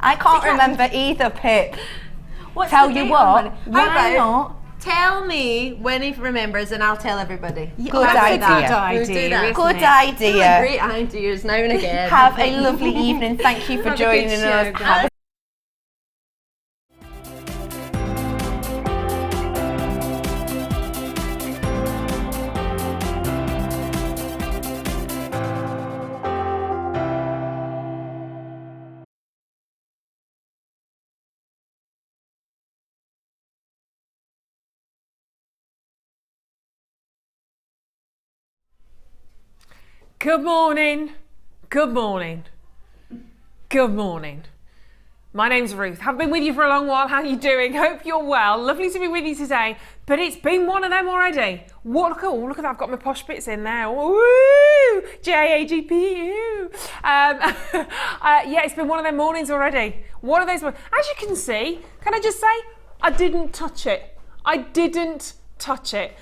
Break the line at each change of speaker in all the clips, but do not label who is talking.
I can't remember either, Pip.
What's
Tell
the
you
date
what,
on Monday?
why
How about
not?
Tell me when he remembers and I'll tell everybody.
Good idea.
We'll do that.
Good
Really
idea.
great ideas now and again.
Have a lovely evening. Thank you for
Have a good
joining
show,
us.
guys.
Have a
Good morning, good morning, good morning. My name's Ruth. I've been with you for a long while. How are you doing? Hope you're well. Lovely to be with you today. But it's been one of them already. What? Oh, look at that. I've got my posh bits in there. Woo! J-A-G-P-U. Yeah, it's been one of them mornings already. One of those mornings. As you can see, can I just say, I didn't touch it. I didn't touch it.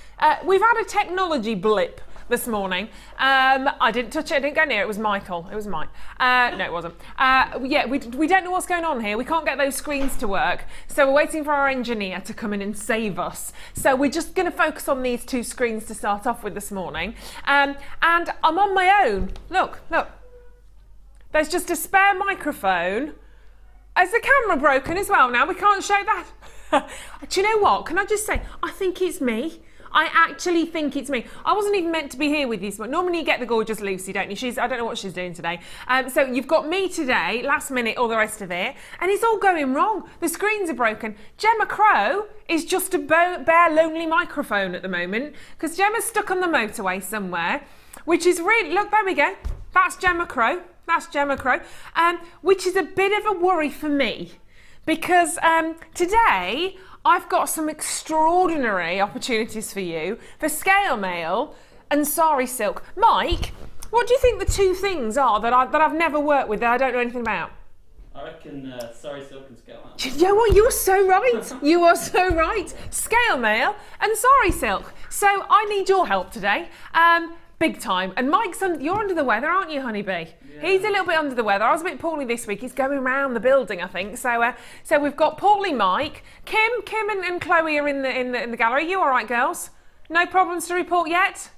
We've had a technology blip this morning. I didn't touch it, I didn't go near it. It was Michael. It was Mike. No, it wasn't. Yeah, we don't know what's going on here. We can't get those screens to work. So we're waiting for our engineer to come in and save us. So we're just going to focus on these two screens to start off with this morning. And I'm on my own. Look. There's just a spare microphone. Is the camera broken as well now? We can't show that. Do you know what? Can I just say, I think it's me. I actually think it's me. I wasn't even meant to be here with you, but normally you get the gorgeous Lucy, don't you? I don't know what she's doing today. So you've got me today, last minute, all the rest of it, and it's all going wrong. The screens are broken. Gemma Crow is just a bare, lonely microphone at the moment, because Gemma's stuck on the motorway somewhere, which is really, look, there we go. That's Gemma Crow. That's Gemma Crow, which is a bit of a worry for me, because today, I've got some extraordinary opportunities for you for scale mail and Sari silk. Mike, what do you think the two things are that I've never worked with that I don't know anything about?
I reckon Sari silk and scale mail.
You know what? You're so right. You are so right. Scale mail and Sari silk. So I need your help today. Big time. And Mike's, you're under the weather, aren't you, honeybee? Yeah. He's a little bit under the weather. I was a bit poorly this week. He's going around the building, I think. So we've got poorly Mike. Kim and Chloe are in the gallery. You all right, girls? No problems to report yet?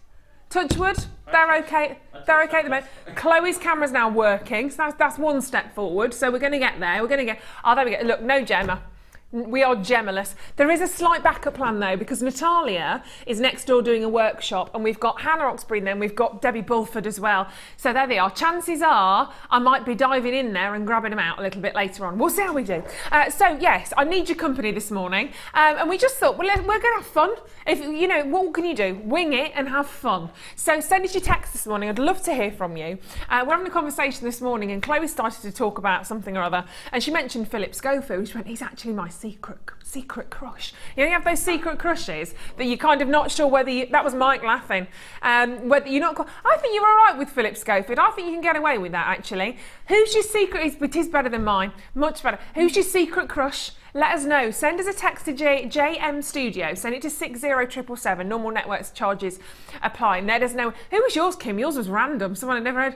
Touch wood. They're okay. They're okay at the moment. Chloe's camera's now working, so that's one step forward. So we're going to get there. We're going to get. Oh, there we go. Look, no Gemma. We are Gemmaless. There is a slight backup plan though, because Natalia is next door doing a workshop, and we've got Hannah Oxbury and then we've got Debbie Bulford as well. So there they are. Chances are I might be diving in there and grabbing them out a little bit later on. We'll see how we do. So yes, I need your company this morning, and we just thought, well, we're going to have fun. If you know, what can you do? Wing it and have fun. So send us your text this morning. I'd love to hear from you. We're having a conversation this morning, and Chloe started to talk about something or other, and she mentioned Philip Schofield. She went, he's actually my secret crush. You know, you have those secret crushes that you're kind of not sure whether you, that was Mike laughing, whether you're not, I think you're all right with Philip Schofield. I think you can get away with that, actually. Who's your secret, it is better than mine, much better. Who's your secret crush? Let us know. Send us a text to JM Studio. Send it to 60777. Normal networks charges apply. Let us know. Who was yours, Kim? Yours was random. Someone I'd never heard.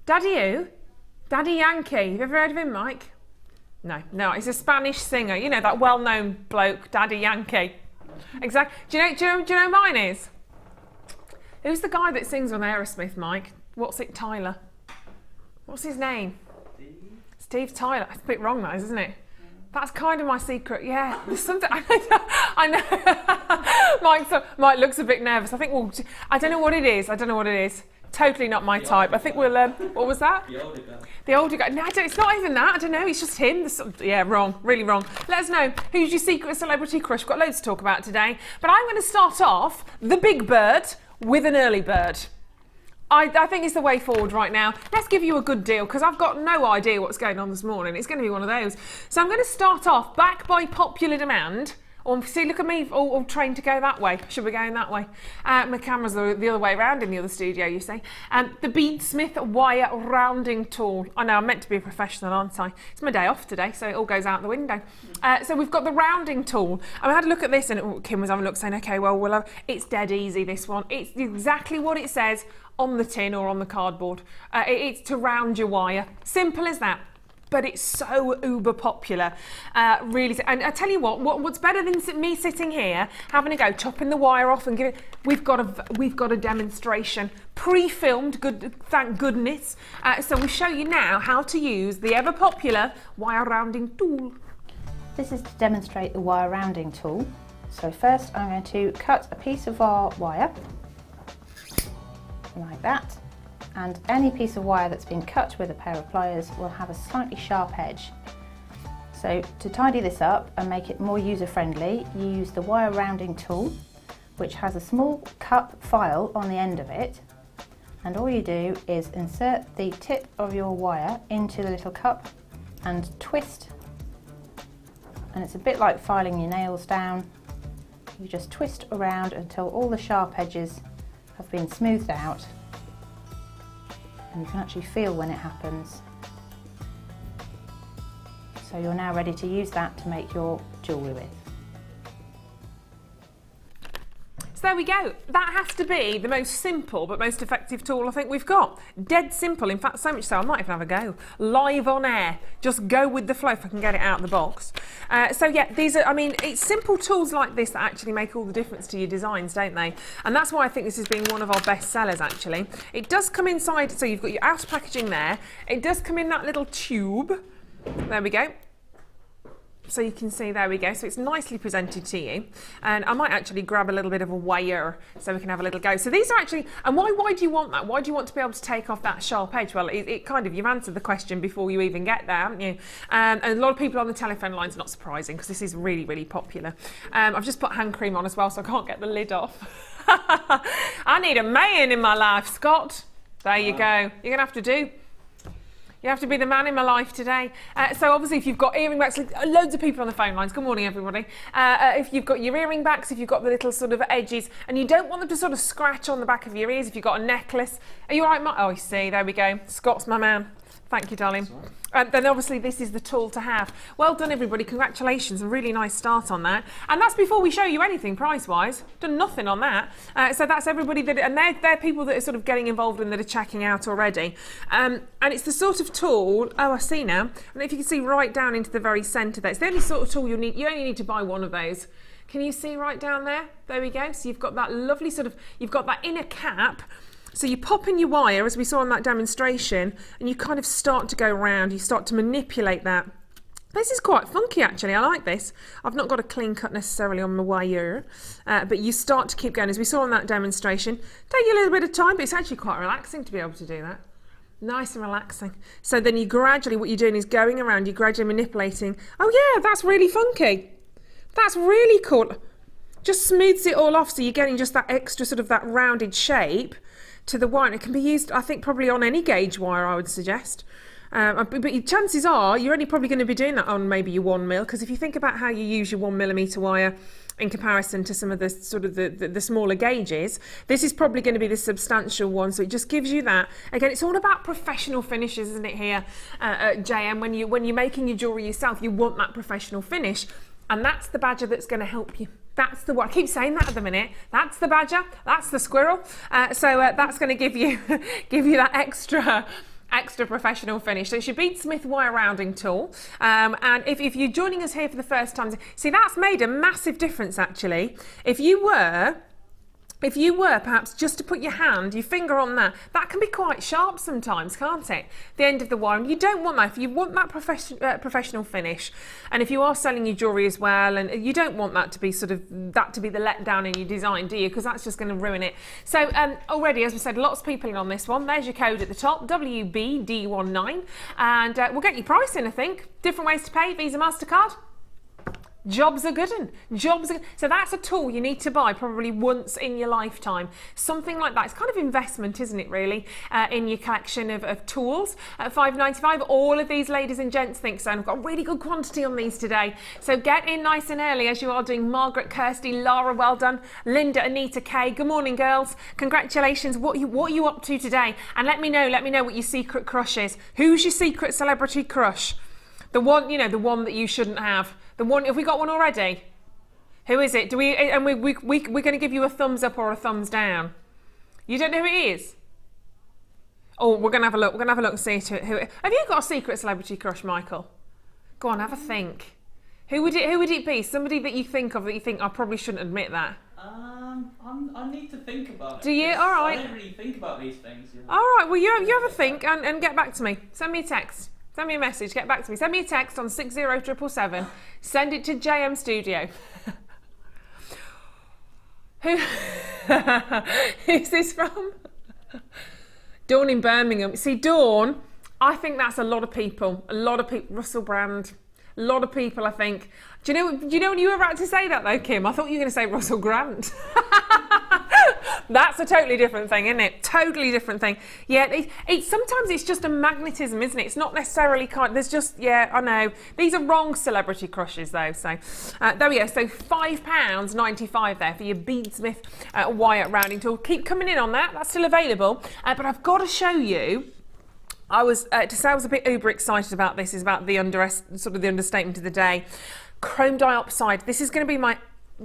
Daddy who? Daddy Yankee. Have you ever heard of him, Mike? No, he's a Spanish singer. You know, that well-known bloke, Daddy Yankee. Exactly. Do you know who mine is? Who's the guy that sings on Aerosmith, Mike? What's it, Tyler? What's his name? Steve Tyler. That's a bit wrong, that is, isn't it? That's kind of my secret. Yeah, there's something. I know. Mike looks a bit nervous. I think I don't know what it is. Totally not my type. I think we'll. What was that? The older guy. The older guy. No, it's not even that. I don't know. It's just him. Yeah, wrong. Really wrong. Let us know who's your secret celebrity crush. We've got loads to talk about today. But I'm going to start off the big bird with an early bird. I think it's the way forward right now. Let's give you a good deal, because I've got no idea what's going on this morning. It's going to be one of those. So I'm going to start off back by popular demand. Or see, look at me, all trained to go that way. Should we go in that way? My camera's the other way around in the other studio, you see. The Beadsmith wire rounding tool. I know, I'm meant to be a professional, aren't I? It's my day off today, so it all goes out the window. So we've got the rounding tool. I had a look at this, and Kim was having a look, saying, okay, well, it's dead easy, this one. It's exactly what it says on the tin or on the cardboard. It's to round your wire. Simple as that. but it's so uber popular, really. And I tell you what's better than me sitting here having a go, chopping the wire off and giving. We've got a demonstration pre-filmed. Good, thank goodness. So we show you now how to use the ever popular wire rounding tool.
This is to demonstrate the wire rounding tool. So first I'm going to cut a piece of our wire, like that. And any piece of wire that's been cut with a pair of pliers will have a slightly sharp edge. So to tidy this up and make it more user-friendly, you use the wire rounding tool, which has a small cup file on the end of it. And all you do is insert the tip of your wire into the little cup and twist. And it's a bit like filing your nails down. You just twist around until all the sharp edges have been smoothed out. And you can actually feel when it happens. So you're now ready to use that to make your jewellery with.
So there we go. That has to be the most simple but most effective tool I think we've got. Dead simple, in fact so much so I might even have a go. Live on air. Just go with the flow if I can get it out of the box. So yeah, these are, I mean, it's simple tools like this that actually make all the difference to your designs, don't they? And that's why I think this has been one of our best sellers actually. It does come inside, so you've got your outer packaging there. It does come in that little tube. There we go. So you can see, there we go, so it's nicely presented to you. And I might actually grab a little bit of a wire so we can have a little go. So these are actually, and why do you want that? Why do you want to be able to take off that sharp edge? Well, it kind of, you've answered the question before you even get there, haven't you? And a lot of people on the telephone line's not surprising because this is really, really popular. I've just put hand cream on as well, so I can't get the lid off. I need a man in my life, Scott. There you go. You're gonna have to do. You have to be the man in my life today. So obviously if you've got earring backs, loads of people on the phone lines, good morning everybody. If you've got your earring backs, if you've got the little sort of edges, and you don't want them to sort of scratch on the back of your ears, if you've got a necklace, are you all right, Mark? Oh, you see, there we go. Scott's my man. Thank you, darling. Then obviously this is the tool to have. Well done everybody, congratulations, a really nice start on that. And that's before we show you anything price-wise, done nothing on that. So that's everybody that, and they're people that are sort of getting involved and that are checking out already. And it's the sort of tool, oh I see now, and if you can see right down into the very centre there, it's the only sort of tool you only need to buy one of those. Can you see right down there? There we go, so you've got that lovely sort of, you've got that inner cap. So you pop in your wire, as we saw in that demonstration, and you kind of start to go around, you start to manipulate that. This is quite funky actually, I like this. I've not got a clean cut necessarily on my wire, but you start to keep going, as we saw in that demonstration. Take you a little bit of time, but it's actually quite relaxing to be able to do that. Nice and relaxing. So then you gradually, what you're doing is going around, you're gradually manipulating. Oh yeah, that's really funky. That's really cool. Just smooths it all off, so you're getting just that extra sort of that rounded shape to the wire. It can be used, I think, probably on any gauge wire, I would suggest. But chances are you're only probably going to be doing that on maybe your 1mm, because if you think about how you use your 1mm wire in comparison to some of the sort of the smaller gauges, this is probably going to be the substantial one. So it just gives you that. Again, it's all about professional finishes, isn't it? Here, at JM, when you're making your jewellery yourself, you want that professional finish, and that's the badger that's going to help you. That's the one. I keep saying that at the minute. That's the badger. That's the squirrel. So that's going to give you that extra professional finish. So it's your Bead Smith wire rounding tool. And if you're joining us here for the first time, see, that's made a massive difference actually. If you were perhaps just to put your finger on that can be quite sharp sometimes, can't it? The end of the wire, and you don't want that. If you want that professional finish, and if you are selling your jewellery as well, and you don't want that to be the letdown in your design, do you? Because that's just going to ruin it. So already, as we said, lots of people in on this one. There's your code at the top, WBD19, and we'll get your price in, I think. Different ways to pay, Visa, MasterCard. Jobs are good. So that's a tool you need to buy probably once in your lifetime. Something like that. It's kind of investment, isn't it, really, in your collection of tools. At $5.95, all of these ladies and gents think so. And I've got a really good quantity on these today. So get in nice and early as you are doing. Margaret, Kirsty, Lara, well done. Linda, Anita, Kay. Good morning, girls. Congratulations. What are you up to today? And let me know what your secret crush is. Who's your secret celebrity crush? The one, the one that you shouldn't have. The one, have we got one already? Who is it? We're going to give you a thumbs up or a thumbs down. You don't know who it is? Oh, we're gonna have a look. We're gonna have a look and see who. Have you got a secret celebrity crush, Michael? Go on, have a think. Who would it be? Somebody that you think of that you think I probably shouldn't admit that.
I need to think about it.
Do you? All right.
I don't really think about these things. You know?
All right. Well, you have a think and get back to me. Send me a text. Send me a message. Get back to me. Send me a text on 60777. Send it to JM Studio. Who's this from? Dawn in Birmingham. See, Dawn, I think that's a lot of people. A lot of people. Russell Brand. A lot of people, I think. Do you know when you were about to say that though, Kim? I thought you were going to say Russell Grant. That's a totally different thing, isn't it? Totally different thing. Yeah, sometimes it's just a magnetism, isn't it? It's not necessarily there's just, yeah, I know. These are wrong celebrity crushes though. So there we go. So £5.95 there for your beadsmith wire rounding tool. Keep coming in on that. That's still available. But I've got to show you. I was a bit uber excited about this. Is about the understatement of the day. Chrome Diopside. This is going to be my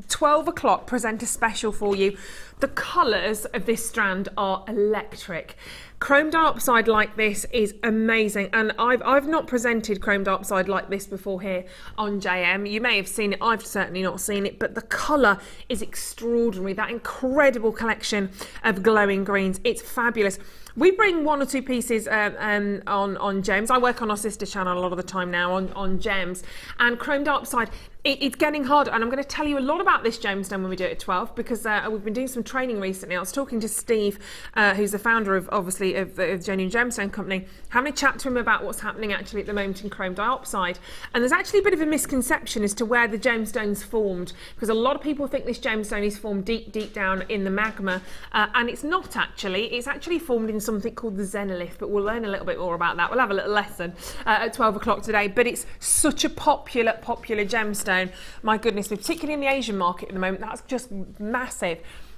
12 o'clock presenter special for you. The colours of this strand are electric. Chrome Diopside like this is amazing, and I've not presented Chrome Diopside like this before here on JM. You may have seen it, I've certainly not seen it, but the colour is extraordinary. That incredible collection of glowing greens, it's fabulous. We bring one or two pieces on gems. I work on our sister channel a lot of the time now on gems, and Chrome Diopside, it's getting harder, and I'm going to tell you a lot about this gemstone when we do it at 12, because we've been doing some training recently. I was talking to Steve, who's the founder of Genuine Gemstone Company, having a chat to him about what's happening actually at the moment in Chrome Diopside, and there's actually a bit of a misconception as to where the gemstone's formed, because a lot of people think this gemstone is formed deep down in the magma, and it's not actually. It's actually formed in something called the xenolith, but we'll learn a little bit more about that. We'll have a little lesson at 12 o'clock today, but it's such a popular gemstone. My goodness, particularly in the Asian market at the moment, that's just massive.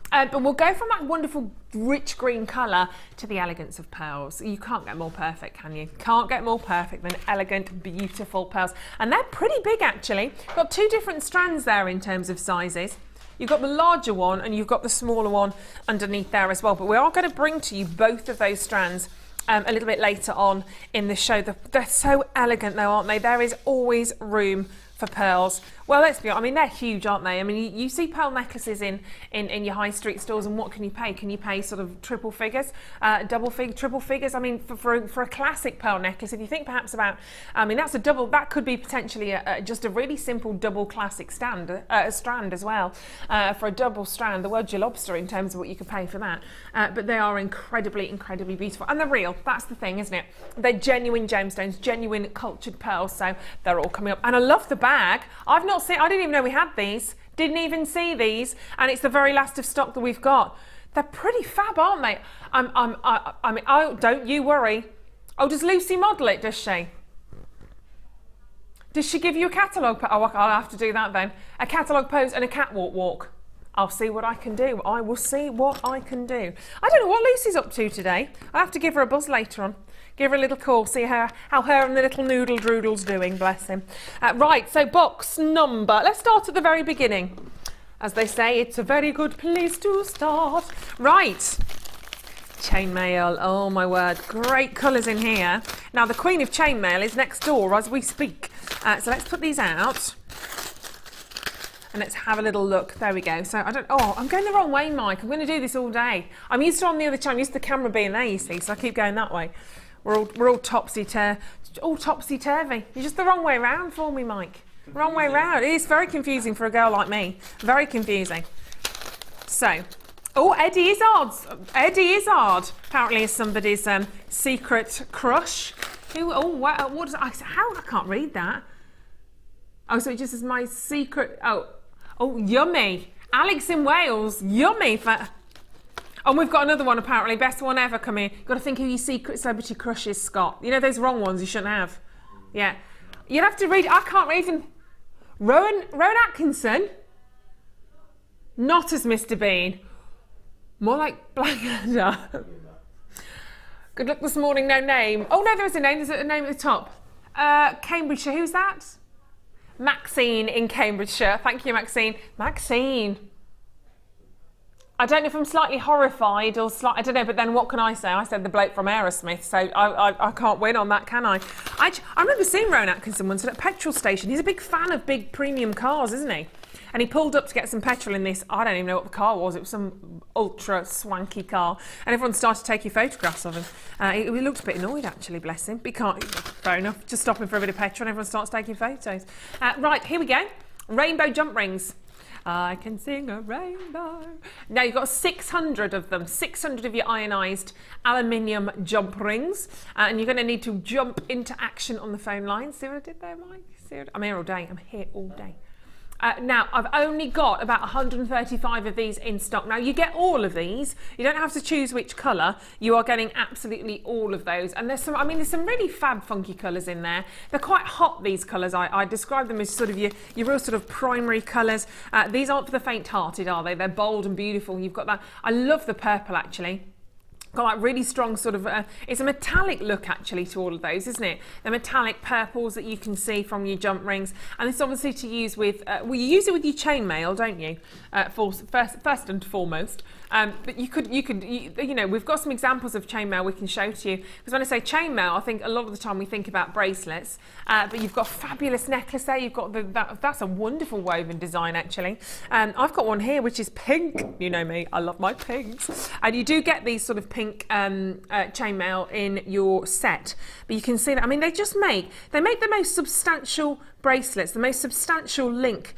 But we'll go from that wonderful rich green colour to the elegance of pearls. You can't get more perfect, can you? Can't get more perfect than elegant, beautiful pearls. And they're pretty big actually. Got two different strands there in terms of sizes. You've got the larger one and you've got the smaller one underneath there as well. But we are going to bring to you both of those strands a little bit later on in the show. They're so elegant though, aren't they? There is always room for pearls. Well, let's be honest, I mean, they're huge, aren't they? I mean, you see pearl necklaces in your high street stores, and what can you pay? Can you pay sort of triple figures, triple figures? I mean, for a classic pearl necklace, if you think perhaps about, I mean, that's a double, that could be potentially just a really simple double classic strand as well. For a double strand, the word's your lobster in terms of what you could pay for that. But they are incredibly, incredibly beautiful. And they're real, that's the thing, isn't it? They're genuine gemstones, genuine cultured pearls, so they're all coming up. And I love the bag. I didn't even know we had these. Didn't even see these, and it's the very last of stock that we've got. They're pretty fab, aren't they? I mean, don't you worry. Oh, does Lucy model it? Does she? Does she give you a catalogue? Oh, I'll have to do that then. A catalogue pose and a catwalk walk. I'll see what I can do. I will see what I can do. I don't know what Lucy's up to today. I'll have to give her a buzz later on. Give her a little call, see how her and the little noodle droodle's doing, bless him. Right, so box number, let's start at the very beginning. As they say, it's a very good place to start. Right, chainmail, oh my word, great colours in here. Now the queen of chainmail is next door as we speak. So let's put these out. And let's have a little look. There we go. So I'm going the wrong way, Mike. I'm going to do this all day. I'm used to on the other channel, I'm used to the camera being there, you see, so I keep going that way. We're all topsy-turvy. You're just the wrong way around for me, Mike. Wrong way around. It is very confusing for a girl like me. Very confusing. So, Eddie Izzard. Eddie Izzard apparently is somebody's secret crush. What does how? I can't read that. Oh, so it just is my secret. Oh, yummy. Alex in Wales. Yummy for. And we've got another one apparently, best one ever coming. You've got to think who your secret celebrity crush is, Scott. You know those wrong ones you shouldn't have. Yeah. You'd have to read, I can't read them. Rowan Atkinson. Not as Mr. Bean. More like Blackadder. Good luck this morning, no name. Oh no, there is a name, there's a name at the top. Cambridgeshire, who's that? Maxine in Cambridgeshire. Thank you, Maxine. Maxine. I don't know if I'm slightly horrified or I don't know, but then what can I say? I said the bloke from Aerosmith, so I can't win on that, can I? I remember seeing Rowan Atkinson once at a petrol station. He's a big fan of big premium cars, isn't he? And he pulled up to get some petrol in this, I don't even know what the car was, it was some ultra swanky car, and everyone started taking photographs of him. He looked a bit annoyed actually, bless him, but he can't, fair enough, just stopping for a bit of petrol and everyone starts taking photos. Right, here we go, rainbow jump rings. I can sing a rainbow. Now you've got 600 of them, 600 of your ionized aluminium jump rings, and you're going to need to jump into action on the phone line. See what I did there, Mike? I'm here all day. I'm here all day. Now, I've only got about 135 of these in stock. Now, you get all of these. You don't have to choose which colour. You are getting absolutely all of those. And there's some, I mean, there's some really fab, funky colours in there. They're quite hot, these colours. I describe them as sort of your real sort of primary colours. These aren't for the faint-hearted, are they? They're bold and beautiful. You've got that. I love the purple, actually. Got that really strong sort of, it's a metallic look actually to all of those, isn't it? The metallic purples that you can see from your jump rings. And it's obviously to use with, well, you use it with your chainmail, don't you? First and foremost. But you know, we've got some examples of chainmail we can show to you. Because when I say chainmail, I think a lot of the time we think about bracelets. But you've got a fabulous necklace there. You've got that's a wonderful woven design actually. I've got one here which is pink. You know me, I love my pinks. And you do get these sort of pink chainmail in your set. But you can see that, I mean, they make the most substantial bracelets, the most substantial link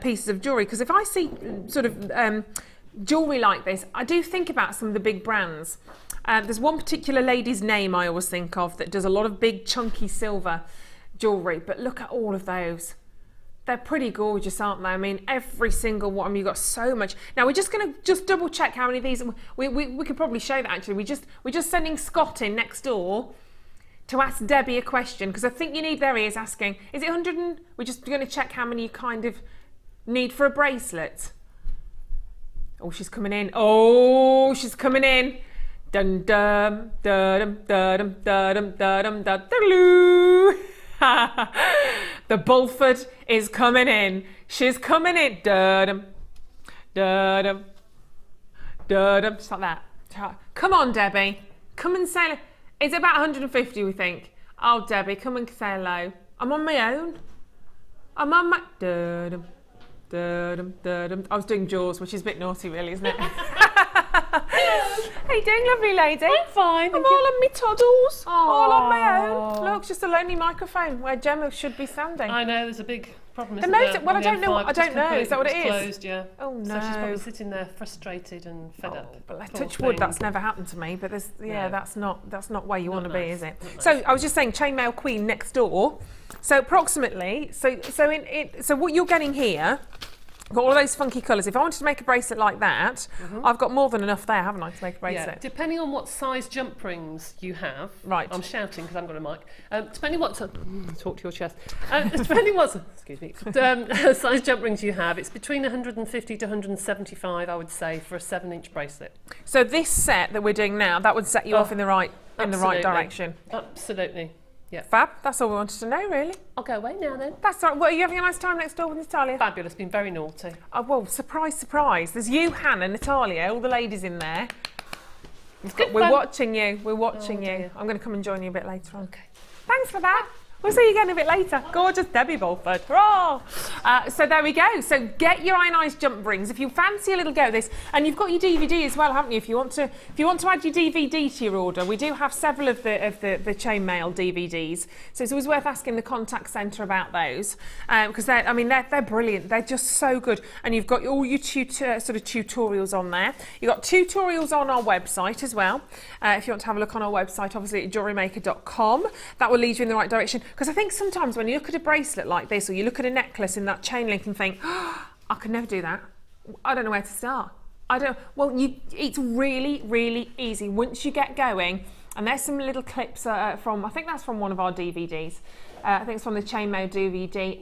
pieces of jewellery. Because if I see sort of jewellery like this, I do think about some of the big brands. There's one particular lady's name I always think of that does a lot of big chunky silver jewellery, but look at all of those. They're pretty gorgeous, aren't they? I mean, every single one. I mean, you've got so much. Now we're just going to double check how many of these. We could probably show that actually. We're just sending Scott in next door to ask Debbie a question, because I think you need, there he is asking, is it 100 and, we're just going to check how many you kind of need for a bracelet. Oh, she's coming in. Oh, she's coming in. Dun dum dum dum dum dum dum dum. The Bulford is coming in. She's coming in. Dum dum dum. Just like that. Come on, Debbie. Come and say. It's about 150, we think. Oh, Debbie, come and say hello. I'm on my own. I'm on my. Dum. I was doing Jaws, which is a bit naughty, really, isn't it? How you doing, lovely lady?
I'm fine.
I'm all on me toddles, all on my own. Look, it's just a lonely microphone where Gemma should be standing.
I know, there's a big problem.
Well, I don't know. I don't know. Is that what it is?
Closed, yeah.
Oh no.
So she's probably sitting there frustrated and fed up.
But let's touch wood. That's never happened to me. But there's, yeah, that's not where you want to be, is it?
Nice.
So I was just saying, chainmail queen next door. So approximately, so what you're getting here. Got all those funky colours. If I wanted to make a bracelet like that, I've got more than enough there, haven't I, to make a bracelet?
Yeah, depending on what size jump rings you have. Right. I'm shouting because I haven't got a mic. Depending what talk to your chest. Depending what excuse me size jump rings you have, it's between 150 to 175, I would say, for a 7-inch bracelet.
So this set that we're doing now, that would set you off in the right direction.
Absolutely. Yeah.
Fab. That's all we wanted to know, really.
I'll go away now then.
That's all right. Well, are you having a nice time next door with Natalia?
Fabulous. Been very naughty.
Oh, well, surprise, surprise. There's you, Hannah, Natalia, all the ladies in there. We're watching you. We're watching you.
Dear.
I'm going to come and join you a bit later on.
Okay.
Thanks for that. We'll see you again a bit later. Gorgeous Debbie Bulford. Hurrah! So there we go. So get your ionized jump rings if you fancy a little go at this, and you've got your DVD as well, haven't you? If you want to add your DVD to your order, we do have several of the chainmail DVDs. So it's always worth asking the contact centre about those because they're brilliant. They're just so good, and you've got all your sort of tutorials on there. You've got tutorials on our website as well. If you want to have a look on our website, obviously at JewelleryMaker.com, that will lead you in the right direction. Because I think sometimes when you look at a bracelet like this, or you look at a necklace in that chain link and think, oh, I could never do that. I don't know where to start. It's really, really easy once you get going. And there's some little clips from, I think that's from one of our DVDs. I think it's from the Chainmail DVD.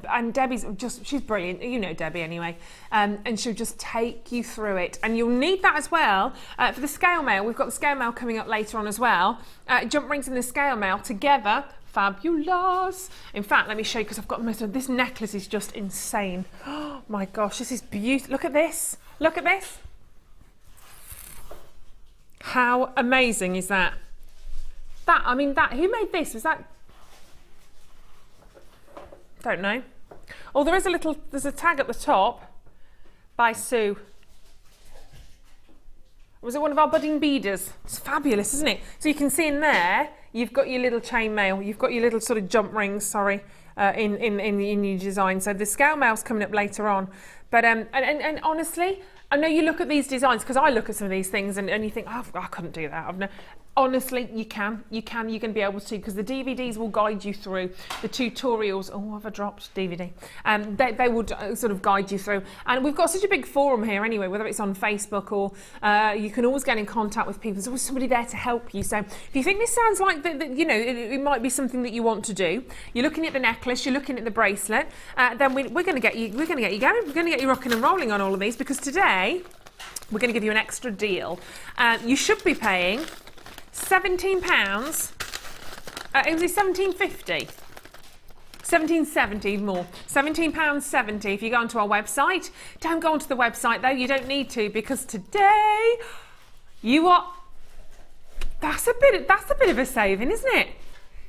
And Debbie's she's brilliant. You know Debbie anyway. And she'll just take you through it. And you'll need that as well for the scale mail. We've got the scale mail coming up later on as well. Jump rings and the scale mail together. Fabulous. In fact, let me show you, because I've got the most of this necklace is just insane. Oh my gosh, this is beautiful. Look at this. Look at this. How amazing is that? I mean, who made this? Was that? Don't know. Oh, there's a tag at the top by Sue. Was it one of our budding beaders? It's fabulous, isn't it? So you can see in there, you've got your little chainmail, you've got your little sort of jump rings, sorry, in your design. So the scale mail's coming up later on. But and honestly, I know you look at these designs, because I look at some of these things and you think, oh, I couldn't do that. Honestly, you're going to be able to, because the DVDs will guide you through the tutorials. Oh, have I dropped DVD? They will sort of guide you through. And we've got such a big forum here anyway, whether it's on Facebook or you can always get in contact with people. There's always somebody there to help you. So if you think this sounds like, it might be something that you want to do, you're looking at the necklace, you're looking at the bracelet, then we're going to get you going. We're going to get you rocking and rolling on all of these, because today we're going to give you an extra deal. You should be paying £17. It was £17.50. £17.70 more. £17.70 if you go onto our website. Don't go onto the website though, you don't need to, because today you are. That's a bit of a saving, isn't it?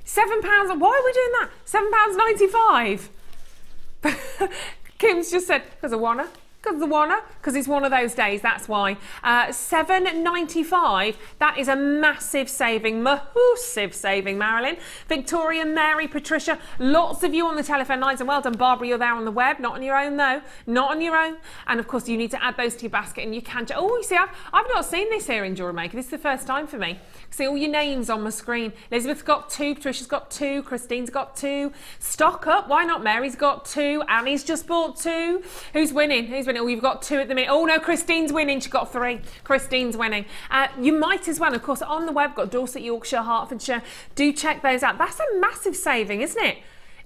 £7. Why are we doing that? £7.95. Kim's just said, because I wanna. Because it's one of those days, that's why. £7.95, that is a massive saving, Marilyn. Victoria, Mary, Patricia, lots of you on the telephone lines, and well done, Barbara, you're there on the web, not on your own though, not on your own. And of course you need to add those to your basket, and you can, oh, you see, I've not seen this here in Jewellery Maker, this is the first time for me. See all your names on my screen. Elizabeth's got 2, Patricia's got 2, Christine's got 2. Stock up, why not? Mary's got 2, Annie's just bought 2. Who's winning? Oh, you've got 2 at the minute. Oh no, Christine's winning, she got 3. Christine's winning. You might as well, of course, on the web, got Dorset, Yorkshire, Hertfordshire. Do check those out. That's a massive saving, isn't it?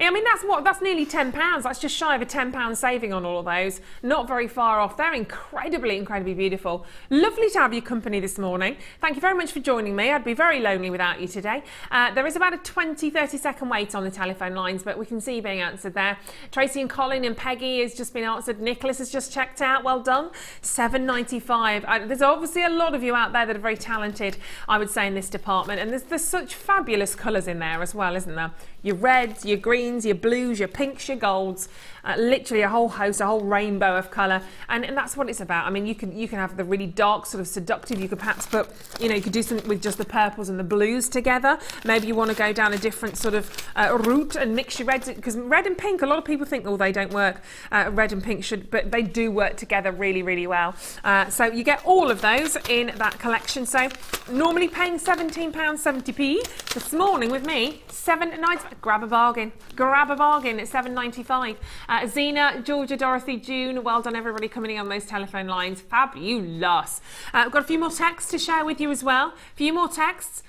I mean, that's nearly £10. That's just shy of a £10 saving on all of those. Not very far off. They're incredibly beautiful. Lovely to have your company this morning. Thank you very much for joining me. I'd be very lonely without you today. There is about a 20-30 second wait on the telephone lines, but we can see you being answered there. Tracy and Colin and Peggy has just been answered. Nicholas has just checked out. Well done. £7.95. There's obviously a lot of you out there that are very talented, I would say, in this department. And there's such fabulous colours in there as well, isn't there? Your reds, your greens, your blues, your pinks, your golds, literally a whole host, a whole rainbow of colour, and that's what it's about. I mean, you can have the really dark, sort of seductive. You could perhaps put, you could do something with just the purples and the blues together. Maybe you want to go down a different sort of route and mix your reds, because red and pink, a lot of people think, oh, they don't work. Red and pink should, but they do work together really, really well. So you get all of those in that collection. So normally paying £17.70p. This morning with me, £7.95. Grab a bargain at £7.95. Zena, Georgia, Dorothy, June, well done everybody coming in on those telephone lines. Fabulous. I've got a few more texts to share with you as well. A few more texts.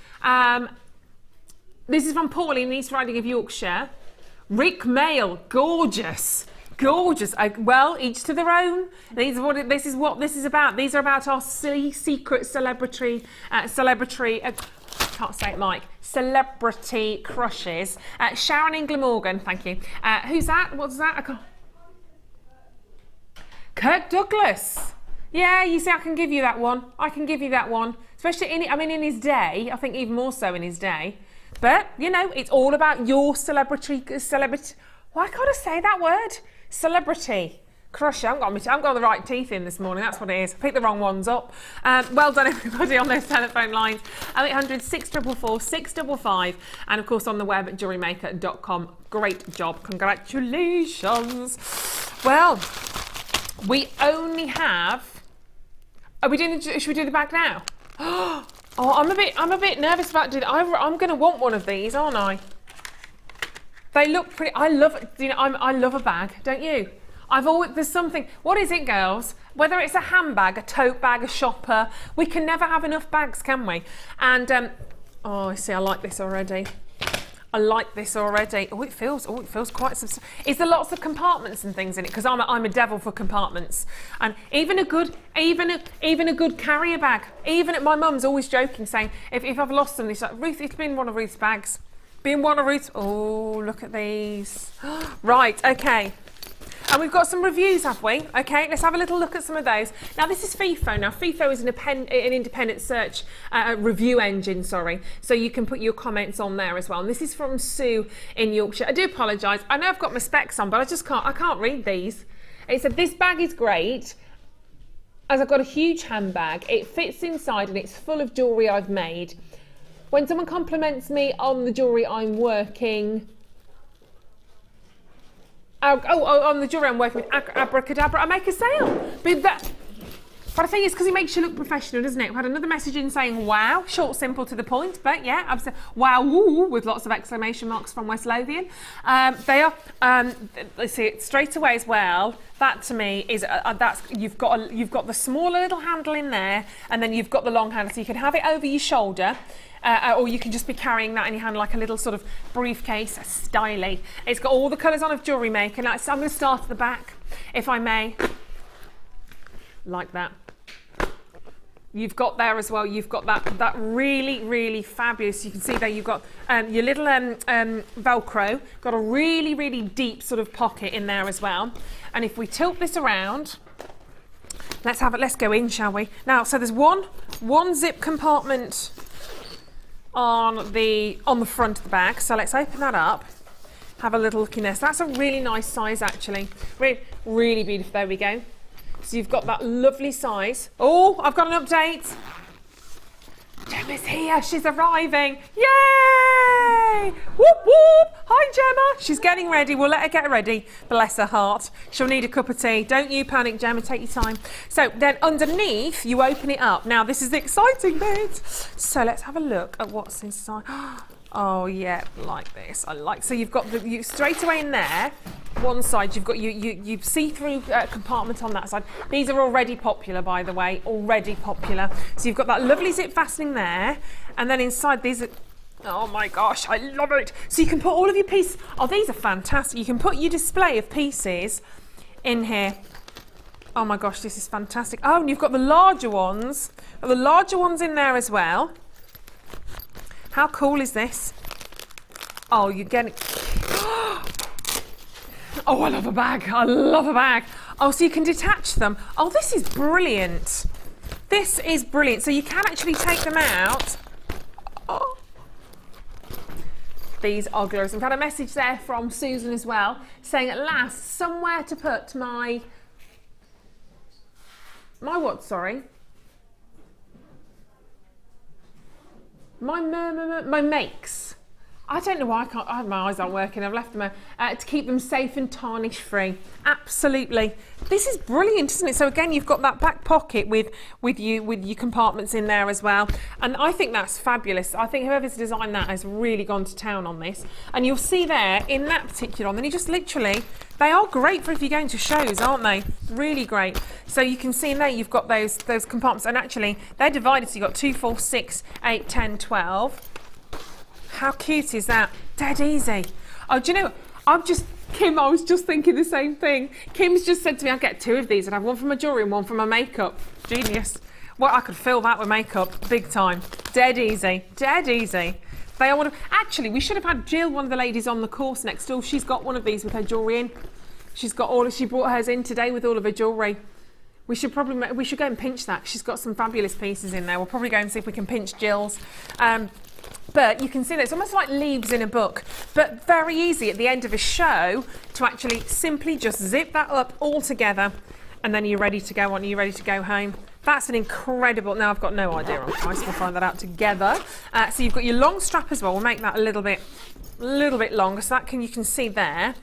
This is from Pauline, East Riding of Yorkshire. Rick Mail, gorgeous. Gorgeous. Well, each to their own. This is what this is about. These are about our secret celebrity can't say it, Mike. Celebrity crushes. Sharon in Glamorgan, thank you. Who's that? What's that? I can't. Kirk Douglas. Yeah, you see, I can give you that one. Especially in his day. I think even more so in his day. But it's all about your celebrity. Why can't I say that word? Celebrity crusher. I haven't got the right teeth in this morning, that's what it is. I picked the wrong ones up. Well done everybody on those telephone lines. 0800 644 655, and of course on the web at jewellerymaker.com. Great job, congratulations. Well, we only have, should we do the bag now? Oh, I'm a bit nervous about doing that. I'm going to want one of these, aren't I? They look pretty. I love a bag, don't you? There's something, what is it, girls? Whether it's a handbag, a tote bag, a shopper, we can never have enough bags, can we? And, I see, I like this already. Oh, it feels quite substantial. Is there lots of compartments and things in it? Because I'm a devil for compartments. And even a good carrier bag. My mum's always joking, saying, if I've lost something, she's like, Ruth, it's been one of Ruth's bags. Oh, look at these. Right, okay. And we've got some reviews, have we? Okay, let's have a little look at some of those. Now, this is FIFO. Now, FIFO is an independent search review engine, sorry. So you can put your comments on there as well. And this is from Sue in Yorkshire. I do apologise. I know I've got my specs on, but I can't read these. It said, this bag is great, as I've got a huge handbag. It fits inside and it's full of jewellery I've made. When someone compliments me on the jewellery I'm working... on the jewellery I'm working with, abracadabra, I make a sale. But I think it's because it makes you look professional, doesn't it? We had another message in saying, wow, short, simple, to the point. But yeah, I've said, wow, woo, with lots of exclamation marks from West Lothian. They are, let's see it straight away as well. That to me is, you've got the smaller little handle in there, and then you've got the long handle, so you can have it over your shoulder. Or you can just be carrying that in your hand like a little sort of briefcase, styly. It's got all the colours on of Jewellery Maker. Now, I'm going to start at the back, if I may. Like that. You've got there as well, you've got that really, really fabulous, you can see there you've got your little Velcro, got a really, really deep sort of pocket in there as well. And if we tilt this around, let's go in, shall we? Now, so there's one zip compartment on the front of the bag, so let's open that up, have a little look in there. So that's a really nice size actually, really, really beautiful, there we go. So you've got that lovely size. Oh, I've got an update. Gemma's here, she's arriving. Yay! Whoop, whoop. Hi, Gemma. She's getting ready, we'll let her get ready. Bless her heart. She'll need a cup of tea. Don't you panic, Gemma, take your time. So then underneath, you open it up. Now, this is the exciting bit. So let's have a look at what's inside. Oh yeah, like this. So you've got you straight away in there. One side you've got you see-through compartment on that side. These are already popular, by the way, already popular. So you've got that lovely zip fastening there, and then inside these are, oh my gosh, I love it. So you can put all of your pieces. Oh, these are fantastic. You can put your display of pieces in here. Oh my gosh, this is fantastic. Oh, and you've got the larger ones. The larger ones in there as well. How cool is this? Oh, you get it. Oh, I love a bag. I love a bag. Oh, so you can detach them. Oh, this is brilliant. This is brilliant. So you can actually take them out. Oh. These are glorious. We've had a message there from Susan as well, saying at last somewhere to put my what, sorry? My makes. I don't know why my eyes aren't working. I've left them to keep them safe and tarnish free. Absolutely. This is brilliant, isn't it? So again, you've got that back pocket with your compartments in there as well. And I think that's fabulous. I think whoever's designed that has really gone to town on this. And you'll see there in that particular one, then you just literally, they are great for if you're going to shows, aren't they? Really great. So you can see in there you've got those compartments, and actually they're divided, so you've got 2, 4, 6, 8, 10, 12. How cute is that? Dead easy. Oh, do you know, Kim, I was just thinking the same thing. Kim's just said to me, I'll get 2 of these and have one for my jewellery and one for my makeup. Genius. Well, I could fill that with makeup, big time. Dead easy, dead easy. They are actually, we should have had Jill, one of the ladies on the course next door. She's got one of these with her jewellery in. She brought hers in today with all of her jewellery. We should go and pinch that. She's got some fabulous pieces in there. We'll probably go and see if we can pinch Jill's. But you can see that it's almost like leaves in a book, but very easy at the end of a show to actually simply just zip that up all together, and then you're ready to go on, you're ready to go home. That's an incredible, now I've got no idea on price, we'll find that out together. So you've got your long strap as well, we'll make that a little bit longer, so that you can see there,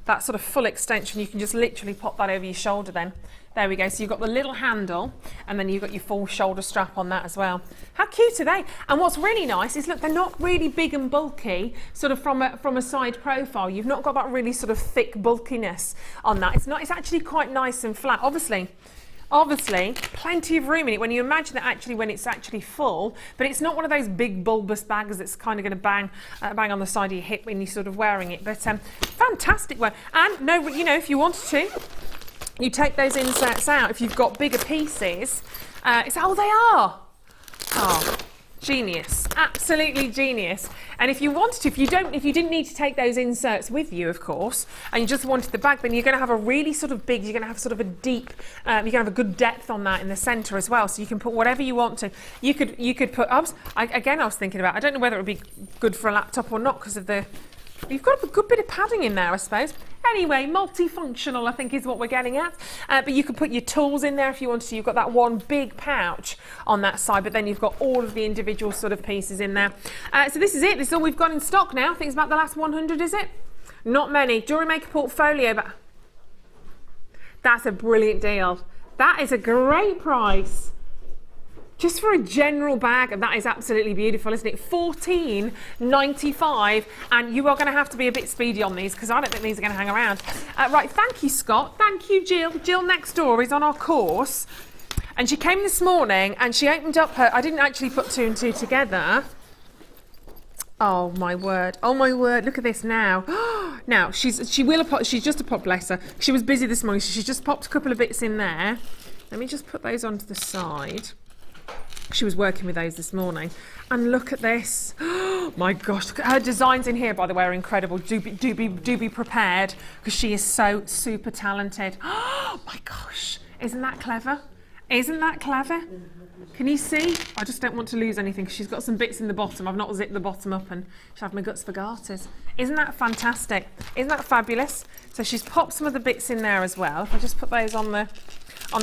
that sort of full extension, you can just literally pop that over your shoulder then. There we go, so you've got the little handle, and then you've got your full shoulder strap on that as well. How cute are they? And what's really nice is, look, they're not really big and bulky, sort of from a side profile. You've not got that really sort of thick bulkiness on that. It's actually quite nice and flat. Obviously, plenty of room in it when you imagine that actually when it's actually full, but it's not one of those big bulbous bags that's kind of going to bang on the side of your hip when you're sort of wearing it. But fantastic one. And no, you know, if you wanted to, you take those inserts out if you've got bigger pieces. Oh, they are. Oh, Genius, absolutely genius. And if you wanted to, if you didn't need to take those inserts with you, of course, and you just wanted the bag, then you're going to have a really sort of big, you're going to have sort of a deep, you're going to have a good depth on that in the centre as well. So you can put whatever you want to. You could put, I was thinking about, I don't know whether it would be good for a laptop or not because of the, you've got a good bit of padding in there, I suppose. Anyway, multifunctional, I think, is what we're getting at. But you could put your tools in there if you wanted to. You've got that one big pouch on that side, but then you've got all of the individual sort of pieces in there. So this is it. This is all we've got in stock now. I think it's about the last 100, is it? Not many. Jewellery Maker portfolio, but that's a brilliant deal. That is a great price. Just for a general bag, and that is absolutely beautiful, isn't it? $14.95, and you are going to have to be a bit speedy on these because I don't think these are going to hang around. Right, thank you, Scott. Thank you, Jill. Jill next door is on our course, and she came this morning and she opened up her. I didn't actually put 2 and 2 together. Oh my word! Oh my word! Look at this now. Now she's just a pop, bless her. She was busy this morning, so she's just popped a couple of bits in there. Let me just put those onto the side. She was working with those this morning, and look at this. Oh my gosh, her designs in here, by the way, are incredible. Do be prepared because she is so super talented. Oh my gosh, isn't that clever? Isn't that clever? Can you see? I just don't want to lose anything because she's got some bits in the bottom. I've not zipped the bottom up and she'll have my guts for garters. Isn't that fantastic? Isn't that fabulous? So she's popped some of the bits in there as well. If I just put those on the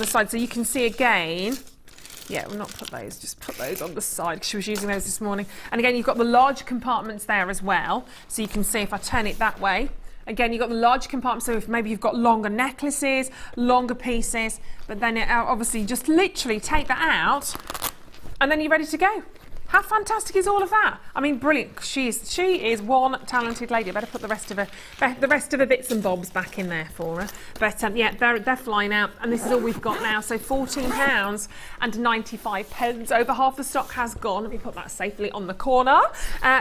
side so you can see again. Yeah, we'll not put those, just put those on the side because she was using those this morning. And again, you've got the large compartments there as well. So you can see if I turn it that way. Again, you've got the large compartments, so if maybe you've got longer necklaces, longer pieces, but then obviously just literally take that out and then you're ready to go. How fantastic is all of that? I mean, brilliant. She is one talented lady. I better put the rest of her bits and bobs back in there for her. But yeah, they're flying out, and this is all we've got now. So £14.95. Over half the stock has gone. Let me put that safely on the corner.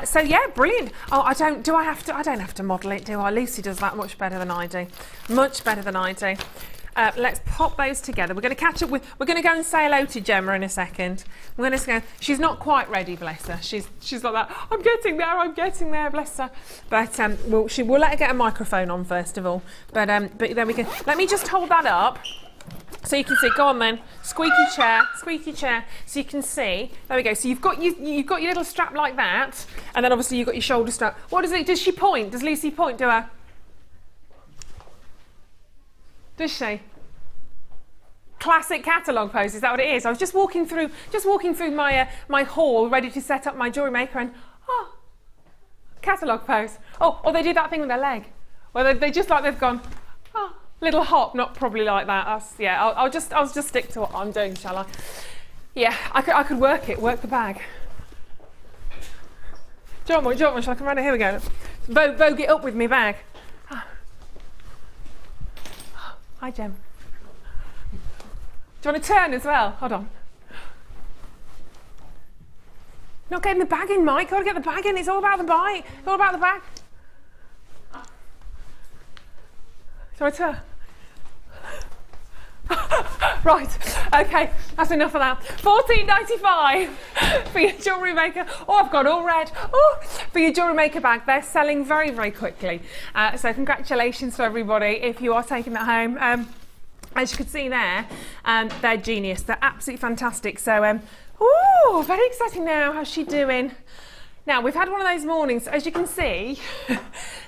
So yeah, brilliant. Oh, I don't have to model it, do I? Lucy does that much better than I do. Much better than I do. Let's pop those together. We're going to catch up with. We're going to go and say hello to Gemma in a second. We're going to go. She's not quite ready, bless her. She's like that. I'm getting there, bless her. But we'll let her get a microphone on first of all. But then we can. Let me just hold that up so you can see. Go on then. Squeaky chair, so you can see. There we go. So you've got your little strap like that, and then obviously you've got your shoulder strap. What is it? Does she point? Does Lucy point to her? Does she? Classic catalogue pose, is that what it is? I was just walking through my my haul, ready to set up my Jewellery Maker, and catalogue pose. Or they do that thing with their leg, where they just like they've gone, little hop. Not probably like that. I'll just stick to what I'm doing, shall I? Yeah, I could work the bag. Do you want one? Shall I come around here? Here we go. Vogue it up with me bag. Hi, Gem. Do you want to turn as well? Hold on. Not getting the bag in, Mike. Got to get the bag in. It's all about the bite. It's all about the bag. Shall I turn? Right, okay, that's enough of that. £14.95 for your Jewellery Maker. I've gone all red. For your Jewellery Maker bag. They're selling very, very quickly. So congratulations to everybody if you are taking that home. As you can see there, they're genius. They're absolutely fantastic. So, very exciting now. How's she doing? Now, we've had one of those mornings. As you can see,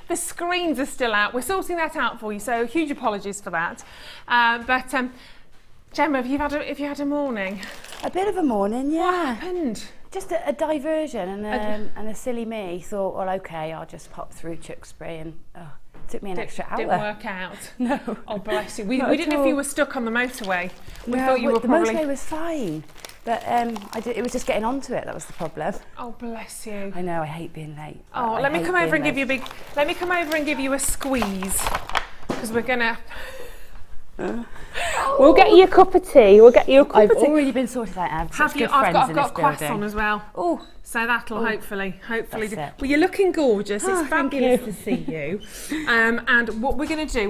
the screens are still out. We're sorting that out for you, so huge apologies for that. But Gemma, have you had a morning?
A bit of a morning, yeah.
What happened?
Just a diversion, and a silly me thought, well, okay, I'll just pop through Tewkesbury, and it took me an extra hour.
Didn't work out.
No.
Oh, bless you. We didn't know if you were stuck on the motorway. We thought you were
the
probably...
motorway was fine, but it was just getting onto it. That was the problem.
Oh, bless you.
I know. I hate being late.
Oh, let me come over and give you a big. Let me come over and give you a squeeze, because we're gonna. We'll get you a cup of tea. We'll get you a cup of tea.
I've already been sorted out. I've got a croissant as well.
Oh, So that'll hopefully
That's
do.
it.
Well, you're looking gorgeous. It's
thank
fabulous
you.
to see you. And what we're going to do,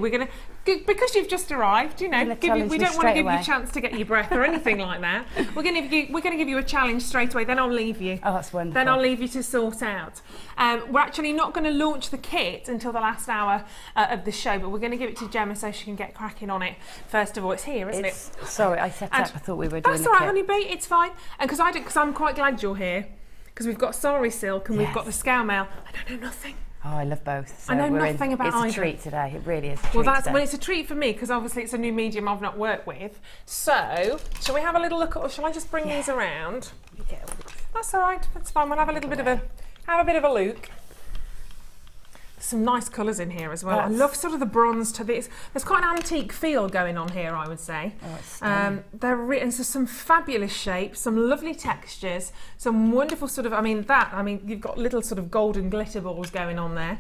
because you've just arrived, you know, we don't want to give you a chance to get your breath or anything like that. We're going to give you a challenge straight away. Then I'll leave you.
Oh, that's wonderful.
Then I'll leave you to sort out. We're actually not going to launch the kit until the last hour of the show, but we're going to give it to Gemma so she can get cracking on it. First of all, it's here, isn't it?
Sorry, I set up. I thought we were doing
That's all right, honeybee. It's fine. And because I'm quite glad you're here, because we've got Sari silk and we've got the scale mail. I don't know nothing.
Oh, I love both. So
I know nothing about either.
It's a treat today. It really is a treat
Well,
today.
it's a treat for me because obviously it's a new medium I've not worked with. So, shall we have a little look at, or shall I just bring these around? That's all right. That's fine. We'll have a little bit of a look. Some nice colours in here as well. I love sort of the bronze to this. There's quite an antique feel going on here, I would say.
Oh, it's stunning.
And so some fabulous shapes, some lovely textures, some wonderful sort of, you've got little sort of golden glitter balls going on there.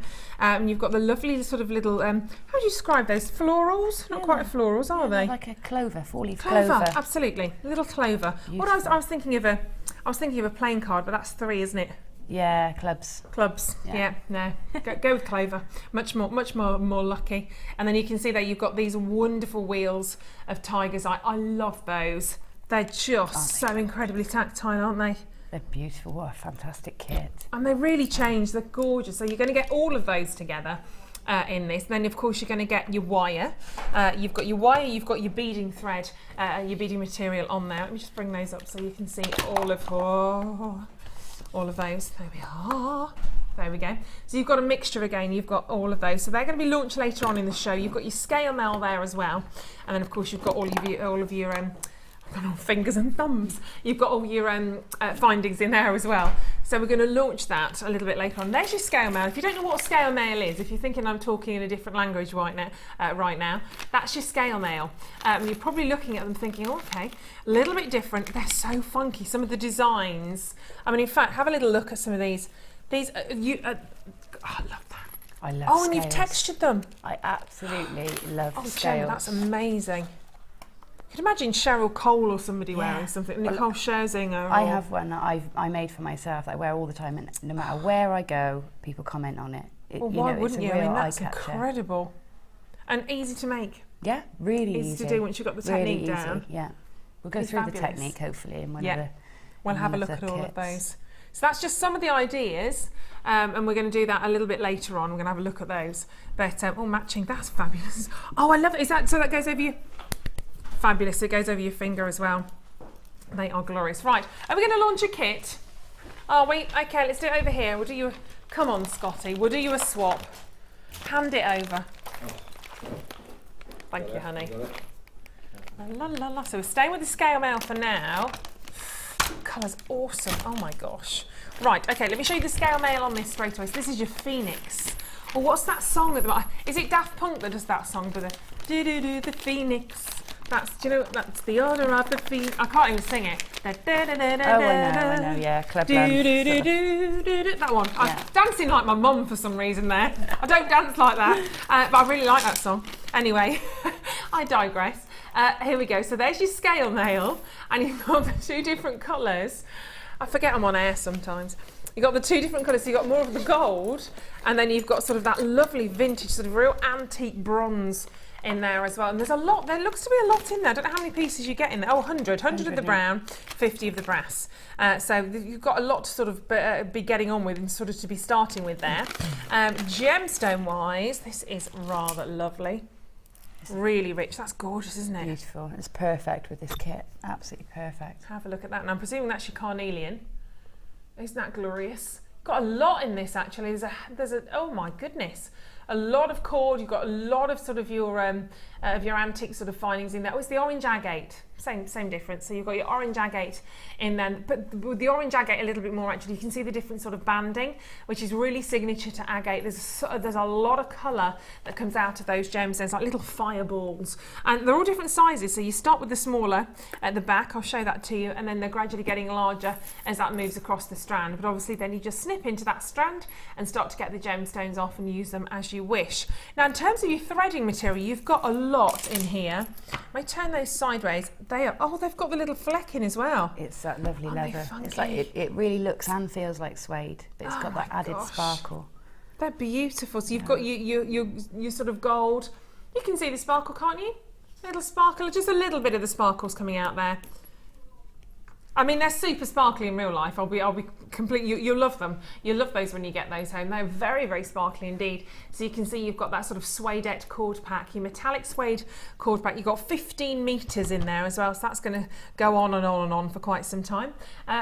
You've got the lovely sort of little, how do you describe those? Florals? Not quite florals, are they?
Like a clover, four-leaf
Clover, absolutely. A little clover. What I was thinking of a playing card, but that's 3, isn't it?
Yeah, clubs.
Yeah, no. Go with clover. Much more lucky. And then you can see that you've got these wonderful wheels of tiger's eye. I love those. They're just so incredibly tactile, aren't they?
They're beautiful. What a fantastic kit.
And they really change. They're gorgeous. So you're going to get all of those together in this. Then of course you're going to get your wire. You've got your wire, you've got your beading thread, your beading material on there. Let me just bring those up so you can see all of those. There we are. There we go. So you've got a mixture again. You've got all of those. So they're going to be launched later on in the show. You've got your scale mail there as well, and then of course you've got all of your fingers and thumbs. You've got all your findings in there as well. So we're going to launch that a little bit later on. There's your scale mail. If you don't know what scale mail is, if you're thinking I'm talking in a different language right now, that's your scale mail. You're probably looking at them thinking, oh, okay, a little bit different. They're so funky. Some of the designs. In fact, have a little look at some of these. I love that.
I love
scales. And
you've
textured them.
I absolutely love scales.
Gemma, that's amazing. You can imagine Cheryl Cole or somebody wearing something. Nicole Scherzinger.
I have one that I made for myself that I wear all the time, and no matter where I go, people comment on it.
Why wouldn't you? That's
eye-catcher.
Incredible. And easy to make.
Yeah, really
easy to do once you've got the technique down.
Yeah, we'll go through the technique hopefully in one of the.
We'll have a look at all of those. So that's just some of the ideas, and we're going to do that a little bit later on. We're going to have a look at those. But matching, that's fabulous. Oh, I love it. So that goes over you? Fabulous. It goes over your finger as well. They are glorious. Right, are we going to launch a kit? Are we? Okay, let's do it over here. We'll do you. Come on, Scotty. We'll do you a swap. Hand it over. Thank you, honey. La la la. So we're staying with the scale mail for now. Colour's awesome. Oh my gosh. Right, okay, let me show you the scale mail on this straight away. So this is your Phoenix. Well, what's that song at the bottom? Is it Daft Punk that does that song? The Phoenix. That's the order of the Phoenix. I can't even sing it.
I know, yeah, club dance.
That one. I'm dancing like my mum for some reason there. I don't dance like that, but I really like that song. Anyway, I digress. Here we go. So there's your scale mail, and you've got the 2 different colours. I forget I'm on air sometimes. You've got the 2 different colours. So you've got more of the gold, and then you've got sort of that lovely vintage, sort of real antique bronze in there as well. And there's a lot, there looks to be a lot in there. I don't know how many pieces you get in there. Oh, 100 of the brown, 50 of the brass. So you've got a lot to sort of be getting on with and sort of to be starting with there. Gemstone wise, this is rather lovely. Really rich. That's gorgeous, isn't it?
Beautiful. It's perfect with this kit. Absolutely perfect.
Have a look at that. And I'm presuming that's your carnelian. Isn't that glorious? Got a lot in this actually. There's a oh my goodness. A lot of cord. You've got a lot of sort of your antique sort of findings in there. Oh, it's the orange agate. Same difference. So you've got your orange agate in there, but with the orange agate a little bit more actually. You can see the different sort of banding, which is really signature to agate. There's a lot of colour that comes out of those gemstones, like little fireballs, and they're all different sizes. So you start with the smaller at the back. I'll show that to you, and then they're gradually getting larger as that moves across the strand. But obviously, then you just snip into that strand and start to get the gemstones off and use them as you you wish. Now, in terms of your threading material, you've got a lot in here. I turn those sideways. They are, oh, they've got the little flecking as well.
It's that lovely leather. It's like it really looks and feels like suede, but it's got that added sparkle.
They're beautiful. So you've got your sort of gold. You can see the sparkle, can't you? Little sparkle, just a little bit of the sparkles coming out there. I mean, they're super sparkly in real life. I'll be completely. You'll love them. You'll love those when you get those home. They're very, very sparkly indeed. So you can see you've got that sort of suedette cord pack, your metallic suede cord pack. You've got 15 meters in there as well. So that's going to go on and on and on for quite some time.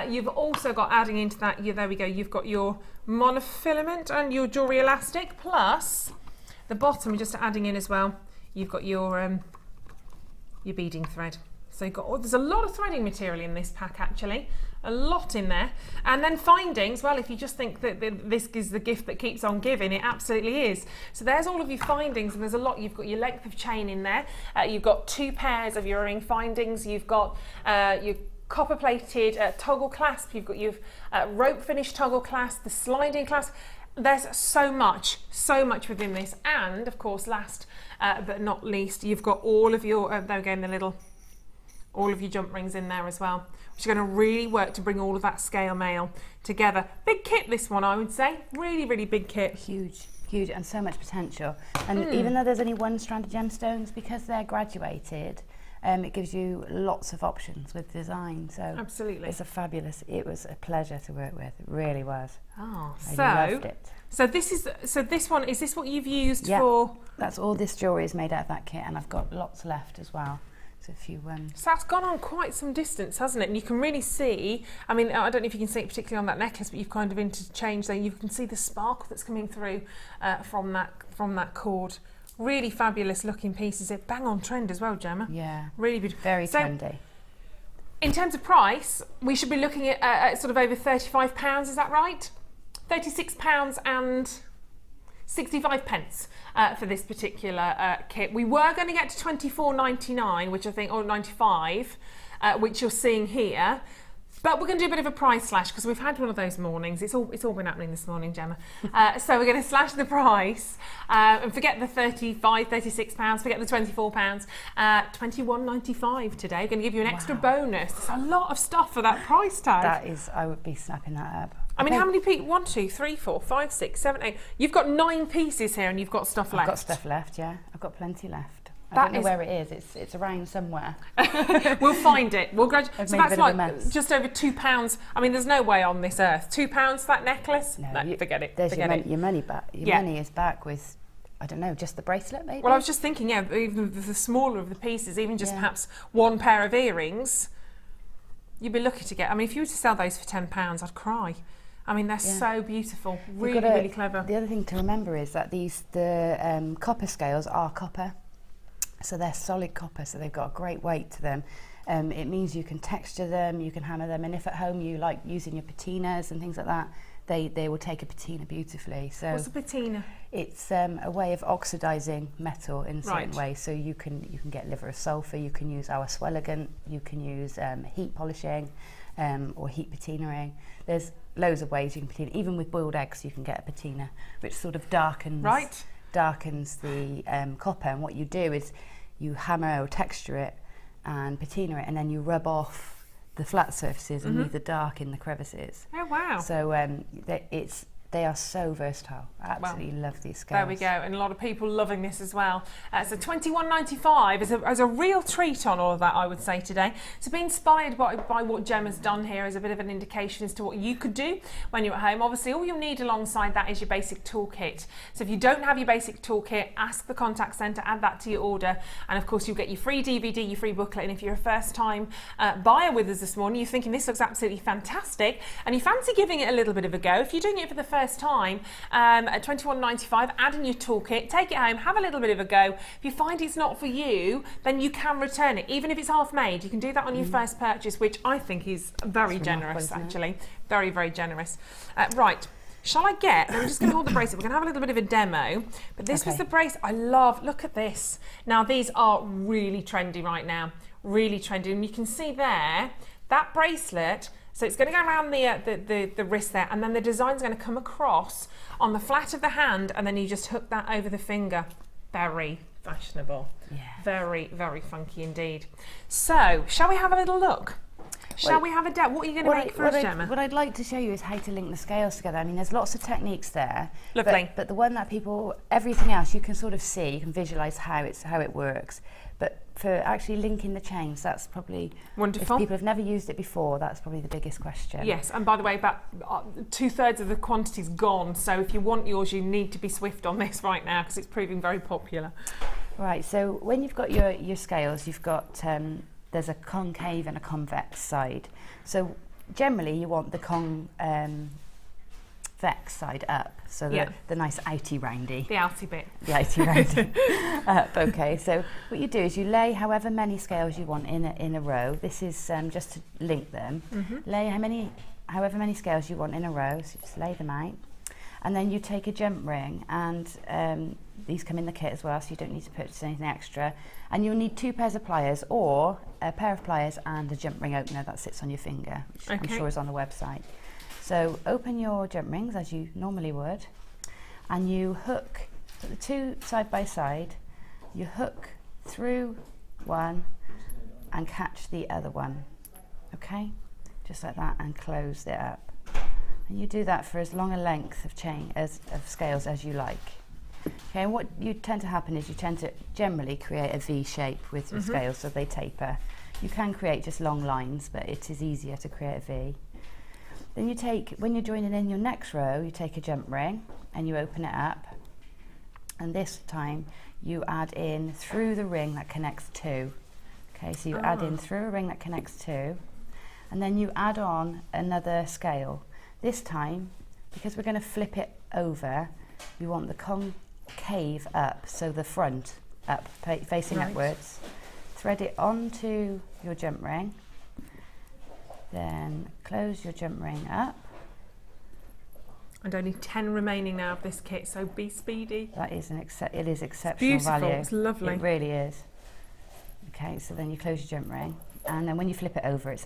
You've also got, adding into that, there we go. You've got your monofilament and your jewellery elastic, plus the bottom. Just adding in as well. You've got your beading thread. So you've got, there's a lot of threading material in this pack actually, a lot in there. And then findings, well, if you just think that this is the gift that keeps on giving, it absolutely is. So there's all of your findings, and there's a lot. You've got your length of chain in there. You've got 2 pairs of your earring findings. You've got your copper plated toggle clasp. You've got your rope finish toggle clasp, the sliding clasp. There's so much within this. And of course, last but not least, you've got all of your, there we go, in the little, all of your jump rings in there as well, which are going to really work to bring all of that scale mail together. Big kit, this one, I would say. Really, really big kit.
Huge, and so much potential. And even though there's only one strand of gemstones, because they're graduated, it gives you lots of options with design. So
absolutely,
it's it was a pleasure to work with. It really was.
Oh,
I loved it.
So this one, is this what you've used for?
That's all this jewellery is made out of that kit, and I've got lots left as well. So if you
so that's gone on quite some distance, hasn't it? And you can really see, I mean, I don't know if you can see it particularly on that necklace, but you've kind of interchanged there. You can see the sparkle that's coming through from that cord. Really fabulous looking pieces. It bang on trend as well, Gemma. Yeah. Really beautiful.
Very trendy.
In terms of price, we should be looking at sort of over £35, is that right? £36 and 65 pence for this particular kit. We were going to get to £24.99, which I think, or 95, which you're seeing here. But we're going to do a bit of a price slash because we've had one of those mornings. It's all been happening this morning, Gemma. So we're going to slash the price and forget the £36, forget the £24, £21.95 today. We're going to give you an extra bonus. There's a lot of stuff for that price tag.
That is, I would be snapping that up.
I mean, how many pieces? 1, 2, 3, 4, 5, 6, 7, 8. You've got 9 pieces here and you've got stuff left.
I've got stuff left, yeah. I've got plenty left. I don't know where it is. It's around somewhere.
We'll find it. We'll graduate. So that's like just over £2. I mean, there's no way on this earth. £2 that necklace? No, forget it.
There's your money back. Your money is back with, I don't know, just the bracelet maybe?
Well, I was just thinking, yeah, even the smaller of the pieces, even just perhaps 1 pair of earrings, you'd be lucky to get. I mean, if you were to sell those for £10, I'd cry. I mean, they're so beautiful, really clever.
The other thing to remember is that the copper scales are copper. So they're solid copper, so they've got a great weight to them. It means you can texture them, you can hammer them, and if at home you like using your patinas and things like that, they will take a patina beautifully. So
what's a patina?
It's a way of oxidizing metal in a certain way. So you can get liver of sulfur, you can use our swelligant, you can use heat polishing or heat patinaing. There's loads of ways you can patina. Even with boiled eggs, you can get a patina, which sort of darkens the copper. And what you do is you hammer or texture it and patina it, and then you rub off the flat surfaces and leave the dark in the crevices.
Oh wow!
So they are so versatile. I absolutely love these scales.
There we go, and a lot of people loving this as well. So £21.95 is a real treat on all of that, I would say, today. So be inspired by what Gemma's done here as a bit of an indication as to what you could do when you're at home. Obviously, all you'll need alongside that is your basic toolkit. So if you don't have your basic toolkit, ask the contact centre, add that to your order, and of course you'll get your free DVD, your free booklet. And if you're a first-time buyer with us this morning, you're thinking this looks absolutely fantastic, and you fancy giving it a little bit of a go, if you're doing it for the first time at £21.95, add in your toolkit, take it home, have a little bit of a go. If you find it's not for you, then you can return it, even if it's half made. You can do that on your first purchase, which I think is very generous, actually. Very, very generous. Right. Shall I get, I'm just going to hold the bracelet, we're going to have a little bit of a demo, but this was the brace I love. Look at this. Now these are really trendy right now, really trendy, and you can see there, that bracelet So it's going to go around the wrist there, and then the design's going to come across on the flat of the hand, and then you just hook that over the finger. Very fashionable. Yeah. Very, very funky indeed. So, shall we have a little look? Shall we have a dab? What are you going to make for us, Gemma?
What I'd like to show you is how to link the scales together. I mean, there's lots of techniques there.
Lovely.
But the one that everything else you can sort of see, you can visualise how it works. But for actually linking the chains, that's probably
wonderful.
If people have never used it before, that's probably the biggest question.
Yes, and by the way, about 2/3 of the quantity's gone. So if you want yours, you need to be swift on this right now because it's proving very popular.
Right. So when you've got your scales, you've got there's a concave and a convex side. So generally, you want the convex side up, so the nice outy roundy.
The outy bit.
The outy roundy up. Okay. So what you do is you lay however many scales you want in a row. This is just to link them. Lay however many scales you want in a row. So just lay them out, and then you take a jump ring, and these come in the kit as well, so you don't need to purchase anything extra. And you'll need 2 pairs of pliers, or a pair of pliers and a jump ring opener that sits on your finger, which I'm sure is on the website. So open your jump rings as you normally would, and you hook the 2 side by side. You hook through one and catch the other one, okay? Just like that, and close it up. And you do that for as long a length of of scales as you like. Okay, and what you tend to happen is you tend to generally create a V shape with your scales, so they taper. You can create just long lines, but it is easier to create a V. Then you take, when you're joining in your next row, you take a jump ring and you open it up, and this time you add in through the ring that connects 2. Okay, so you add in through a ring that connects 2, and then you add on another scale. This time, because we're going to flip it over, we want the concave up, so the front up, facing upwards. Thread it onto your jump ring, then close your jump ring up.
And only 10 remaining now of this kit, so be speedy.
That is it is exceptional
beautiful
value.
It's lovely.
It really is. Okay, so then you close your jump ring, and then when you flip it over, it's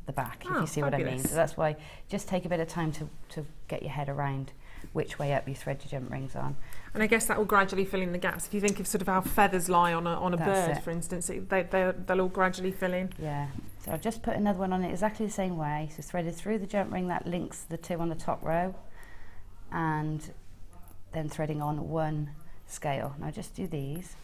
the back, if you see what I mean. So that's why just take a bit of time to get your head around which way up you thread your jump rings on.
And I guess that will gradually fill in the gaps. If you think of sort of how feathers lie on a bird, for instance, they'll all gradually fill in.
Yeah. So I'll just put another one on it exactly the same way. So threaded through the jump ring that links the 2 on the top row, and then threading on 1 scale. Now just do these.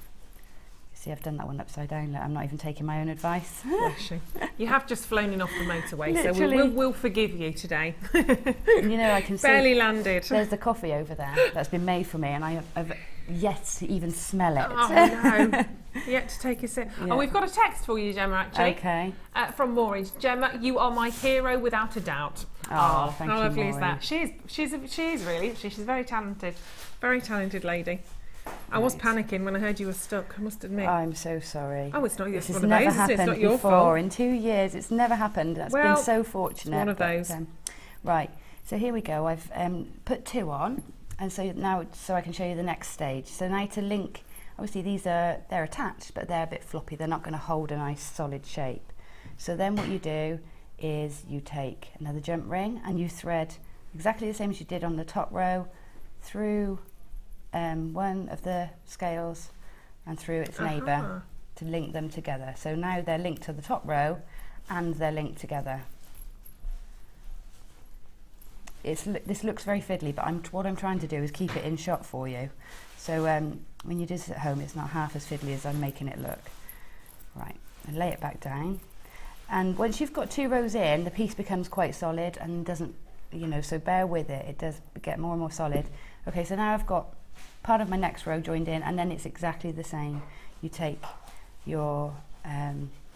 See, I've done that one upside down. Look, I'm not even taking my own advice.
Bless you. You have just flown in off the motorway, so we'll forgive you today.
You know, I can
barely
see
landed.
There's the coffee over there that's been made for me, and I've yet to even smell it.
Oh no, yet to take a sip. Yeah. Oh, we've got a text for you, Gemma, actually.
Okay.
From Maureen. Gemma, you are my hero without a doubt.
Oh, thank you,
how lovely
Maureen.
is that? She is really. She's very talented lady. I was panicking when I heard you were stuck, I must admit.
I'm so sorry.
Oh, it's not your fault.
This has never happened
it's not your
before.
fault.
In 2 years, it's never happened. That's been so fortunate.
It's one of those.
Right, so here we go. I've put 2 on, and so now I can show you the next stage. So now to link, obviously they're attached, but they're a bit floppy. They're not going to hold a nice solid shape. So then what you do is you take another jump ring and you thread exactly the same as you did on the top row through 1 of the scales and through its neighbour to link them together. So now they're linked to the top row and they're linked together. This looks very fiddly, but what I'm trying to do is keep it in shot for you. So when you do this at home, it's not half as fiddly as I'm making it look. Right, and lay it back down. And once you've got 2 rows in, the piece becomes quite solid and doesn't, so bear with it. It does get more and more solid. Okay, so now I've got part of my next row joined in, and then it's exactly the same. You take your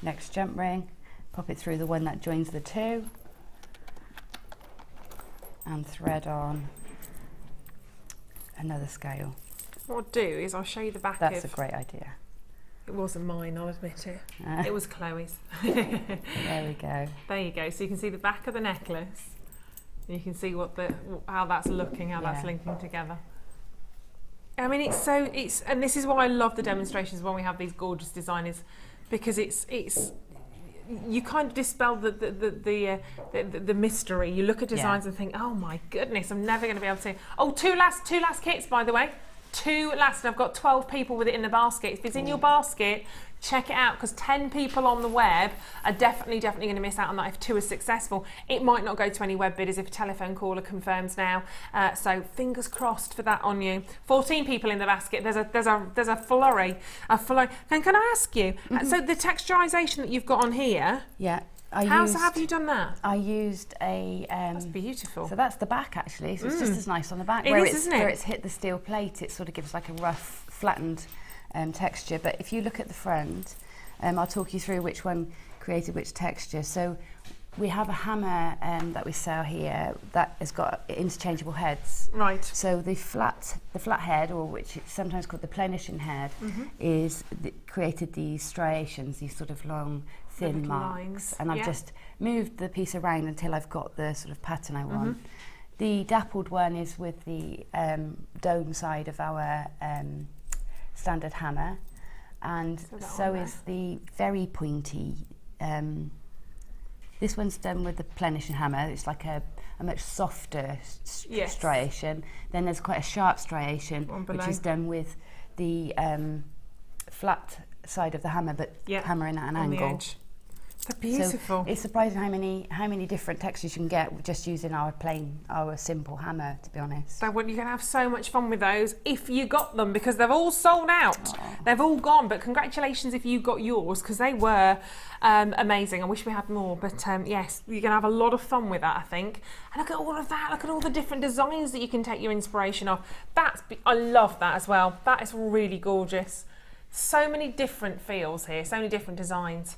next jump ring, pop it through the one that joins the 2, and thread on another scale.
What I'll do is I'll show you the back of...
That's a great idea.
It wasn't mine, I'll admit it. It was Chloe's.
There we go.
There you go. So you can see the back of the necklace. You can see how that's looking, how that's linking together. I mean, and this is why I love the demonstrations when we have these gorgeous designers, because it's you kind of dispel the mystery. You look at designs and think, oh my goodness, I'm never going to be able to. Oh, two last kits, by the way. 2 last, and I've got 12 people with it in the basket. If it's in your basket, check it out, because 10 people on the web are definitely going to miss out on that if 2 are successful. It might not go to any web bidders if a telephone caller confirms now. So fingers crossed for that on you. 14 people in the basket. There's a flurry. And can I ask you? So the texturization that you've got on here.
Yeah.
How have you done that?
I used a...
that's beautiful.
So that's the back, actually. So it's just as nice on the back.
Isn't it?
Where it's hit the steel plate, it sort of gives like a rough, flattened texture. But if you look at the front, I'll talk you through which one created which texture. So we have a hammer that we sell here that has got interchangeable heads.
Right.
So the flat head, or which is sometimes called the plenishing head, created these striations, these sort of long, thin marks.
Lines.
And I've just moved the piece around until I've got the sort of pattern I want. The dappled one is with the dome side of our standard hammer, and so is the very pointy. This one's done with the plenishing hammer. It's like a much softer striation. Then there's quite a sharp striation, which is done with the flat side of the hammer, but hammering at an angle.
They're beautiful.
So it's surprising how many different textures you can get just using our simple hammer, to be honest.
So you're going to have so much fun with those if you got them, because they've all sold out. Aww. They've all gone, but congratulations if you got yours, because they were amazing. I wish we had more, but yes, you're going to have a lot of fun with that, I think. And look at all of that. Look at all the different designs that you can take your inspiration off. I love that as well. That is really gorgeous. So many different feels here, so many different designs.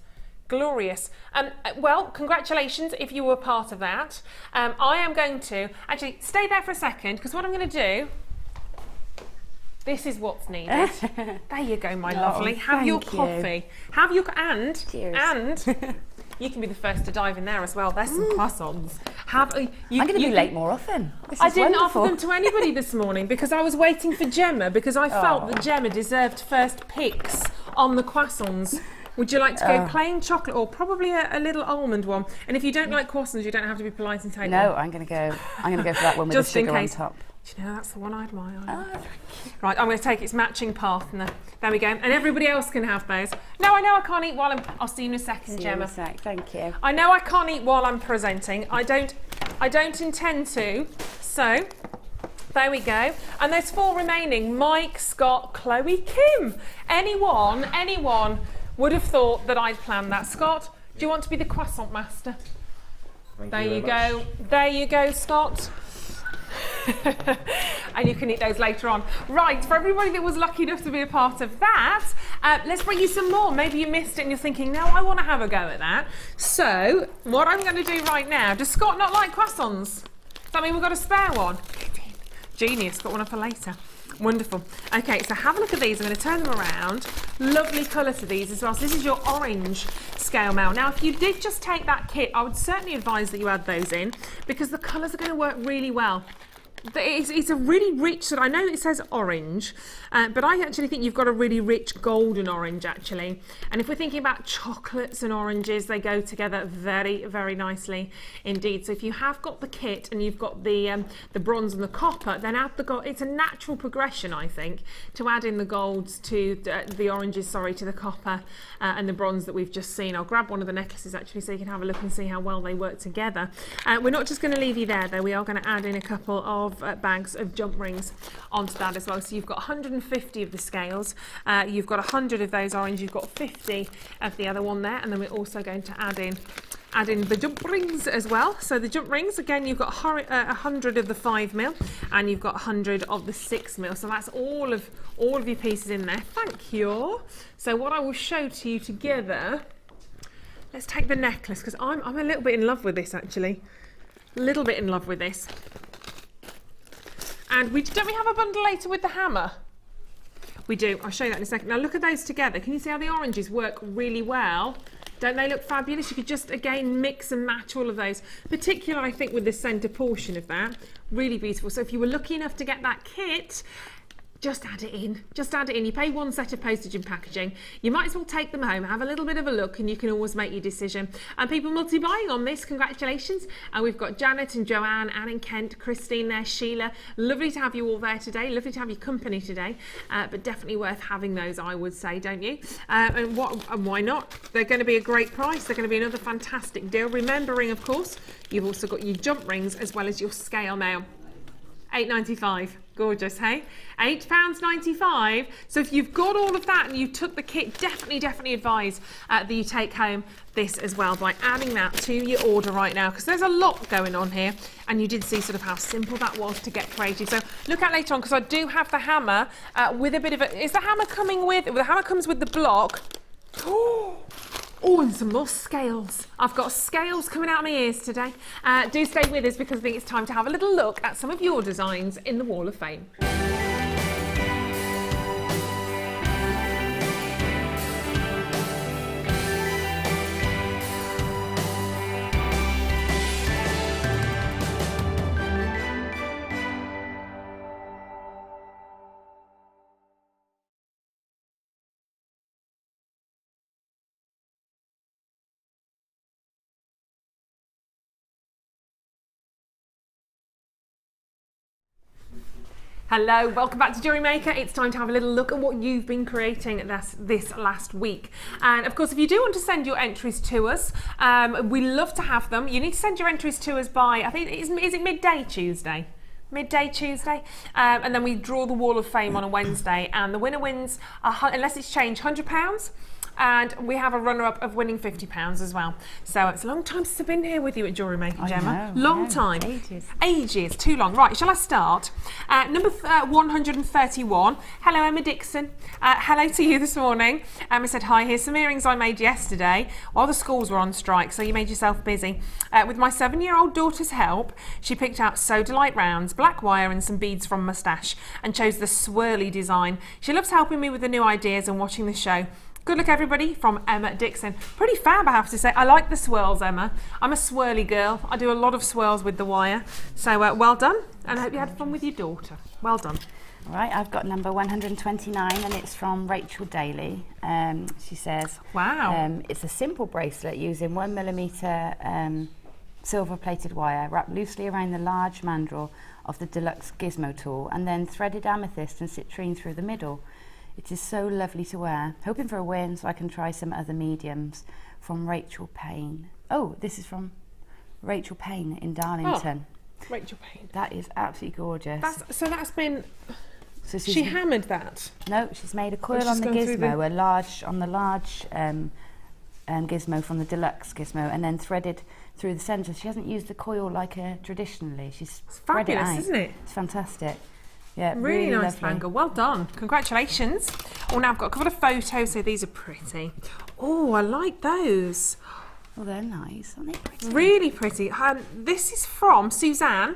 Glorious. Well, congratulations if you were part of that. I am going to actually stay there for a second, because what I'm going to do, this is what's needed. There you go, my lovely. Have your coffee. Have your
Cheers.
And you can be the first to dive in there as well. There's some croissants. I'm
going to be late more often.
I didn't offer them to anybody this morning because I was waiting for Gemma, because I felt that Gemma deserved first picks on the croissants. Would you like to go plain chocolate, or probably a little almond one? And if you don't like croissants, you don't have to be polite and take them.
No, I'm going to go for that one with the sugar on top.
Do you know, that's the one I admire. Right, I'm going to take its matching partner. There we go. And everybody else can have those. No, I know I can't eat while I'll see you in a second, Gemma.
See you in a sec. Thank you.
I know I can't eat while I'm presenting. I don't intend to. So there we go. And there's 4 remaining: Mike, Scott, Chloe, Kim. Anyone would have thought that I'd planned that. Scott, do you want to be the croissant master? There you go. There you go, Scott. And you can eat those later on. Right, for everybody that was lucky enough to be a part of that, let's bring you some more. Maybe you missed it and you're thinking, no, I want to have a go at that. So, what I'm going to do right now, does Scott not like croissants? Does that mean we've got a spare one? Genius, got one up for later. Wonderful. Okay, so have a look at these. I'm going to turn them around. Lovely colour to these as well. So this is your orange scale mail. Now, if you did just take that kit, I would certainly advise that you add those in, because the colours are going to work really well. It's a really rich, I know it says orange, but I actually think you've got a really rich golden orange actually. And if we're thinking about chocolates and oranges, they go together very, very nicely indeed. So if you have got the kit and you've got the bronze and the copper, then add the gold. It's a natural progression, I think, to add in the golds to the oranges, to the copper and the bronze that we've just seen. I'll grab one of the necklaces actually so you can have a look and see how well they work together. We're not just going to leave you there though, we are going to add in a couple of bags of jump rings onto that as well. So you've got 150 of the scales, you've got 100 of those orange, you've got 50 of the other one there, and then we're also going to add in the jump rings as well. So the jump rings, again, you've got 100 of the 5mm and you've got 100 of the 6mm. So that's all of your pieces in there. Thank you. So what I will show to you together, let's take the necklace, because I'm a little bit in love with this actually. A little bit in love with this. And don't we have a bundle later with the hammer? We do. I'll show you that in a second. Now look at those together. Can you see how the oranges work really well? Don't they look fabulous? You could just, again, mix and match all of those. Particularly, I think, with the centre portion of that. Really beautiful. So if you were lucky enough to get that kit, just add it in. Just add it in. You pay one set of postage and packaging. You might as well take them home, have a little bit of a look, and you can always make your decision. And people multi-buying on this, congratulations. And we've got Janet and Joanne, Anne and Kent, Christine there, Sheila. Lovely to have you all there today. Lovely to have your company today. But definitely worth having those, I would say, don't you? And why not? They're going to be a great price. They're going to be another fantastic deal. Remembering, of course, you've also got your jump rings as well as your scale mail. £8.95. Gorgeous, hey? £8.95. So if you've got all of that and you took the kit, definitely advise that you take home this as well by adding that to your order right now, because there's a lot going on here, and you did see sort of how simple that was to get creative. So look out later on, because I do have the hammer with a bit of a... Is the hammer coming with... The hammer comes with the block. Oh, and some more scales. I've got scales coming out of my ears today. Do stay with us, because I think it's time to have a little look at some of your designs in the Wall of Fame. Hello, welcome back to Jewellery Maker. It's time to have a little look at what you've been creating this last week. And of course, if you do want to send your entries to us, we love to have them. You need to send your entries to us by, I think, is it midday Tuesday? Midday Tuesday, and then we draw the Wall of Fame on a Wednesday, and the winner wins, unless it's changed, £100. And we have a runner-up of winning £50 as well. So it's a long time since I've been here with you at Jewellery Maker, Gemma. Long time. Ages. Too long. Right, shall I start? Number 131. Hello, Emma Dixon. Hello to you this morning. Emma said, hi, here's some earrings I made yesterday while the schools were on strike, so you made yourself busy. With my 7-year-old daughter's help, she picked out Sodalite rounds, black wire and some beads from Moustache, and chose the swirly design. She loves helping me with the new ideas and watching the show. Good luck, everybody, from Emma Dixon. Pretty fab, I have to say. I like the swirls, Emma. I'm a swirly girl. I do a lot of swirls with the wire. So well done, and I hope you had fun with your daughter. Well done.
All right, I've got number 129, and it's from Rachel Daly. She says,
wow.
It's a simple bracelet using 1mm silver-plated wire wrapped loosely around the large mandrel of the deluxe gizmo tool, and then threaded amethyst and citrine through the middle. It is so lovely to wear. Hoping for a win so I can try some other mediums. From Rachel Payne. Oh, this is from Rachel Payne in Darlington.
Oh, Rachel Payne.
That is absolutely gorgeous.
That's been...
So
she hammered that?
No, she's made a coil on the gizmo, a large gizmo from the deluxe gizmo, and then threaded through the centre. She hasn't used the coil like traditionally. She's spread it out.
Fabulous, isn't it?
It's fantastic. Yeah,
really nice
lovely.
bangle. Well done. Congratulations. Oh, now I've got a couple of photos, so these are pretty. Oh, I like those.
Oh, they're nice, aren't they pretty?
Really pretty. This is from Suzanne.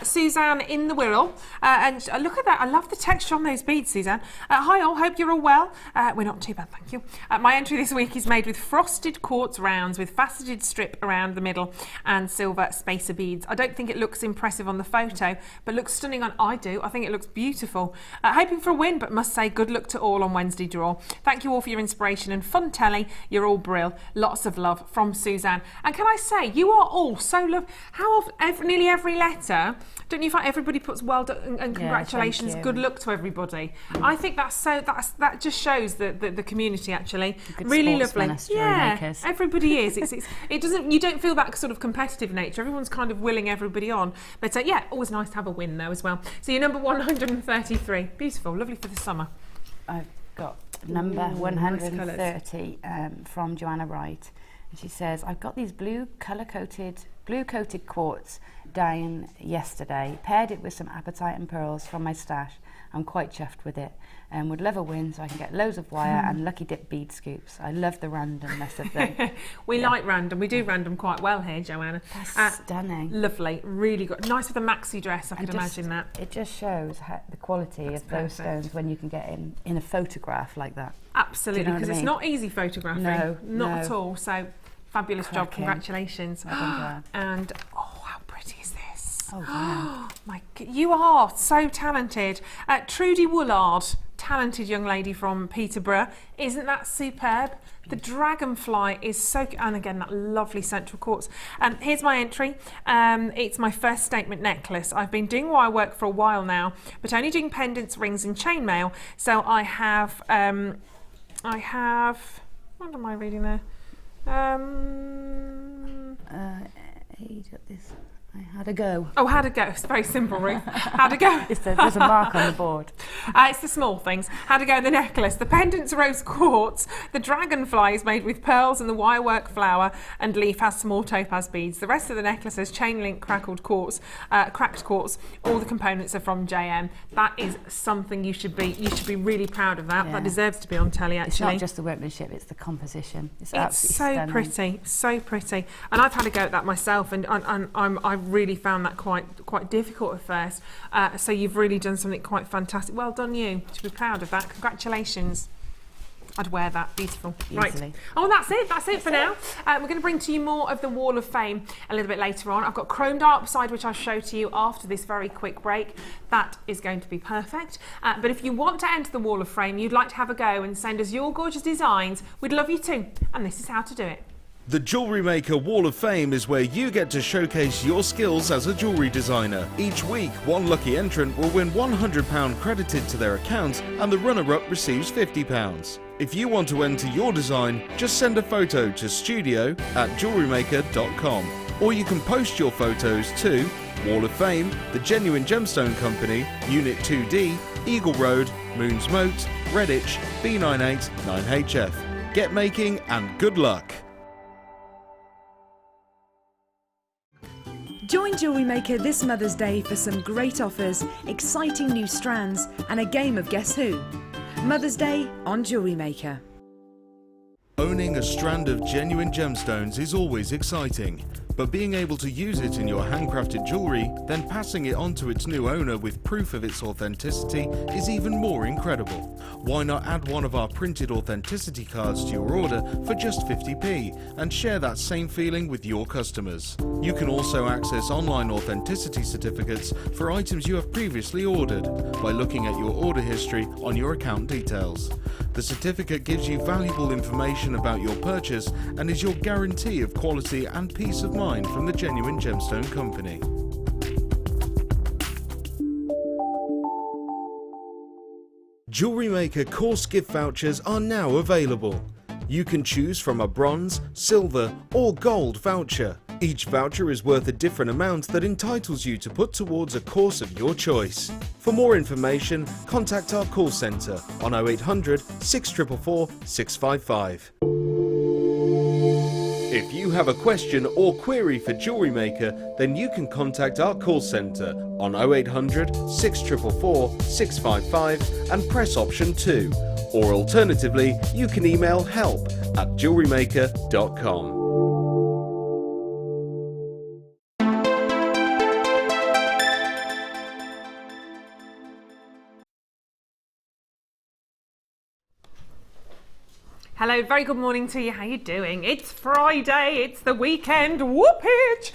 Suzanne in the Wirral. And look at that. I love the texture on those beads, Suzanne. Hi all, hope you're all well. We're not too bad, thank you. My entry this week is made with frosted quartz rounds with faceted strip around the middle and silver spacer beads. I don't think it looks impressive on the photo, but looks stunning on... I do. I think it looks beautiful. Hoping for a win, but must say good luck to all on Wednesday draw. Thank you all for your inspiration and fun telly. You're all brill. Lots of love from Suzanne. And can I say, you are all so lovely. How often, nearly every letter, don't you find everybody puts well done and congratulations, good luck to everybody? I think that just shows the community actually. Really lovely. Yeah, everybody is. It doesn't. You don't feel that sort of competitive nature. Everyone's kind of willing everybody on. But yeah, always nice to have a win though as well. So you're number 133. Beautiful, lovely for the summer.
I've got number 130 from Joanna Wright. And she says, I've got these blue coated quartz down yesterday, paired it with some apatite and pearls from my stash. I'm quite chuffed with it and would love a win so I can get loads of wire and lucky dip bead scoops. I love the randomness of them.
We like random. We do random quite well here, Joanna.
That's stunning.
Lovely, really good. Nice with a maxi dress, I could imagine that.
It just shows the quality of those stones when you can get in a photograph like that.
Absolutely, because it's not easy photographing. Not at all. So fabulous job, congratulations.
And
oh, how pretty is this?
Oh, wow.
You are so talented. Trudy Woolard, talented young lady from Peterborough. Isn't that superb? The dragonfly is so, and again, that lovely central quartz. Here's my entry. It's my first statement necklace. I've been doing wire work for a while now, but only doing pendants, rings and chainmail. So I have, what am I reading there?
How to go.
Oh, how to go. It's very simple, Ruth. How to go.
There's a mark on the board.
It's the small things. How to go, the necklace. The pendant's rose quartz. The dragonfly is made with pearls and the wirework flower and leaf has small topaz beads. The rest of the necklace has chain link cracked quartz. All the components are from JM. That is something you should be really proud of that. Yeah. That deserves to be on telly, actually.
It's not just the workmanship, it's the composition. It's absolutely
so
stunning.
pretty, so pretty. And I've had a go at that myself, and I really found that quite difficult at first. So you've really done something quite fantastic. Well done, you. You should be proud of that. Congratulations. I'd wear that. Beautiful.
Easily.
Right. Oh, that's it. That's it for now. We're going to bring to you more of the Wall of Fame a little bit later on. I've got Chrome Diopside, which I'll show to you after this very quick break. That is going to be perfect. But if you want to enter the Wall of Fame, you'd like to have a go and send us your gorgeous designs, we'd love you to. And this is how to do it.
The Jewellery Maker Wall of Fame is where you get to showcase your skills as a jewellery designer. Each week, one lucky entrant will win £100 credited to their account and the runner-up receives £50. If you want to enter your design, just send a photo to studio@jewellerymaker.com, or you can post your photos to Wall of Fame, The Genuine Gemstone Company, Unit 2D, Eagle Road, Moons Moat, Redditch, B98 9HF. Get making and good luck!
Join Jewellery Maker this Mother's Day for some great offers, exciting new strands and a game of Guess Who. Mother's Day on Jewellery Maker.
Owning a strand of genuine gemstones is always exciting, but being able to use it in your handcrafted jewellery, then passing it on to its new owner with proof of its authenticity is even more incredible. Why not add one of our printed authenticity cards to your order for just 50p and share that same feeling with your customers? You can also access online authenticity certificates for items you have previously ordered by looking at your order history on your account details. The certificate gives you valuable information about your purchase and is your guarantee of quality and peace of mind from the Genuine Gemstone Company. Jewellery Maker course gift vouchers are now available. You can choose from a bronze, silver or gold voucher. Each voucher is worth a different amount that entitles you to put towards a course of your choice. For more information, contact our call centre on 0800 644 655. If you have a question or query for Jewellery Maker, then you can contact our call centre on 0800 644 655 and press option 2. Or alternatively, you can email help@jewellerymaker.com.
Hello, very good morning to you. How you doing? It's Friday, it's the weekend, whoopage!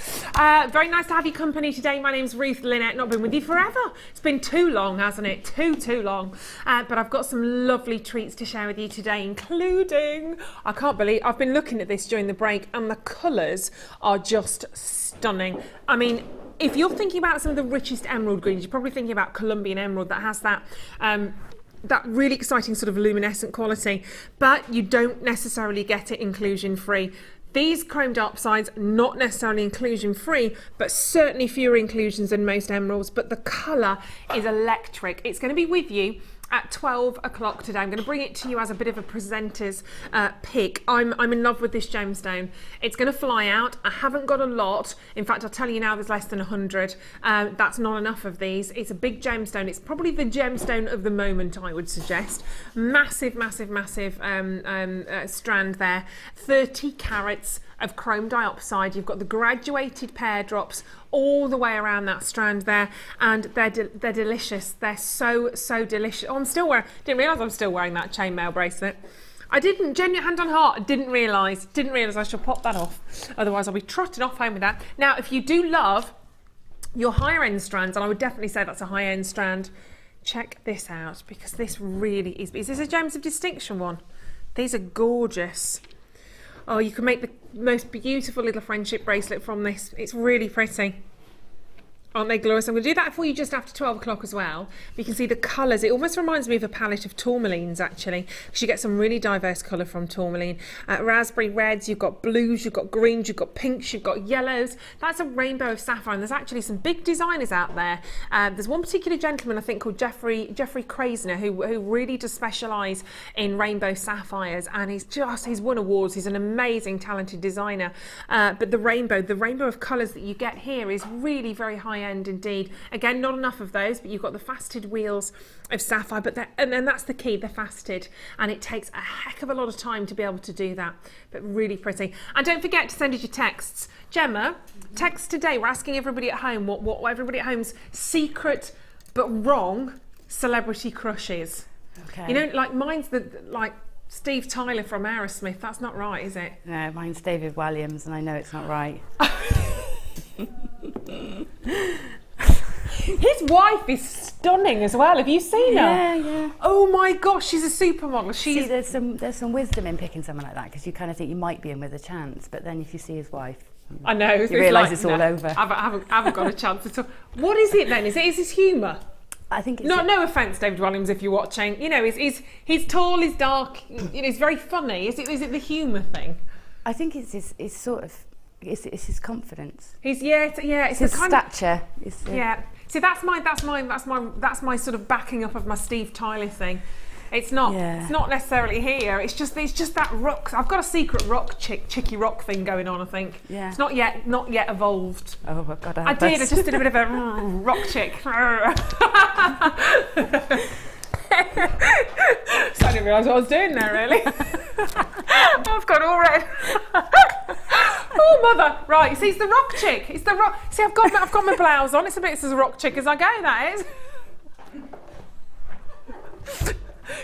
Very nice to have your company today. My name's Ruth Lynette, not been with you forever. It's been too long, hasn't it? Too long. But I've got some lovely treats to share with you today, including, I can't believe, I've been looking at this during the break and the colours are just stunning. I mean, if you're thinking about some of the richest emerald greens, you're probably thinking about Colombian emerald that has that really exciting sort of luminescent quality, but you don't necessarily get it inclusion free. These Chrome Diopsides, not necessarily inclusion free, but certainly fewer inclusions than most emeralds, but the colour is electric. It's going to be with you at 12 o'clock today. I'm going to bring it to you as a bit of a presenter's pick. I'm in love with this gemstone. It's going to fly out. I haven't got a lot. In fact, I'll tell you now, there's less than 100. That's not enough of these. It's a big gemstone. It's probably the gemstone of the moment, I would suggest. Massive strand there. 30 carats of Chrome Diopside. You've got the graduated pear drops all the way around that strand there, and they're delicious. They're so delicious. Oh, didn't realise I'm still wearing that chainmail bracelet. I didn't, genuine hand on heart, I didn't realise I shall pop that off. Otherwise I'll be trotting off home with that. Now, if you do love your higher end strands, and I would definitely say that's a high end strand, check this out, because this really is this a Gems of Distinction one? These are gorgeous. Oh, you can make the most beautiful little friendship bracelet from this. It's really pretty. Aren't they glorious? I'm going to do that for you just after 12 o'clock as well. You can see the colours. It almost reminds me of a palette of tourmalines, actually, because you get some really diverse colour from tourmaline. Raspberry reds, you've got blues, you've got greens, you've got pinks, you've got yellows. That's a rainbow of sapphire, and there's actually some big designers out there. There's one particular gentleman, I think, called Jeffrey Krasner, who really does specialise in rainbow sapphires, and he's won awards. He's an amazing, talented designer. But the rainbow of colours that you get here is really very high end indeed. Again, not enough of those, but you've got the faceted wheels of sapphire, and then that's the key, they're faceted, and it takes a heck of a lot of time to be able to do that, but really pretty. And don't forget to send us your texts. Gemma, text today, we're asking everybody at home what everybody at home's secret but wrong celebrity crush is. Okay. You know, like mine's like Steve Tyler from Aerosmith. That's not right, is it?
No, mine's David Williams, and I know it's not right.
His wife is stunning as well. Have you seen her?
Yeah.
Oh my gosh, she's a supermodel.
See, there's some wisdom in picking someone like that, because you kind of think you might be in with a chance, but then if you see his wife,
I know,
you realise it's all over.
I haven't got a chance at all. What is it then? Is his humour?
I think it's
no offence, David Williams, if you're watching. You know, he's tall, he's dark. You know, he's very funny. Is it the humour thing? I think it's sort of. It's his confidence. It's his stature. See, that's my sort of backing up of my Steve Tyler thing. It's not necessarily here. It's just that rock. I've got a secret rock chicky rock thing going on, I think. Yeah. It's not yet evolved. Oh my God. I just did a bit of a rock chick. So I didn't realise what I was doing there, really. I've got all red. Oh, mother! Right, see, it's the rock chick. It's the rock. See, I've got my blouse on. It's a bit as a rock chick as I go. That is.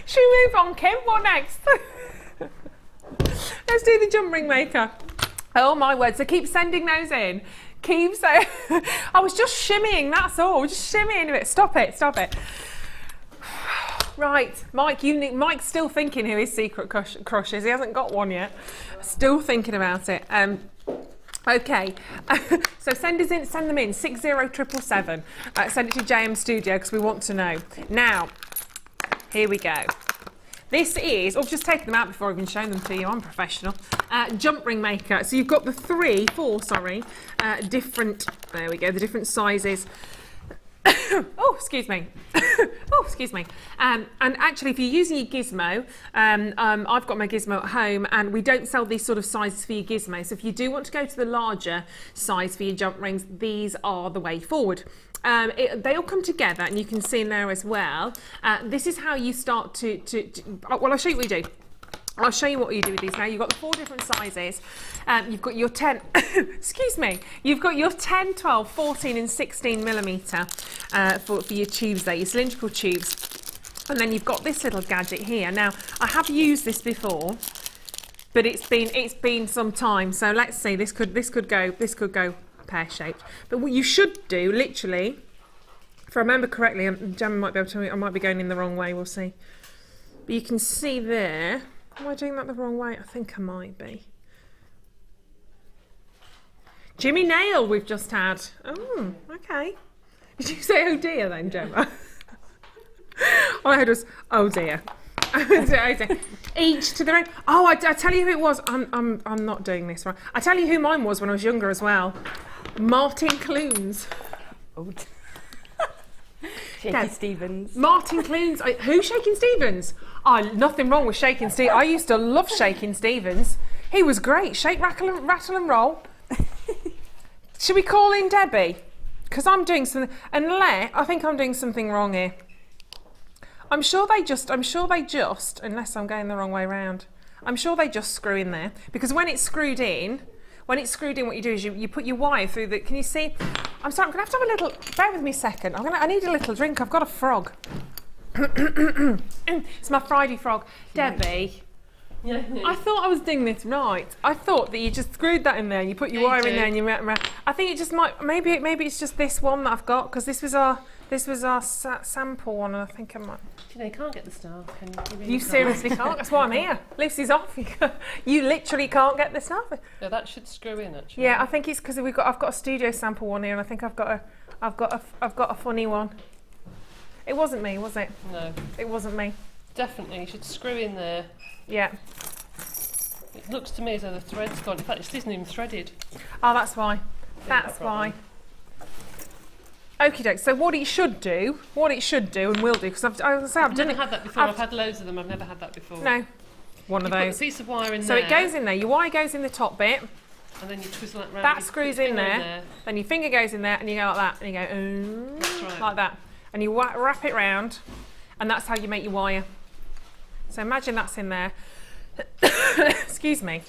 Should we move on, Kim? What next? Let's do the jewellery maker. Oh my word! So keep sending those in. Keep saying. I was just shimmying. That's all. Just shimmying a bit. Stop it. Right, Mike's still thinking who his secret crush is. He hasn't got one yet. Still thinking about it. Okay, so send them in 60777. Send it to JM Studio because we want to know. Now, here we go. This is, I've just taken them out before I've even shown them to you. I'm professional. Jewellery Maker. So you've got the different. There we go. The different sizes. Oh, excuse me. And actually, if you're using your gizmo, I've got my gizmo at home, and we don't sell these sort of sizes for your gizmo. So if you do want to go to the larger size for your jump rings, these are the way forward. They all come together, and you can see in there as well. This is how you start to well, I'll show you what you do. I'll show you what you do with these now. You've got the 4 different sizes. You've got your 10, excuse me, you've got your 10, 12, 14 and 16 millimetre for your tubes there, your cylindrical tubes. And then you've got this little gadget here. Now, I have used this before, but it's been some time. So let's see, this could go pear-shaped. But what you should do, literally, if I remember correctly, Gemma might be able to tell me, I might be going in the wrong way, we'll see. But you can see there. Am I doing that the wrong way? I think I might be. Jimmy Nail we've just had. Oh, okay. Did you say oh dear then, Gemma? All I heard was oh dear. Oh dear. Each to their own. Oh, I tell you who it was. I'm not doing this right. I tell you who mine was when I was younger as well. Martin Clunes. Oh.
Shaky Stevens.
Martin Clunes. Who? Shaking Stevens? Oh, nothing wrong with Shaking Stevens. I used to love Shaking Stevens. He was great. Shake, rattle and roll. Should we call in Debbie? Because I'm doing something. I think I'm doing something wrong here. I'm sure they just, unless I'm going the wrong way around, I'm sure they just screw in there. Because when it's screwed in, what you do is you put your wire through the, can you see? I'm sorry, I'm going to have a little, bear with me a second. I need a little drink. I've got a frog. It's my Friday frog. Debbie,
Yeah.
I thought I was doing this right. I thought that you just screwed that in there, you put your wire in there and you went around. I think it just might, maybe it's just this one that I've got, because this was our sample one, and I think I might.
You know, you can't get the staff, can you? Really
You seriously can't? That's why I'm here. Lucy's off. You literally can't get the staff.
No, that should screw in actually.
Yeah, I think it's because I've got a studio sample one here, and I think I've got a funny one. It wasn't me, was it?
No.
It wasn't me.
Definitely, you should screw in there.
Yeah.
It looks to me as though the thread's gone. In fact, it isn't even threaded.
Oh, that's why. That's why. Okie doke. So what it should do, and will do, because I've
never had that before. I've had loads of them. I've never had that before.
No. One of those.
Put a piece of wire in
so
there.
it goes in there. Your wire goes in the top bit.
And then you twistle that round.
That screws in there. Then your finger goes in there, and you go like that, and you go
That's right.
like that, and you wrap it round, and that's how you make your wire. So imagine that's in there. Excuse me.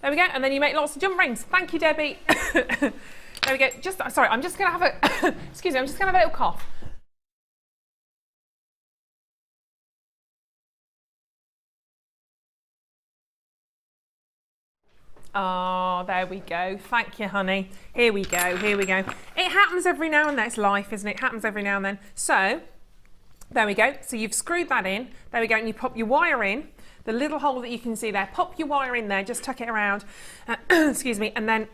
There we go, and then you make lots of jump rings. Thank you, Debbie. There we go. Sorry, I'm just going to have a. Excuse me, I'm just going to have a little cough. Oh, there we go. Thank you, honey. Here we go. Here we go. It happens every now and then. It's life, isn't it? It happens every now and then. So. There we go. So you've screwed that in. There we go. And you pop your wire in. The little hole that you can see there. Pop your wire in there. Just tuck it around. Excuse me. And then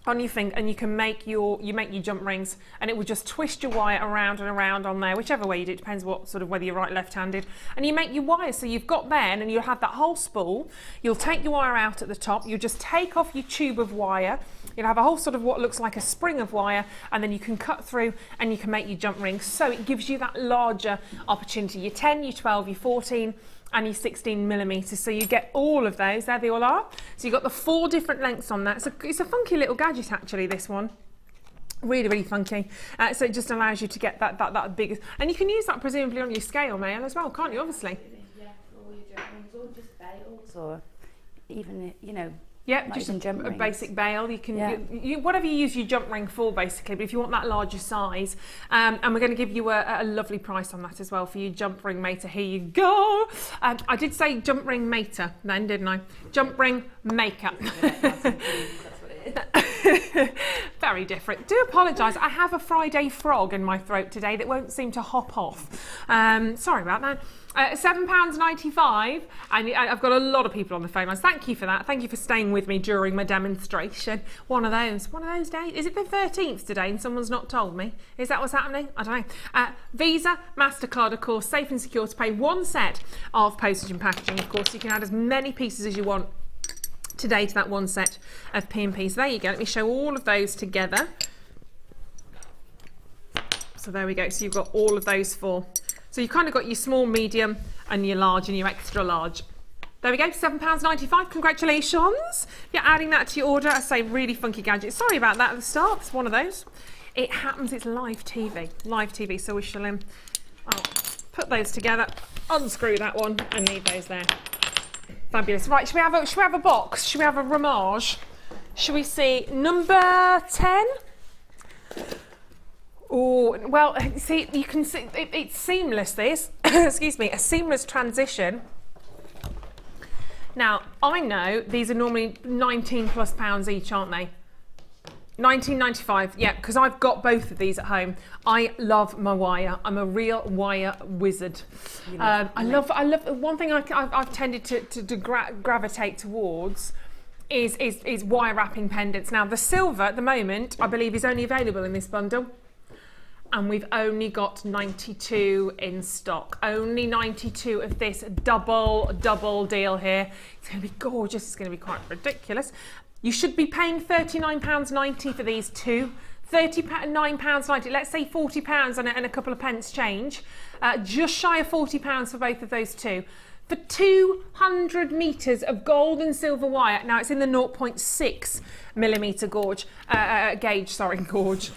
on your finger, and you can make your jump rings, and it will just twist your wire around and around on there, whichever way you do. It depends what sort of whether you're right, left-handed. And you make your wires. So you've got then, and you'll have that whole spool. You'll take your wire out at the top. You'll just take off your tube of wire. You'll have a whole sort of what looks like a spring of wire, and then you can cut through and you can make your jump rings. So it gives you that larger opportunity. Your 10, your 12, your 14 and your 16 millimeters. So you get all of those. There they all are. So you've got the 4 different lengths on that. It's a funky little gadget actually, this one. Really, really funky. So it just allows you to get that big, and you can use that presumably on your scale mail as well, can't you, obviously?
Yeah, for all your jump rings, or just bails, or even, you know,
yeah,
like
just
jump
a
rings.
basic bail. You can,
Yeah.
whatever you use your jump ring for, basically. But if you want that larger size, and we're going to give you a lovely price on that as well for your jump ring mater. Here you go. I did say jump ring mater then, didn't I? Jump ring maker.
That's what it is.
Very different. Do apologise. I have a Friday frog in my throat today that won't seem to hop off. Sorry about that. £7.95, and I've got a lot of people on the phone lines. Thank you for that. Thank you for staying with me during my demonstration. One of those days. Is it the 13th today and someone's not told me? Is that what's happening? I don't know. Visa, MasterCard, of course, safe and secure to pay 1 set of postage and packaging. Of course, you can add as many pieces as you want today to that 1 set of P&P. So there you go. Let me show all of those together. So there we go. So you've got all of those 4. So you've kind of got your small, medium, and your large, and your extra large. There we go, £7.95. Congratulations. You're adding that to your order. I say really funky gadget. Sorry about that at the start. It's one of those. It happens. It's live TV. Live TV. So we shall I'll put those together, unscrew that one, and leave those there. Fabulous. Right, should we have a box? Should we have a ramage? Should we see number 10? Oh, well, see, you can see it's seamless, this. Excuse me, a seamless transition. Now, I know these are normally £19+ each, aren't they? £19.95, yeah, because I've got both of these at home. I love my wire. I'm a real wire wizard. I love one thing I've tended to gravitate towards is wire wrapping pendants. Now, the silver at the moment, I believe, is only available in this bundle. And we've only got 92 in stock. Only 92 of this double deal here. It's going to be gorgeous. It's going to be quite ridiculous. You should be paying £39.90 for these 2. £39.90. Let's say £40 and a couple of pence change. Just shy of £40 for both of those 2. For 200 metres of gold and silver wire. Now it's in the 0.6 millimetre gauge, gorge,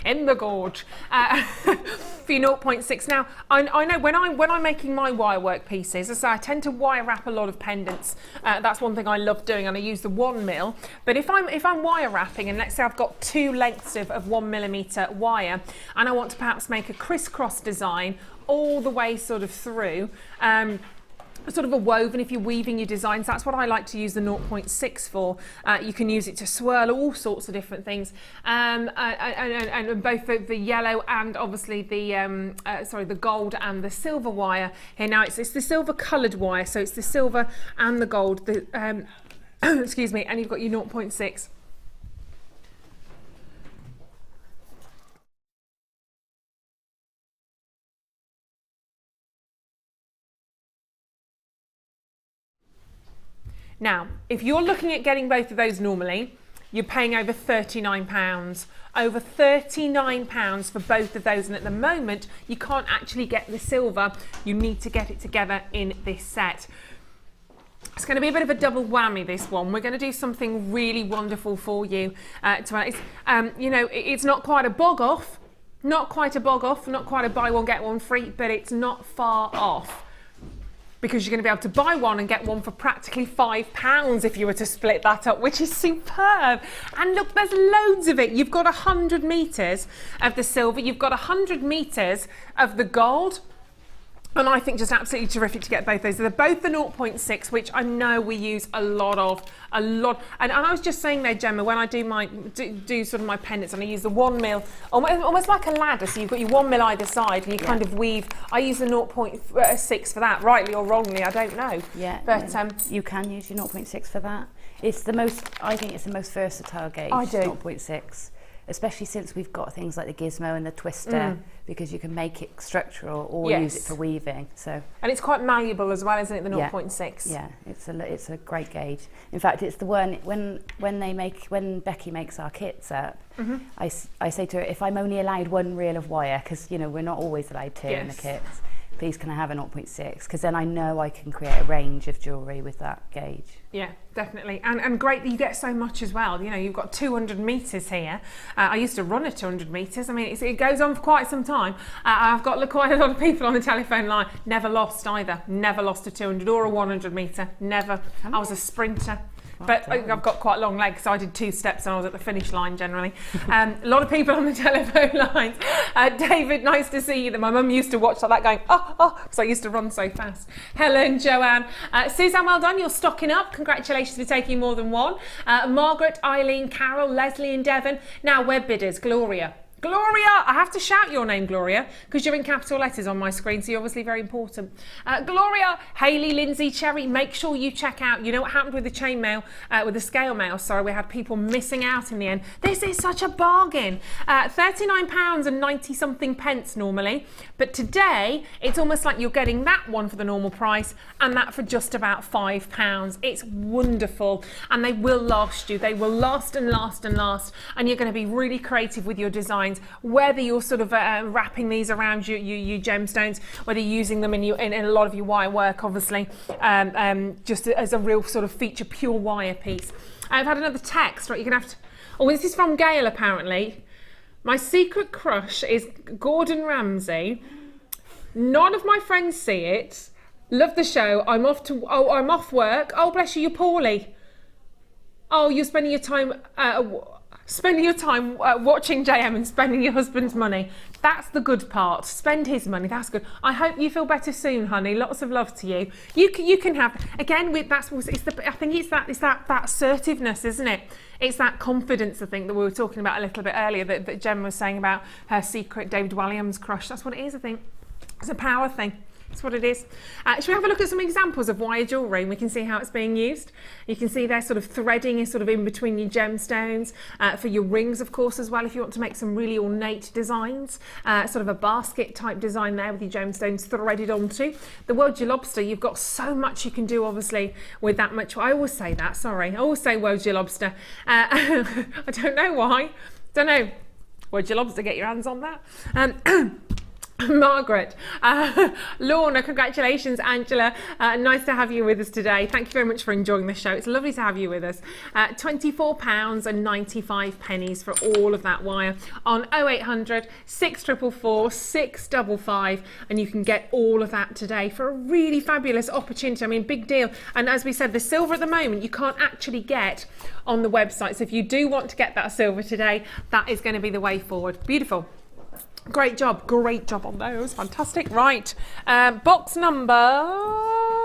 in the gorge, for your 0.6. Now, I know when I'm making my wire work pieces, as I say, I tend to wire wrap a lot of pendants. That's one thing I love doing, and I use the 1 mil. But if I'm wire wrapping, and let's say I've got 2 lengths of 1 millimetre wire, and I want to perhaps make a crisscross design all the way sort of through, sort of a woven if you're weaving your designs. That's what I like to use the 0.6 for. You can use it to swirl all sorts of different things, and both the yellow and obviously the the gold and the silver wire here. Now it's the silver coloured wire, so it's the silver and the gold. Excuse me, and you've got your 0.6. Now, if you're looking at getting both of those normally, you're paying over £39. Over £39 for both of those, and at the moment, you can't actually get the silver. You need to get it together in this set. It's going to be a bit of a double whammy, this one. We're going to do something really wonderful for you. You know, it's not quite a bog off, not quite a buy one, get one free, but it's not far off, because you're going to be able to buy one and get one for practically £5 if you were to split that up, which is superb. And look, there's loads of it. You've got 100 metres of the silver, you've got 100 metres of the gold, and I think just absolutely terrific to get both those. They're both the 0.6, which I know we use a lot of, And I was just saying there, Gemma, when I do sort of my pendants, and I use the 1 mil, almost like a ladder. So you've got your 1 mil either side, and you kind of weave. I use the 0.6 for that, rightly or wrongly, I don't know.
Yeah,
but
you can use your 0.6 for that. It's the most, I think it's the most versatile gauge.
I do.
0.6. Especially since we've got things like the gizmo and the twister, because you can make it structural or use it for weaving. So, and
it's quite malleable as well, isn't it? The 0.6.
Yeah, it's a great gauge. In fact, it's the one when Becky makes our kits up. I say to her, if I'm only allowed 1 reel of wire, because you know we're not always allowed 2 in the kits. Please can I have a 0.6, because then I know I can create a range of jewellery with that gauge. Yeah,
definitely. And great that you get so much as well. You know, you've got 200 metres here. I used to run at 200 metres. I mean, it goes on for quite some time. I've got quite a lot of people on the telephone line. Never lost either. Never lost a 200 or a 100 metre. Never. I was a sprinter. But I've got quite long legs, so I did 2 steps and I was at the finish line generally. A lot of people on the telephone lines. David, nice to see you. My mum used to watch like that going, because I used to run so fast. Helen, Joanne. Suzanne, well done, you're stocking up. Congratulations for taking more than one. Margaret, Eileen, Carol, Leslie and Devon. Now web bidders, Gloria. Gloria, I have to shout your name, Gloria, because you're in capital letters on my screen, so you're obviously very important. Gloria, Hayley, Lindsay, Cherry, make sure you check out. You know what happened with the chain mail, with the scale mail, sorry, we had people missing out in the end. This is such a bargain. £39 and 90 something pence normally, but today it's almost like you're getting that one for the normal price and that for just about £5. It's wonderful, and they will last you. They will last and last and last, and you're going to be really creative with your designs. Whether you're sort of wrapping these around your gemstones, whether you're using them in a lot of your wire work, obviously, just as a real sort of feature pure wire piece. I've had another text, right? You're gonna have to. Oh, this is from Gail apparently. My secret crush is Gordon Ramsay. None of my friends see it. Love the show. I'm off work. Oh, bless you. You're poorly. Oh, you're spending your time. Watching JM and spending your husband's money. That's the good part. Spend his money. That's good. I hope you feel better soon, honey. Lots of love to you. You can have again with I think it's that assertiveness, isn't it? It's that confidence, I think, that we were talking about a little bit earlier, that Gemma was saying about her secret David Walliams crush. That's what it is, I think. It's a power thing. That's what it is. Should we have a look at some examples of wire jewellery and we can see how it's being used? You can see there sort of threading is sort of in between your gemstones, for your rings of course as well, if you want to make some really ornate designs, sort of a basket type design there with your gemstones threaded onto. The Wojo lobster, you've got so much you can do obviously with that much. I always say that, sorry, I always say Wojo lobster. I don't know why, don't know. Wojo lobster, get your hands on that. Margaret, Lorna, congratulations. Angela, nice to have you with us today. Thank you very much for enjoying the show. It's lovely to have you with us. £24 and 95 pennies for all of that wire on 0800 644 655, and you can get all of that today for a really fabulous opportunity. I mean, big deal. And as we said, the silver at the moment you can't actually get on the website, so if you do want to get that silver today, that is going to be the way forward. Beautiful. Great job on those, fantastic. Right, box number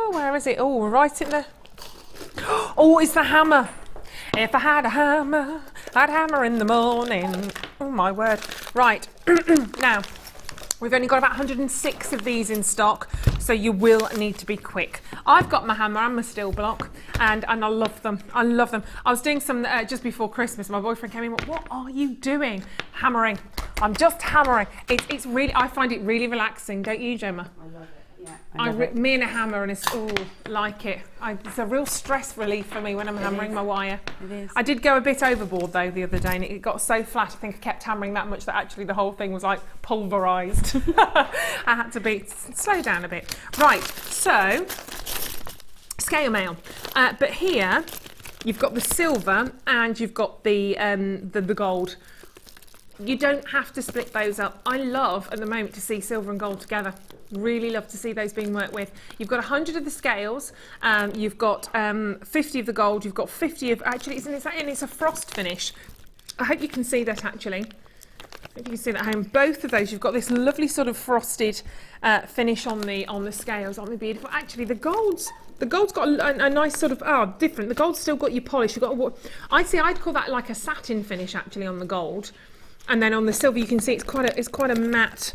Oh, where is it? Oh, right in there. Oh, it's the hammer. If I had a hammer, I'd hammer in the morning. Oh my word. Right, now, we've only got about 106 of these in stock, so you will need to be quick. I've got my hammer and my steel block, and I love them. I love them. I was doing some just before Christmas. My boyfriend came in and went, what are you doing? Hammering. I'm just hammering. It's really, I find it really relaxing, don't you, Gemma?
I love it. Yeah,
me and a hammer, and it's like it. It's a real stress relief for me when I'm hammering my wire.
It is.
I did go a bit overboard though the other day, and it got so flat. I think I kept hammering that much that actually the whole thing was like pulverised. I had to slow down a bit. Right, so scale mail, but here you've got the silver and you've got the gold. You don't have to split those up. I love at the moment to see silver and gold together. Really love to see those being worked with. You've got 100 of the scales, you've got 50 of the gold, you've got 50 of, actually it's a frost finish. I hope you can see that actually. I hope you can see that at home. Both of those, you've got this lovely sort of frosted finish on the scales, on the bead. But actually the gold's got a nice sort of, different. The gold's still got your polish. You've got I'd call that like a satin finish actually on the gold. And then on the silver you can see it's quite a matte,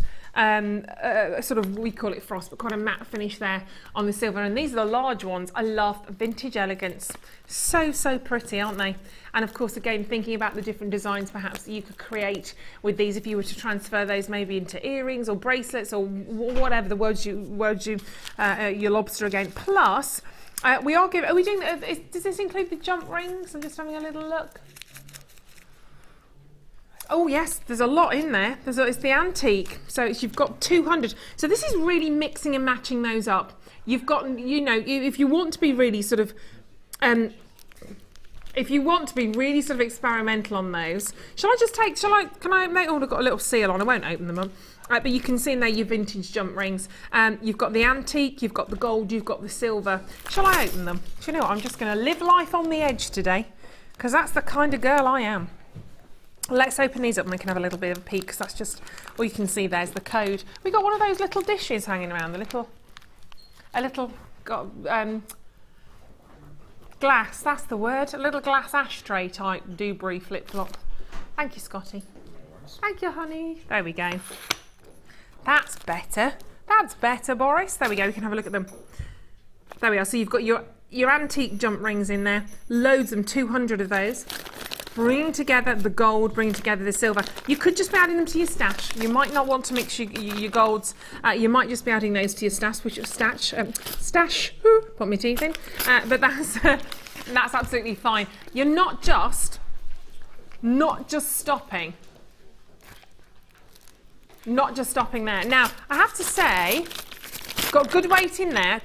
sort of, we call it frost, but quite a matte finish there on the silver. And these are the large ones. I love vintage elegance. So pretty, aren't they? And of course, again, thinking about the different designs perhaps that you could create with these if you were to transfer those maybe into earrings or bracelets or whatever the words you your lobster again. Plus, does this include the jump rings? I'm just having a little look. Oh yes, there's a lot in there. It's the antique, so you've got 200. So this is really mixing and matching those up. You've got, if you want to be really sort of, experimental on those, can I make, I've got a little seal on, I won't open them up. But you can see in there your vintage jump rings. You've got the antique, you've got the gold, you've got the silver. Shall I open them? Do you know what, I'm just going to live life on the edge today, because that's the kind of girl I am. Let's open these up and we can have a little bit of a peek, because that's just all you can see. There's the code. We got one of those little dishes hanging around, glass, that's the word, a little glass ashtray type Dubry flip-flop. Thank you, Scotty. Thank you, honey. There we go. That's better. That's better, Boris. There we go, we can have a look at them. There we are. So you've got your antique jump rings in there. Loads of them, 200 of those. Bring together the gold, bring together the silver. You could just be adding them to your stash. You might not want to mix your golds. You might just be adding those to your stash, put my teeth in. But that's absolutely fine. You're not just stopping there. Now, I have to say, got good weight in there,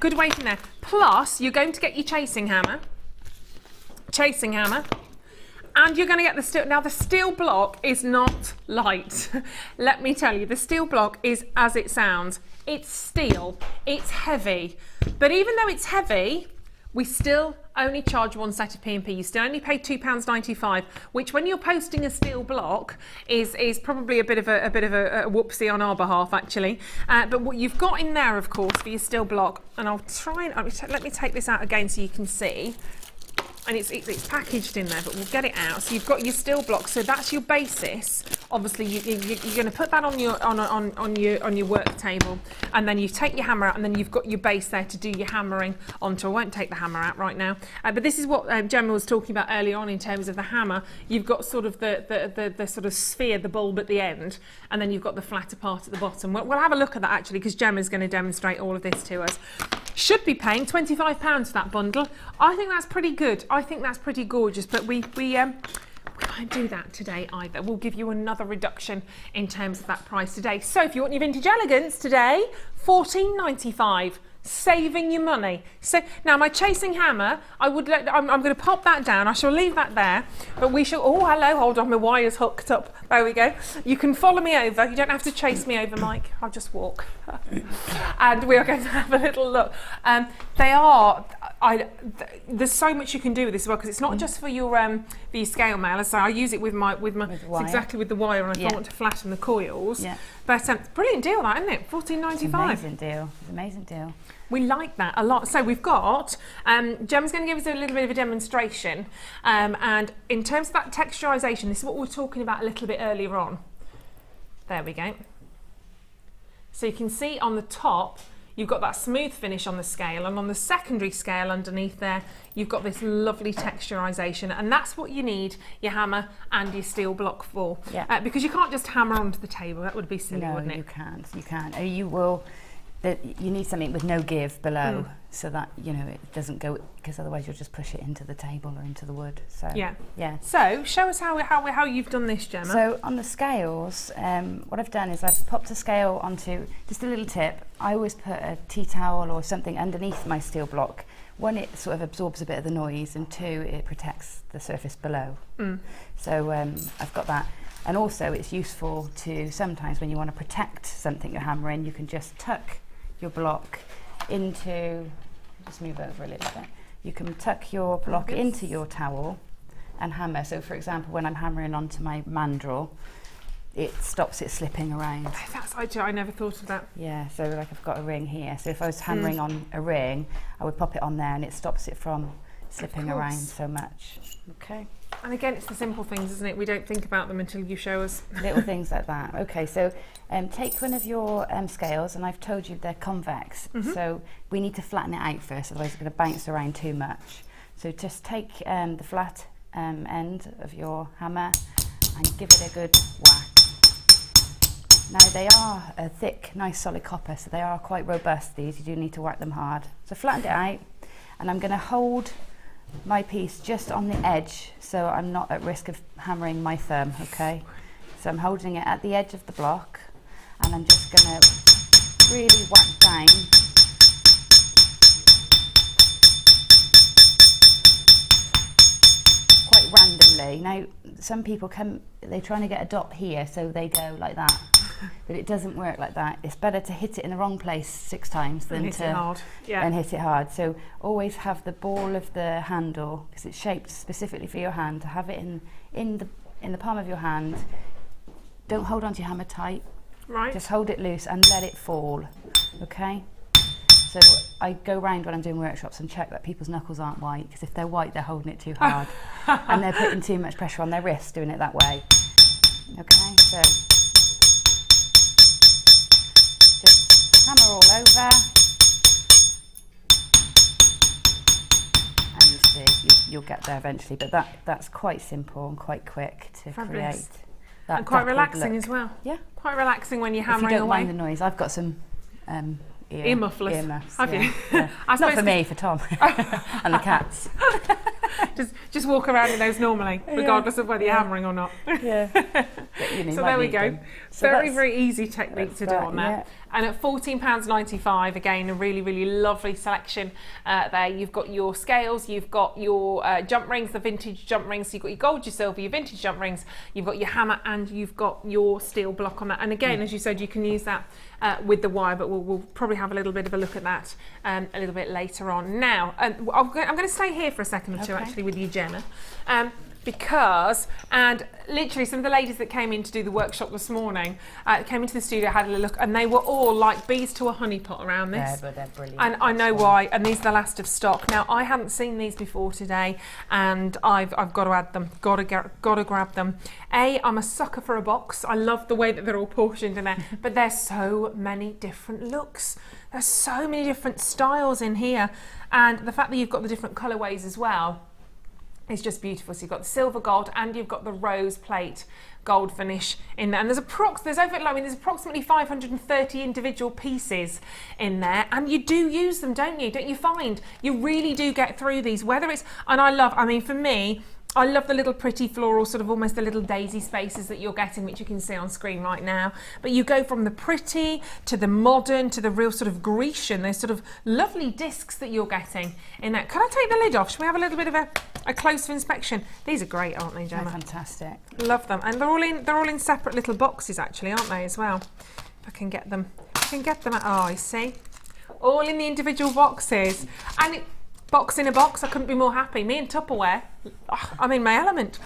Plus, you're going to get your chasing hammer. And you're going to get the steel. Now, the steel block is not light. Let me tell you, the steel block is as it sounds. It's steel. It's heavy. But even though it's heavy, we still only charge one set of P&P. You still only pay £2.95, which when you're posting a steel block is probably a bit of a whoopsie on our behalf, actually. But what you've got in there, of course, for your steel block, and let me take this out again so you can see. And it's packaged in there, but we'll get it out. So you've got your steel block. So that's your basis. Obviously, you're going to put that on your work table, and then you take your hammer out, and then you've got your base there to do your hammering onto. I won't take the hammer out right now, but this is what Gemma was talking about earlier on in terms of the hammer. You've got sort of the sort of sphere, the bulb at the end, and then you've got the flatter part at the bottom. We'll have a look at that actually, because Gemma's going to demonstrate all of this to us. Should be paying £25 for that bundle. I think that's pretty good. I think that's pretty gorgeous, but we won't do that today either. We'll give you another reduction in terms of that price today. So if you want your vintage elegance today, £14.95. Saving your money. So now my chasing hammer, I'm going to pop that down. I shall leave that there, but we shall. Oh, hello. Hold on, my wire's hooked up. There we go. You can follow me over. You don't have to chase me over, Mike. I'll just walk. And we are going to have a little look. They are. there's so much you can do with this as well, because it's not just for your scale mail. So I use it with it's exactly with the wire, and I don't want to flatten the coils. Yeah. But brilliant deal, that, isn't it? $14.95.
Amazing deal. Amazing deal.
We like that a lot. So we've got, Gemma's going to give us a little bit of a demonstration. And in terms of that texturization, this is what we were talking about a little bit earlier on. There we go. So you can see on the top, you've got that smooth finish on the scale, and on the secondary scale underneath there, you've got this lovely texturization, and that's what you need your hammer and your steel block for. Yeah. Because you can't just hammer onto the table. That would be silly, wouldn't it?
No, you can't. You can't. You will. You need something with no give below, so that it doesn't go, because otherwise you'll just push it into the table or into the wood. So yeah.
So show us how you've done this, Gemma.
So on the scales, what I've done is I've popped a scale onto, just a little tip, I always put a tea towel or something underneath my steel block. One, it sort of absorbs a bit of the noise, and two, it protects the surface below. So I've got that. And also it's useful to, sometimes when you want to protect something you're hammering, you can just tuck your block into, just move over a little bit, you can tuck your block into your towel and hammer. So for example, when I'm hammering onto my mandrel, it stops it slipping around.
That's ideal. I never thought of that.
Yeah, so like I've got a ring here, so if I was hammering on a ring, I would pop it on there and it stops it from slipping around so much. Okay.
And again, it's the simple things, isn't it? We don't think about them until you show us.
Little things like that. Okay, so take one of your scales, and I've told you they're convex, so we need to flatten it out first, otherwise it's going to bounce around too much. So just take the flat end of your hammer and give it a good whack. Now they are a thick, nice solid copper, so they are quite robust, these. You do need to whack them hard. So flatten it out, and I'm going to hold my piece just on the edge, so I'm not at risk of hammering my thumb, okay? So I'm holding it at the edge of the block, and I'm just going to really whack down. Quite randomly. Now, some people they're trying to get a dot here, so they go like that. But it doesn't work like that. It's better to hit it in the wrong place 6 times than
hit it hard. Yeah.
And hit it hard. So always have the ball of the handle, because it's shaped specifically for your hand, to have it in the palm of your hand. Don't hold onto your hammer tight.
Right.
Just hold it loose and let it fall. Okay? So I go round when I'm doing workshops and check that people's knuckles aren't white, because if they're white, they're holding it too hard and they're putting too much pressure on their wrist doing it that way. Okay, so just hammer all over, and you see you'll get there eventually. But that's quite simple and quite quick to create. That
and quite relaxing as well.
Yeah,
quite relaxing when you're hammering
away. If you don't
away.
mind the noise, I've got some
ear mufflers.
Earmuffs,
have you?
Yeah. Not for me, for Tom and the cats.
just walk around in those normally, regardless of whether you're hammering or not.
Yeah.
So there we go. So very easy technique to do on that. Yeah. And at £14.95, again, a really, really lovely selection there. You've got your scales, you've got your jump rings, the vintage jump rings. So you've got your gold, your silver, your vintage jump rings. You've got your hammer, and you've got your steel block on that. And again, as you said, you can use that with the wire, but we'll probably have a little bit of a look at that a little bit later on. Now, I'm going to stay here for a second or two, actually, with you, Gemma. Because, and literally some of the ladies that came in to do the workshop this morning came into the studio, had a look, and they were all like bees to a honey pot around this.
Yeah, but they're brilliant.
And I know why, and these are the last of stock. Now, I hadn't seen these before today, and I've got to add them, got to grab them. I'm a sucker for a box. I love the way that they're all portioned in there, but there's so many different looks. There's so many different styles in here, and the fact that you've got the different colourways as well, it's just beautiful. So you've got the silver gold, and you've got the rose plate gold finish in there. And there's approximately 530 individual pieces in there, and you do use them, don't you? Don't you find you really do get through these? Whether it's, and I mean, for me, I love the little pretty floral, sort of almost the little daisy spaces that you're getting, which you can see on screen right now. But you go from the pretty to the modern to the real sort of Grecian. There's sort of lovely discs that you're getting in there. Can I take the lid off? Should we have a little bit of a closer inspection? These are great, aren't they, Gemma?
They're fantastic.
Love them, and they're all in separate little boxes, actually, aren't they, as well? If I can get them, out. Oh, you see, all in the individual boxes, and Box in a box, I couldn't be more happy. Me and Tupperware, I'm in my element.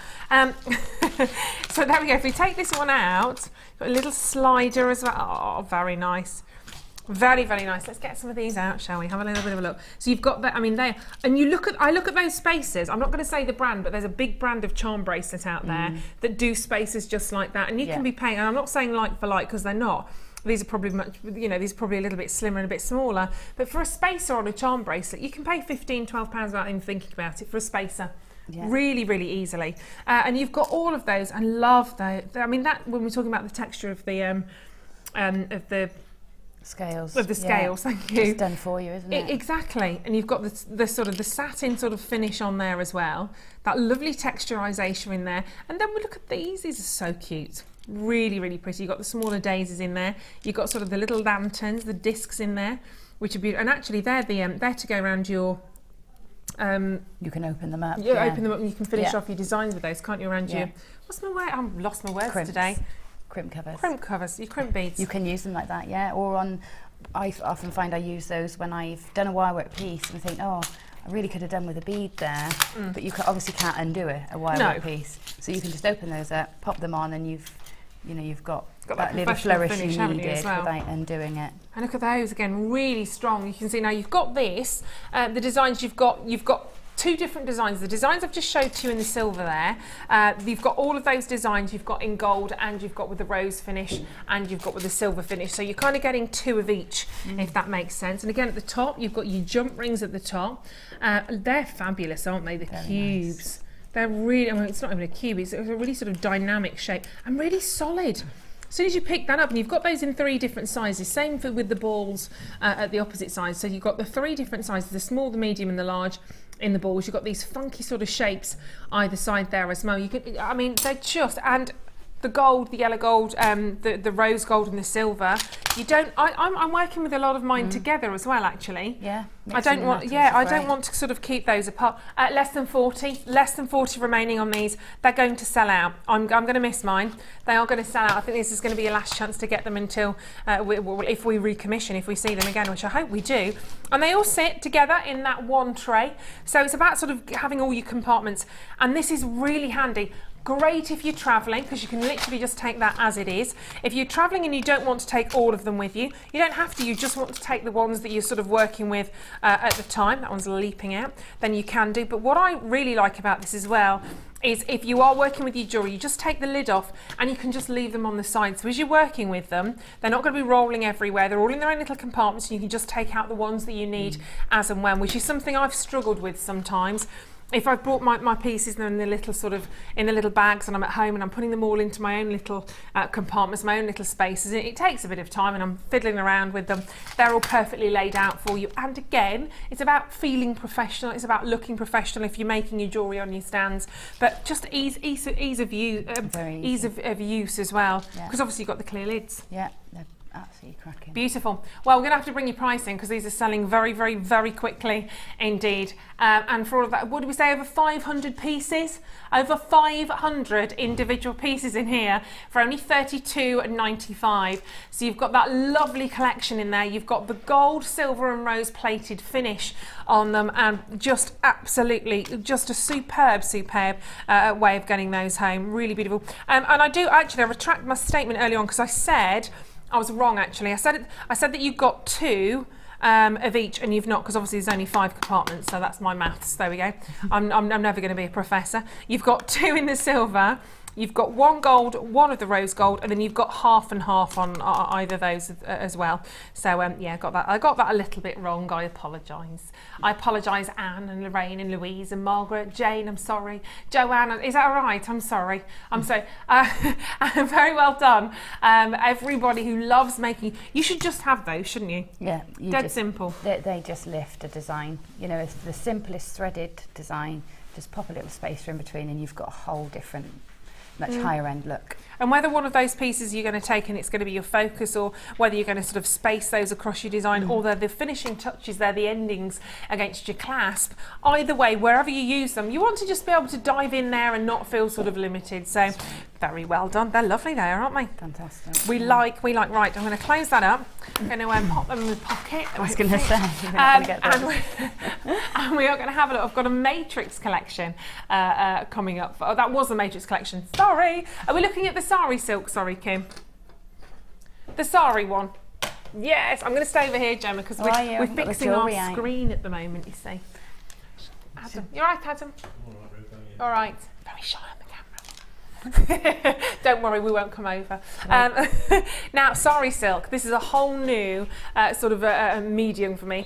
So there we go. If we take this one out, got a little slider as well. Oh, very nice. Very, very nice. Let's get some of these out, shall we? Have a little bit of a look. So you've got that, I mean, there, and you look at, I look at those spaces. I'm not going to say the brand, but there's a big brand of charm bracelet out there that do spaces just like that. And you can be paying, and I'm not saying like for like, because they're not. These are probably much, you know, these are probably a little bit slimmer and a bit smaller. But for a spacer on a charm bracelet, you can pay £15, £12 without even thinking about it for a spacer. Yeah. Really, really easily. And you've got all of those. I love those. I mean, that when we're talking about the texture of the
scales.
Of the scales, thank you.
It's done for you, isn't it?
Exactly. And you've got the sort of the satin sort of finish on there as well. That lovely texturization in there. And then we look at these. These are so cute. Really, really pretty. You've got the smaller daisies in there. You've got sort of the little lanterns, the discs in there, which are beautiful. And actually, they're they're to go around your.
You can open them up.
Yeah, open them up, and you can finish off your designs with those, can't you? Around your. What's my word? I've lost my words today.
Crimp covers.
Crimp covers. Your crimp beads.
You can use them like that, yeah. Or on. I often find I use those when I've done a wirework piece and think, oh, I really could have done with a bead there, but you obviously can't undo a wirework piece. So you can just open those up, pop them on, and you've got that little flourish you needed without undoing it.
And look at those again, really strong. You can see now you've got this, the designs you've got two different designs. The designs I've just showed to you in the silver there, you've got all of those designs you've got in gold, and you've got with the rose finish, and you've got with the silver finish. So you're kind of getting two of each, if that makes sense. And again, at the top, you've got your jump rings at the top. They're fabulous, aren't they? The cubes. Nice. They're really, I mean, it's not even a cube, it's a really sort of dynamic shape and really solid. As soon as you pick that up, and you've got those in 3 different sizes, same with the balls at the opposite side. So you've got the 3 different sizes, the small, the medium and the large in the balls. You've got these funky sort of shapes either side there as well. You can, I mean, they're just, and the gold, the yellow gold, the rose gold and the silver. You don't. I'm working with a lot of mine together as well, actually.
Yeah.
I don't want. Yeah, I don't want to sort of keep those apart. Less than 40 remaining on these. They're going to sell out. I'm going to miss mine. They are going to sell out. I think this is going to be a last chance to get them until if we recommission, if we see them again, which I hope we do. And they all sit together in that one tray. So it's about sort of having all your compartments. And this is really handy. Great if you're travelling, because you can literally just take that as it is. If you're travelling and you don't want to take all of them with you, you don't have to. You just want to take the ones that you're sort of working with at the time. That one's leaping out. Then you can do. But what I really like about this as well is if you are working with your jewellery, you just take the lid off and you can just leave them on the side. So as you're working with them, they're not going to be rolling everywhere. They're all in their own little compartments, and you can just take out the ones that you need as and when, which is something I've struggled with sometimes. If I've brought my pieces in the little sort of in the little bags and I'm at home and I'm putting them all into my own little compartments, my own little spaces, it takes a bit of time and I'm fiddling around with them. They're all perfectly laid out for you. And again, it's about feeling professional. It's about looking professional if you're making your jewellery on your stands, but just ease of use, ease of use as well. Because obviously you've got the clear lids.
Yeah. Absolutely cracking.
Beautiful. Well, we're going to have to bring your price in because these are selling very, very, very quickly indeed. And for all of that, what did we say? Over 500 pieces? Over 500 individual pieces in here for only $32.95. So you've got that lovely collection in there. You've got the gold, silver and rose plated finish on them, and just absolutely, just a superb way of getting those home. Really beautiful. And I do actually, I retract my statement early on because I said, I was wrong actually. I said that you got 2 of each, and you've not, because obviously there's only 5 compartments, so that's my maths. There we go. I'm never going to be a professor. You've got 2 in the silver. You've got 1 gold, 1 of the rose gold, and then you've got half and half on either of those as well. So yeah, I got that a little bit wrong. I apologise. I apologise, Anne and Lorraine and Louise and Margaret, Jane. I'm sorry, Joanne. Is that all right? I'm sorry. I'm so very well done. Everybody who loves making, you should just have those, shouldn't you?
Yeah.
Dead simple.
They just lift a design. You know, it's the simplest threaded design. Just pop a little spacer in between, and you've got a whole different, much higher end look.
And whether one of those pieces you're going to take and it's going to be your focus, or whether you're going to sort of space those across your design, or the finishing touches, they're the endings against your clasp, either way, wherever you use them, you want to just be able to dive in there and not feel sort of limited. So Very well done. They're lovely there, aren't they?
Fantastic.
We like, right, I'm going to close that up. I'm going to pop them in the pocket.
I was going to say, you're not going to get those.
And we are going to have a look. I've got a Matrix collection coming up. Oh, that was the Matrix collection. Sorry. Are we looking at the Sari silk? Sorry, Kim. The Sari one. Yes, I'm going to stay over here, Gemma, because we're fixing our screen at the moment, you see. Adam. You all right, Adam? All right. Very shy on the camera. Don't worry, we won't come over. Now, Sari silk. This is a whole new sort of a medium for me.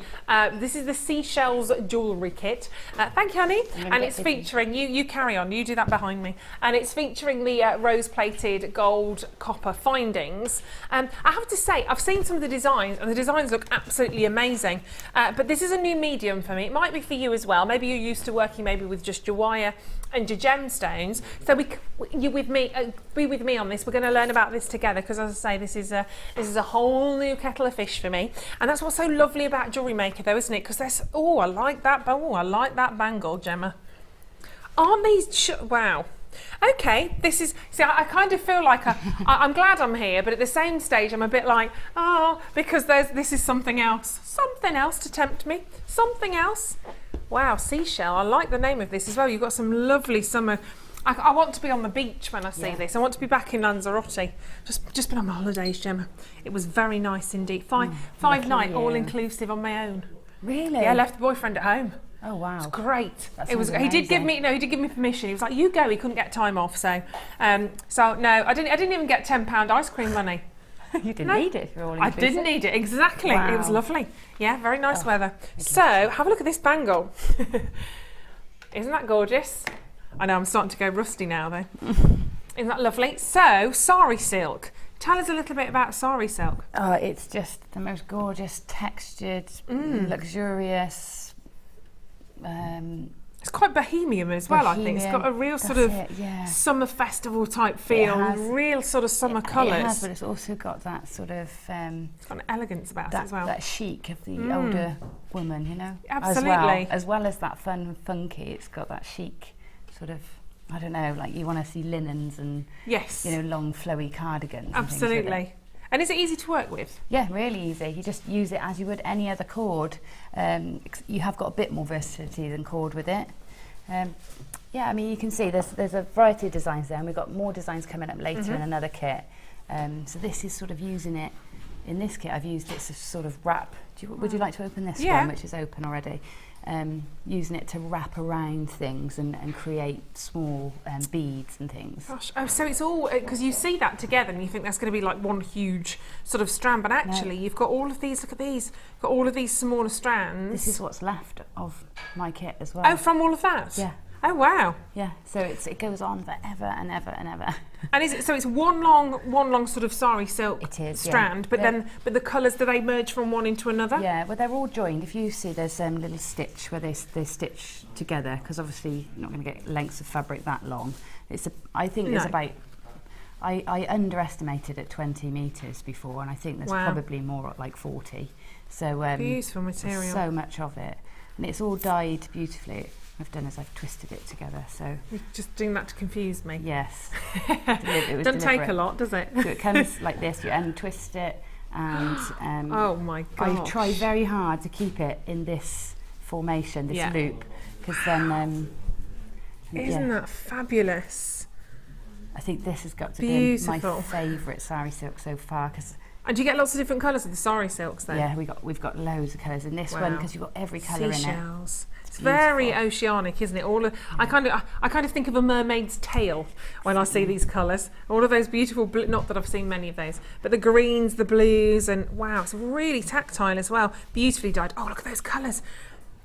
This is the Seashells jewellery kit. Thank you, honey. And it's featuring, you carry on, you do that behind me. And it's featuring the rose-plated gold copper findings. I have to say, I've seen some of the designs, and the designs look absolutely amazing. But this is a new medium for me. It might be for you as well. Maybe you're used to working maybe with just your wire and your gemstones. So you with me, be with me on this. We're going to learn about this together, because as I say, this is a whole new kettle of fish for me. And that's what's so lovely about Jewellery Maker, though, isn't it? Because there's I like that bangle, Gemma. Aren't these wow? Okay, this is, see, I kind of feel like I'm glad I'm here, but at the same stage I'm a bit like, because this is something else to tempt me, something else. Wow, seashell, I like the name of this as well. You've got some lovely summer. I want to be on the beach when I see this. I want to be back in Lanzarote. Just been on my holidays, Gemma. It was very nice indeed. Five night all inclusive on my own.
Really?
Yeah, I left the boyfriend at home.
Oh wow.
It's great.
He
did give me permission. He was like, you go. He couldn't get time off, so no, I didn't even get £10 ice cream money.
You didn't need it if you're all inclusive.
I didn't need it, exactly.
Wow.
It was lovely. Yeah, very nice weather. So, have a look at this bangle. Isn't that gorgeous? I know, I'm starting to go rusty now though. Isn't that lovely? So, Sari silk. Tell us a little bit about Sari silk.
Oh, it's just the most gorgeous, textured, luxurious.
It's quite bohemian as well, I think. It's got a real sort of summer festival type feel, real sort of summer colours.
It has, but it's also got that sort of...
it's got an elegance about it as well.
That chic of the older woman, you know?
Absolutely.
As well as that fun and funky, it's got that chic sort of, I don't know, like you want to see linens and, you know, long flowy cardigans.
Absolutely. And is it easy to work with?
Yeah, really easy. You just use it as you would any other cord. You have got a bit more versatility than cord with it. Yeah, I mean, you can see there's a variety of designs there, and we've got more designs coming up later in another kit. So this is sort of using it, in this kit I've used it to sort of wrap. Would you like to open this one, which is open already? Using it to wrap around things and create small beads and things. Gosh,
so it's all, because you see that together and you think that's going to be like one huge sort of strand, but actually you've got all of these, look at these, got all of these smaller strands.
This is what's left of my kit as well.
Oh, from all of that?
Yeah.
Oh wow.
Yeah, so it goes on forever and ever and ever.
And is it, so it's one long sort of Sari silk strand, but but the colours, do they merge from one into another?
Yeah, well they're all joined. If you see there's a little stitch where they stitch together, because obviously you're not going to get lengths of fabric that long. I think there's about, I underestimated at 20 metres before, and I think there's probably more like 40. So
beautiful material.
So much of it, and it's all dyed beautifully. I've done is I've twisted it together, so...
You're just doing that to confuse me.
Yes.
Doesn't take a lot, does it?
So it comes like this, you untwist it, and
oh my gosh.
I try very hard to keep it in this formation, this loop, because then...
Isn't that fabulous?
I think this has got to be my favourite Sari silk so far, because...
And do you get lots of different colours of the Sari silks then?
Yeah, we've got loads of colours in this one, because you've got every colour in it.
Seashells. It's very oceanic, isn't it? I kind of think of a mermaid's tail when I see these colours. All of those beautiful, not that I've seen many of those, but the greens, the blues, and wow, it's really tactile as well. Beautifully dyed. Oh, look at those colours.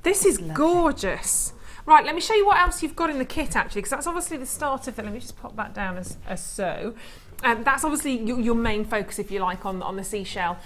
This is gorgeous. Right, let me show you what else you've got in the kit actually, because that's obviously the start of it. Let me just pop that down as so. That's obviously your main focus, if you like, on the seashell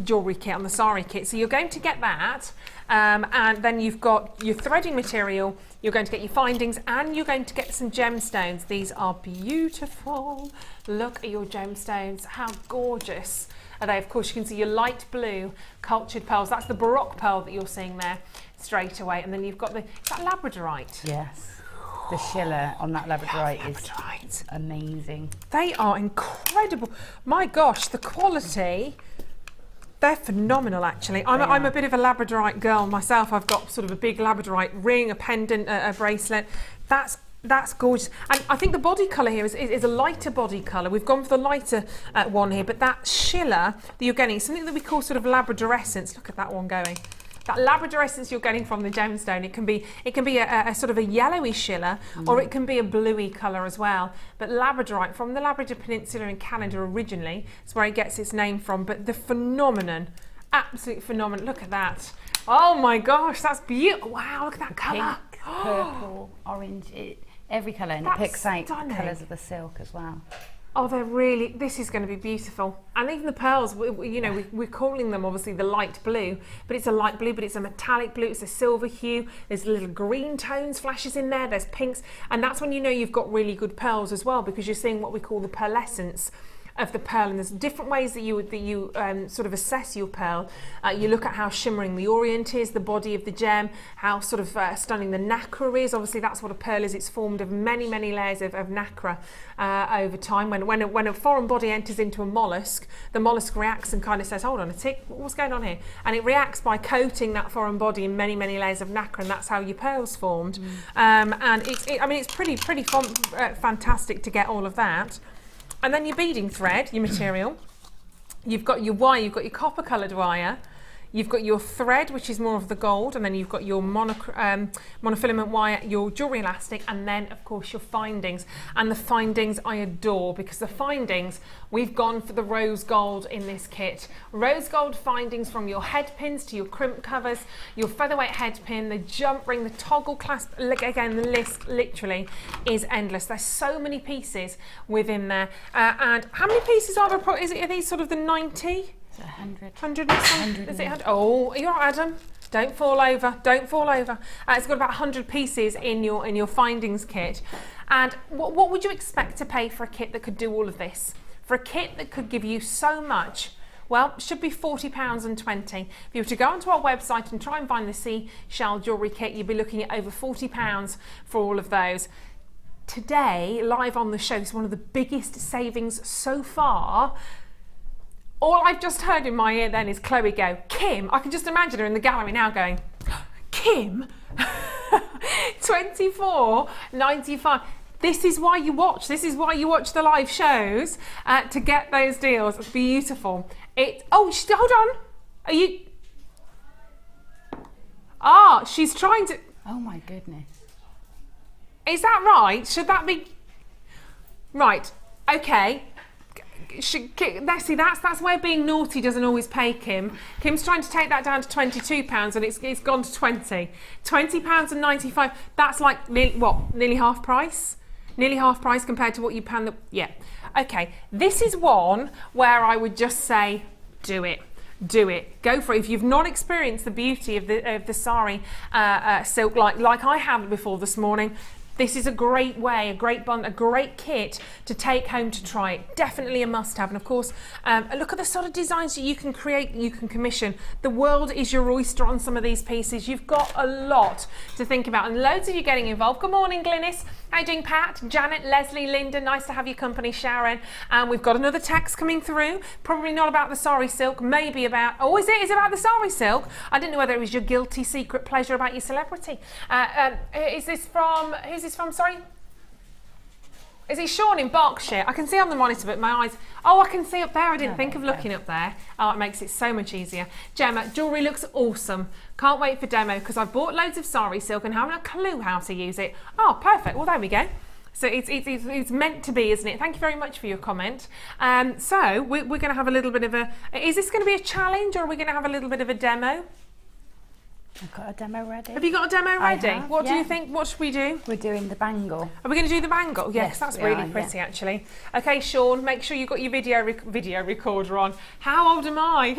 jewellery kit, on the Sari kit. So you're going to get that, and then you've got your threading material, you're going to get your findings, and you're going to get some gemstones. These are beautiful. Look at your gemstones. How gorgeous are they? Of course, you can see your light blue cultured pearls. That's the Baroque pearl that you're seeing there straight away. And then you've got is that labradorite?
Yes. The schiller on that labradorite is amazing.
They are incredible. My gosh, the quality. They're phenomenal, actually. I'm a bit of a labradorite girl myself. I've got sort of a big labradorite ring, a pendant, a bracelet. That's gorgeous. And I think the body colour here is a lighter body colour. We've gone for the lighter one here, but that schiller that you're getting is something that we call sort of labradorescence. Look at that one going. That labradorescence you're getting from the gemstone, it can be a sort of a yellowy schiller, or it can be a bluey colour as well. But labradorite, from the Labrador Peninsula in Canada originally, is where it gets its name from. But the phenomenon, absolute phenomenon. Look at that. Oh my gosh, that's beautiful. Wow, look at that colour.
Pink, purple, orange, every colour, and it picks out the colours of the silk as well.
Oh, this is going to be beautiful. And even the pearls, we're calling them obviously the light blue, but it's a light blue, but it's a metallic blue, it's a silver hue, there's little green tones, flashes in there, there's pinks, and that's when you know you've got really good pearls as well, because you're seeing what we call the pearlescence of the pearl. And there's different ways that you sort of assess your pearl. You look at how shimmering the orient is, the body of the gem, how sort of stunning the nacre is. Obviously that's what a pearl is. It's formed of many layers of nacre over time. When a foreign body enters into a mollusk, the mollusk reacts and kind of says, hold on a tick, what's going on here? And it reacts by coating that foreign body in many layers of nacre, and that's how your pearl's formed. And it's pretty fantastic to get all of that. And then your beading thread, your material. You've got your wire, you've got your copper coloured wire. You've got your thread, which is more of the gold, and then you've got your monofilament wire, your jewellery elastic, and then of course your findings. And the findings I adore, because the findings, we've gone for the rose gold in this kit. Rose gold findings from your head pins to your crimp covers, your featherweight head pin, the jump ring, the toggle clasp. Again, the list literally is endless. There's so many pieces within there. And how many pieces are there? Are these sort of the 90?
100.
100. Is it 100? Oh, you're right, Adam. Don't fall over. Don't fall over. It's got about 100 pieces in your findings kit. And what would you expect to pay for a kit that could do all of this? For a kit that could give you so much? Well, it should be £40.20. If you were to go onto our website and try and find the seashell jewellery kit, you'd be looking at over £40 for all of those. Today, live on the show, is one of the biggest savings so far. All I've just heard in my ear then is Chloe go, Kim. I can just imagine her in the gallery now going, Kim, £24.95. This is why you watch. This is why you watch the live shows, to get those deals. It's beautiful. Hold on. Are you? She's trying to.
Oh my goodness.
Is that right? Should that be right? Okay. That's where being naughty doesn't always pay Kim. Kim's trying to take that down to £22 and it's gone to £20.95. That's like nearly half price? Nearly half price compared to what you pan the... Yeah. Okay, this is one where I would just say, do it. Do it. Go for it. If you've not experienced the beauty of the Sari silk like I have before this morning, this is a great way, a great kit to take home to try it. Definitely a must-have. And of course, look at the sort of designs that you can create, you can commission. The world is your oyster on some of these pieces. You've got a lot to think about, and loads of you getting involved. Good morning, Glynis. How you doing, Pat, Janet, Leslie, Linda? Nice to have your company, Sharon. And we've got another text coming through. Probably not about the Sari silk. Maybe about. Oh, is it? Is it about the Sari silk? I didn't know whether it was your guilty secret pleasure about your celebrity. Is this from? Who's this from? Sorry. Is it Sean in Berkshire? I can see on the monitor, but my eyes... Oh, I can see up there. I didn't think of looking up there. Oh, it makes it so much easier. Gemma, jewellery looks awesome. Can't wait for demo because I've bought loads of Sari silk and haven't a clue how to use it. Oh, perfect. Well, there we go. So it's meant to be, isn't it? Thank you very much for your comment. So we're going to have a little bit of a... Is this going to be a challenge, or are we going to have a little bit of a demo?
I've got a demo ready.
Have you got a demo ready? What do
yeah.
you think? What should we do?
We're doing the bangle.
Are we going to do the bangle? Yes, that's really pretty,
yeah.
Actually. Okay, Sean, make sure you've got your video recorder on. How old am I?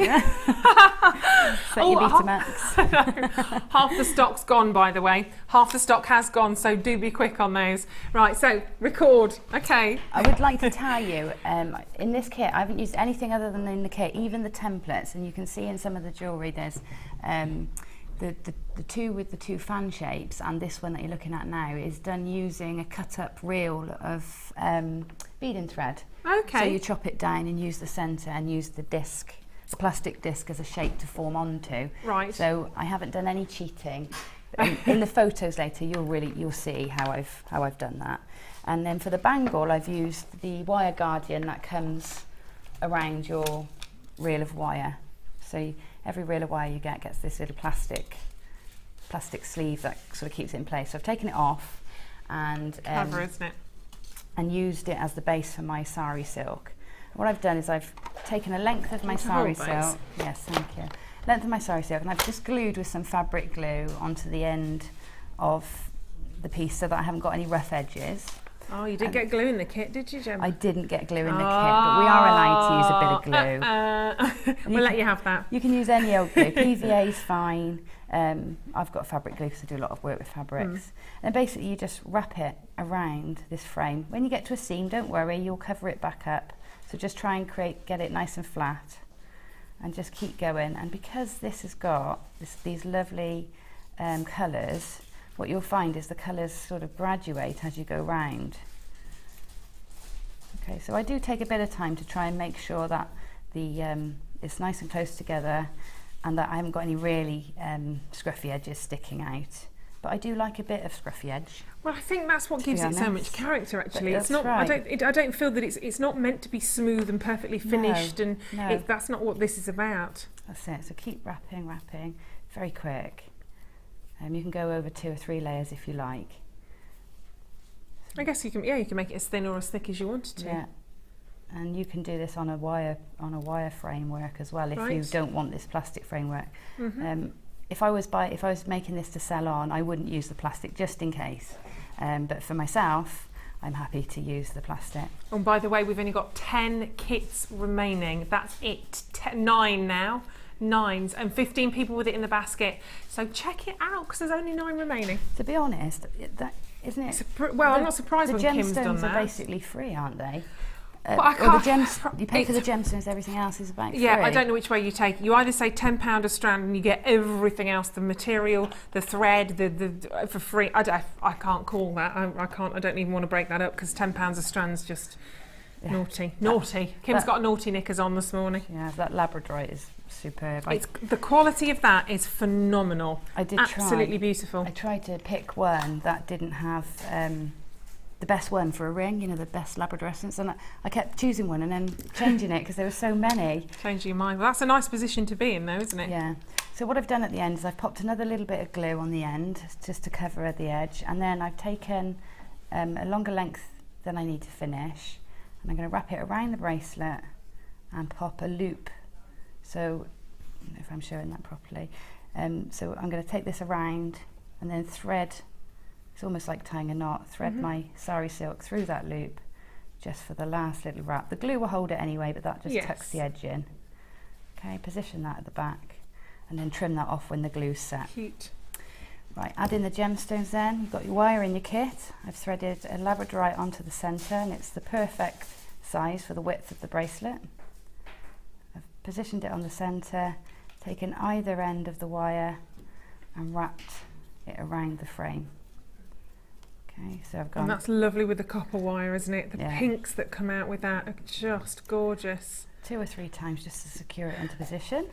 Set your Betamax.
Half the stock's gone, by the way. Half the stock has gone, so do be quick on those. Right, so record. Okay.
I would like to tell you, in this kit, I haven't used anything other than in the kit, even the templates, and you can see in some of the jewellery there's the two with the two fan shapes and this one that you're looking at now is done using a cut up reel of beading thread.
Okay.
So you chop it down and use the centre and use the disc, the plastic disc as a shape to form onto.
Right.
So I haven't done any cheating. In the photos later you'll see how I've done that. And then for the bangle I've used the wire guardian that comes around your reel of wire. So every reel of wire you get gets this little plastic sleeve that sort of keeps it in place. So I've taken it off and
Clever, isn't it?
and used it as the base for my sari silk. What I've done is I've taken a length of my sari silk. Yes, thank you. Length of my sari silk, and I've just glued with some fabric glue onto the end of the piece so that I haven't got any rough edges.
Oh, you didn't get glue in the kit, did you, Gemma?
I didn't get glue in the kit, but we are allowed to use a bit of glue.
We'll let you have that.
You can use any old glue. PVA is fine. I've got fabric glue because I do a lot of work with fabrics. And basically you just wrap it around this frame. When you get to a seam, don't worry, you'll cover it back up. So just try and get it nice and flat and just keep going. And because this has got these lovely colours, what you'll find is the colours sort of graduate as you go round. Okay, so I do take a bit of time to try and make sure that it's nice and close together and that I haven't got any really scruffy edges sticking out. But I do like a bit of scruffy edge.
Well, I think that's what gives it so much character. Actually,
But
it's not.
right.
I don't feel that it's not meant to be smooth and perfectly finished,
No,
and that's not what this is about.
That's it. So keep wrapping, very quick. You can go over 2 or 3 layers if you like.
I guess you can. Yeah, you can make it as thin or as thick as you wanted to.
Yeah, and you can do this on a wire framework as well if you don't want this plastic framework. If I was making this to sell on, I wouldn't use the plastic just in case. But for myself, I'm happy to use the plastic.
And by the way, we've only got 10 kits remaining. That's it. 9 now. 9s and 15 people with it in the basket. So check it out because there's only 9 remaining.
To be honest, that isn't it?
I'm not surprised when Kim's done that.
The gemstones are basically free, aren't they?
But I can't,
you pay for the gemstones, everything else is about free.
Yeah, I don't know which way you take it. You either say £10 a strand and you get everything else, the material, the thread, the for free. I can't call that. I don't even want to break that up because £10 a strand's just naughty. Kim's got naughty knickers on this morning.
Yeah, that labradorite is superb.
The quality of that is phenomenal.
I did
absolutely beautiful.
I tried to pick one that didn't have the best one for a ring, you know, the best Labrador essence, and I kept choosing one and then changing it because there were so many.
Changing your mind. Well, that's a nice position to be in though, isn't it?
Yeah. So what I've done at the end is I've popped another little bit of glue on the end just to cover the edge, and then I've taken a longer length than I need to finish, and I'm going to wrap it around the bracelet and pop a loop. So, I don't know if I'm showing that properly. So I'm going to take this around and then thread. It's almost like tying a knot. Thread my sari silk through that loop just for the last little wrap. The glue will hold it anyway, but that just tucks the edge in. Okay, position that at the back and then trim that off when the glue's set.
Cute.
Right, add in the gemstones then. You've got your wire in your kit. I've threaded a labradorite onto the centre and it's the perfect size for the width of the bracelet. I've positioned it on the centre, taken either end of the wire and wrapped it around the frame. Okay, so I've gone.
And that's lovely with the copper wire, isn't it? The pinks that come out with that are just gorgeous.
2 or 3 times just to secure it into position.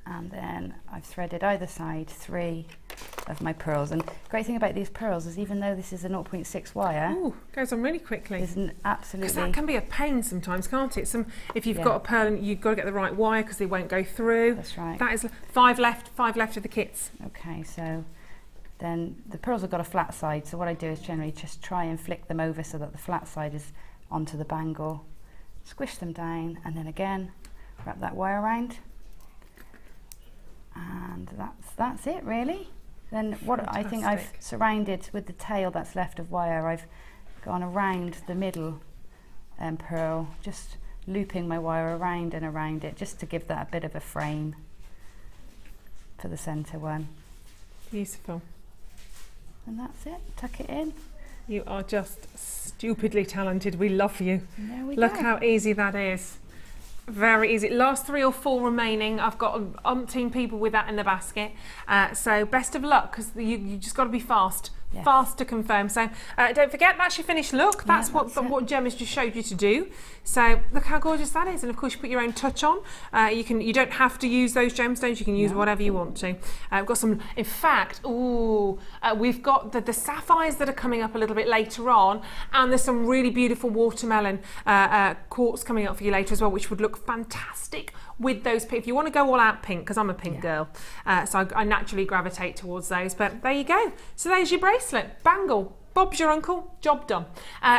And then I've threaded either side 3 of my pearls. And the great thing about these pearls is even though this is a 0.6 wire,
goes on really quickly.
Isn't absolutely.
Because that can be a pain sometimes, can't it? If you've got a pearl and you've got to get the right wire because they won't go through.
That's right.
That is 5 left of the kits.
Okay, so then the pearls have got a flat side. So what I do is generally just try and flick them over so that the flat side is onto the bangle. Squish them down and then again wrap that wire around. And that's it really. Then what I think I've surrounded with the tail that's left of wire, I've gone around the middle pearl, just looping my wire around and around it just to give that a bit of a frame for the centre one.
Beautiful.
And that's it, tuck it in.
You are just stupidly talented. We love you.
There we
Look
go.
how easy that is. Very easy. Last 3 or 4 remaining. I've got umpteen people with that in the basket. So best of luck, because you just got to be fast. Yes. Fast to confirm. So don't forget, that's your finished look. That's what Gemma's just showed you to do. So look how gorgeous that is. And of course you put your own touch on. You don't have to use those gemstones. You can use whatever you want to. We've got some, in fact, we've got the sapphires that are coming up a little bit later on, and there's some really beautiful watermelon quartz coming up for you later as well, which would look fantastic with those. If you want to go all out pink, because I'm a pink girl, so I naturally gravitate towards those. But there you go. So there's your bracelet, bangle. Bob's your uncle, job done.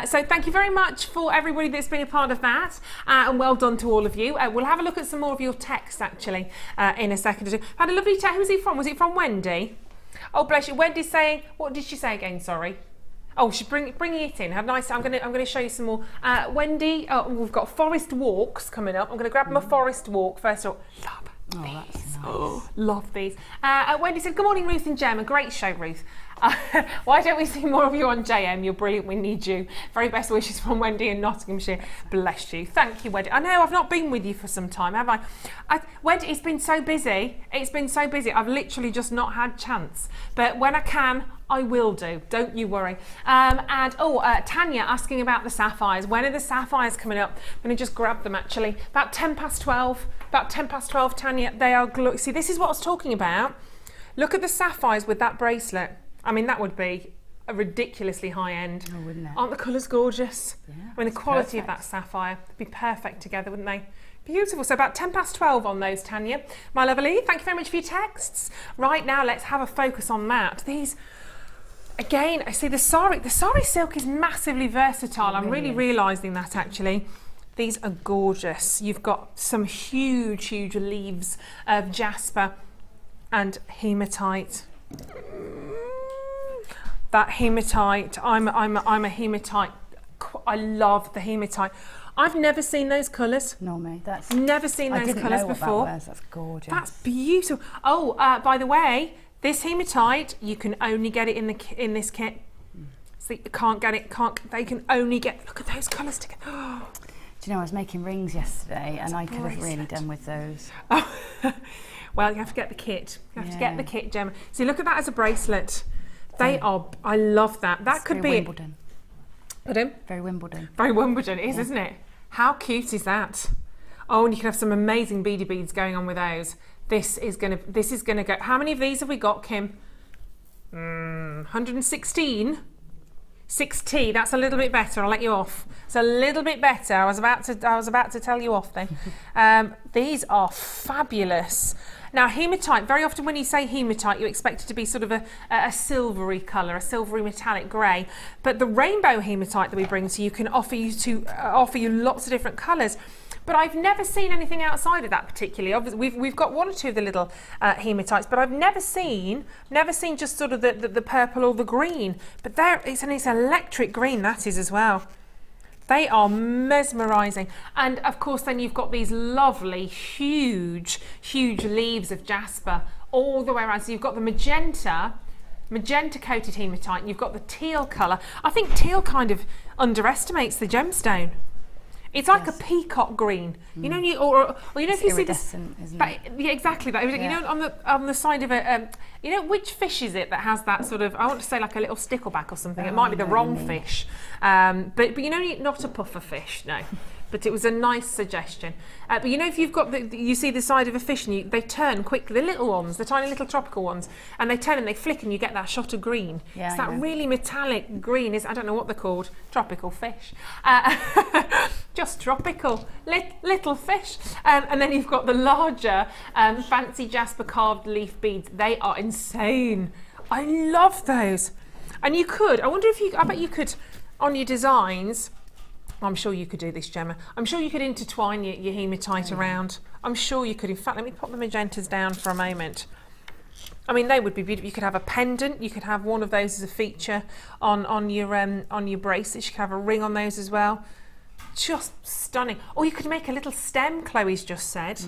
So thank you very much for everybody that's been a part of that, and well done to all of you. We'll have a look at some more of your texts actually in a second or two. Had a lovely text. Who's it from? Was it from Wendy? Oh bless you. Wendy's saying, what did she say again? Sorry. Oh, she's bringing it in. Have nice. I'm going to show you some more. Wendy, we've got forest walks coming up. I'm going to grab my forest walk first of all. Love these.
That's nice.
Oh, love these. Wendy said, good morning, Ruth and Gemma. Great show, Ruth. Why don't we see more of you on JM? You're brilliant. We need you. Very best wishes from Wendy in Nottinghamshire. Bless you. Thank you, Wendy. I know I've not been with you for some time, have I? Wendy, it's been so busy. It's been so busy. I've literally just not had chance. But when I can, I will do. Don't you worry. Tanya asking about the sapphires. When are the sapphires coming up? I'm going to just grab them actually. About 10 past 12. About 10 past 12, Tanya. They are see, this is what I was talking about. Look at the sapphires with that bracelet. I mean, that would be a ridiculously high end.
Oh, wouldn't it?
Aren't the colours gorgeous?
Yeah,
I mean, the quality of that sapphire would be perfect together, wouldn't they? Beautiful. So about 10 past 12 on those, Tanya. My lovely, thank you very much for your texts. Right now, let's have a focus on that. These, again, I see the Sari silk is massively versatile. I'm really realising that actually. These are gorgeous. You've got some huge, huge leaves of jasper and hematite. That hematite, I'm a hematite. I love the hematite. I've never seen those colours.
No, mate, that's
never seen those colours before.
That's gorgeous.
That's beautiful. Oh, by the way, this hematite you can only get it in this kit. So you can't get it. They can only get. Look at those colours together.
Do you know, I was making rings yesterday, and I could have really done with those.
Oh. Well, you have to get the kit. You have to get the kit, Gemma. See, look at that as a bracelet. They are. I love that. That could be
Wimbledon.
Pardon?
Very Wimbledon.
Very Wimbledon it is, isn't it? How cute is that? Oh, and you can have some amazing beady beads going on with those. This is gonna go. How many of these have we got, Kim? 116. 6T. That's a little bit better. I'll let you off. It's a little bit better. I was about to tell you off then. These are fabulous. Now, hematite, very often when you say hematite, you expect it to be sort of a silvery colour, a silvery metallic grey. But the rainbow hematite that we bring to you can offer you lots of different colours. But I've never seen anything outside of that particularly. Obviously, we've got one or two of the little hematites, but I've never seen just sort of the purple or the green. But it's electric green, that is as well. They are mesmerising. And of course then you've got these lovely, huge, huge leaves of jasper all the way around. So you've got the magenta coated hematite, and you've got the teal colour. I think teal kind of underestimates the gemstone. It's like a peacock green, you know, or you know, if you see this,
isn't it?
Yeah, exactly that. You know, on the side of a, you know, which fish is it that has that sort of? I want to say like a little stickleback or something. It might be the wrong fish, but you know, not a puffer fish, no. But it was a nice suggestion. But you know, if you've got you see the side of a fish and they turn quickly, the little ones, the tiny little tropical ones, and they turn and they flick and you get that shot of green. Yeah, it's that really metallic green. I don't know what they're called. Tropical fish. Just tropical little fish. And then you've got the larger fancy jasper carved leaf beads. They are insane. I love those. And you could, I bet you could, on your designs, I'm sure you could do this, Gemma. I'm sure you could intertwine your hematite around. I'm sure you could. In fact, let me pop the magentas down for a moment. I mean, they would be beautiful. You could have a pendant. You could have one of those as a feature on your bracelets. You could have a ring on those as well. Just stunning. Or you could make a little stem, Chloe's just said.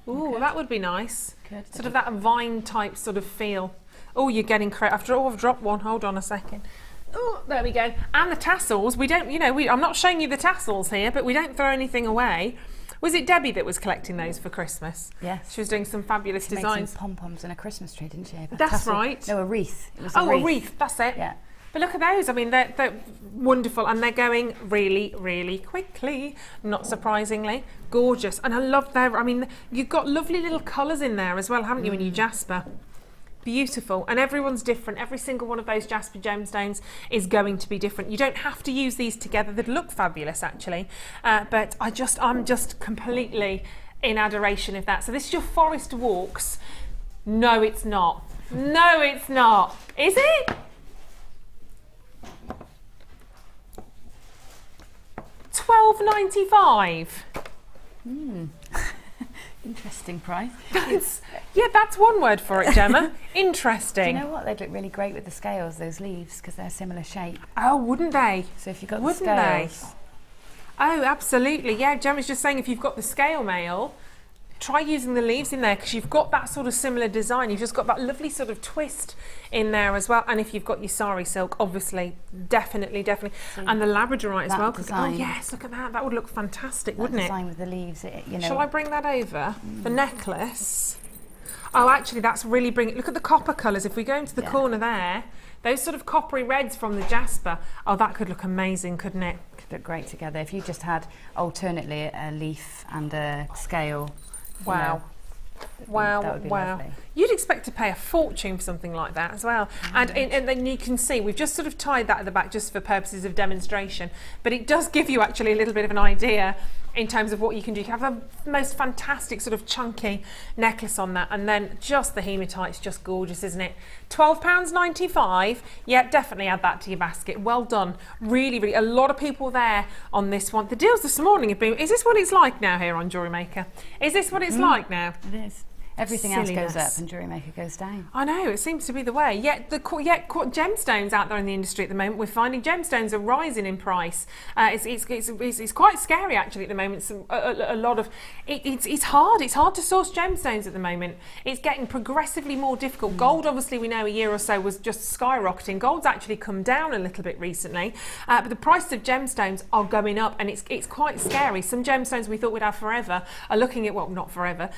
Ooh, that would be nice. Good. Sort of that vine type sort of feel. Oh, you're getting crazy. I've dropped one. Hold on a second. Oh, there we go. And the tassels, we don't, you know, I'm not showing you the tassels here, but we don't throw anything away. Was it Debbie that was collecting those for Christmas?
Yes.
She was doing some fabulous
She
designs.
made some pom-poms and a Christmas tree, didn't she?
That's right.
No, a wreath. It was
a wreath, that's it.
Yeah.
But look at those, I mean, they're wonderful and they're going really, really quickly, not surprisingly. Gorgeous. And I love their, I mean, you've got lovely little colours in there as well, haven't you, in your jasper? Beautiful. And everyone's different. Every single one of those jasper gemstones is going to be different. You don't have to use these together. They'd look fabulous, actually. But I'm just completely in adoration of that. So this is your Forest Walks. No, it's not. No, it's not. Is it? $12.95.
Interesting price.
That's one word for it, Gemma. Interesting.
Do you know what? They'd look really great with the scales, those leaves, because they're similar shape.
Oh, wouldn't they?
So if you've got
Wouldn't
the scales.
Oh, absolutely. Yeah, Gemma's just saying if you've got the scale mail, try using the leaves in there because you've got that sort of similar design. You've just got that lovely sort of twist in there as well. And if you've got your Sari silk, obviously, definitely. And the labradorite as well. Oh yes, look at that. That would look fantastic, wouldn't it?
Design with the leaves, you know.
Shall I bring that over? The necklace. Oh, actually, that's really brilliant. Look at the copper colours. If we go into the corner there, those sort of coppery reds from the jasper. Oh, that could look amazing, couldn't it?
Could look great together. If you just had alternately a leaf and a scale.
Wow.
That would be lovely.
You'd expect to pay a fortune for something like that as well. And then you can see, we've just sort of tied that at the back just for purposes of demonstration, but it does give you actually a little bit of an idea in terms of what you can do. You have a most fantastic sort of chunky necklace on that, and then just the hematite's just gorgeous, isn't it? £12.95. Yeah, definitely add that to your basket. Well done. Really, really, a lot of people there on this one. The deals this morning have been, is this what it's like now here on Jewellery Maker? Is this what it's like now?
It is. Everything else goes up and Jewellery Maker goes down.
I know, it seems to be the way. Yet gemstones out there in the industry at the moment, we're finding gemstones are rising in price. It's quite scary actually at the moment. A lot of it's hard to source gemstones at the moment. It's getting progressively more difficult. Gold, obviously, we know a year or so was just skyrocketing. Gold's actually come down a little bit recently, but the prices of gemstones are going up, and it's quite scary. Some gemstones we thought we'd have forever are looking at, well, not forever,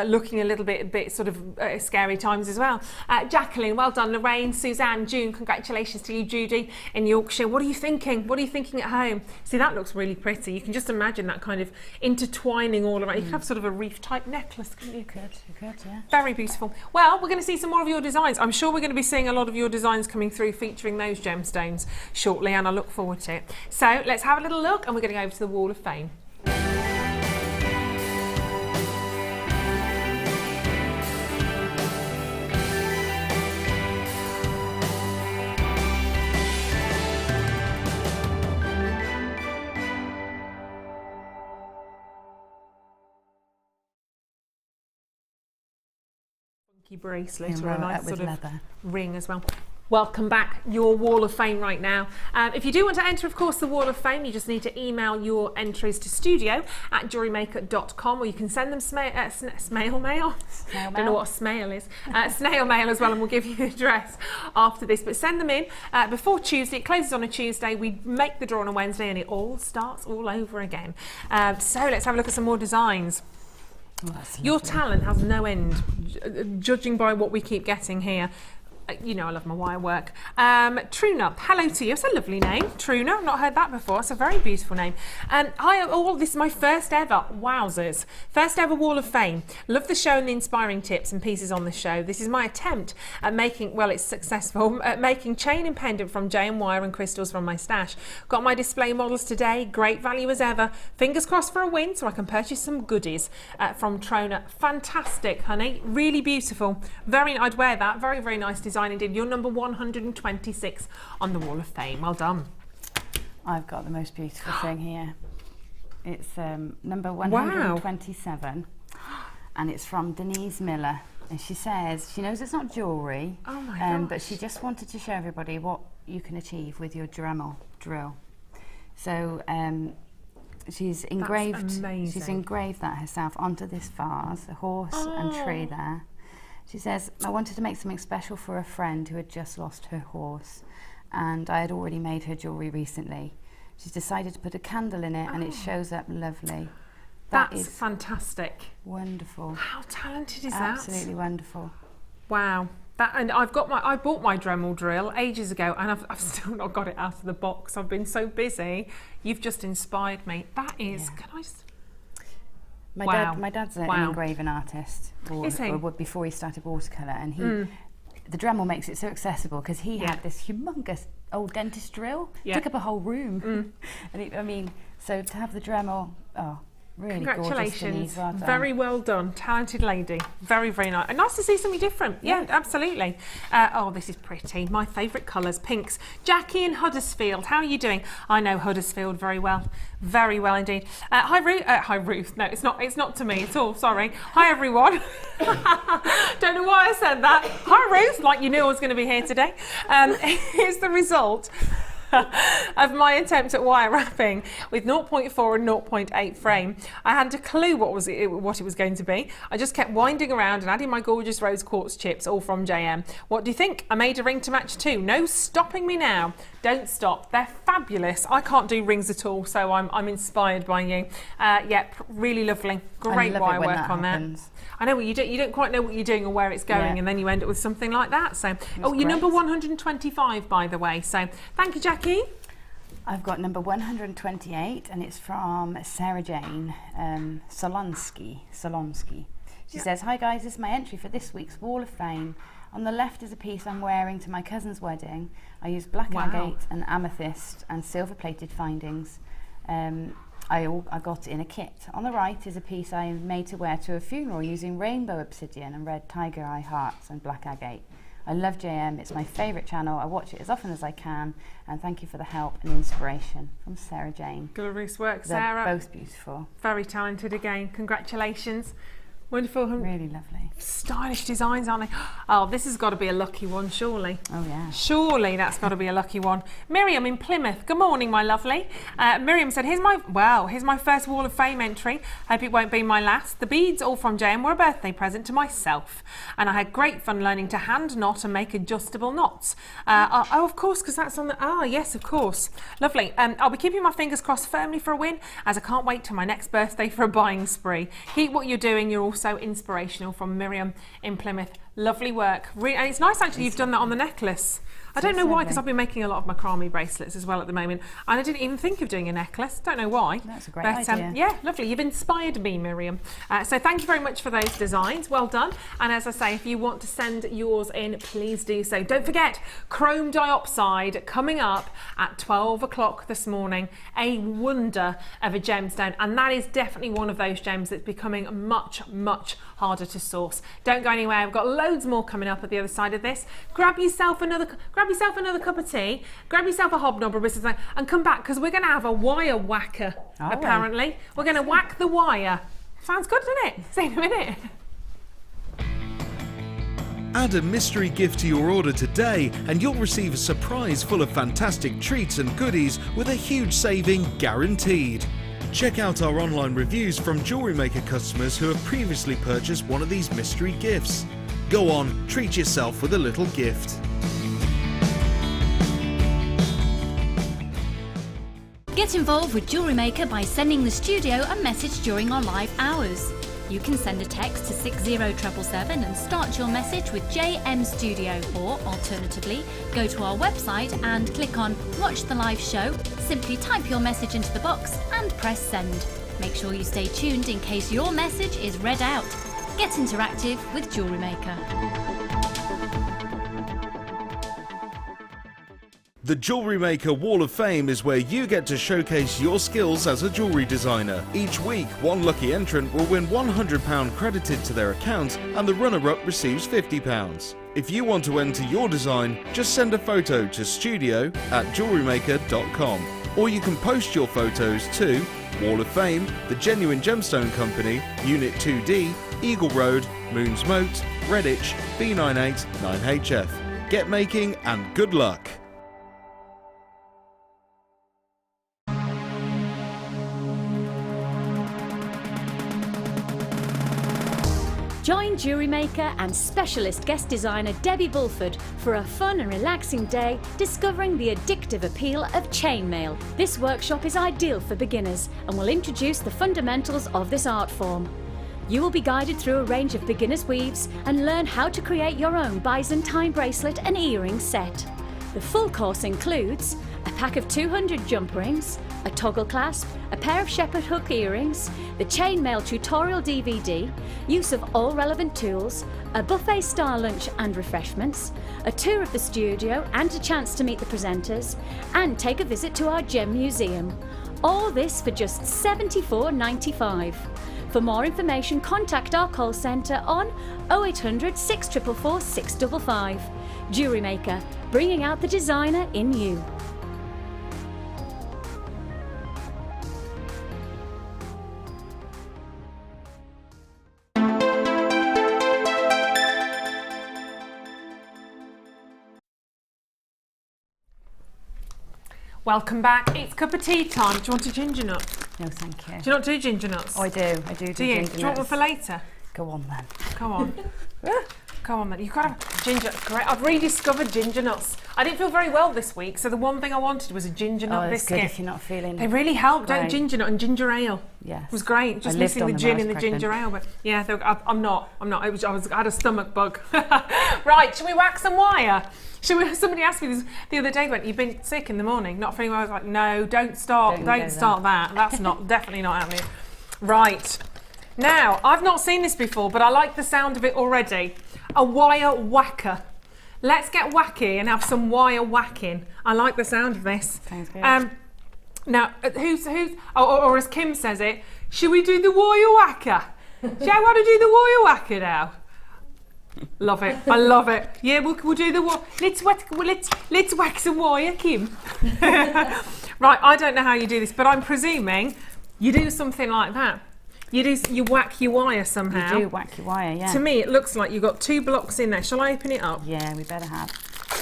looking a little bit sort of scary times as well. Jacqueline, well done. Lorraine, Suzanne, June, congratulations to you. Judy in Yorkshire, what are you thinking? What are you thinking at home? See, that looks really pretty. You can just imagine that kind of intertwining all around. You could have sort of a reef type necklace, couldn't you?
You could, yeah.
Very beautiful. Well, we're going to see some more of your designs. I'm sure we're going to be seeing a lot of your designs coming through featuring those gemstones shortly, and I look forward to it. So let's have a little look, and we're going to go over to the Wall of Fame. Bracelet or a nice sort of ring as well. Welcome back, your Wall of Fame right now. If you do want to enter, of course, the Wall of Fame, you just need to email your entries to studio@jewellerymaker.com, or you can send them snail mail. Don't know what a snail is. Snail mail as well, and we'll give you the address after this. But send them in before Tuesday. It closes on a Tuesday. We make the draw on a Wednesday, and it all starts all over again. So let's have a look at some more designs.
Oh,
your talent has no end, judging by what we keep getting here. You know I love my wire work. Truna, hello to you. It's a lovely name, Truna. I've not heard that before. It's a very beautiful name. And this is my first ever, wowzers, first ever Wall of Fame. Love the show and the inspiring tips and pieces on the show. This is my attempt at making, well, it's successful, at making chain and pendant from J&Y and crystals from my stash. Got my display models today. Great value as ever. Fingers crossed for a win so I can purchase some goodies from Trona. Fantastic, honey. Really beautiful. I'd wear that. Very, very nice design. Indeed. You're number 126 on the Wall of Fame. Well done.
I've got the most beautiful thing here. It's number 127, and it's from Denise Miller. And she says she knows it's not jewellery, but she just wanted to show everybody what you can achieve with your Dremel drill. So she's engraved that herself onto this vase, a horse and tree there. She says, I wanted to make something special for a friend who had just lost her horse, and I had already made her jewellery recently. She's decided to put a candle in it, and it shows up lovely.
That's fantastic.
Wonderful.
How talented is that?
Absolutely wonderful.
Wow. And I bought my Dremel drill ages ago, and I've still not got it out of the box. I've been so busy. You've just inspired me. That is, can I just...
My dad's an engraving artist,
Is he?
or before he started watercolour, and the Dremel makes it so accessible because he had this humongous old dentist drill, took up a whole room, and so to have the Dremel, really
congratulations.
Gorgeous, well done.
Very well done. Talented lady. Very, very nice. And nice to see something different. Yeah, absolutely. This is pretty. My favourite colours, pinks. Jackie in Huddersfield. How are you doing? I know Huddersfield very well. Very well indeed. Hi, Ruth. Hi, Ruth. No, it's not to me at all. Sorry. Hi, everyone. Don't know why I said that. Hi, Ruth. Like you knew I was going to be here today. Here's the result of my attempt at wire wrapping with 0.4 and 0.8 frame. I hadn't a clue what it was going to be. I just kept winding around and adding my gorgeous rose quartz chips, all from JM. What do you think? I made a ring to match too. No stopping me now. Don't stop. They're fabulous. I can't do rings at all, so I'm inspired by you. Really lovely. Great wire work on that. I know what you do. You don't quite know what you're doing or where it's going, and then you end up with something like that. So, you're number 125, by the way. So, thank you, Jackie.
I've got number 128, and it's from Sarah Jane Solonsky. She says, "Hi guys, this is my entry for this week's Wall of Fame. On the left is a piece I'm wearing to my cousin's wedding. I used black agate and amethyst and silver-plated findings. I got it in a kit. On the right is a piece I made to wear to a funeral using rainbow obsidian and red tiger eye hearts and black agate. I love JM, it's my favourite channel. I watch it as often as I can, and thank you for the help and inspiration." From Sarah Jane.
Glorious work,
They're
Sarah.
both beautiful.
Very talented again. Congratulations. Wonderful.
Really lovely.
Stylish designs, aren't they? Oh, this has got to be a lucky one, surely.
Oh, yeah.
Surely that's got to be a lucky one. Miriam in Plymouth. Good morning, my lovely. Miriam said, here's my first Wall of Fame entry. Hope it won't be my last. The beads, all from JM, were a birthday present to myself. And I had great fun learning to hand knot and make adjustable knots. Of course, because that's on the... yes, of course. Lovely. I'll be keeping my fingers crossed firmly for a win, as I can't wait till my next birthday for a buying spree. Keep what you're doing. You're all so inspirational. From Miriam in Plymouth. Lovely work. And it's nice actually you've done that on the necklace. I don't know why, because I've been making a lot of macrame bracelets as well at the moment, and I didn't even think of doing a necklace. Don't know why.
That's a great idea.
Yeah, lovely. You've inspired me, Miriam. So thank you very much for those designs. Well done. And as I say, if you want to send yours in, please do so. Don't forget, Chrome Diopside coming up at 12 o'clock this morning. A wonder of a gemstone, and that is definitely one of those gems that's becoming much, much harder to source. Don't go anywhere. I've got loads more coming up at the other side of this. Grab yourself another cup of tea, grab yourself a hobnob or something, and come back, because we're going to have a wire whacker, apparently. We're going to whack the wire. Sounds good, doesn't it? See you in a minute.
Add a mystery gift to your order today and you'll receive a surprise full of fantastic treats and goodies with a huge saving guaranteed. Check out our online reviews from Jewellery Maker customers who have previously purchased one of these mystery gifts. Go on, treat yourself with a little gift.
Get involved with Jewellery Maker by sending the studio a message during our live hours. You can send a text to 60777 and start your message with JM Studio, or alternatively, go to our website and click on Watch the Live Show, simply type your message into the box and press send. Make sure you stay tuned in case your message is read out. Get interactive with Jewellery Maker.
The Jewellery Maker Wall of Fame is where you get to showcase your skills as a jewellery designer. Each week, one lucky entrant will win £100 credited to their account and the runner-up receives £50. If you want to enter your design, just send a photo to studio@jewellerymaker.com, or you can post your photos to Wall of Fame, The Genuine Gemstone Company, Unit 2D, Eagle Road, Moons Moat, Redditch, B98 9HF. Get making and good luck!
Join Jewellery Maker and specialist guest designer Debbie Bulford for a fun and relaxing day discovering the addictive appeal of chainmail. This workshop is ideal for beginners and will introduce the fundamentals of this art form. You will be guided through a range of beginner's weaves and learn how to create your own Byzantine bracelet and earring set. The full course includes a pack of 200 jump rings, a toggle clasp, a pair of shepherd hook earrings, the chainmail tutorial DVD, use of all relevant tools, a buffet style lunch and refreshments, a tour of the studio and a chance to meet the presenters, and take a visit to our gem museum. All this for just $74.95. For more information, contact our call centre on 0800 644 655. Jewellery Maker, bringing out the designer in you.
Welcome back. It's cup of tea time. Do you want a ginger nut?
No, thank you.
Do you not do ginger nuts?
Oh, I do. I do
Do you?
ginger
Do you want one
nuts.
for later?
Go on then.
Come on. Come on then. You've got to have ginger. Great. I've rediscovered ginger nuts. I didn't feel very well this week, so the one thing I wanted was a ginger nut
Oh, it's
biscuit.
good if you're not feeling.
They really help, don't
Right.
ginger nut and ginger ale.
Yes.
It was great. Just
I lived
missing
on
the
them
gin
when I
and the
was
ginger
pregnant.
ale, but yeah, I'm not. I had a stomach bug. Right, shall we wax some wire? Somebody asked me this the other day, you've been sick in the morning, not feeling well. I was like, no, don't start that. That's definitely not happening. Right. Now, I've not seen this before, but I like the sound of it already. A wire whacker. Let's get wacky and have some wire whacking. I like the sound of this.
Sounds good.
Now, or as Kim says it, should we do the wire whacker? Do you want to do the wire whacker now? Love it. I love it. Yeah, we'll do the wire. Let's whack some wire, Kim. Right, I don't know how you do this, but I'm presuming you do something like that. You whack your wire somehow.
You do whack your wire, yeah.
To me, it looks like you've got 2 blocks in there. Shall I open it up?
Yeah, we better have.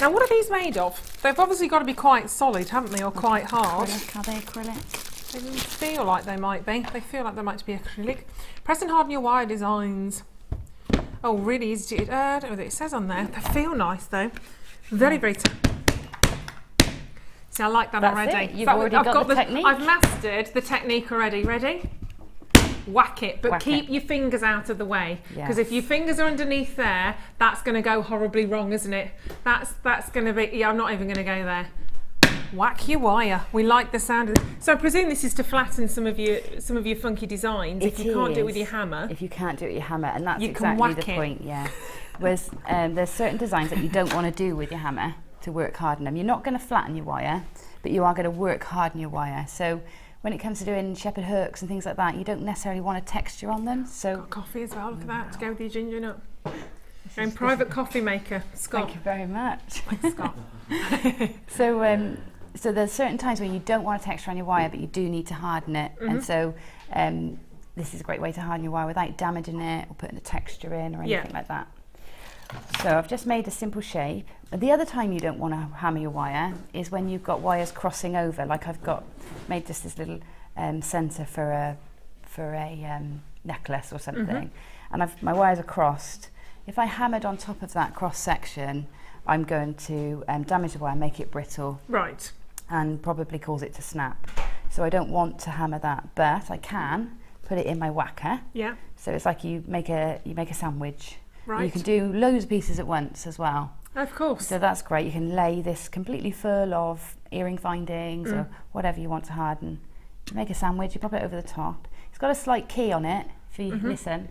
Now, what are these made of? They've obviously got to be quite solid, haven't they, or quite hard?
Acrylic, are they acrylic?
They feel like they might be. They feel like they might be acrylic. Press and harden your wire designs. Oh, really easy to... I don't know what it says on there. They feel nice, though. Very, very... See, I like that
That's
already.
it. You've already got the technique.
I've mastered the technique already. Ready? Whack it, but keep your fingers out of the way, because if your fingers are underneath there, that's going to go horribly wrong, isn't it? That's going to be... Yeah, I'm not even going to go there. Whack your wire. We like the sound of it. So I presume this is to flatten some of your funky designs. If you can't do it with your hammer.
If you can't do it with your hammer, and that's exactly the point. Yeah. Whereas there's certain designs that you don't want to do with your hammer to work hard on them. You're not going to flatten your wire, but you are going to work hard on your wire. So when it comes to doing shepherd hooks and things like that, you don't necessarily want a texture on them. So
got coffee as well. Look at that to go with your ginger nut. You're in private coffee maker, Scott.
Thank you very much.
Thanks, Scott.
So there's certain times when you don't want a texture on your wire, but you do need to harden it. And so this is a great way to harden your wire without damaging it or putting a texture in or anything like that. So I've just made a simple shape. The other time you don't want to hammer your wire is when you've got wires crossing over, like I've made just this little centre for a necklace or something, and my wires are crossed. If I hammered on top of that cross section, I'm going to damage the wire, make it brittle,
right,
and probably cause it to snap. So I don't want to hammer that, but I can put it in my whacker.
Yeah.
So it's like you make a sandwich.
Right.
You can do loads of pieces at once as well.
Of course.
So that's great. You can lay this completely full of earring findings or whatever you want to harden. You make a sandwich, you pop it over the top. It's got a slight key on it if you listen.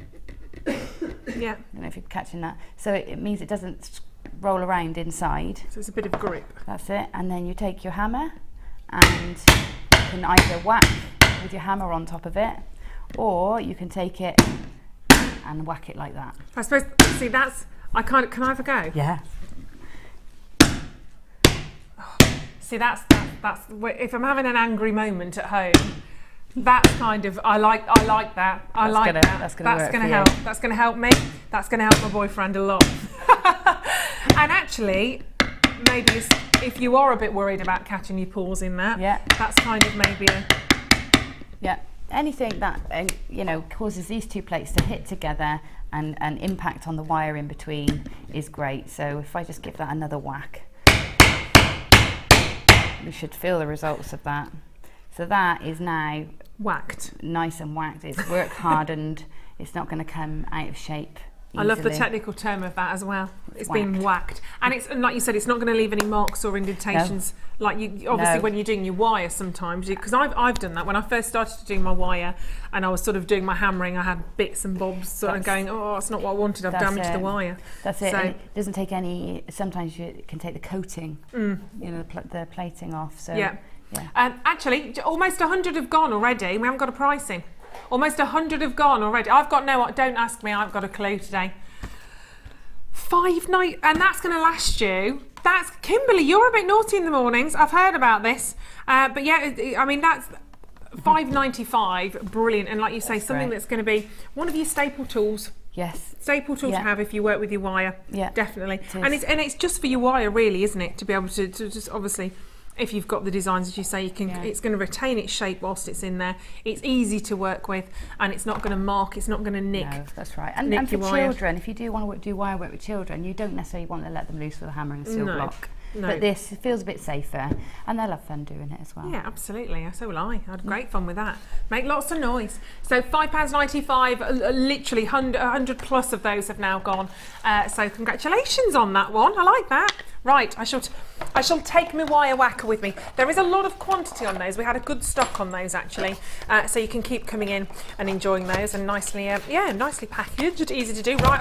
Yeah.
I don't know if you're catching that. So it means it doesn't roll around inside.
So it's a bit of grip.
That's it. And then you take your hammer and you can either whack with your hammer on top of it, or you can take it and whack it like that.
I suppose, see, that's... can I have a go?
Yeah.
See, that's if I'm having an angry moment at home, that's kind of I like that. That's gonna help. That's gonna help me. That's gonna help my boyfriend a lot. And actually, maybe if you are a bit worried about catching your paws in that, that's kind of maybe anything
that causes these two plates to hit together and impact on the wire in between is great. So if I just give that another whack, we should feel the results of that. So that is now
whacked,
nice and whacked. It's work hardened. It's not going to come out of shape easily.
I love the technical term of that as well. It's
whacked.
been whacked, and it's, and like you said, it's not going to leave any marks or indentations. No. Like you obviously when you're doing your wire sometimes, because I've done that when I first started to do my wire, and I was sort of doing my hammering. I had bits and bobs sort of going, oh, that's not what I wanted. I've damaged the wire.
That's it.
So,
and it doesn't take any. Sometimes you can take the coating, you know, the plating off. So
yeah. Actually, almost 100 have gone already. We haven't got a pricing. Almost 100 have gone already. I've got don't ask me. I've got a clue today. £5.90, and that's going to last you. That's Kimberly. You're a bit naughty in the mornings. I've heard about this, but yeah, I mean that's £5.95. Brilliant, and like you say, something that's going to be one of your staple tools.
Yes.
Staple tool to have if you work with your wire.
Yeah,
definitely. And it's just for your wire, really, isn't it? To be able to just obviously. If you've got the designs, as you say, you can. It's going to retain its shape whilst it's in there. It's easy to work with, and it's not going to mark. It's not going to nick.
No, that's right. And for children, if you do want to do wire work with children, you don't necessarily want to let them loose with a hammer and a steel block. No. But this feels a bit safer, and they'll have fun doing it as well.
Yeah, absolutely. So will I. I had great fun with that. Make lots of noise. So £5.95, literally 100 plus of those have now gone. So congratulations on that one. I like that. Right, I shall take my wire whacker with me. There is a lot of quantity on those. We had a good stock on those actually, so you can keep coming in and enjoying those, and nicely, nicely packaged, easy to do. Right,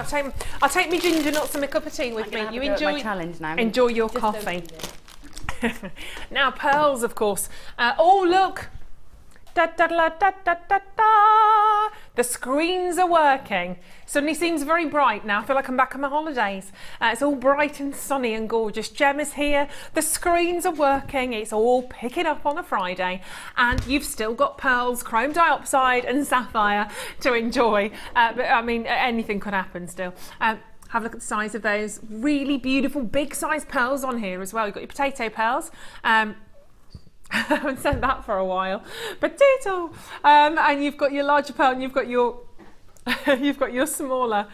I'll take my ginger nuts and my cup of tea with me. You enjoy
my challenge now.
Enjoy your coffee. Now pearls, of course. Oh look. Da, da, da, da, da, da, da. The screens are working. Suddenly seems very bright now. I feel like I'm back on my holidays. It's all bright and sunny and gorgeous. Gemma's here. The screens are working. It's all picking up on a Friday. And you've still got pearls, Chrome Diopside and Sapphire to enjoy. But I mean, anything could happen still. Have a look at the size of those. Really beautiful, big size pearls on here as well. You've got your potato pearls. I haven't said that for a while. Potato! And you've got your larger pearl, and you've got your smaller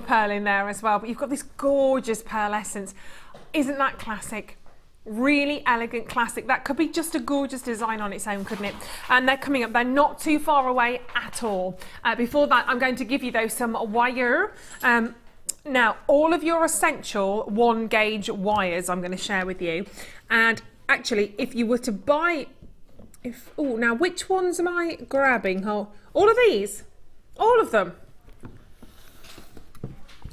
pearl in there as well. But you've got this gorgeous pearlescence. Isn't that classic? Really elegant, classic. That could be just a gorgeous design on its own, couldn't it? And they're coming up. They're not too far away at all. Before that, I'm going to give you though some wire. Now, all of your essential 1 gauge wires I'm going to share with you. And actually, if you were to buy, now which ones am I grabbing? All of these, all of them.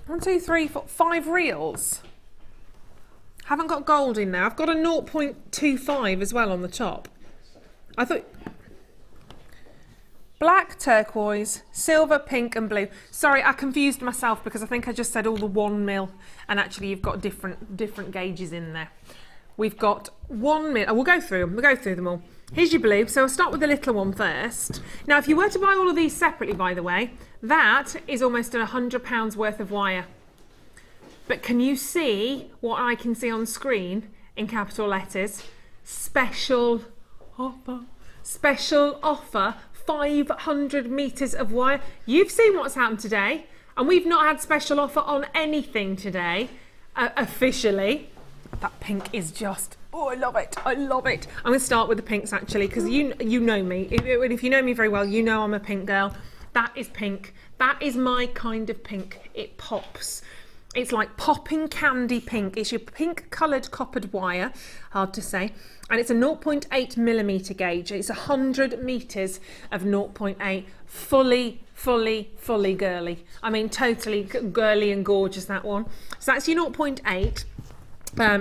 1, 2, 3, 4, 5 reels. Haven't got gold in there. I've got a 0.25 as well on the top. I thought black, turquoise, silver, pink and blue. Sorry, I confused myself because I think I just said all the 1 mil, and actually you've got different gauges in there. We've got 1 mil. We'll go through them. We'll go through them all. Here's your blue. So I'll start with the little one first. Now, if you were to buy all of these separately, by the way, that is almost £100 worth of wire. But can you see what I can see on screen in capital letters? Special offer. Special offer. 500 metres of wire. You've seen what's happened today, and we've not had special offer on anything today, officially. That pink is just, oh, I love it. I love it. I'm going to start with the pinks actually, because you know me. If you know me very well, you know I'm a pink girl. That is pink. That is my kind of pink. It pops. It's like popping candy pink. It's your pink coloured coppered wire, hard to say. And it's a 0.8 millimetre gauge. It's 100 metres of 0.8. Fully girly. I mean, totally girly and gorgeous, that one. So that's your 0.8.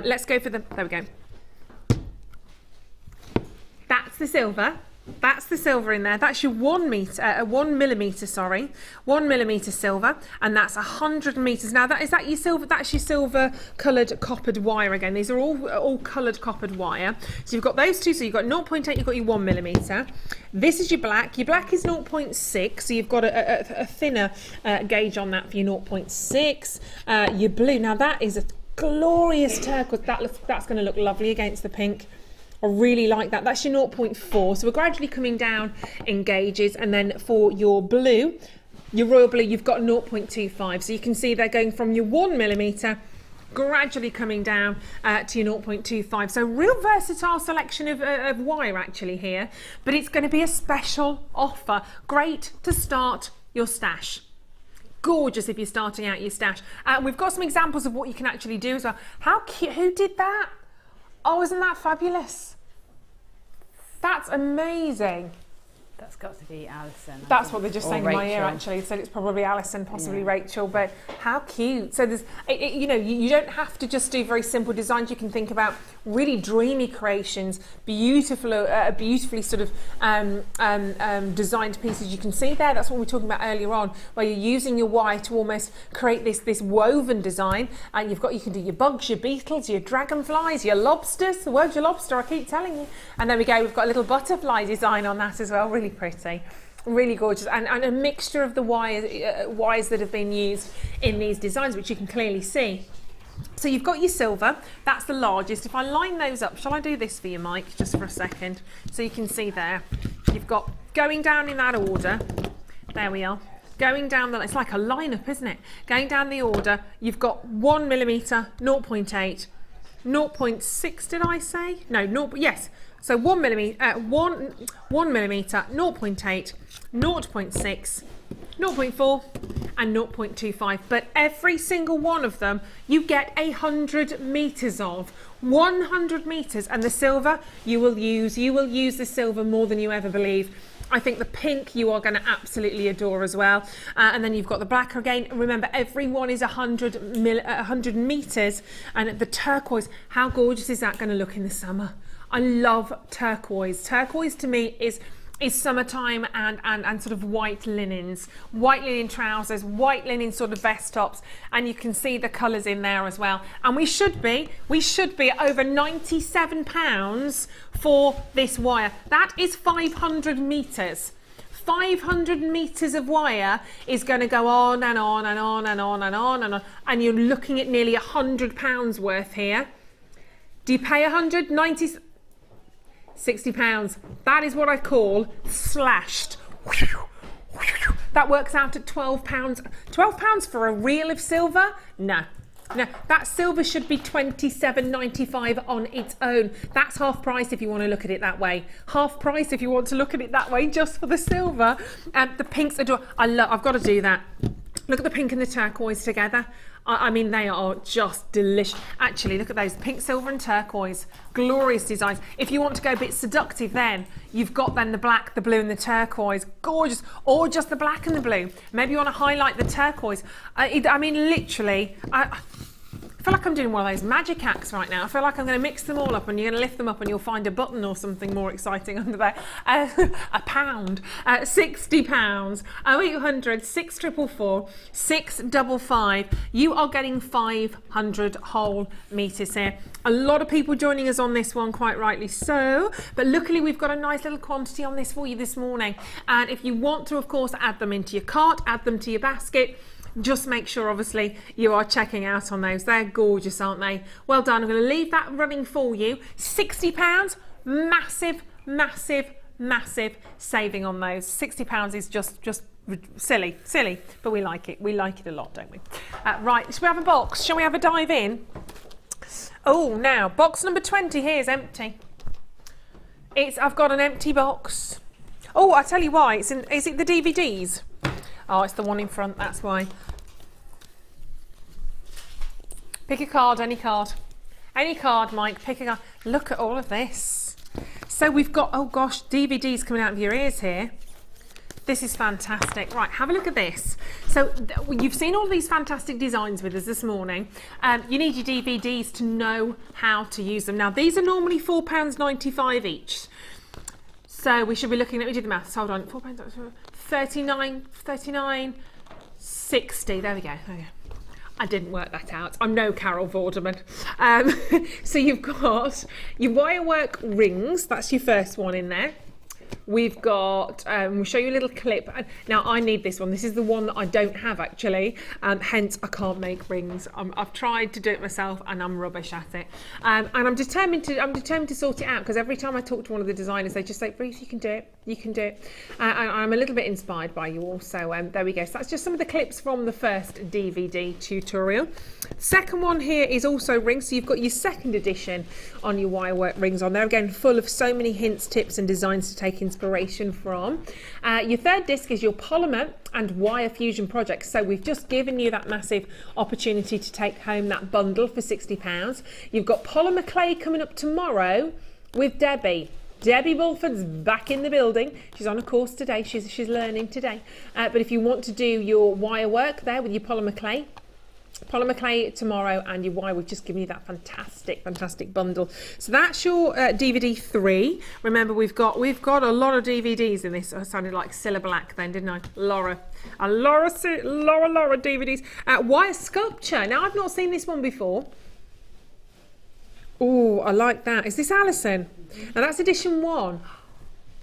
Let's go for there we go. That's the silver. That's the silver in there. That's your 1 millimetre, sorry. 1 millimetre silver, and that's 100 metres. Now is that your silver? That's your silver coloured coppered wire again. These are all coloured coppered wire. So you've got those two. So you've got 0.8, you've got your 1 millimetre. This is your black. Your black is 0.6, so you've got a thinner gauge on that for your 0.6. Your blue, now that is a glorious turquoise. That's going to look lovely against the pink. I really like that. That's your 0.4. So we're gradually coming down in gauges. And then for your blue, your royal blue, you've got 0.25. So you can see they're going from your 1mm gradually coming down to your 0.25. So real versatile selection of wire actually here, but it's going to be a special offer. Great to start your stash. Gorgeous if you're starting out your stash. We've got some examples of what you can actually do as well. How cute, who did that? Oh, isn't that fabulous? That's amazing.
That's got to be Alison.
That's what they're just saying in my ear,
Rachel.
actually. Said it's probably Alison, possibly Rachel, but how cute. So there's, you know, you don't have to just do very simple designs. You can think about really dreamy creations, beautiful, beautifully sort of designed pieces. You can see there, that's what we were talking about earlier on, where you're using your wire to almost create this woven design. And you can do your bugs, your beetles, your dragonflies, your lobsters. The word's your lobster, I keep telling you. And there we go, we've got a little butterfly design on that as well. Really pretty, really gorgeous, and a mixture of the wires that have been used in these designs, which you can clearly see. So you've got your silver, that's the largest. If I line those up, shall I do this for you, Mike, just for a second, so you can see there. You've got going down in that order. There we are. Going down it's like a lineup, isn't it? Going down the order, you've got 1mm, 0.8, 0.6. Did I say? No, yes. So 1mm, 0.8, 0.6, 0.4 and 0.25. But every single one of them, you get 100 meters of. 100 meters. And the silver, you will use the silver more than you ever believe. I think the pink you are going to absolutely adore as well. And then you've got the black again. Remember, every one is 100 meters. And the turquoise, how gorgeous is that going to look in the summer? I love turquoise. Turquoise to me is summertime and sort of white linens, white linen trousers, white linen sort of vest tops, and you can see the colours in there as well. And we should be over £97 for this wire. That is 500 metres. 500 metres of wire is going to go on and on and on and on and on and on, and you're looking at nearly £100 worth here. Do you pay 190? £60. That is what I call slashed. That works out at £12. £12 for a reel of silver? No. That silver should be £27.95 on its own. That's half price if you want to look at it that way. Half price if you want to look at it that way, just for the silver. The pinks adore. I've got to do that. Look at the pink and the turquoise together. I mean, they are just delicious. Actually, look at those, pink, silver and turquoise. Glorious designs. If you want to go a bit seductive then, you've got then the black, the blue and the turquoise. Gorgeous. Or just the black and the blue. Maybe you want to highlight the turquoise. I mean, literally, I feel like I'm doing one of those magic acts right now. I feel like I'm going to mix them all up and you're going to lift them up and you'll find a button or something more exciting under there. A pound. £60. 0800 644 655. You are getting 500 whole metres here. A lot of people joining us on this one, quite rightly so. But luckily we've got a nice little quantity on this for you this morning. And if you want to, of course, add them into your cart, add them to your basket, just make sure, obviously, you are checking out on those. They're gorgeous, aren't they? Well done. I'm going to leave that running for you. £60, massive, massive, massive saving on those. £60 is just silly, but we like it. We like it a lot, don't we? Right, shall we have a box? Shall we have a dive in? Oh, now, box number 20 here is empty. I've got an empty box. Oh, I tell you why. Is it the DVDs? Oh, it's the one in front, that's why. Pick a card, any card. Any card, Mike, pick a card. Look at all of this. So we've got, oh gosh, DVDs coming out of your ears here. This is fantastic. Right, have a look at this. So you've seen all these fantastic designs with us this morning. You need your DVDs to know how to use them. Now, these are normally £4.95 each. So we should be looking, let me do the maths, hold on, £4, 39, 60, there we go. I didn't work that out. I'm no Carol Vorderman. So you've got your wirework rings, that's your first one in there. we've got, we'll show you a little clip. Now I need this one. This is the one that I don't have actually, hence I can't make rings. I've tried to do it myself and I'm rubbish at it. And I'm determined to sort it out, because every time I talk to one of the designers, they just say, Ruth, you can do it, you can do it. I'm a little bit inspired by you all, so there we go. So that's just some of the clips from the first DVD tutorial. Second one here is also rings. So you've got your second edition on your wirework rings on there, again full of so many hints, tips and designs to take inspiration from. Your third disc is your polymer and wire fusion projects. So we've just given you that massive opportunity to take home that bundle for £60. You've got polymer clay coming up tomorrow with Debbie. Debbie Bulford's back in the building. She's on a course today. She's learning today. But if you want to do your wire work there with your polymer clay tomorrow and your wire, we've just given you that fantastic bundle. So that's your DVD 3. Remember, we've got a lot of DVDs in this. I sounded like Cilla Black then, didn't I? Laura DVDs. Wire Sculpture. Now I've not seen this one before. Oh, I like that. Is this Alison? Now that's edition 1.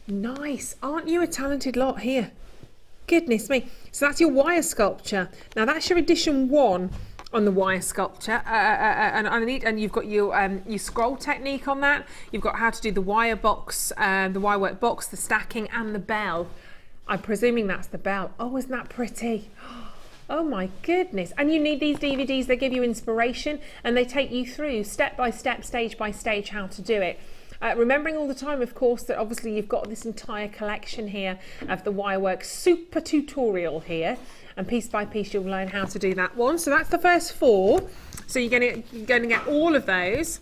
Nice. Aren't you a talented lot here? Goodness me. So that's your wire sculpture. Now that's your edition 1 on the wire sculpture, and you've got your scroll technique on that. You've got how to do the wire box, the wire work box, the stacking and the bell. I'm presuming that's the bell. Oh, isn't that pretty? Oh my goodness. And you need these DVDs. They give you inspiration and they take you through step by step, stage by stage, how to do it. Remembering all the time, of course, that obviously you've got this entire collection here of the wirework super tutorial here, and piece by piece you'll learn how to do that one. So that's the first 4. So you're going to get all of those.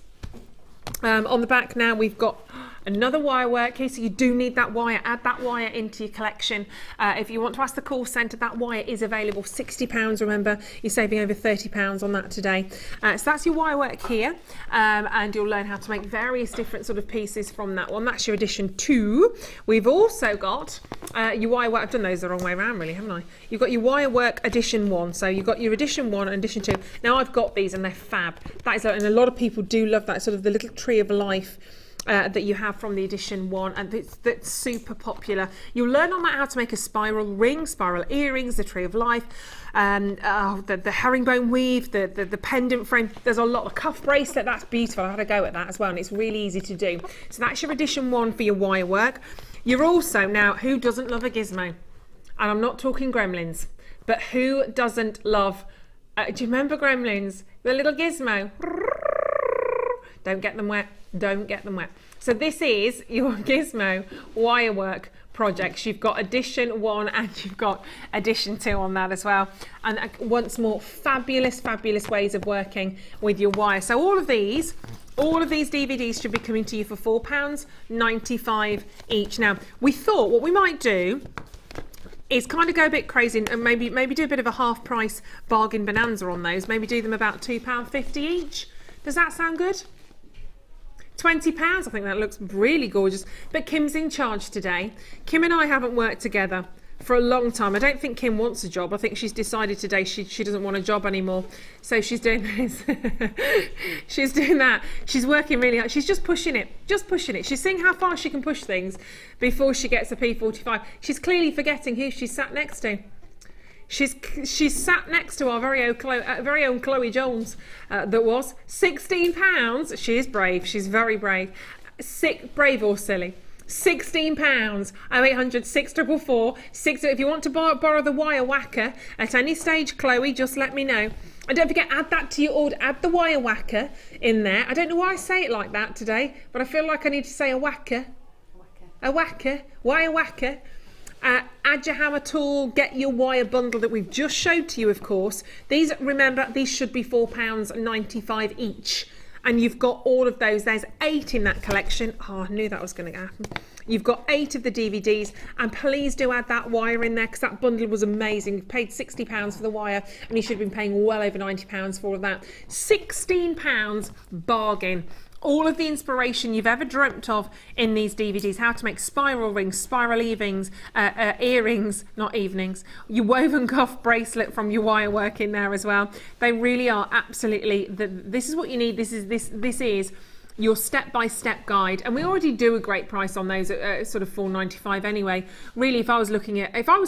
On the back now we've got another wire work here, so you do need that wire. Add that wire into your collection. If you want to ask the call centre, that wire is available, £60. Remember, you're saving over £30 on that today. So that's your wire work here, and you'll learn how to make various different sort of pieces from that one. That's your edition 2. We've also got your wire work. I've done those the wrong way around really, haven't I? You've got your wire work edition 1. So you've got your edition 1 and edition 2. Now I've got these and they're fab. That is, and a lot of people do love that sort of the little tree of life that you have from the edition 1, and that's super popular. You'll learn on that how to make a spiral ring, spiral earrings, the tree of life, the herringbone weave, the pendant frame. There's a lot of cuff bracelet. That's beautiful. I had a go at that as well, and it's really easy to do. So that's your edition 1 for your wire work. You're also, now, who doesn't love a gizmo? And I'm not talking Gremlins, but who doesn't love, do you remember Gremlins? The little gizmo. Don't get them wet. Don't get them wet. So this is your gizmo wirework projects. You've got edition 1 and you've got edition 2 on that as well. And once more, fabulous ways of working with your wire. So all of these DVDs should be coming to you for £4.95 each. Now, we thought what we might do is kind of go a bit crazy and maybe do a bit of a half price bargain bonanza on those. Maybe do them about £2.50 each. Does that sound good? £20, I think that looks really gorgeous. But Kim's in charge today. Kim and I haven't worked together for a long time. I don't think Kim wants a job. I think she's decided today she doesn't want a job anymore. So she's doing this. She's doing that. She's working really hard. She's just pushing it. She's seeing how far she can push things before she gets a P45. She's clearly forgetting who she's sat next to. She's sat next to our very own Chloe Jones. That was £16. She is brave. She's very brave. Brave or silly. £16. 0800 644 6. If you want to borrow the wire whacker at any stage, Chloe, just let me know. And don't forget, add that to your order. Add the wire whacker in there. I don't know why I say it like that today, but I feel like I need to say a whacker. A whacker. Wire whacker. Add your hammer tool, get your wire bundle that we've just showed to you, of course. These, remember, these should be £4.95 each. And you've got all of those. There's 8 in that collection. Oh, I knew that was going to happen. You've got 8 of the DVDs, and please do add that wire in there, because that bundle was amazing. You've paid £60 for the wire, and you should have been paying well over £90 for all of that. £16 bargain. All of the inspiration you've ever dreamt of in these DVDs, how to make spiral rings, spiral earrings, not evenings, your woven cuff bracelet from your wire work in there as well. They really are absolutely, this is what you need. This is your step-by-step guide, and we already do a great price on those at sort of $4.95 anyway. Really, if I was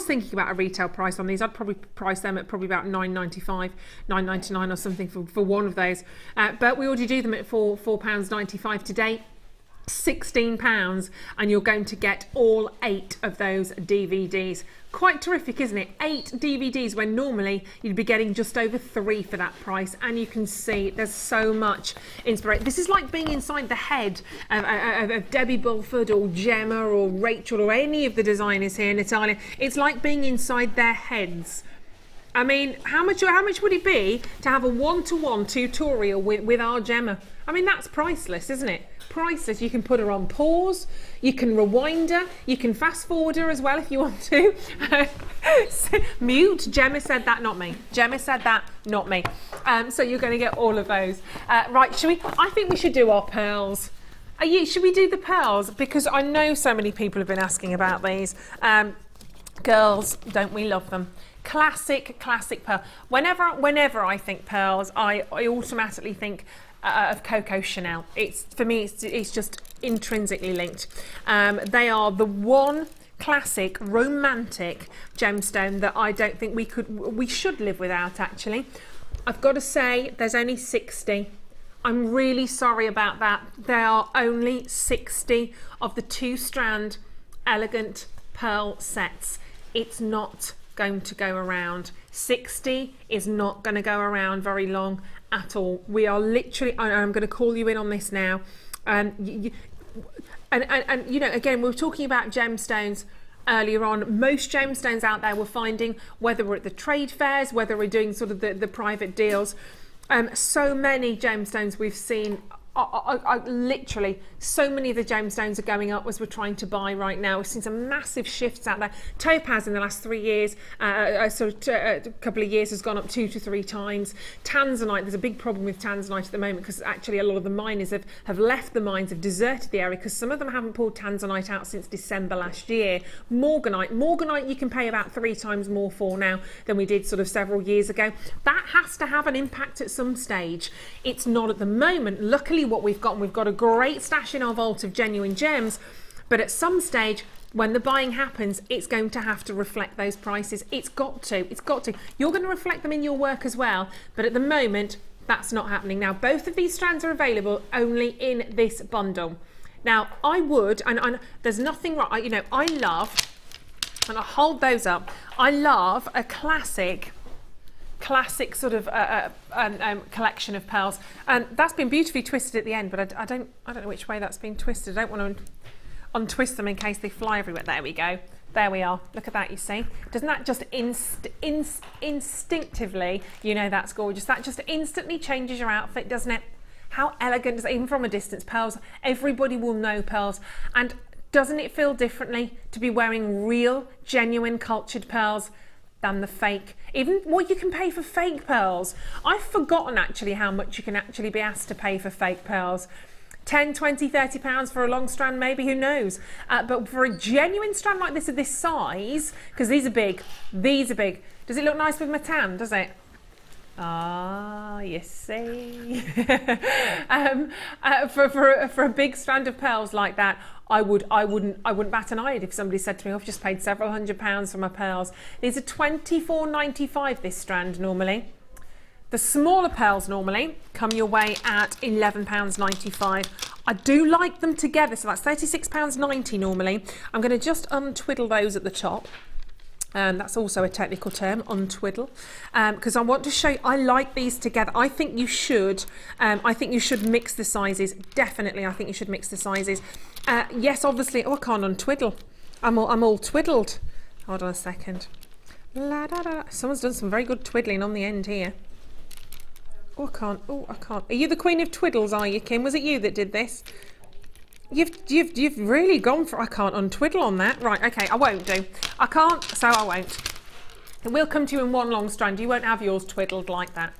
thinking about a retail price on these, I'd probably price them at probably about $9.95, $9.99 or something for one of those. But we already do them at £4.95 today. £16, and you're going to get all 8 of those DVDs. Quite terrific, isn't it? 8 DVDs when normally you'd be getting just over 3 for that price, and you can see there's so much inspiration. This is like being inside the head of Debbie Bulford or Gemma or Rachel or any of the designers here, Natalia. It's like being inside their heads. I mean, how much would it be to have a one-to-one tutorial with our Gemma? I mean, that's priceless, isn't it? Priceless. You can put her on pause, you can rewind her, you can fast forward her as well if you want to. Mute. Gemma said that, not me. Gemma said that, not me. So you're going to get all of those. Right, should we? I think we should do our pearls. Should we do the pearls? Because I know so many people have been asking about these. Girls, don't we love them? Classic pearl. Whenever I think pearls, I automatically think of Coco Chanel. For me, it's just intrinsically linked. They are the one classic romantic gemstone that I don't think we should live without. Actually, I've got to say there's only 60. I'm really sorry about that. There are only 60 of the 2-strand elegant pearl sets. It's not going to go around. 60 is not going to go around very long at all. We are literally, I'm going to call you in on this now. And you know, again, we were talking about gemstones earlier on. Most gemstones out there we're finding, whether we're at the trade fairs, whether we're doing sort of the private deals, so many gemstones we've seen literally, so many of the gemstones are going up as we're trying to buy right now. We've seen some massive shifts out there. Topaz in the last 3 years, a couple of years, has gone up 2 to 3 times. Tanzanite, there's a big problem with tanzanite at the moment because actually a lot of the miners have left the mines, have deserted the area because some of them haven't pulled tanzanite out since December last year. Morganite you can pay about 3 times more for now than we did sort of several years ago. That has to have an impact at some stage. It's not at the moment. Luckily, what we've got a great stash in our vault of genuine gems, but at some stage when the buying happens, it's going to have to reflect those prices. It's got to. You're going to reflect them in your work as well, but at the moment that's not happening. Now both of these strands are available only in this bundle. Now I would, and there's nothing wrong, you know, I love, and I'll hold those up, I love a classic sort of collection of pearls, and that's been beautifully twisted at the end, but I don't know which way that's been twisted. I don't want to untwist them in case they fly everywhere. There we go. There we are. Look at that, you see? Doesn't that just instinctively, you know, that's gorgeous. That just instantly changes your outfit, doesn't it? How elegant is it? Even from a distance, pearls, everybody will know pearls. And doesn't it feel differently to be wearing real, genuine, cultured pearls than the fake? Even what you can pay for fake pearls. I've forgotten actually how much you can actually be asked to pay for fake pearls. 10, 20, 30 pounds for a long strand, maybe, who knows? But for a genuine strand like this of this size, because these are big. Does it look nice with my tan, does it? Ah, you see. For a big strand of pearls like that, I wouldn't bat an eye if somebody said to me, I've just paid several £100s for my pearls. These are £24.95 this strand normally. The smaller pearls normally come your way at £11.95. I do like them together, so that's £36.90 normally. I'm going to just untwiddle those at the top. That's also a technical term, untwiddle, because I want to show you, I like these together. I think you should mix the sizes. Definitely, I think you should mix the sizes. Yes, obviously. Oh, I can't untwiddle. I'm all twiddled. Hold on a second. La, da, da. Someone's done some very good twiddling on the end here. Oh, I can't. Are you the queen of twiddles, are you, Kim? Was it you that did this? You've really gone for, I can't untwiddle on that. Right, okay, I won't do. I can't, so I won't. It will come to you in one long strand. You won't have yours twiddled like that.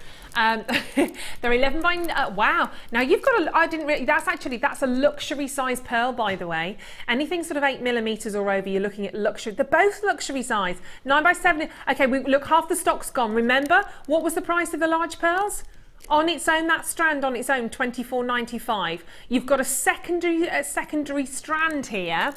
They're 11 by, wow. Now you've got I didn't really, that's a luxury size pearl, by the way. Anything sort of 8mm or over, you're looking at luxury. They're both luxury size. 9 by 7, okay, look, half the stock's gone. Remember, what was the price of the large pearls? On its own, that strand on its own, £24.95. You've got a secondary strand here.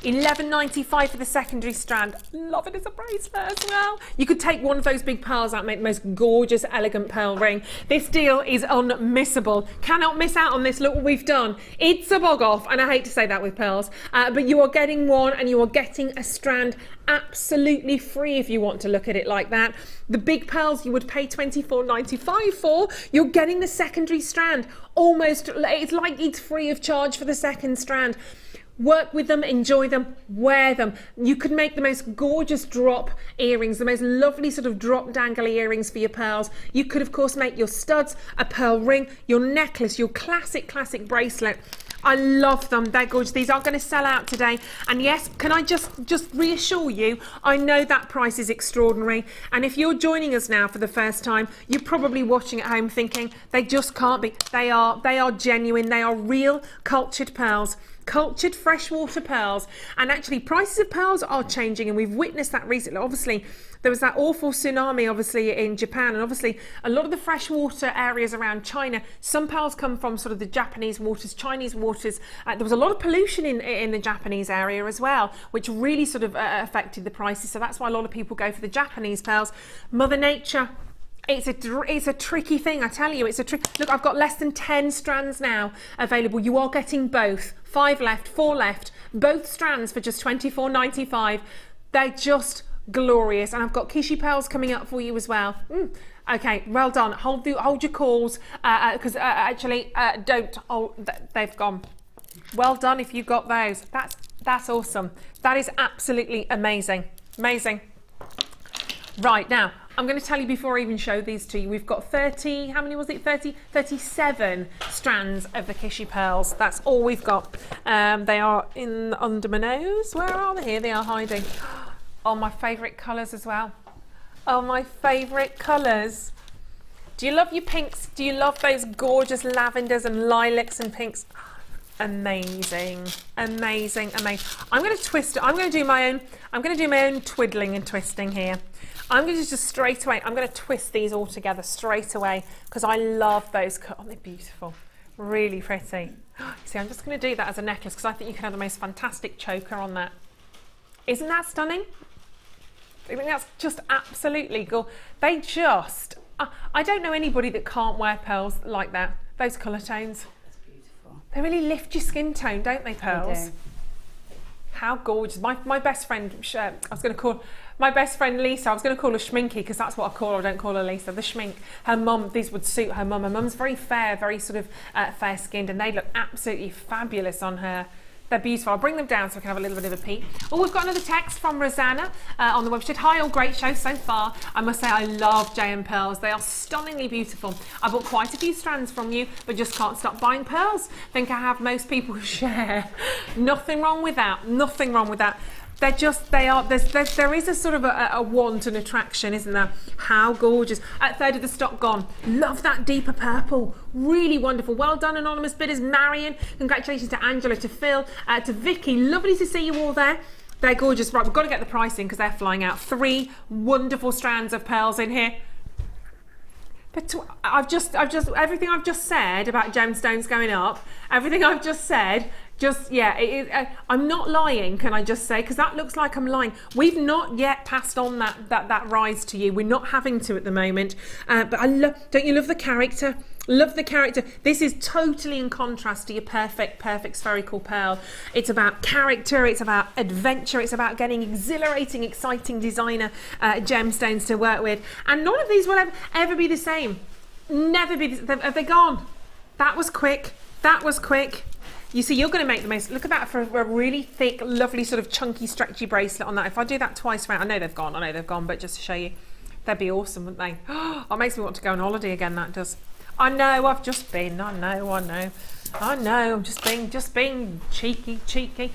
£11.95 for the secondary strand. Love it as a bracelet as well. You could take one of those big pearls out and make the most gorgeous, elegant pearl ring. This deal is unmissable. Cannot miss out on this. Look what we've done. It's a bog off, and I hate to say that with pearls, but you are getting one and you are getting a strand absolutely free if you want to look at it like that. The big pearls you would pay £24.95 for. You're getting the secondary strand. Almost, it's like it's free of charge for the second strand. Work with them, enjoy them, wear them. You could make the most gorgeous drop earrings, the most lovely sort of drop dangly earrings for your pearls. You could of course make your studs, a pearl ring, your necklace, your classic bracelet. I love them, they're gorgeous. These are going to sell out today. And yes, can I just reassure you, I know that price is extraordinary. And if you're joining us now for the first time, you're probably watching at home thinking they just can't be. They are genuine, they are real cultured pearls. Cultured freshwater pearls, and actually prices of pearls are changing, and we've witnessed that recently. Obviously there was that awful tsunami obviously in Japan, and obviously a lot of the freshwater areas around China, some pearls come from sort of the Japanese waters, Chinese waters. There was a lot of pollution in the Japanese area as well, which really sort of affected the prices, so that's why a lot of people go for the Japanese pearls. Mother Nature, it's a tricky thing, I tell you. It's a trick. Look, I've got less than 10 strands now available. You are getting both. 5 left, 4 left. Both strands for just £24.95. They're just glorious. And I've got Kishi pearls coming up for you as well. Okay, well done. Hold your calls, because actually don't. Oh, they've gone. Well done if you got those. That's awesome. That is absolutely amazing. Amazing. Right, now I'm going to tell you before I even show these to you, we've got 30, how many was it? 37 strands of the Kishi pearls. That's all we've got. They are under my nose. Where are they? Here they are hiding. Oh, my favourite colours as well. Oh, my favourite colours. Do you love your pinks? Do you love those gorgeous lavenders and lilacs and pinks? Amazing, amazing, amazing. I'm going to twist it. I'm going to do my own twiddling and twisting here. I'm going to just straight away, I'm going to twist these all together straight away because I love those. Oh, they're beautiful. Really pretty. See, I'm just going to do that as a necklace because I think you can have the most fantastic choker on that. Isn't that stunning? I think that's just absolutely gorgeous. They just, I don't know anybody that can't wear pearls like that. Those colour tones. That's beautiful. They really lift your skin tone, don't they, pearls? They do. How gorgeous. My best friend, my best friend Lisa, I was going to call her Schminky because that's what I call her. I don't call her Lisa. The Schmink. Her mum, these would suit her mum. Her mum's very fair, very sort of fair skinned, and they look absolutely fabulous on her. They're beautiful. I'll bring them down so we can have a little bit of a peek. Oh, we've got another text from Rosanna on the website. Hi, all, great show so far. I must say I love JM pearls. They are stunningly beautiful. I bought quite a few strands from you, but just can't stop buying pearls. Think I have most people share. Nothing wrong with that. Nothing wrong with that. There is a sort of a want and attraction, isn't there? How gorgeous. A third of the stock gone. Love that deeper purple. Really wonderful. Well done, anonymous bidders. Marion, congratulations to Angela, to Phil, to Vicky. Lovely to see you all there. They're gorgeous. Right, we've got to get the pricing because they're flying out. 3 wonderful strands of pearls in here. But everything I've just said about gemstones going up, everything I've just said, I'm not lying, can I just say, because that looks like I'm lying. We've not yet passed on that rise to you. We're not having to at the moment. But don't you love the character? Love the character. This is totally in contrast to your perfect spherical pearl. It's about character, it's about adventure, it's about getting exhilarating, exciting designer gemstones to work with. And none of these will ever be the same. Never be the same. Have they gone? That was quick. That was quick. You see, you're going to make the most, look at that for a really thick, lovely sort of chunky, stretchy bracelet on that. If I do that twice around, I know they've gone, but just to show you, they'd be awesome, wouldn't they? Oh, it makes me want to go on holiday again, that does. I know, I've just been, I know, I'm just being cheeky.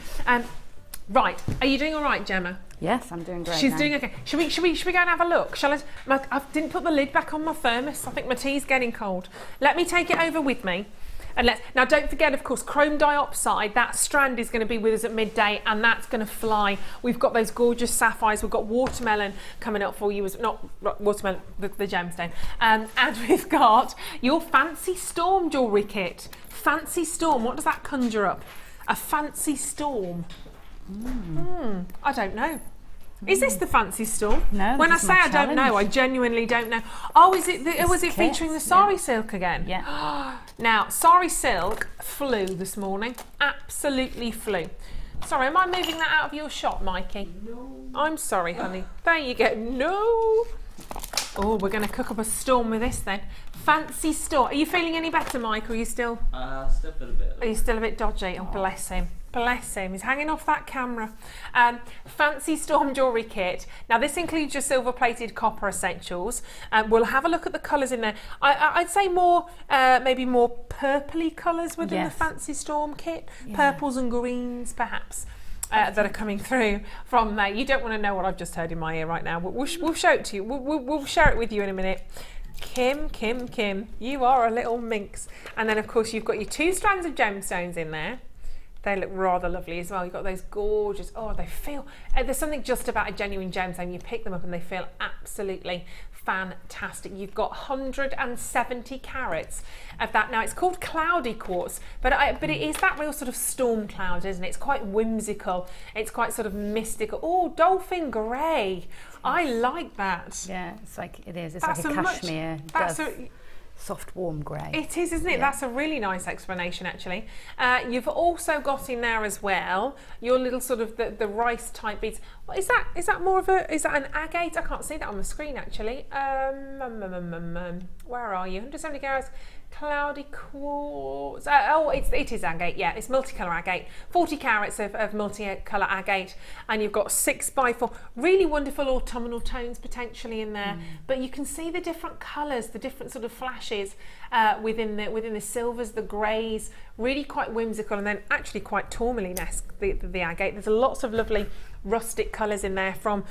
Right, are you doing all right, Gemma?
Yes, I'm doing great.
She's
now.
doing okay. Should we go and have a look? Shall I didn't put the lid back on my thermos. I think my tea's getting cold. Let me take it over with me. And now don't forget, of course, Chrome Diopside, that strand is going to be with us at midday, and that's going to fly. We've got those gorgeous sapphires. We've got watermelon coming up for you, not watermelon, the gemstone. And we've got your Fancy Storm jewellery kit. Fancy Storm, what does that conjure up? A fancy storm. I don't know. Is this the Fancy Storm?
No.
When I say I don't know, I genuinely don't know. Oh, was it featuring the Sari silk again?
Yeah.
Now, Sari silk flew this morning. Absolutely flew. Sorry, am I moving that out of your shot, Mikey? No. I'm sorry, honey. There you go. No. Oh, we're going to cook up a storm with this then. Fancy Storm. Are you feeling any better, Mike, or are you still?
Still feel a bit.
Are you still a bit dodgy? Oh, bless him. Bless him, he's hanging off that camera. Fancy Storm jewellery kit. Now this includes your silver plated copper essentials. We'll have a look at the colours in there. I'd say more, maybe more purpley colours within the Fancy Storm kit. Purples and greens perhaps. That are coming through from there. You don't want to know what I've just heard in my ear right now. We'll show it to you. We'll share it with you in a minute. Kim, you are a little minx. And then of course you've got your 2 strands of gemstones in there. They look rather lovely as well. You've got those gorgeous, they feel, there's something just about a genuine gemstone. You pick them up and they feel absolutely fantastic. You've got 170 carats of that. Now it's called cloudy quartz, but it is that real sort of storm cloud, isn't it? It's quite whimsical. It's quite sort of mystical. Oh, dolphin grey. I like that.
Yeah, it is. It's like a cashmere. Soft, warm grey.
It is, isn't it? Yeah. That's a really nice explanation, actually. You've also got in there as well your little sort of the rice type beads. What is that? Is that more of an agate? I can't see that on the screen, actually. Where are you? 170 carats. Cloudy quartz. It is agate. Yeah, it's multicolour agate. 40 carats of multicolour agate, and you've got 6x4. Really wonderful autumnal tones potentially in there. But you can see the different colours, the different sort of flashes within the silvers, the greys. Really quite whimsical, and then actually quite tourmaline-esque. The agate. There's lots of lovely rustic colours in there, from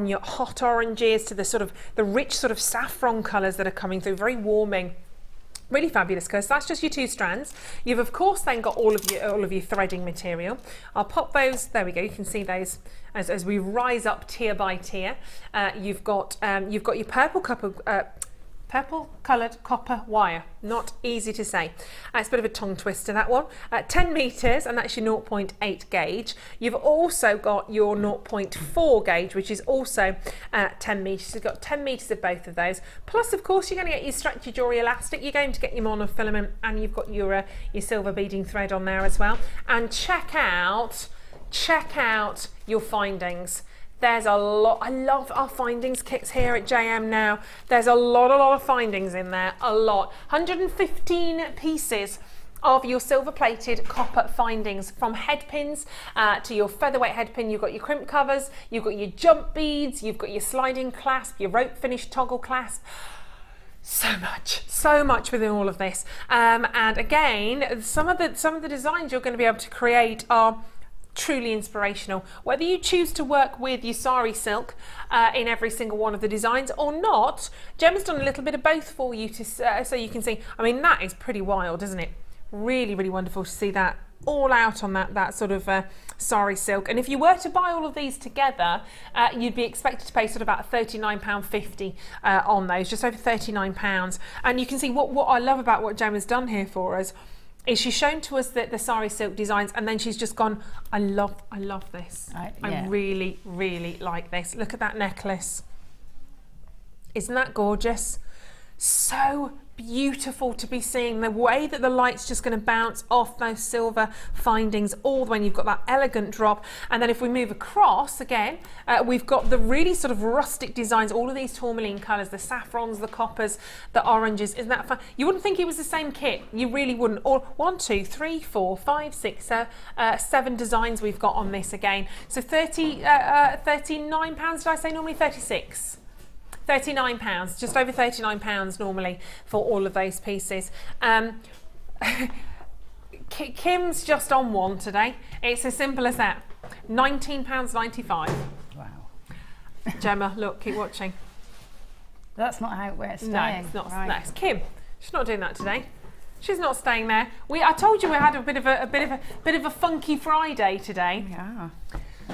your hot oranges to the rich sort of saffron colours that are coming through. Very warming. Really fabulous colours. That's just your 2 strands. You've of course then got all of your threading material. I'll pop those. There we go. You can see those as we rise up tier by tier. You've got your purple coloured copper wire. Not easy to say. It's a bit of a tongue twister, that one. 10 metres, and that's your 0.8 gauge. You've also got your 0.4 gauge, which is also 10 metres. You've got 10 metres of both of those. Plus, of course, you're going to get your stretchy jewellery elastic. You're going to get your monofilament, and you've got your silver beading thread on there as well. And check out your findings. There's a lot. I love our findings kits here at JM now. There's a lot of findings in there. A lot. 115 pieces of your silver plated copper findings, from head pins to your featherweight head pin. You've got your crimp covers, you've got your jump beads, you've got your sliding clasp, your rope finish toggle clasp. So much within all of this. And again, some of the designs you're going to be able to create are truly inspirational. Whether you choose to work with your Sari silk in every single one of the designs or not, Gemma's done a little bit of both for you so you can see. I mean, that is pretty wild, isn't it? Really wonderful to see that all out on that sort of Sari silk. And if you were to buy all of these together, you'd be expected to pay sort of about £39.50 on those, just over £39. And you can see what I love about what Gemma's done here for us is she's shown to us the Sari silk designs, and then she's just gone, I love this. I really like this. Look at that necklace. Isn't that gorgeous? So beautiful to be seeing the way that the light's just going to bounce off those silver findings all the way. And you've got that elegant drop, and then if we move across again, we've got the really sort of rustic designs, all of these tourmaline colours, the saffrons, the coppers, the oranges. Isn't that fun? You wouldn't think it was the same kit. You really wouldn't. Or 1, 2, 3, 4, 5, 6, 7 designs we've got on this again. So £39, did I say? Normally 36. £39, just over £39 normally for all of those pieces. Kim's just on one today. It's as simple as that. £19.95.
Wow.
Gemma, look, keep watching.
That's not how it's staying.
No, it's not. Right. No, it's Kim. She's not doing that today. She's not staying there. I told you we had a bit of a funky Friday today.
Yeah.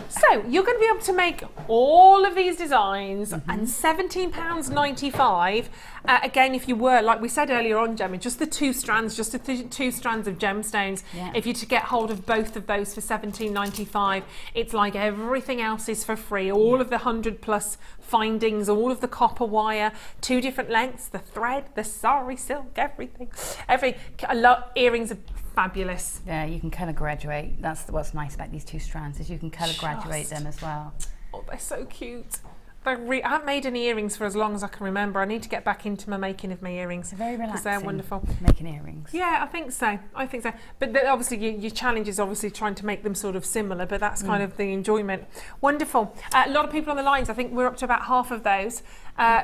So you're going to be able to make all of these designs and £17.95. Again, if you were, like we said earlier on, Gemma, just the two strands, just the two strands of gemstones.
Yeah.
If you to get hold of both of those for £17.95, it's like everything else is for free. All of the 100+ findings, all of the copper wire, 2 different lengths, the thread, the sari silk, everything. Earrings are fabulous.
Yeah, you can colour graduate. That's what's nice about these two strands, is you can colour graduate them as well.
Oh, they're so cute. I haven't made any earrings for as long as I can remember. I need to get back into my making of my earrings.
It's very relaxing.
They're wonderful.
Making earrings.
Yeah, I think so. But obviously, your challenge is obviously trying to make them sort of similar. But that's kind of the enjoyment. Wonderful. A lot of people on the lines. I think we're up to about half of those.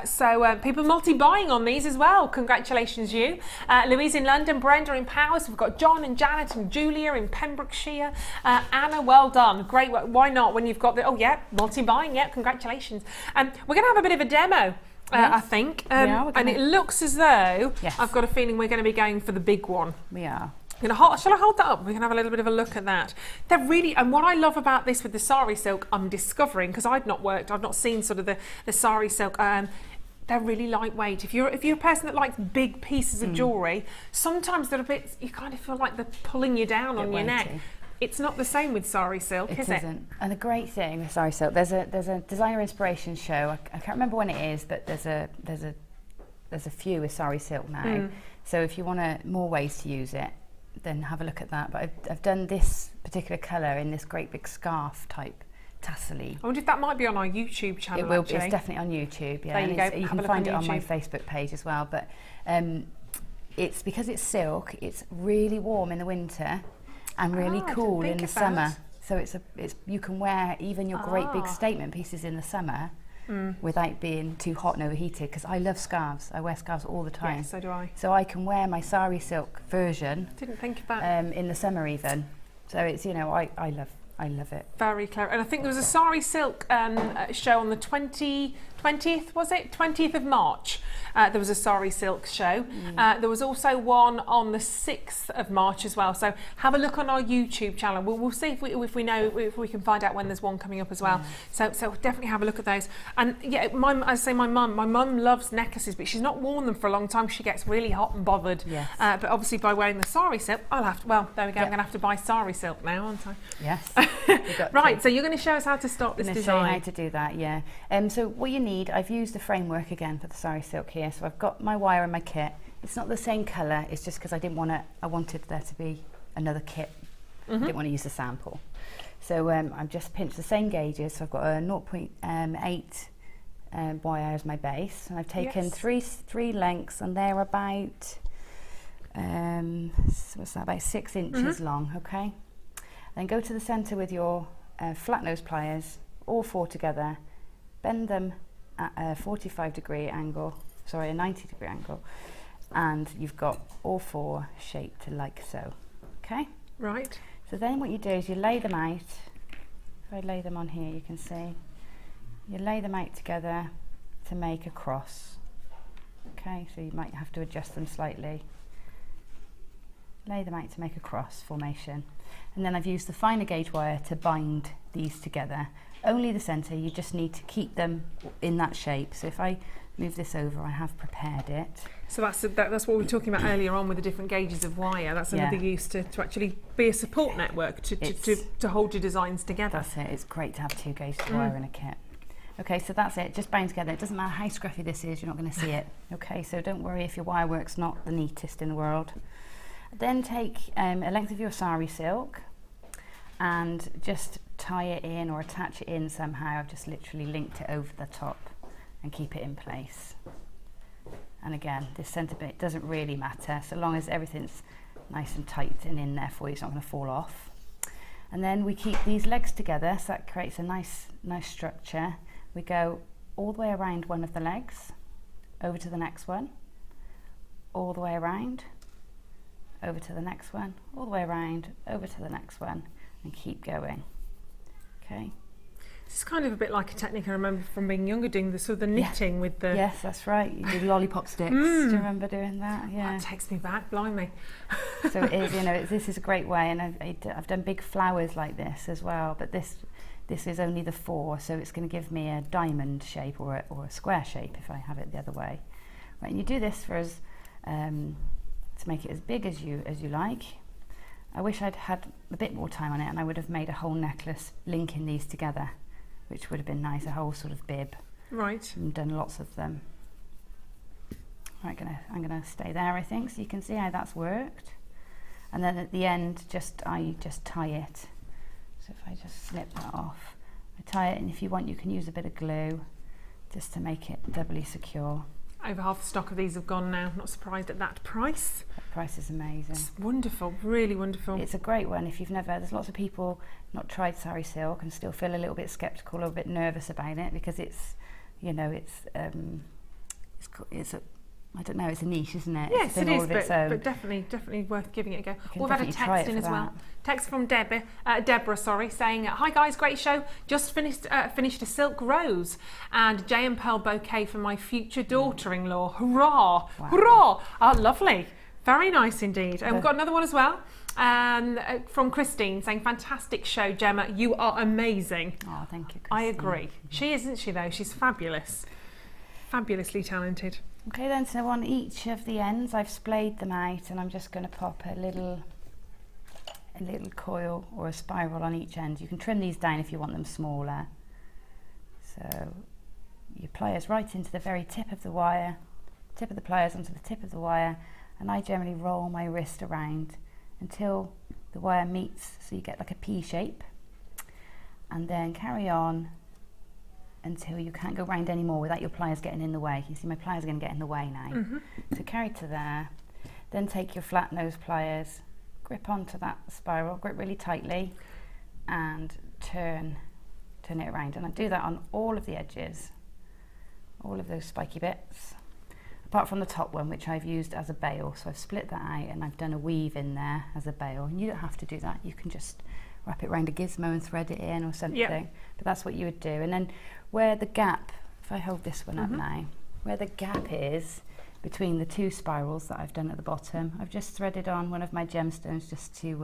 So people multi-buying on these as well. Congratulations, you. Louise in London, Brenda in Powys. We've got John and Janet and Julia in Pembrokeshire. Anna, well done. Great work. Why not when you've got the, multi-buying. Yeah, congratulations. We're going to have a bit of a demo. I think. And it looks as though I've got a feeling we're going to be going for the big one.
We are.
Shall I hold that up? We can have a little bit of a look at that. They're really, and what I love about this with the sari silk, I'm discovering, because I've not seen sort of the sari silk. They're really lightweight. If you're a person that likes big pieces of jewellery, sometimes they're a bit, you kind of feel like they're pulling you down on your neck. It's not the same with sari silk, is it? It isn't.
And the great thing with sari silk, there's a designer inspiration show. I can't remember when it is, but there's a few with sari silk now. So if you want more ways to use it, then have a look at that. But I've done this particular colour in this great big scarf type tassel-y.
I wonder if that might be on our YouTube channel.
It will be. It's definitely on YouTube. Yeah,
there you go.
You can find it on my Facebook page as well. But it's because it's silk. It's really warm in the winter and really cool in the summer. So you can wear even your great big statement pieces in the summer. Without being too hot and overheated, because I love scarves. I wear scarves all the time.
Yes, so do I.
So I can wear my sari silk version.
Didn't think of that.
In the summer even. So it's, I love it.
Very clever. And I think there was a sari silk show on the 20th, was it? 20th of March. There was a sari silk show. There was also one on the 6th of March as well. So have a look on our YouTube channel. We'll see if we can find out when there's one coming up as well. So definitely have a look at those. And yeah, my mum loves necklaces, but she's not worn them for a long time. She gets really hot and bothered. Yes. But obviously by wearing the sari silk, there we go. Yep. I'm going to have to buy sari silk now, aren't I?
Yes.
Right. So you're going to show us how to start this design.
I'm going to show you how to do that. Yeah. So what you need, I've used the framework again for the sari silk here. So I've got my wire and my kit. It's not the same colour, it's just because I wanted there to be another kit. I didn't want to use a sample. So I've just pinched the same gauges. So I've got a 0.8 wire as my base. And I've taken three lengths, and they're about, about 6 inches long, okay? Then go to the centre with your flat nose pliers, all 4 together, bend them at a 90-degree angle, and you've got all 4 shaped like so, okay?
Right.
So then what you do is you lay them out. If I lay them on here, you can see. You lay them out together to make a cross, okay? So you might have to adjust them slightly. Lay them out to make a cross formation. And then I've used the finer gauge wire to bind these together. Only the centre, you just need to keep them in that shape. So if I move this over, I have prepared it.
So that's what we were talking about earlier on with the different gauges of wire. That's another use to actually be a support network to hold your designs together.
That's it. It's great to have 2 gauges of wire in a kit. Okay, so that's it. Just bound together. It doesn't matter how scruffy this is, you're not going to see it. Okay, so don't worry if your wire work's not the neatest in the world. Then take a length of your sari silk and just tie it in or attach it in somehow. I've just literally linked it over the top and keep it in place. And again, this centre bit doesn't really matter, so long as everything's nice and tight and in there for you, it's not going to fall off. And then we keep these legs together, so that creates a nice structure. We go all the way around one of the legs, over to the next one, all the way around, over to the next one, all the way around, over to the next one, and keep going. Okay.
It's kind of a bit like a technique I remember from being younger, doing the sort of the knitting with the...
Yes, that's right. You did lollipop sticks. Do you remember doing that? Yeah.
That takes me back, blimey.
So it is, you know, this is a great way, and I've done big flowers like this as well, but this is only the 4, so it's going to give me a diamond shape or a square shape if I have it the other way. Right, and you do this for us to make it as big as you like. I wish I'd had a bit more time on it, and I would have made a whole necklace linking these together, which would have been nice, a whole sort of bib.
Right.
And done lots of them. Right, I'm gonna stay there, I think, so you can see how that's worked. And then at the end, I just tie it. So if I just snip that off, I tie it, and if you want, you can use a bit of glue just to make it doubly secure.
Over half the stock of these have gone now. Not surprised at that price.
That price is amazing.
It's wonderful, really wonderful.
It's a great one if you've there's lots of people not tried Sari silk and still feel a little bit skeptical or a bit nervous about it because it's, you know, it's a, I don't know, it's a niche, isn't it?
Yes, it is,
but
definitely worth giving it a go. We've had a
try
text
it
in
for
as well.
that.
Text from Deborah, saying, "Hi guys, great show. Just finished a silk rose and J and Pearl bouquet for my future daughter-in-law. Hurrah!
Wow.
Hurrah! Oh, lovely. Very nice indeed." And we've got another one as well. From Christine saying, "Fantastic show, Gemma. You are amazing."
Oh, thank you, Christine.
I agree. She isn't she though? She's fabulous. Fabulously talented.
Okay then, so on each of the ends I've splayed them out, and I'm just going to pop a little coil or a spiral on each end. You can trim these down if you want them smaller. So your pliers right into the very tip of the wire, tip of the pliers onto the tip of the wire, and I generally roll my wrist around until the wire meets, so you get like a P shape, and then carry on until you can't go round anymore without your pliers getting in the way. You see my pliers are going to get in the way now. So carry to there, then take your flat nose pliers, grip onto that spiral, grip really tightly, and turn it around. And I do that on all of the edges, all of those spiky bits, apart from the top one, which I've used as a bail. So I've split that out and I've done a weave in there as a bail. And you don't have to do that. You can just wrap it around a gizmo and thread it in or something.
Yeah.
But that's what you would do. And then where the gap, if I hold this one up now, where the gap is between the 2 spirals that I've done at the bottom, I've just threaded on one of my gemstones just to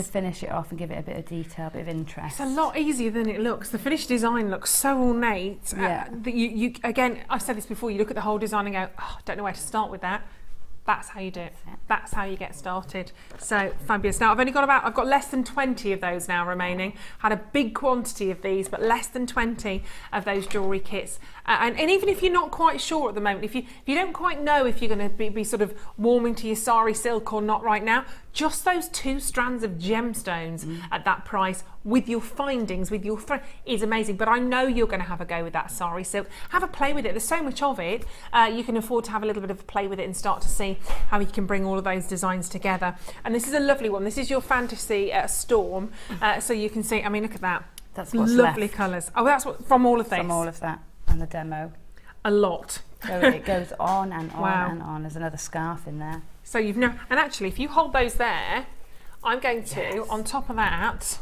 finish it off and give it a bit of detail, a bit of interest.
It's a lot easier than it looks. The finished design looks so ornate.
Yeah.
That you again, I've said this before, you look at the whole design and go, oh, I don't know where to start with that. That's how you do it. That's how you get started. So fabulous. Now I've got less than 20 of those now remaining. Had a big quantity of these, but less than 20 of those jewellery kits. And even if you're not quite sure at the moment, if you don't quite know if you're going to be sort of warming to your Sari silk or not right now, just those 2 strands of gemstones at that price with your findings, with your is amazing. But I know you're going to have a go with that Sari silk. Have a play with it. There's so much of it. You can afford to have a little bit of a play with it and start to see how you can bring all of those designs together. And this is a lovely one. This is your Fantasy Storm. So you can see, I mean, look at that.
That's what's
lovely
left.
colours. Oh, that's what from all of this.
From all of that and the demo.
A lot.
So it goes on and on
Wow.
and on. There's another scarf in there.
So you've and actually, if you hold those there, I'm going to, on top of that,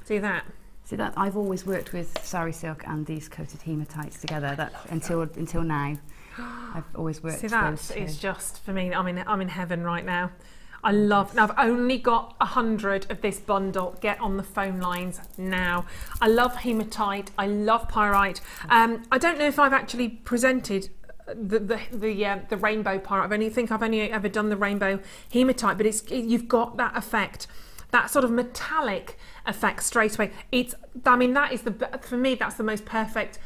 do that.
See that I've always worked with Sari silk and these coated hematites together. That until now, I've always worked.
See, that
those 2.
is just for me. I'm in heaven right now. I love. Now I've only got 100 of this bundle. Get on the phone lines now. I love hematite. I love pyrite. I don't know if I've actually presented the rainbow pyrite. I've only ever done the rainbow hematite, but you've got that effect, that sort of metallic effect straight away. That is for me, that's the most perfect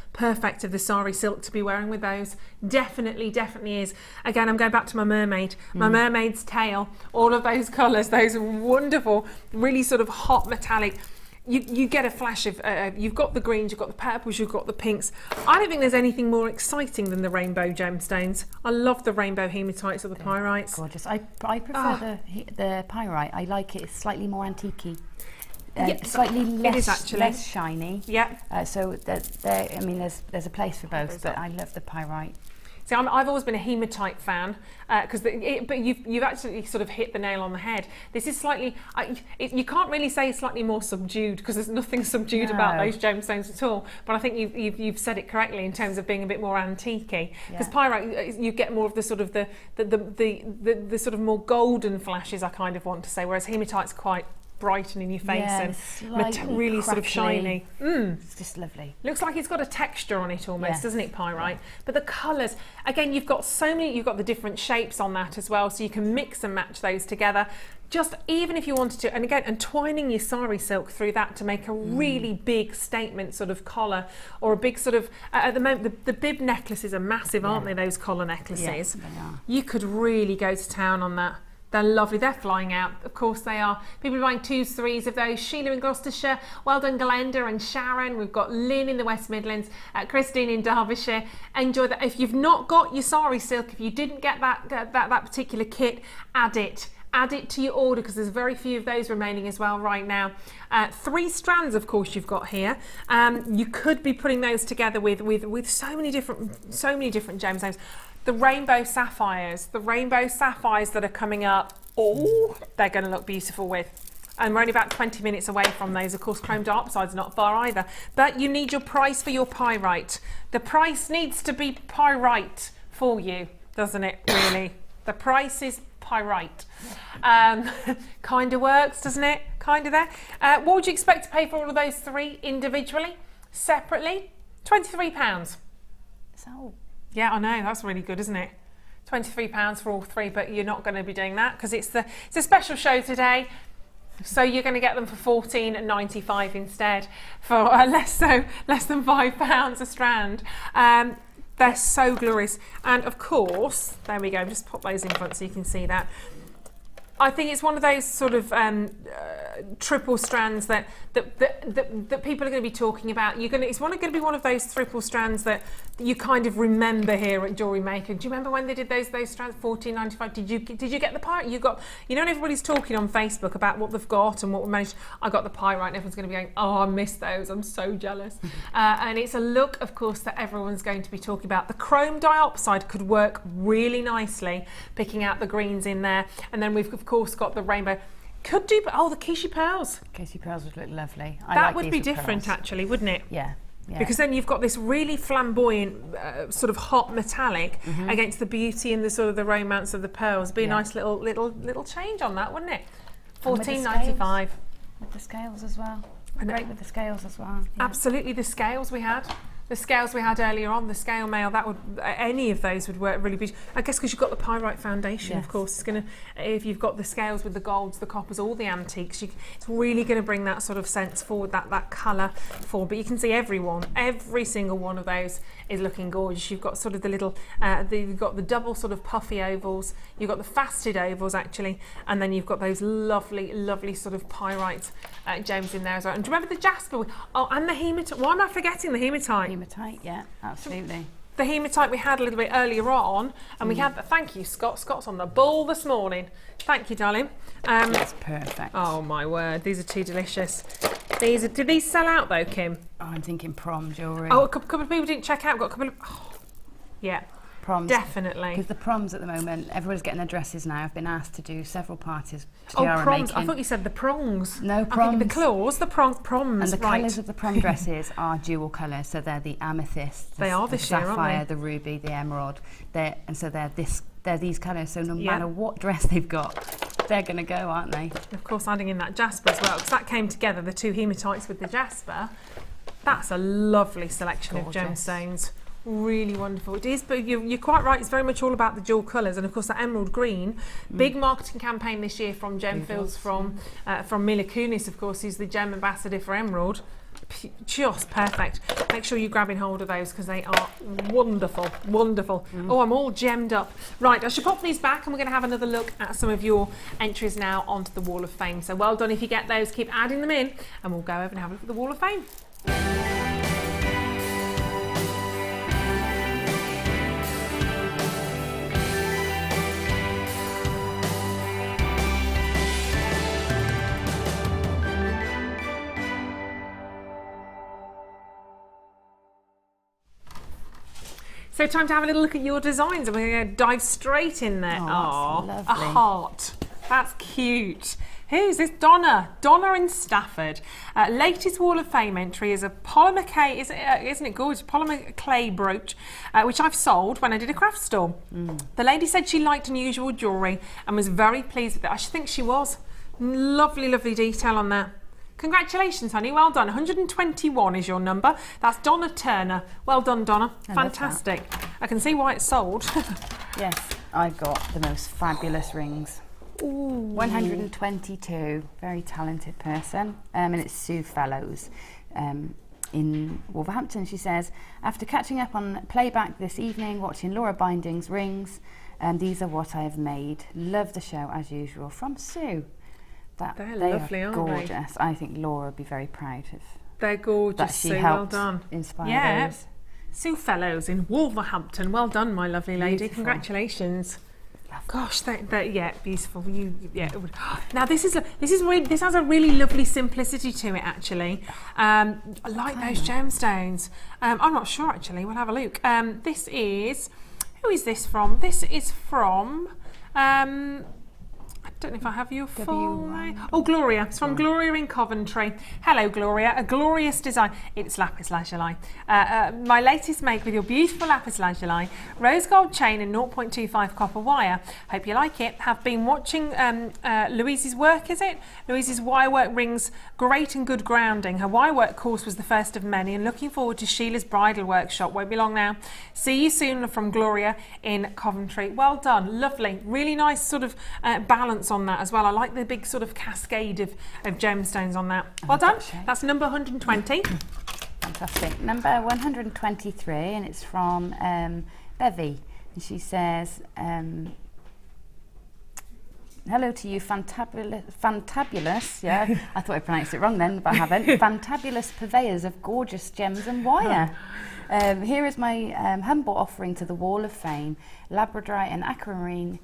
of the Sari silk to be wearing with those. Definitely is. Again, I'm going back to my mermaid, my mermaid's tail, all of those colours, those wonderful, really sort of hot metallic. You get a flash of, you've got the greens, you've got the purples, you've got the pinks. I don't think there's anything more exciting than the rainbow gemstones. I love the rainbow hematites or the pyrites.
Gorgeous. I prefer the pyrite. I like it. It's slightly more antique-y. Slightly less,
it is actually
less shiny.
Yeah.
So there's a place for both, but I love the pyrite.
See, I've always been a hematite fan but you've actually sort of hit the nail on the head. This is slightly, you can't really say slightly more subdued because there's nothing subdued about those gemstones at all. But I think you've said it correctly in terms of being a bit more antique-y. Because pyrite, you get more of the sort of the sort of more golden flashes, I kind of want to say, whereas hematite's quite bright and in your face and really sort of shiny.
It's just lovely.
Looks like it's got a texture on it almost, doesn't it, pyrite? But the colours, again, you've got the different shapes on that as well, so you can mix and match those together. Just even if you wanted to, and again, and twining your sari silk through that to make a really big statement sort of collar, or a big sort of, at the moment, the bib necklaces are massive, aren't they, those collar necklaces?
Yes, they are.
You could really go to town on that. They're lovely, they're flying out, of course they are. People are buying 2s, 3s of those. Sheila in Gloucestershire, well done Glenda and Sharon. We've got Lynn in the West Midlands, Christine in Derbyshire. Enjoy that. If you've not got your sari silk, if you didn't get that particular kit, add it. Add it to your order because there's very few of those remaining as well right now. 3 strands, of course, you've got here. You could be putting those together with so many different gemstones. The rainbow sapphires that are coming up, they're going to look beautiful with. And we're only about 20 minutes away from those. Of course, Chrome Diopside's not far either. But you need your price for your pyrite. The price needs to be pyrite for you, doesn't it, really? The price is pyrite. Kind of works, doesn't it? Kind of there. What would you expect to pay for all of those 3 individually? Separately? £23.
So...
Yeah, I know, that's really good, isn't it? £23 for all 3, but you're not going to be doing that because it's a special show today. So you're going to get them for $14.95 instead, for less than £5 a strand. They're so glorious. And of course, there we go, just pop those in front so you can see that. I think it's one of those sort of triple strands that people are going to be talking about. It's going to be one of those triple strands that you kind of remember here at Jewellery Maker. Do you remember when they did those strands? $14.95. Did you get the pyrite? You know, everybody's talking on Facebook about what they've got and what we managed. I got the pyrite, and everyone's going to be going, oh, I missed those. I'm so jealous. And it's a look, of course, that everyone's going to be talking about. The Chrome Diopside could work really nicely, picking out the greens in there, and then we've of course got the rainbow. Could do, but the Kishi pearls.
Kishi pearls would look lovely.
That would be different, actually, wouldn't it?
Yeah.
Because then you've got this really flamboyant, sort of hot metallic against the beauty and the sort of the romance of the pearls. Be a nice little change on that, wouldn't it? $14.95.
With the scales as well. Great with the scales as well. Yeah.
Absolutely, the scales we had. The scales we had earlier on, the scale mail, any of those would work really beautiful. I guess because you've got the pyrite foundation, of course, it's going to, if you've got the scales with the golds, the coppers, all the antiques, it's really going to bring that sort of sense forward, that colour forward. But you can see every single one of those is looking gorgeous. You've got sort of the little, you've got the double sort of puffy ovals, you've got the faceted ovals actually, and then you've got those lovely sort of pyrite gems in there as well. And do you remember the jasper? Oh, and the hematite. Why am I forgetting the hematite?
Hematite, yeah, absolutely.
The hematite we had a little bit earlier on, and we had, thank you Scott, Scott's on the ball this morning. Thank you, darling.
That's perfect.
Oh my word, these are too delicious. Did these sell out though, Kim?
Oh, I'm thinking prom jewellery.
Oh, a couple of people didn't check out. Got a couple of, yeah.
Proms.
Definitely.
Because the proms at the moment, everyone's getting their dresses now. I've been asked to do several parties.
Proms. Making. I thought you said the prongs.
No, proms.
The claws, the proms.
And the colours of the prom dresses are dual colours. So they're the amethyst, the sapphire, the ruby, the emerald. They're these colours. So no matter what dress they've got, they're going to go, aren't they?
Of course, adding in that jasper as well, because that came together, the 2 hematites with the jasper. That's a lovely selection of gemstones. Really wonderful. It is, but you're quite right, it's very much all about the dual colours, and of course that emerald green. Big marketing campaign this year from Gemfields, from Mila Kunis, of course, who's the gem ambassador for emerald. Just perfect. Make sure you're grabbing hold of those because they are wonderful. Oh, I'm all gemmed up. Right, I should pop these back and we're going to have another look at some of your entries now onto the Wall of Fame. So well done if you get those, keep adding them in, and we'll go over and have a look at the Wall of Fame. So time to have a little look at your designs, and we're going to dive straight in there.
Oh, that's lovely.
A heart. That's cute. Who's this? Donna. Donna in Stafford. Latest Wall of Fame entry is a polymer clay, isn't it gorgeous? Polymer clay brooch, which I've sold when I did a craft store. The lady said she liked unusual jewellery and was very pleased with it. I think she was. Lovely, lovely detail on that. Congratulations, honey. Well done. 121 is your number. That's Donna Turner. Well done, Donna. Fantastic. I can see why it's sold.
Yes, I got the most fabulous rings. Ooh. 122, very talented person, and it's Sue Fellows in Wolverhampton. She says, after catching up on playback this evening, watching Laura Binding's rings, these are what I have made. Love the show as usual. From Sue.
They're
they
lovely,
are
aren't
gorgeous. I think Laura would be very proud of.
They're gorgeous.
That she
Sue,
helped
well done.
Inspire those.
Sue Fellows in Wolverhampton. Well done, my lovely lady.
Beautiful.
Congratulations. Gosh, yeah, beautiful. Now this has a really lovely simplicity to it. Actually, I like those gemstones. I'm not sure actually. We'll have a look. This is, who is this from? This is from. I don't know if I have your full name. Oh, Gloria. It's from Gloria in Coventry. Hello, Gloria. A glorious design. It's lapis lazuli. My latest make with your beautiful lapis lazuli, rose gold chain and 0.25 copper wire. Hope you like it. Have been watching Louise's work, is it? Louise's wire work rings, great and good grounding. Her wire work course was the first of many, and looking forward to Sheila's bridal workshop. Won't be long now. See you soon from Gloria in Coventry. Well done. Lovely. Really nice sort of balance on that as well. I like the big sort of cascade of gemstones on that. Well done. That's number 120.
Fantastic. Number 123, and it's from Bevy. And she says, hello to you, fantabulous, yeah, I thought I pronounced it wrong then, but I haven't. Fantabulous purveyors of gorgeous gems and wire. Here is my humble offering to the Wall of Fame, labradorite and aquamarine,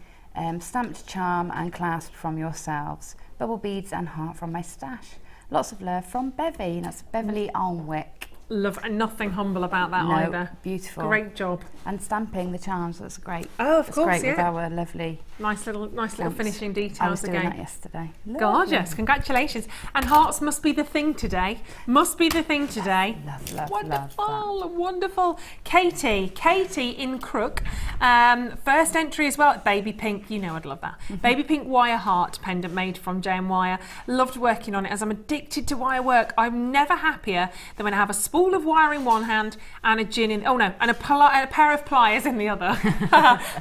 stamped charm and clasped from yourselves, bubble beads and heart from my stash. Lots of love from Bevy, and that's Beverly Alnwick.
Love, and nothing humble about that either.
Beautiful.
Great job.
And stamping the charms, that's great.
Oh, of course,
great
yeah.
with our lovely
nice little finishing details.
I was doing
again.
that yesterday.
Gorgeous, congratulations. And hearts must be the thing today. Must be the thing today.
Love,
wonderful, wonderful. Katie in Crook. First entry as well, baby pink, you know I'd love that. Baby pink wire heart pendant made from JM Wire. Loved working on it as I'm addicted to wire work. I'm never happier than when I have a spool of wire in one hand and a gin in, and a pair of pliers in the other.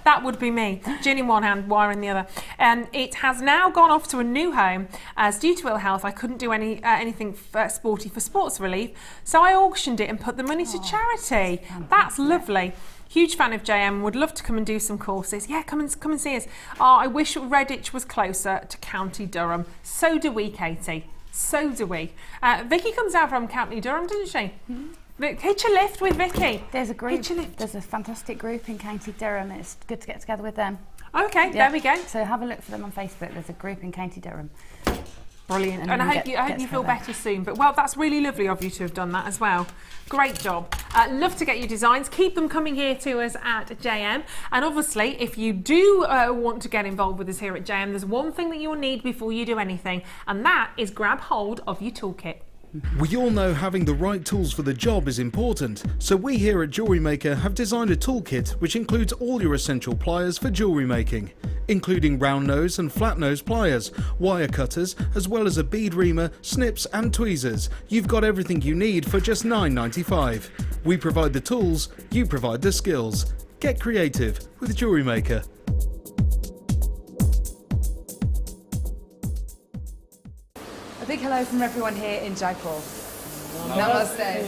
That would be me. Gin in one hand, wire in the other. It has now gone off to a new home as due to ill health I couldn't do anything sporty for sports relief, so I auctioned it and put the money to charity. That's lovely. Huge fan of JM, would love to come and do some courses. Yeah, come and see us. I wish Redditch was closer to County Durham. So do we, Katie. So do we. Vicky comes out from County Durham, doesn't she? Hitch a lift with Vicky.
There's a group. There's a fantastic group in County Durham. It's good to get together with them.
Okay, there we go.
So have a look for them on Facebook. There's a group in County Durham.
Brilliant. And I hope you feel better soon. But well, that's really lovely of you to have done that as well. Great job. Love to get your designs. Keep them coming here to us at JM. And obviously, if you do want to get involved with us here at JM, there's one thing that you'll need before you do anything, and that is grab hold of your toolkit.
We all know having the right tools for the job is important, so we here at Jewellery Maker have designed a toolkit which includes all your essential pliers for jewellery making, including round nose and flat nose pliers, wire cutters, as well as a bead reamer, snips and tweezers. You've got everything you need for just $9.95. We provide the tools, you provide the skills. Get creative with Jewellery Maker.
A big hello from everyone here in Jaipur. Namaste.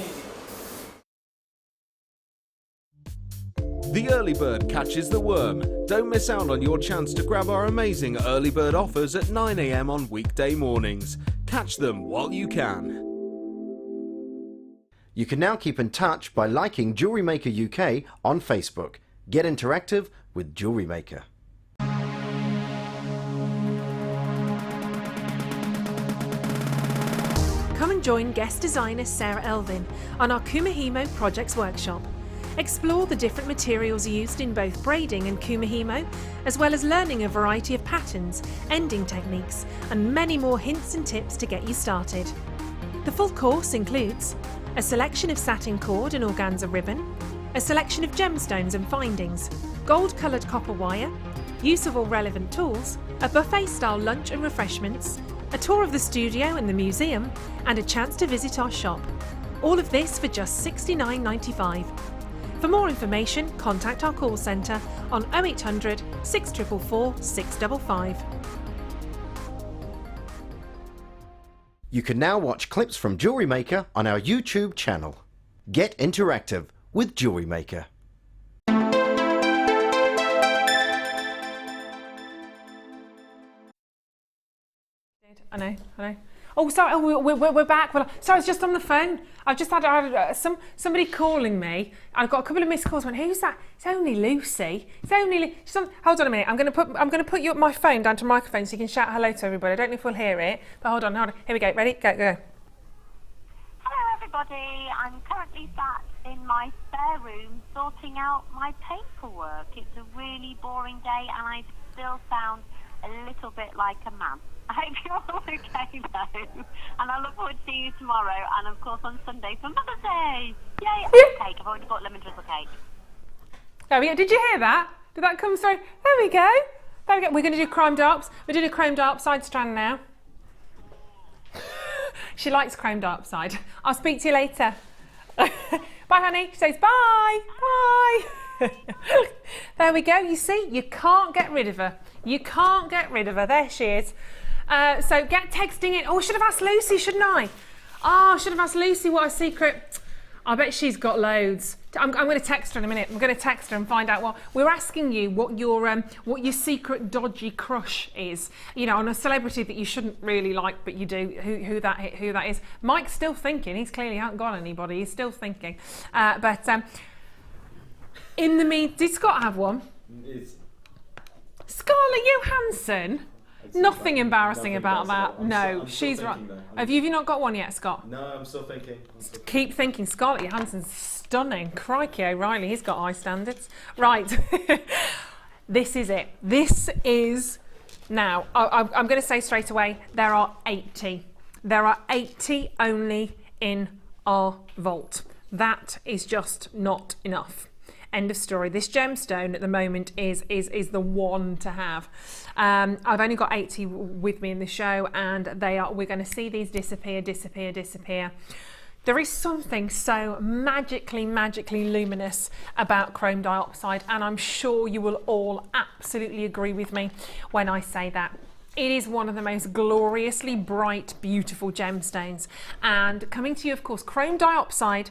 The early bird catches the worm. Don't miss out on your chance to grab our amazing early bird offers at 9 AM on weekday mornings. Catch them while you can.
You can now keep in touch by liking Jewellery Maker UK on Facebook. Get interactive with Jewellery Maker.
Come and join guest designer Sarah Elvin on our Kumahimo Projects workshop.
Explore the different materials used in both braiding and kumihimo, as well as learning a variety of patterns, ending techniques, and many more hints and tips to get you started. The full course includes a selection of satin cord and organza ribbon, a selection of gemstones and findings, gold-coloured copper wire, use of all relevant tools, a buffet-style lunch and refreshments, a tour of the studio and the museum, and a chance to visit our shop. All of this for just $69.95. For more information, contact our call centre on 0800 644 655.
You can now watch clips from Jewellery Maker on our YouTube channel. Get interactive with Jewellery Maker.
I know. Oh, sorry. Oh, we're back. Well, sorry, I was just on the phone. I've just had somebody calling me. I've got a couple of missed calls. Who's that? It's only Lucy. Hold on a minute. I'm going to put my phone down to microphone so you can shout hello to everybody. I don't know if we'll hear it, but hold on. Here we go. Ready? Go.
Hello, everybody. I'm currently sat in my spare room sorting out my paperwork. It's a really boring day, and I still sound a little bit like a man. I hope you're all okay though, and I look forward to seeing you tomorrow, and of course on Sunday for Mother's Day. Yay! Cake. I've already bought lemon drizzle cake.
There we go. Did you hear that? Did that come through? There we go. We're going to do Chrome Diopside. We're doing a Chrome Diopside strand now. She likes Chrome Diopside. I'll speak to you later. Bye, honey. She says bye. Bye. There we go. You see, you can't get rid of her. You can't get rid of her. There she is. So get texting in. Oh, I should have asked Lucy, shouldn't I? Oh, I should have asked Lucy what her secret. I bet she's got loads. I'm going to text her in a minute. I'm going to text her and find out what we're asking you. What your secret dodgy crush is. You know, on a celebrity that you shouldn't really like, but you do. Who that is? Mike's still thinking. He's clearly hasn't got anybody. He's still thinking. But in the meantime, did Scott have one? Scarlett Johansson. Nothing embarrassing about that. No, she's right. Have you not got one yet, Scott?
No, I'm still thinking.
Keep thinking. Scarlett Johansson's stunning. Crikey O'Reilly, he's got high standards. Right. This is it. This is now. I'm going to say straight away. There are 80. There are 80 only in our vault. That is just not enough. End of story. This gemstone at the moment is the one to have. I've only got 80 with me in the show, and we're going to see these disappear. There is something so magically luminous about Chrome Diopside, and I'm sure you will all absolutely agree with me when I say that. It is one of the most gloriously bright, beautiful gemstones. And coming to you, of course, Chrome Diopside,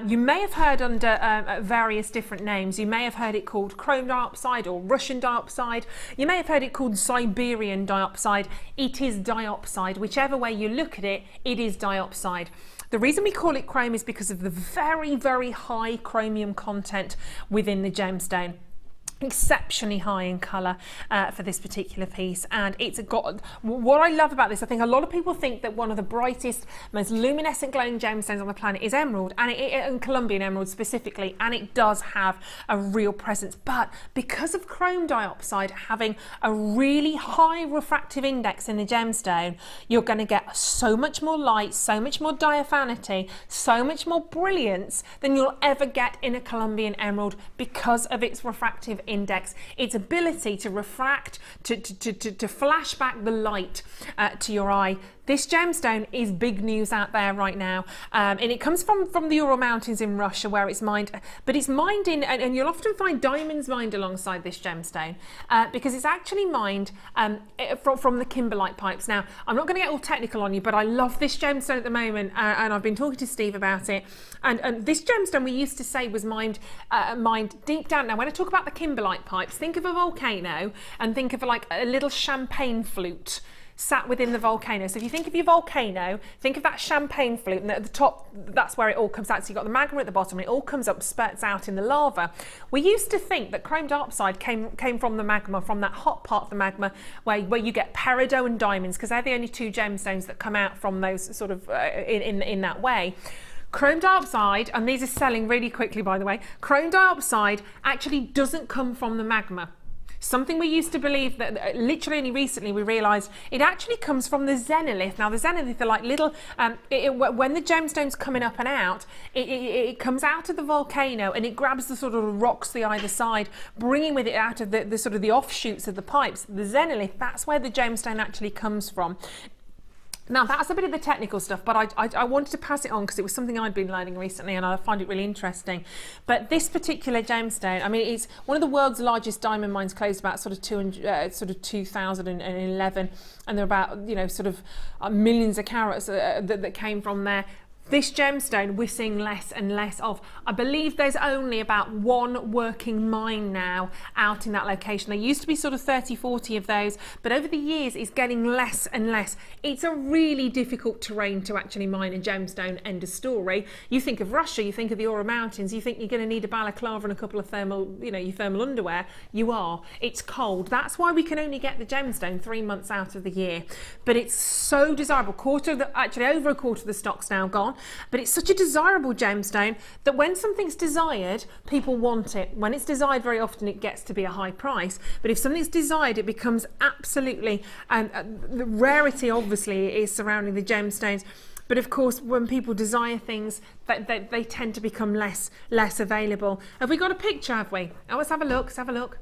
you may have heard under various different names. You may have heard it called Chrome Diopside or Russian Diopside. You may have heard it called Siberian Diopside. It is diopside. Whichever way you look at it, it is diopside. The reason we call it chrome is because of the very, very high chromium content within the gemstone. Exceptionally high in colour for this particular piece, and it's got what I love about this. I think a lot of people think that one of the brightest, most luminescent glowing gemstones on the planet is emerald, and Colombian emerald specifically, and it does have a real presence. But because of Chrome Diopside having a really high refractive index in the gemstone, you're going to get so much more light, so much more diaphanity, so much more brilliance than you'll ever get in a Colombian emerald because of its refractive index, its ability to refract, to flash back the light to your eye. This gemstone is big news out there right now, and it comes from the Ural Mountains in Russia, where it's mined, but it's mined in, and you'll often find diamonds mined alongside this gemstone because it's actually mined from the kimberlite pipes. Now, I'm not going to get all technical on you, but I love this gemstone at the moment, and I've been talking to Steve about it, and this gemstone we used to say was mined deep down. Now, when I talk about the kimberlite pipes, think of a volcano and think of like a little champagne flute sat within the volcano. So if you think of your volcano, think of that champagne flute, and at the top, that's where it all comes out. So you've got the magma at the bottom, and it all comes up, spurts out in the lava. We used to think that Chrome Diopside came from the magma, from that hot part of the magma where you get peridot and diamonds, because they're the only two gemstones that come out from those sort of in that way. Chrome diopside, and these are selling really quickly by the way, chrome diopside actually doesn't come from the magma. Something we used to believe that literally only recently we realised it actually comes from the xenolith. Now the xenolith are like little, when the gemstone's coming up and out, it comes out of the volcano and it grabs the sort of rocks the either side, bringing with it out of the sort of the offshoots of the pipes. The xenolith, that's where the gemstone actually comes from. Now that's a bit of the technical stuff, but I wanted to pass it on because it was something I'd been learning recently and I find it really interesting. But this particular gemstone, I mean, it's one of the world's largest diamond mines, closed about sort of 2011, and there are about, you know, sort of millions of carats that came from there. This gemstone we're seeing less and less of. I believe there's only about one working mine now out in that location. There used to be sort of 30, 40 of those, but over the years it's getting less and less. It's a really difficult terrain to actually mine a gemstone, end of story. You think of Russia, you think of the Ural Mountains, you think you're going to need a balaclava and a couple of thermal, you know, your thermal underwear. You are. It's cold. That's why we can only get the gemstone 3 months out of the year. But it's so desirable. Actually over a quarter of the stock's now gone. But it's such a desirable gemstone that when something's desired, people want it. When it's desired, very often it gets to be a high price. But if something's desired, it becomes absolutely, the rarity obviously is surrounding the gemstones. But of course, when people desire things, they tend to become less available. Have we got a picture, have we? Oh, let's have a look, let's have a look.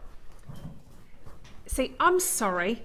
See, I'm sorry,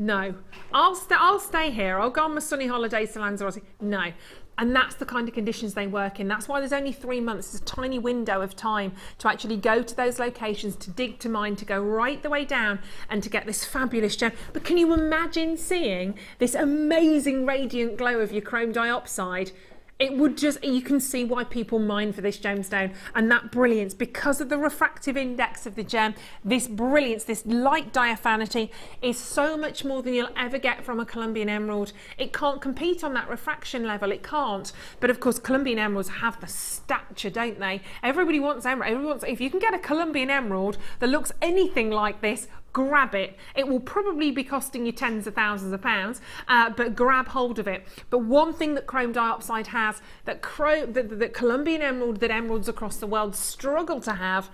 No, I'll stay here. I'll go on my sunny holidays to Lanzarote. No. And that's the kind of conditions they work in. That's why there's only 3 months. It's a tiny window of time to actually go to those locations, to dig, to mine, to go right the way down and to get this fabulous gem. But can you imagine seeing this amazing radiant glow of your chrome diopside? It would just, you can see why people mine for this gemstone, and that brilliance, because of the refractive index of the gem, this brilliance, this light diaphanity is so much more than you'll ever get from a Colombian emerald. It can't compete on that refraction level, it can't. But of course, Colombian emeralds have the stature, don't they? Everybody wants emerald. If you can get a Colombian emerald that looks anything like this, grab it. It will probably be costing you tens of thousands of pounds, but grab hold of it. But one thing that chrome diopside has, that Colombian emerald, that emeralds across the world struggle to have,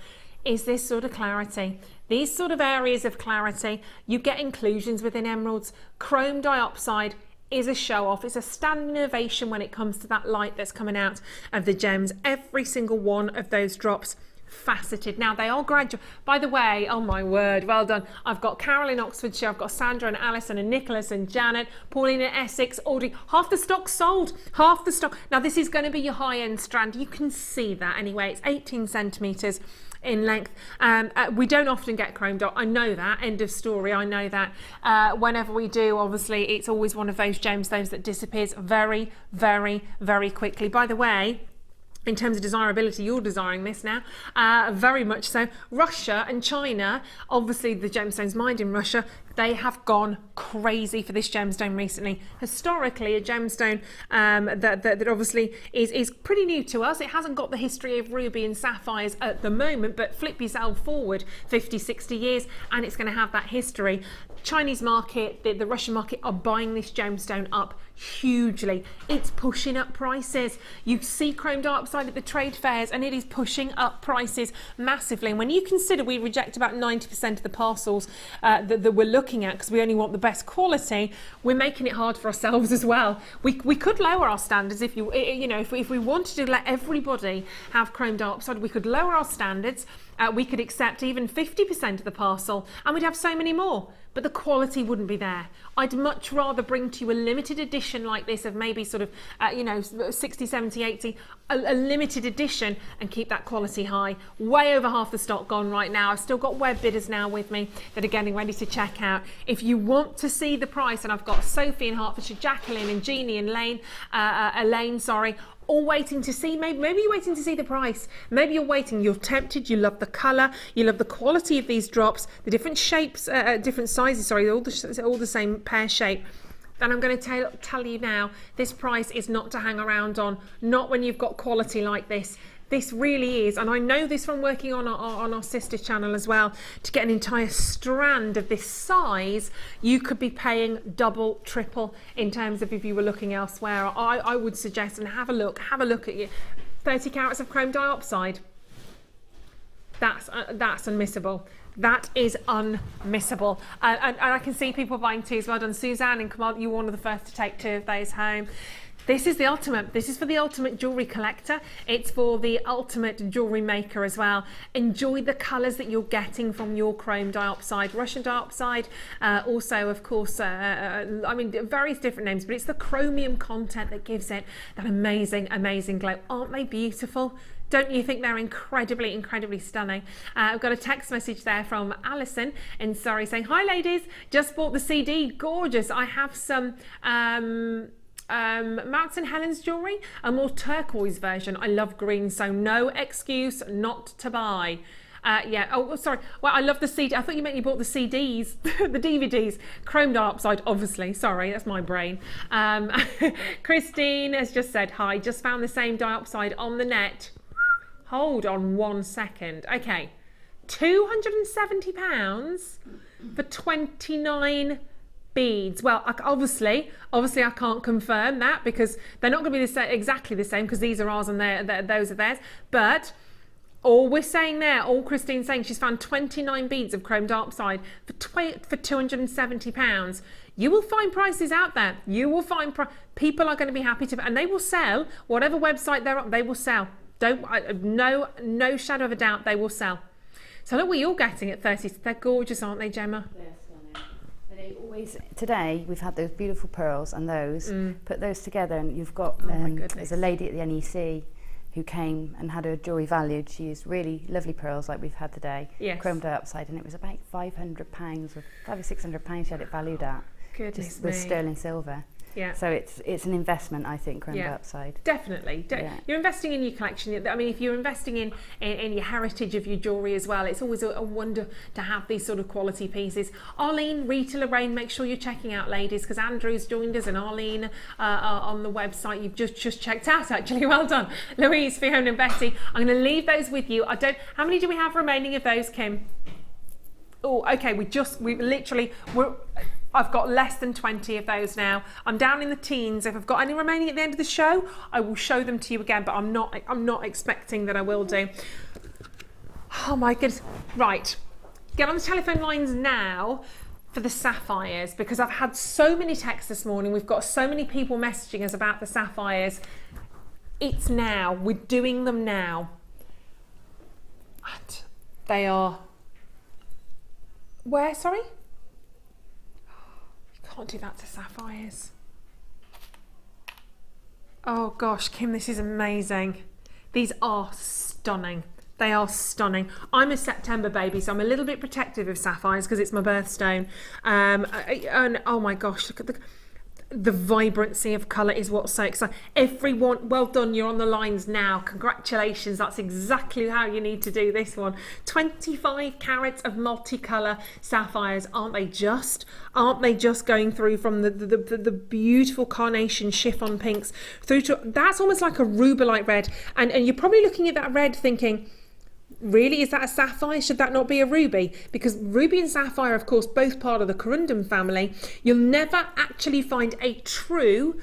is this sort of clarity. These sort of areas of clarity, you get inclusions within emeralds. Chrome diopside is a show off. It's a standing ovation when it comes to that light that's coming out of the gems. Every single one of those drops faceted. Now they are gradual. By the way, oh my word, well done. I've got Carol in Oxfordshire, I've got Sandra and Alison and Nicholas and Janet, Pauline in Essex, Audrey. Half the stock sold, half the stock. Now this is going to be your high-end strand. You can see that anyway. It's 18 centimetres in length. We don't often get chrome dot. I know that, end of story. I know that. Whenever we do, obviously it's always one of those gemstones that disappears very, very, very quickly. By the way, in terms of desirability, you're desiring this now, very much so. Russia and China, obviously the gemstones mined in Russia, they have gone crazy for this gemstone recently. Historically, a gemstone that obviously is pretty new to us. It hasn't got the history of ruby and sapphires at the moment, but flip yourself forward 50, 60 years and it's going to have that history. Chinese market, the Russian market are buying this gemstone up hugely. It's pushing up prices. You see chrome diopside at the trade fairs and it is pushing up prices massively. And when you consider we reject about 90% of the parcels that we're looking at because we only want the best quality, we're making it hard for ourselves as well. We could lower our standards if if we wanted to let everybody have chrome diopside, we could lower our standards. We could accept even 50% of the parcel and we'd have so many more, but the quality wouldn't be there. I'd much rather bring to you a limited edition like this of maybe sort of 60, 70, 80, a limited edition, and keep that quality high. Way over half the stock gone right now. I've still got web bidders now with me that are getting ready to check out. If you want to see the price, and I've got Sophie in Hertfordshire, Jacqueline and Jeannie and Elaine, all waiting to see, maybe you're waiting to see the price, maybe you're waiting, you're tempted, you love the colour, you love the quality of these drops, the different shapes, different sizes, all the same pear shape, then I'm going to tell you now, this price is not to hang around on, not when you've got quality like this. This really is, and I know this from working on our sister channel as well, to get an entire strand of this size, you could be paying double, triple in terms of if you were looking elsewhere. I would suggest, and have a look at you, 30 carats of chrome diopside. That's unmissable. That is unmissable. And I can see people buying two as well done. Suzanne and Kamal, you were one of the first to take 2 of those home. This is the ultimate. This is for the ultimate jewellery collector. It's for the ultimate jewellery maker as well. Enjoy the colours that you're getting from your chrome diopside, Russian diopside, also of course, I mean various different names, but it's the chromium content that gives it that amazing, amazing glow. Aren't they beautiful? Don't you think they're incredibly, incredibly stunning? I've got a text message there from Alison in Sari saying, hi ladies, just bought the CD, gorgeous. I have some Mount St Helens jewellery, a more turquoise version. I love green, so no excuse not to buy. Yeah, oh sorry, well I love the CD. I thought you meant you bought the CDs, the DVDs. Chrome diopside, obviously, sorry, that's my brain. Christine has just said, hi, just found the same diopside on the net. Hold on 1 second. Okay, £270 for 29 beads. Well, obviously I can't confirm that because they're not going to be exactly the same because these are ours and those are theirs. But all we're saying there, all Christine's saying, she's found 29 beads of chrome diopside for £270. You will find prices out there. You will find people are going to be happy to, and they will sell whatever website they're on. They will sell. No shadow of a doubt, they will sell. So look what you're getting at 30. They're gorgeous, aren't they, Gemma?
Always today we've had those beautiful pearls and those put those together, and you've got there's a lady at the NEC who came and had her jewellery valued. She used really lovely pearls like we've had today, chrome diopside, and it was about £500 or £500 or £600 she had it valued at.
Goodness
just with sterling silver.
Yeah.
So it's an investment, I think, chrome diopside.
Definitely. You're investing in your collection. I mean, if you're investing in your heritage of your jewellery as well, it's always a wonder to have these sort of quality pieces. Arlene, Rita, Lorraine, make sure you're checking out, ladies, because Andrew's joined us and Arlene on the website. You've just checked out, actually. Well done. Louise, Fiona and Betty. I'm going to leave those with you. How many do we have remaining of those, Kim? Oh, okay. I've got less than 20 of those now. I'm down in the teens. If I've got any remaining at the end of the show, I will show them to you again, but I'm not expecting that I will do. Oh my goodness. Right. Get on the telephone lines now for the sapphires, because I've had so many texts this morning. We've got so many people messaging us about the sapphires. It's now. We're doing them now. And they are... Where, sorry? Can't do that to sapphires. Oh gosh, Kim, this is amazing. These are stunning. They are stunning. I'm a September baby, so I'm a little bit protective of sapphires because it's my birthstone. And oh my gosh, look at the vibrancy of colour is what's so exciting. Everyone, well done, you're on the lines now. Congratulations, that's exactly how you need to do this one. 25 carats of multicolour sapphires. Aren't they just going through from the beautiful carnation chiffon pinks through to, that's almost like a rubellite red, and you're probably looking at that red thinking, really, is that a sapphire? Should that not be a ruby? Because ruby and sapphire, of course, both part of the corundum family. You'll never actually find a true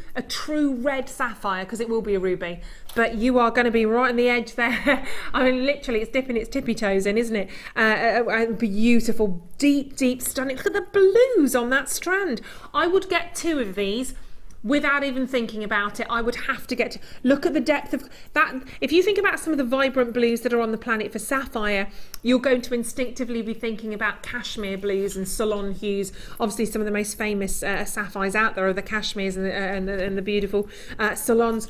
red sapphire, because it will be a ruby. But you are going to be right on the edge there. I mean, literally, it's dipping its tippy toes in, isn't it? Beautiful, deep, stunning. Look at the blues on that strand. I would get 2 of these. Without even thinking about it, I would have to get to look at the depth of that. If you think about some of the vibrant blues that are on the planet for sapphire, you're going to instinctively be thinking about cashmere blues and salon hues. Obviously, some of the most famous sapphires out there are the cashmeres and the beautiful salons.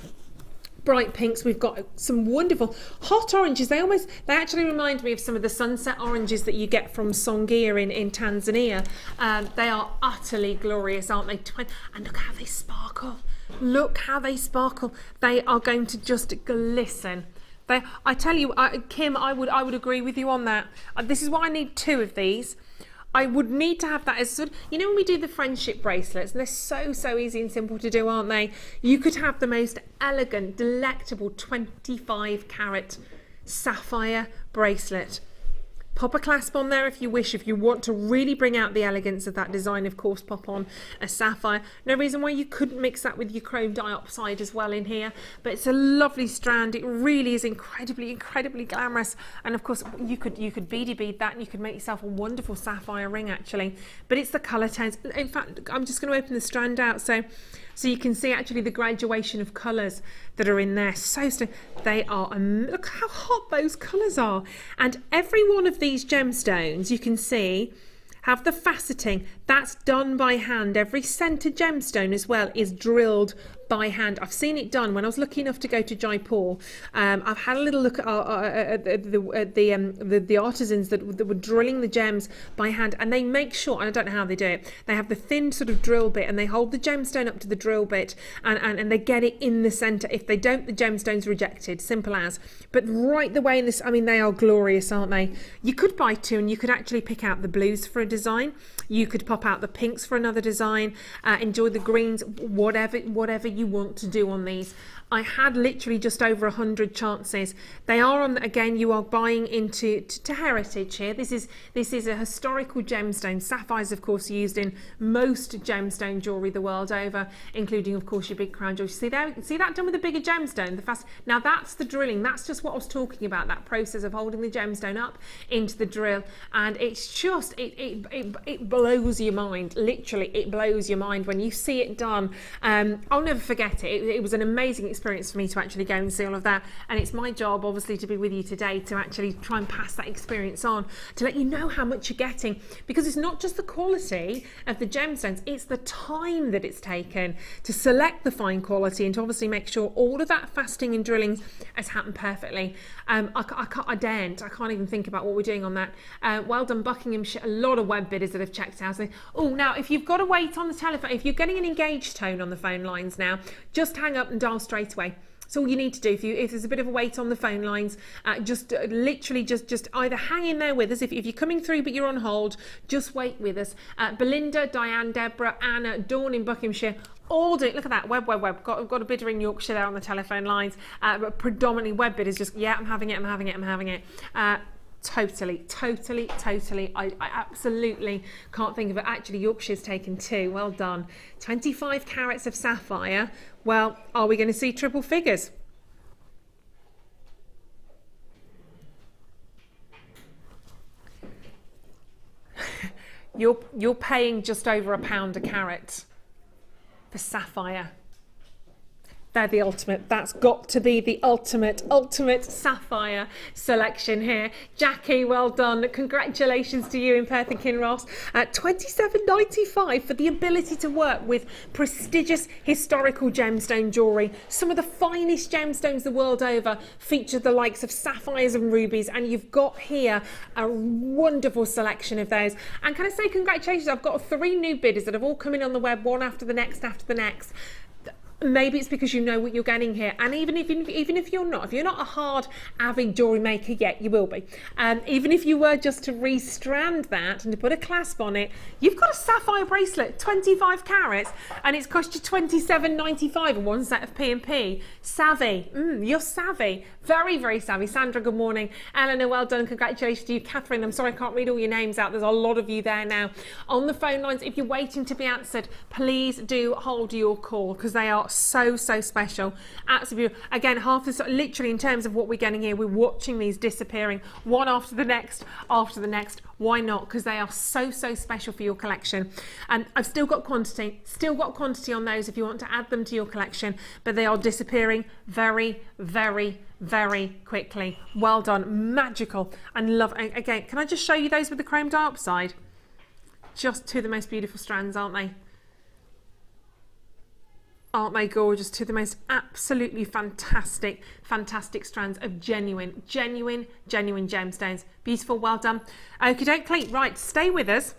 Bright pinks. We've got some wonderful hot oranges. They actually remind me of some of the sunset oranges that you get from Songea in Tanzania. They are utterly glorious, aren't they? And look how they sparkle. Look how they sparkle. They are going to just glisten. I tell you, Kim, I would agree with you on that. This is why I need 2 of these.
I would need to have that as sort of, you know, when we do the friendship bracelets, and they're so easy and simple to do, aren't they? You could have the most elegant, delectable 25 carat sapphire bracelet. Pop a clasp on there if you wish. If you want to really bring out the elegance of that design, of course, pop on a sapphire. No reason why you couldn't mix that with your Chrome Diopside as well in here. But it's a lovely strand. It really is incredibly glamorous. And of course, you could beady bead that, and you could make yourself a wonderful sapphire ring actually. But it's the colour tones. In fact, I'm just going to open the strand out so you can see actually the graduation of colours that are in there. They are, look how hot those colours are. And every one of these gemstones, you can see, have the faceting. That's done by hand. Every centre gemstone as well is drilled by hand. I've seen it done when I was lucky enough to go to Jaipur. I've had a little look at the artisans that were drilling the gems by hand, and they make sure, and I don't know how they do it, they have the thin sort of drill bit and they hold the gemstone up to the drill bit and they get it in the centre. If they don't, the gemstone's rejected, simple as. But right the way in this, I mean, they are glorious, aren't they? You could buy two and you could actually pick out the blues for a design. You could pop out the pinks for another design, enjoy the greens, whatever you want to do on these. I had literally just over 100 chances. They are on, again, you are buying into heritage here. This is a historical gemstone. Sapphires, of course, used in most gemstone jewellery the world over, including, of course, your big crown jewelry. See that done with a bigger gemstone? Now that's the drilling. That's just what I was talking about, that process of holding the gemstone up into the drill. And it's just, it blows your mind. Literally, it blows your mind when you see it done. I'll never forget it. It was an amazing experience for me to actually go and see all of that, and it's my job obviously to be with you today to actually try and pass that experience on, to let you know how much you're getting, because it's not just the quality of the gemstones, it's the time that it's taken to select the fine quality and to obviously make sure all of that faceting and drilling has happened perfectly. I can't even think about what we're doing on that. Well done, Buckinghamshire. A lot of web bidders that have checked out. Oh, now if you've got to wait on the telephone, if you're getting an engaged tone on the phone lines now, just hang up and dial straight away. That's all you need to do. If there's a bit of a wait on the phone lines, literally just either hang in there with us. If you're coming through but you're on hold, just wait with us. Belinda, Diane, Deborah, Anna, Dawn in Buckinghamshire, all do it. Look at that, web. Got a bidder in Yorkshire there on the telephone lines, but predominantly web bidders. Just, yeah, I'm having it. Totally. I absolutely can't think of it. Actually, Yorkshire's taken two. Well done. 25 carats of sapphire. Well, are we going to see triple figures? You're paying just over £1 a carat for sapphire. They're the ultimate. That's got to be the ultimate sapphire selection here. Jackie, well done. Congratulations to you in Perth and Kinross. $27.95 for the ability to work with prestigious historical gemstone jewellery. Some of the finest gemstones the world over feature the likes of sapphires and rubies, and you've got here a wonderful selection of those. And can I say congratulations? I've got 3 new bidders that have all come in on the web, one after the next. Maybe it's because you know what you're getting here, and even if you're not a hard avid jewellery maker yet, you will be. Even if you were just to restrand that and to put a clasp on it, you've got a sapphire bracelet, 25 carats, and it's cost you $27.95 and one set of P&P. Savvy, you're savvy, very savvy. Sandra, good morning. Eleanor, well done. Congratulations to you. Catherine, I'm sorry I can't read all your names out. There's a lot of you there now on the phone lines. If you're waiting to be answered, please do hold your call, because they are so special. Absolutely. Again, half this, literally in terms of what we're getting here, we're watching these disappearing one after the next. Why not? Because they are so special for your collection. And I've still got quantity on those if you want to add them to your collection, but they are disappearing very quickly. Well done. Magical. And love. Again, can I just show you those with the Chrome Diopside? Just two of the most beautiful strands, aren't they? Aren't they gorgeous? Two of the most absolutely fantastic strands of genuine gemstones. Beautiful, well done. Okie dokie, right, stay with us.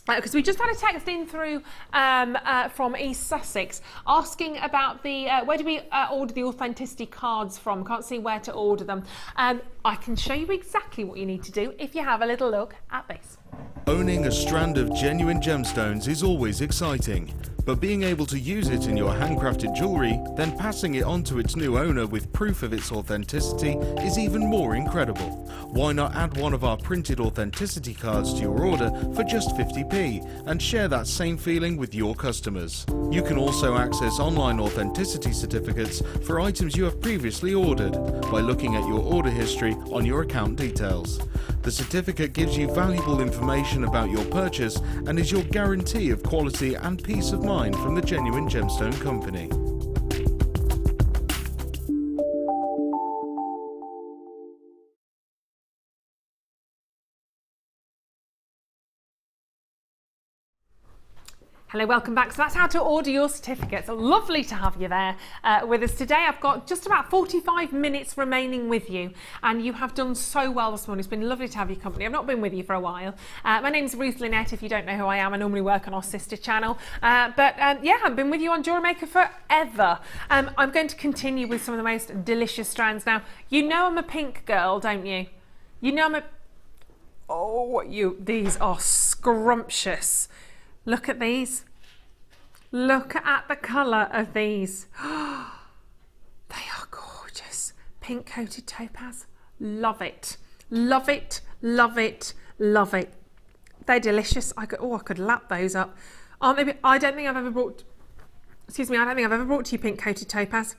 Because we just had a text in through from East Sussex asking about the where do we order the authenticity cards from? Can't see where to order them. I can show you exactly what you need to do if you have a little look at this.
Owning a strand of genuine gemstones is always exciting, but being able to use it in your handcrafted jewellery, then passing it on to its new owner with proof of its authenticity is even more incredible. Why not add one of our printed authenticity cards to your order for just 50p and share that same feeling with your customers? You can also access online authenticity certificates for items you have previously ordered by looking at your order history on your account details. The certificate gives you valuable information about your purchase and is your guarantee of quality and peace of mind from the Genuine Gemstone Company.
Hello, welcome back. So that's how to order your certificates. Lovely to have you there with us today. I've got just about 45 minutes remaining with you, and you have done so well this morning. It's been lovely to have your company. I've not been with you for a while. My name's Ruth Lynette. If you don't know who I am, I normally work on our sister channel. Yeah, I've been with you on Jewellery Maker forever. I'm going to continue with some of the most delicious strands now. You know I'm a pink girl, don't you? You know I'm a... Oh, these are scrumptious. Look at these. Look at the colour of these. They are gorgeous. Pink coated topaz. Love it. Love it. Love it. Love it. They're delicious. I could lap those up. Aren't they? I don't think I've ever brought to you pink coated topaz.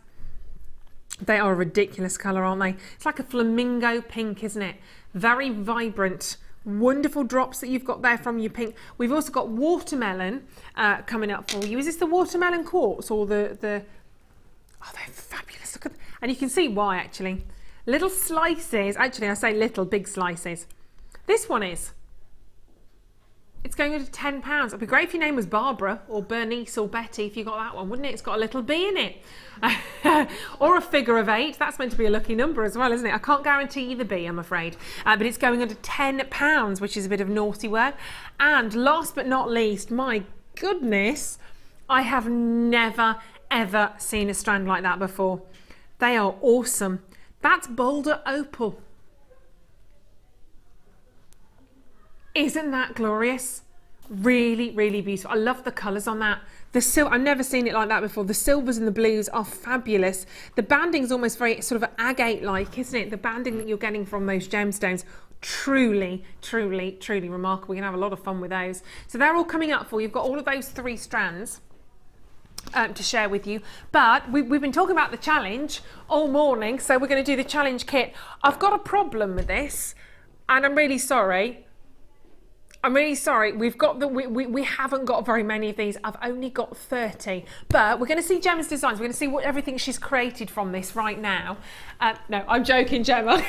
They are a ridiculous colour, aren't they? It's like a flamingo pink, isn't it? Very vibrant. Wonderful drops that you've got there from your pink. We've also got watermelon coming up for you. Is this the watermelon quartz or the... Oh, they're fabulous. Look at... And you can see why, actually. Little slices. Actually, I say little, big slices. This one is. It's going under £10. It'd be great if your name was Barbara or Bernice or Betty if you got that one, wouldn't it? It's got a little B in it. Or a figure of 8. That's meant to be a lucky number as well, isn't it? I can't guarantee you the B, I'm afraid. But it's going under £10, which is a bit of naughty work. And last but not least, my goodness, I have never, ever seen a strand like that before. They are awesome. That's Boulder Opal. Isn't that glorious? Really, really beautiful. I love the colours on that. The silver, I've never seen it like that before. The silvers and the blues are fabulous. The banding's almost very sort of agate-like, isn't it? The banding that you're getting from those gemstones, truly, truly, truly remarkable. You're going to have a lot of fun with those. So they're all coming up for you. You've got all of those 3 strands to share with you, but we've been talking about the challenge all morning, so we're going to do the challenge kit. I've got a problem with this, and I'm really sorry. We've got we haven't got very many of these. I've only got 30, but we're going to see Gemma's designs. We're going to see everything she's created from this right now. No, I'm joking, Gemma.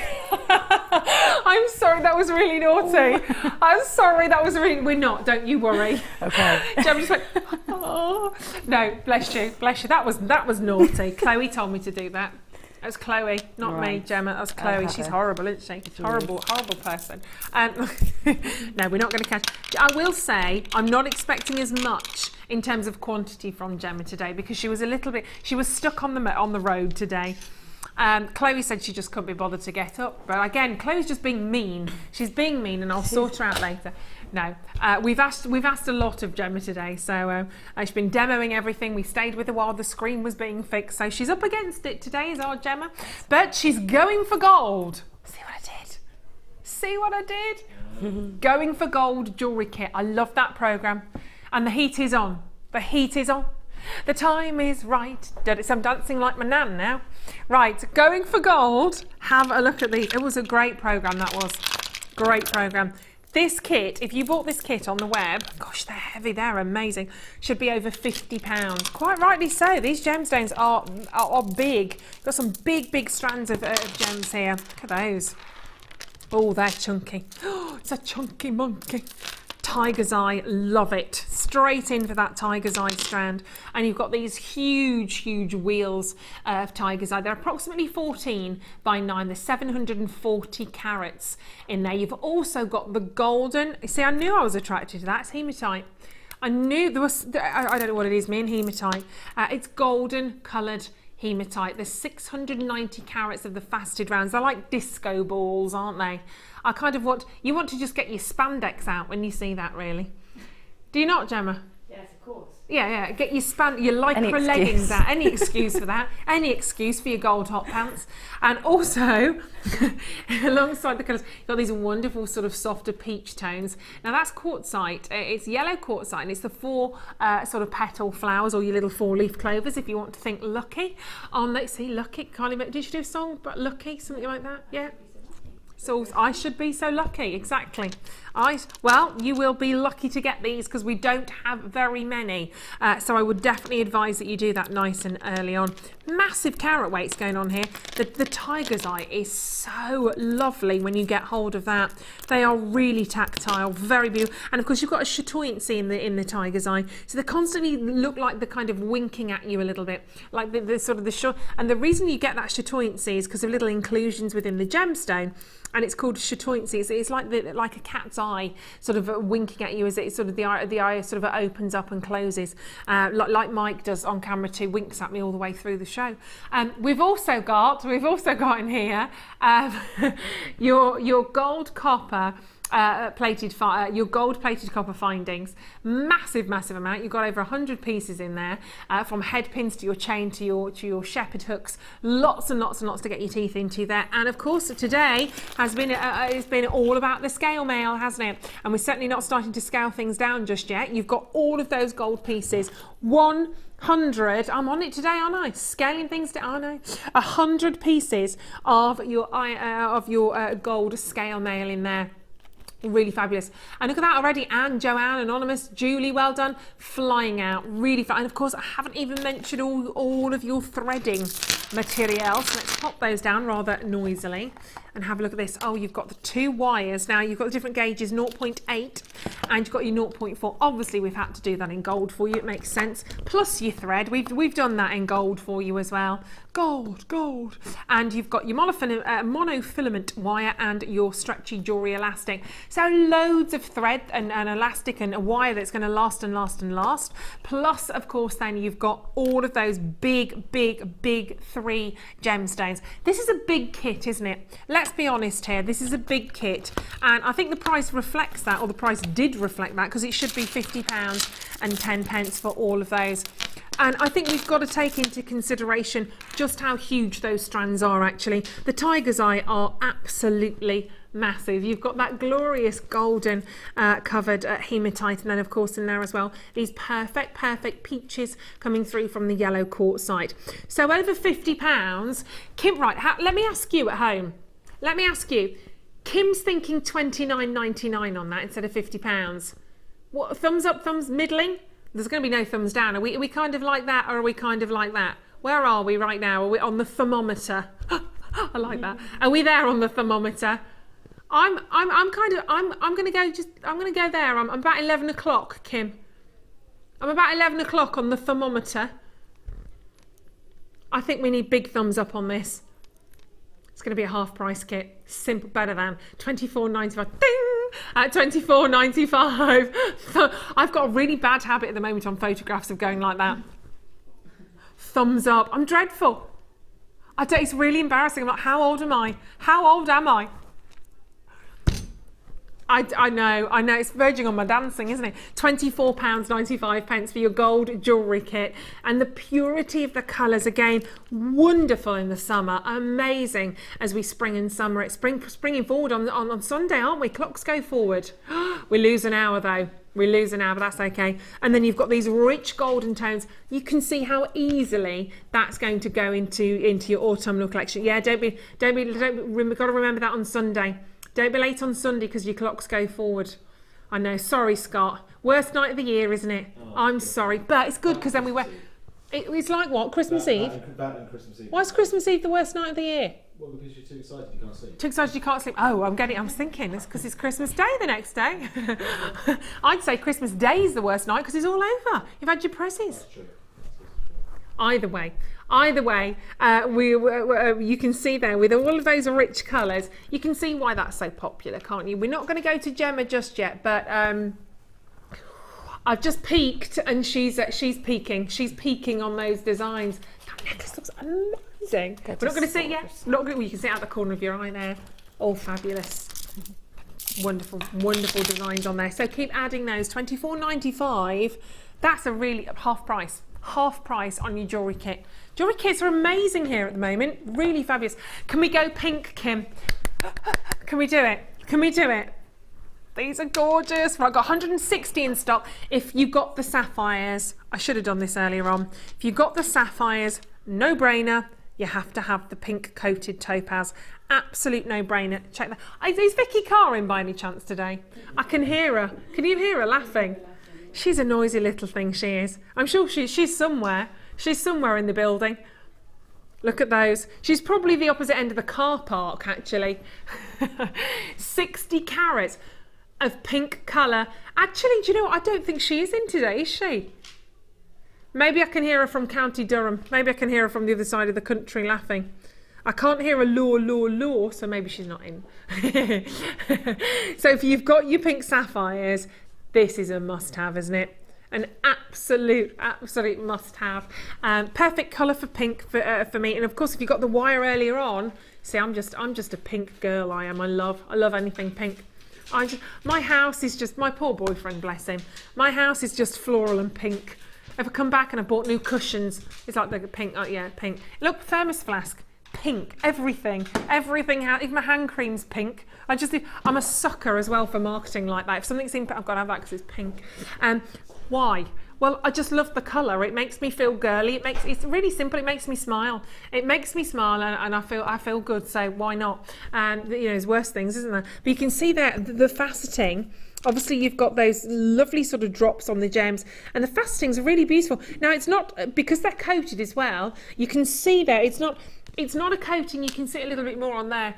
I'm sorry, that was really naughty. I'm sorry, that was really... We're not, don't you worry. Okay. Gemma just went, oh. No, bless you, bless you. That was naughty. Chloe told me to do that. That was Chloe, not me, Gemma. That was Chloe. She's horrible, isn't she? Horrible, horrible person. No, we're not going to catch. I will say I'm not expecting as much in terms of quantity from Gemma today because she was a little bit. She was stuck on the road today. Chloe said she just couldn't be bothered to get up. But again, Chloe's just being mean. She's being mean, and I'll sort her out later. No, we've asked a lot of Gemma today, so she's been demoing everything. We stayed with her while the screen was being fixed, so she's up against it today, is our Gemma. But she's going for gold. See what I did? See what I did? Going for gold jewellery kit. I love that programme, and the heat is on. The heat is on. The time is right. I'm dancing like my nan now. Right, going for gold. Have a look at these. It was a great programme, that was. Great programme. This kit, if you bought this kit on the web, gosh, they're heavy, they're amazing, should be over £50. Quite rightly so. These gemstones are big. Got some big strands of gems here. Look at those. Oh, they're chunky. Oh, it's a chunky monkey. Tiger's eye, love it. Straight in for that tiger's eye strand. And you've got these huge wheels of tiger's eye. They're approximately 14 by 9. There's 740 carats in there. You've also got the golden. You see, I knew I was attracted to that. It's hematite. I knew there was, I don't know what it is, me and hematite. It's golden coloured hematite. There's 690 carats of the faceted rounds. They're like disco balls, aren't they? I kind of you want to just get your spandex out when you see that, really. Do you not, Gemma?
Yes, of course.
Yeah, get your lycra leggings out. Any excuse for that. Any excuse for your gold hot pants. And also, alongside the colours, you've got these wonderful sort of softer peach tones. Now that's quartzite. It's yellow quartzite, and it's the 4 sort of petal flowers, or your little 4-leaf clovers, if you want to think lucky. See, lucky. Can't even. Did you do a song about lucky, something like that? Yeah. So I should be so lucky, exactly. Well, you will be lucky to get these because we don't have very many. So I would definitely advise that you do that nice and early on. Massive carat weights going on here. The tiger's eye is so lovely when you get hold of that. They are really tactile, very beautiful. And of course you've got a chatoyancy in the tiger's eye. So they constantly look like they're kind of winking at you a little bit. Like the sort of the short. And the reason you get that chatoyancy is because of little inclusions within the gemstone. And it's called chatoyancy. It's like a cat's eye, sort of winking at you as it sort of the eye sort of opens up and closes, like Mike does on camera too, winks at me all the way through the show. We've also got in here your gold copper. Your gold-plated copper findings, massive amount. You've got over 100 pieces in there, from head pins to your chain to your shepherd hooks. Lots and lots to get your teeth into there. And of course, today has been it's been all about the scale mail, hasn't it? And we're certainly not starting to scale things down just yet. You've got all of those gold pieces. 100. I'm on it today, aren't I? Scaling things down, aren't I? 100 pieces of your gold scale mail in there. Really fabulous. And look at that already. Anne, Joanne, Anonymous, Julie, well done. Flying out. Really fun. And of course, I haven't even mentioned all of your threading materials. So let's pop those down rather noisily and have a look at this. Oh, you've got the 2 wires. Now you've got the different gauges, 0.8 and you've got your 0.4. Obviously, we've had to do that in gold for you. It makes sense. Plus your thread. We've done that in gold for you as well. Gold. And you've got your monofilament wire and your stretchy jewellery elastic. So loads of thread and elastic and a wire that's going to last and last. Plus, of course, then you've got all of those big 3 gemstones. This is a big kit, isn't it? Let's be honest here. This is a big kit. And I think the price reflects that, or the price did reflect that, because it should be £50 and 10 pence for all of those. And I think we've got to take into consideration just how huge those strands are, actually. The tiger's eye are absolutely massive. You've got that glorious golden covered hematite, and then of course in there as well these perfect peaches coming through from the yellow quartzite. So over £50. Kim, right, let me ask you at home. Let me ask you. Kim's thinking £29.99 on that instead of £50. What, thumbs up, thumbs middling? There's going to be no thumbs down. Are we kind of like that, or are we kind of like that? Where are we right now? Are we on the thermometer? I like that. Are we there on the thermometer? I'm going to go there. I'm about 11 o'clock, Kim. I'm about 11 o'clock on the thermometer. I think we need big thumbs up on this. It's going to be a half price kit. Simple, better than £24.95. Ding! At £24.95. I've got a really bad habit at the moment on photographs of going like that. Thumbs up. I'm dreadful. It's really embarrassing. I'm like, how old am I? How old am I? I know, it's verging on my dancing, isn't it? £24.95 for your gold jewellery kit. And the purity of the colours, again, wonderful in the summer, amazing as we spring and summer. It's springing forward on Sunday, aren't we? Clocks go forward. We lose an hour though. We lose an hour, but that's okay. And then you've got these rich golden tones. You can see how easily that's going to go into your autumnal collection. Yeah, got to remember that on Sunday. Don't be late on Sunday because your clocks go forward. I know, sorry Scott. Worst night of the year, isn't it? Oh, I'm sorry, but it's good because then we wear... It's like what? Christmas Eve?
That and Christmas Eve.
Why is Christmas Eve the worst night of the year?
Well, because you're too excited you can't sleep.
Too excited you can't sleep. Oh, I was thinking it's because it's Christmas Day the next day. I'd say Christmas Day is the worst night because it's all over. You've had your presses.
That's true.
Either way, you can see there with all of those rich colours, you can see why that's so popular, can't you? We're not going to go to Gemma just yet, but I've just peeked and she's peeking. She's peeking on those designs. That necklace looks amazing. We're not going to see it yet. Well, you can see it out the corner of your eye there. All fabulous. Wonderful, wonderful designs on there. So keep adding those. £24.95. That's a really half price on your jewellery kit. Jewellery kits are amazing here at the moment. Really fabulous. Can we go pink, Kim? Can we do it? Can we do it? These are gorgeous. Right, I've got 160 in stock. If you got the sapphires, I should have done this earlier on. If you got the sapphires, no brainer. You have to have the pink coated topaz. Absolute no brainer. Check that. Is Vicky Carr in by any chance today? I can hear her. Can you hear her laughing? She's a noisy little thing, she is. I'm sure she's somewhere. She's somewhere in the building. Look at those. She's probably the opposite end of the car park, actually. 60 carats of pink colour. Actually, do you know what? I don't think she is in today, is she? Maybe I can hear her from County Durham. Maybe I can hear her from the other side of the country laughing. I can't hear a law, so maybe she's not in. So if you've got your pink sapphires, this is a must-have, isn't it? An absolute must-have. Perfect colour for pink for me. And of course, if you got the wire earlier on, see, I'm just a pink girl. I am. I love anything pink. My house is just, my poor boyfriend, bless him. My house is just floral and pink. If I come back and I bought new cushions, it's like the pink. Oh yeah, pink. Look, thermos flask. Pink, everything, even my hand cream's pink. I'm a sucker as well for marketing like that. If something's in pink, I've got to have that because it's pink. Why? Well, I just love the colour. It makes me feel girly. It's really simple. It makes me smile. It makes me smile, and I feel good. So why not? And you know, there's worse things, isn't there? But you can see there the faceting. Obviously, you've got those lovely sort of drops on the gems, and the facetings are really beautiful. Now, it's not because they're coated as well. You can see there. It's not a coating. You can see a little bit more on there.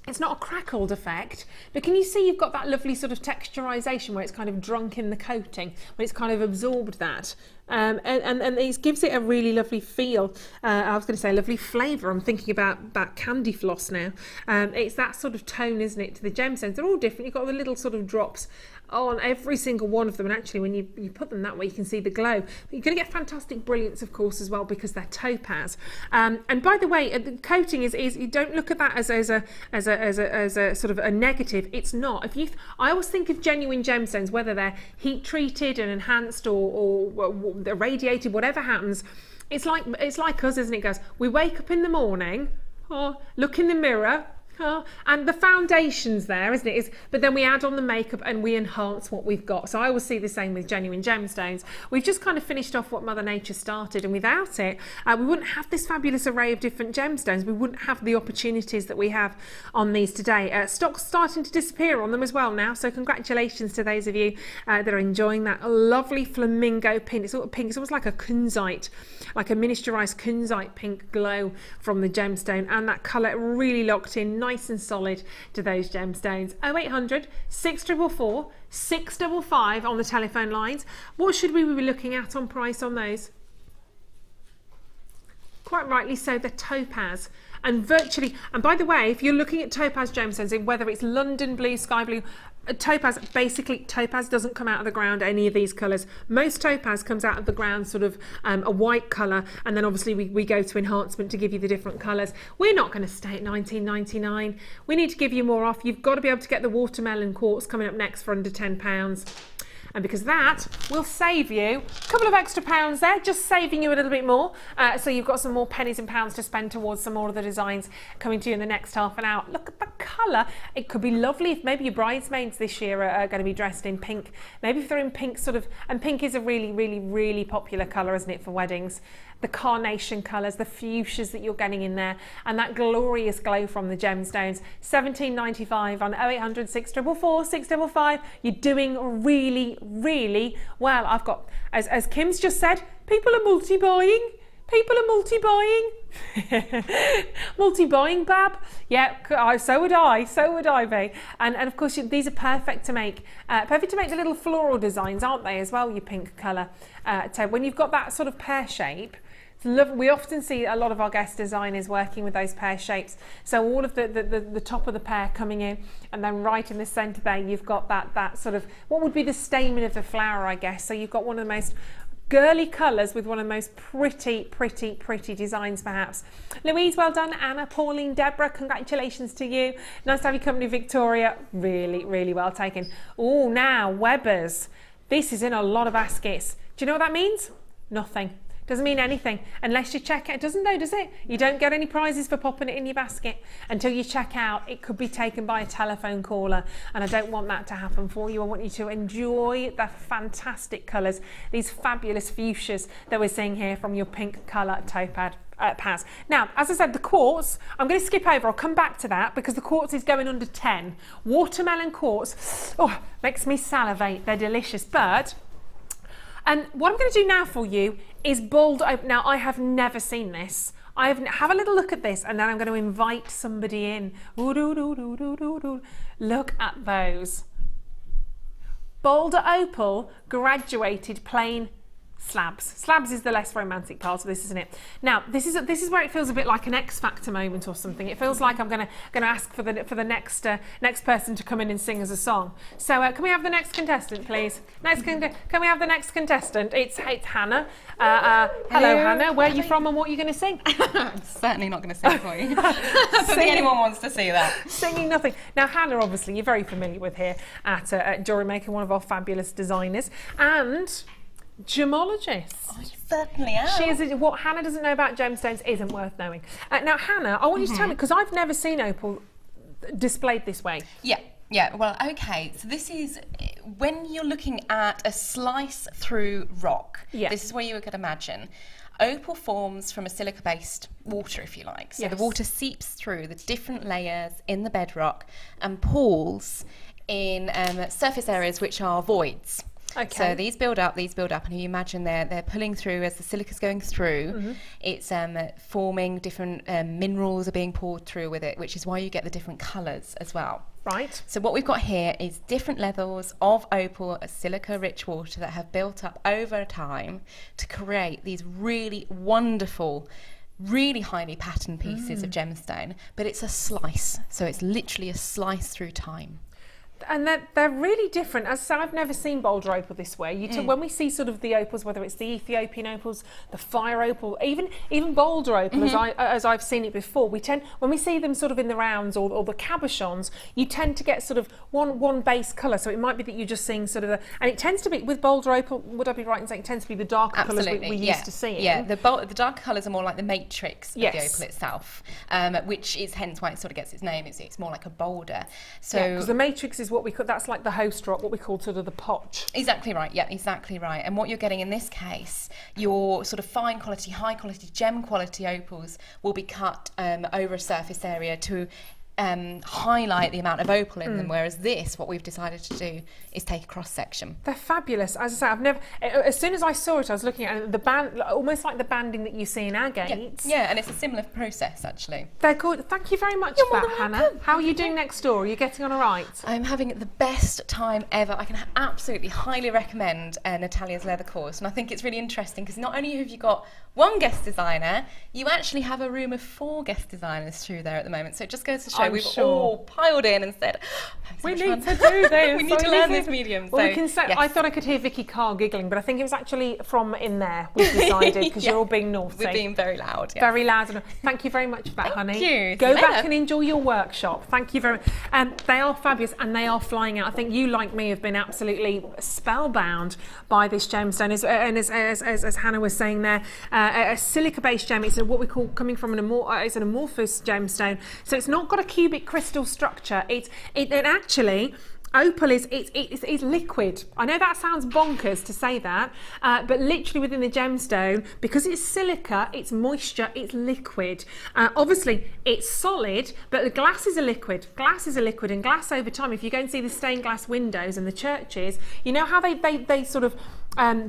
It's not a crackled effect, but can you see you've got that lovely sort of texturization where it's kind of drunk in the coating, where it's kind of absorbed that. And it gives it a really lovely feel. I was going to say lovely flavour. I'm thinking about candy floss now. It's that sort of tone, isn't it, to the gemstones. They're all different. You've got the little sort of drops on every single one of them, and actually when you put them that way you can see the glow. But you're going to get fantastic brilliance, of course, as well, because they're topaz. And by the way, the coating is you don't look at that as a sort of a negative. It's not. I always think of genuine gemstones, whether they're heat treated and enhanced or irradiated, whatever happens, it's like us, isn't it, guys? We wake up in the morning, look in the mirror, and the foundation's there, isn't it? But then we add on the makeup and we enhance what we've got. So I always see the same with genuine gemstones. We've just kind of finished off what Mother Nature started, and without it, we wouldn't have this fabulous array of different gemstones. We wouldn't have the opportunities that we have on these today. Stock's starting to disappear on them as well now, so congratulations to those of you that are enjoying that lovely flamingo pink. It's sort of pink. It's almost like a kunzite, like a miniaturized kunzite pink glow from the gemstone, and that colour really locked in nice and solid to those gemstones. 0800 644 655 on the telephone lines. What should we be looking at on price on those? Quite rightly so, the topaz. And virtually, and by the way, if you're looking at topaz gemstones, whether it's London blue, sky blue, topaz doesn't come out of the ground any of these colours. Most topaz comes out of the ground sort of a white colour, and then obviously we go to enhancement to give you the different colours. We're not going to stay at $19.99. We need to give you more off. You've got to be able to get the watermelon quartz coming up next for under £10. And because that will save you a couple of extra pounds there, just saving you a little bit more. So you've got some more pennies and pounds to spend towards some more of the designs coming to you in the next half an hour. Look at the colour. It could be lovely if maybe your bridesmaids this year are going to be dressed in pink. Maybe if they're in pink sort of, and pink is a really, really, really popular colour, isn't it, for weddings? The carnation colours, the fuchsias that you're getting in there, and that glorious glow from the gemstones. $17.95 on 0800 644 655. You're doing really, really well. I've got, as Kim's just said, people are multi-buying. People are multi-buying. Multi-buying, Bab. Yeah, so would I be. And of course, these are perfect to make the little floral designs, aren't they, as well, your pink colour. So when you've got that sort of pear shape, We often see a lot of our guest designers working with those pear shapes. So all of the top of the pear coming in, and then right in the centre there, you've got that sort of, what would be the stamen of the flower, I guess. So you've got one of the most girly colours with one of the most pretty designs perhaps. Louise, well done. Anna, Pauline, Deborah, congratulations to you. Nice to have your company, Victoria. Really well taken. Oh, now Weber's. This is in a lot of baskets. Do you know what that means? Nothing. Doesn't mean anything unless you check it. It doesn't though, does it? You don't get any prizes for popping it in your basket until you check out. It could be taken by a telephone caller, and I don't want that to happen for you. I want you to enjoy the fantastic colours, these fabulous fuchsias that we're seeing here from your pink colour Topaz. Now, as I said, the quartz, I'm going to skip over. I'll come back to that because the quartz is going under 10. Watermelon quartz, oh, makes me salivate. They're delicious, but and what I'm going to do now for you is bold open. Now, I have never seen this. Have a little look at this, and then I'm going to invite somebody in. Look at those. Boulder Opal graduated plain slabs. Slabs is the less romantic part of this, isn't it? Now, this is where it feels a bit like an X Factor moment or something. It feels like I'm going to ask for the next person to come in and sing us a song. So can we have the next contestant, please? Can we have the next contestant? It's Hannah. Hello, Hannah. Where are you from and what are you going to sing?
I'm certainly not going to sing for you. I don't think anyone wants to see that.
Singing nothing. Now, Hannah, obviously, you're very familiar with here at Jewellery Maker, one of our fabulous designers, and gemologist.
I certainly am.
She is. What Hannah doesn't know about gemstones isn't worth knowing. Now, Hannah, I want you to tell me, because I've never seen opal displayed this way.
Yeah, well, okay, so this is, when you're looking at a slice through rock, this is what you could imagine. Opal forms from a silica-based water, if you like. So the water seeps through the different layers in the bedrock and pools in surface areas which are voids. Okay. So these build up, and you imagine they're pulling through as the silica's going through. It's forming different minerals are being poured through with it, which is why you get the different colours as well.
Right.
So what we've got here is different levels of opal, silica-rich water that have built up over time to create these really wonderful, really highly patterned pieces of gemstone. But it's a slice, so it's literally a slice through time.
And they're really different. As I say, I've never seen boulder opal this way. When we see sort of the opals, whether it's the Ethiopian opals, the fire opal, even boulder opal, as I've seen it before, when we see them sort of in the rounds or the cabochons, you tend to get sort of one base colour. So it might be that you're just seeing sort of and it tends to be with boulder opal. Would I be right in saying it tends to be the darker colours we used to see?
Yeah, the darker colours are more like the matrix of the opal itself, which is hence why it sort of gets its name. It's more like a boulder. So
because the matrix is what we call, that's like the host rock, what we call sort of the potch.
Exactly right, yeah, exactly right. And what you're getting in this case, your sort of fine quality, high quality, gem quality opals will be cut over a surface area to highlight the amount of opal in them, whereas this, what we've decided to do is take a cross section.
They're fabulous. As I say, as soon as I saw it, I was looking at the band, almost like the banding that you see in agates.
Yeah, and it's a similar process actually.
They're good. Thank you very much for that, Hannah. How are you doing next door? Are you getting on all right?
I'm having the best time ever. I can absolutely highly recommend Natalia's leather course, and I think it's really interesting because not only have you got one guest designer, you actually have a room of 4 guest designers through there at the moment. So it just goes to show we've all piled in and said,
we need to do this.
We need to learn this medium.
Well, we can say, I thought I could hear Vicky Carr giggling, but I think it was actually from in there we've decided, because you're all being naughty.
We're being very loud. Yes.
Very loud. Thank you very much for that, honey.
Thank you.
Go back and enjoy your workshop. Thank you very much. They are fabulous and they are flying out. I think you, like me, have been absolutely spellbound by this gemstone. As Hannah was saying there, a silica-based gem. It's what we call coming from an amorphous gemstone. So it's not got a cubic crystal structure. It actually, opal is liquid. I know that sounds bonkers to say that, but literally within the gemstone, because it's silica, it's moisture, it's liquid. Obviously, it's solid, but the glass is a liquid. Glass is a liquid, and glass over time, if you go and see the stained glass windows in the churches, you know how they sort of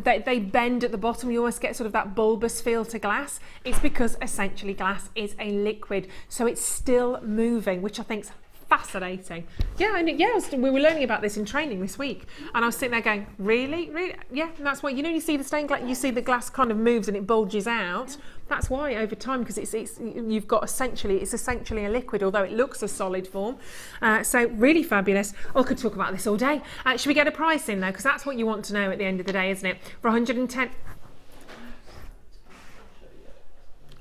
they bend at the bottom. You almost get sort of that bulbous feel to glass. It's because essentially glass is a liquid, so it's still moving, which I think's fascinating. Yeah, and we were learning about this in training this week, and I was sitting there going, really? Yeah, and that's why, you know, you see the stained glass, you see the glass kind of moves and it bulges out. That's why over time, because you've got it's essentially a liquid, although it looks a solid form. So really fabulous. I could talk about this all day. Should we get a price in though? Because that's what you want to know at the end of the day, isn't it? For 110.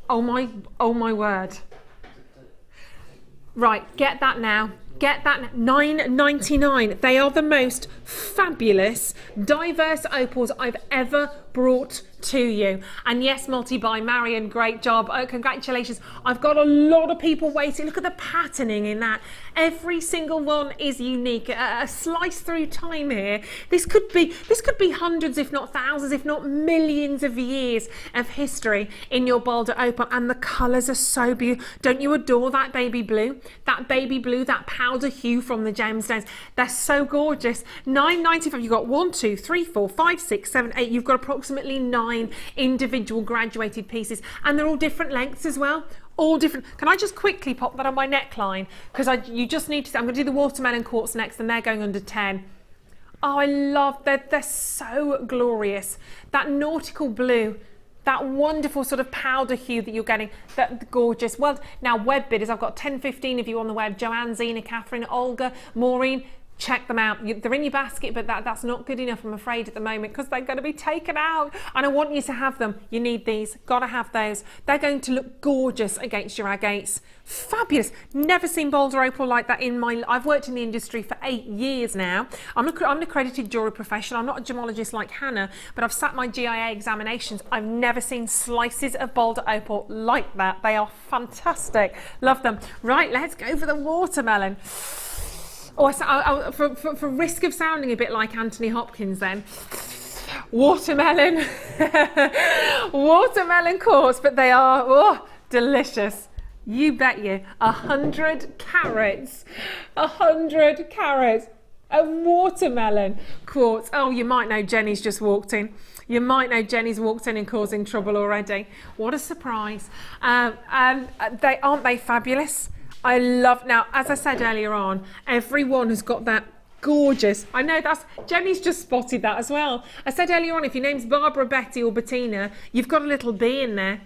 Oh my word. Right, get that now. Get that, $9.99. They are the most fabulous, diverse opals I've ever brought to you. And yes, multi-buy, Marion, great job. Oh, congratulations. I've got a lot of people waiting. Look at the patterning in that. Every single one is unique. A slice through time here. This could be hundreds, if not thousands, if not millions of years of history in your boulder opal. And the colours are so beautiful. Don't you adore that baby blue? That baby blue, that powder hue from the gemstones. They're so gorgeous. $9.95. You've got 1, 2, 3, 4, 5, 6, 7, 8. You've got approximately 9 individual graduated pieces, and they're all different lengths as well. All different. Can I just quickly pop that on my neckline? Because you just need to. I'm going to do the watermelon quartz next, and they're going under 10. Oh, I love that. They're so glorious. That nautical blue. That wonderful sort of powder hue that you're getting, that gorgeous. Well, now web bidders, I've got 10, 15 of you on the web. Joanne, Zena, Catherine, Olga, Maureen. Check them out. They're in your basket, but that's not good enough, I'm afraid, at the moment, because they're going to be taken out. And I want you to have them. You need these. Got to have those. They're going to look gorgeous against your agates. Fabulous. Never seen boulder opal like that in my... I've worked in the industry for 8 years now. I'm an accredited jewellery professional. I'm not a gemologist like Hannah, but I've sat my GIA examinations. I've never seen slices of boulder opal like that. They are fantastic. Love them. Right, let's go for the watermelon. Oh, for risk of sounding a bit like Anthony Hopkins then, watermelon, watermelon quartz, but they are delicious. You bet you, 100 carats, 100 carats of watermelon quartz. Oh, you might know Jenny's just walked in. You might know Jenny's walked in and causing trouble already. What a surprise. Aren't they fabulous? I love, now, as I said earlier on, everyone has got that gorgeous, I know that's, Jenny's just spotted that as well. I said earlier on, if your name's Barbara, Betty or Bettina, you've got a little B in there.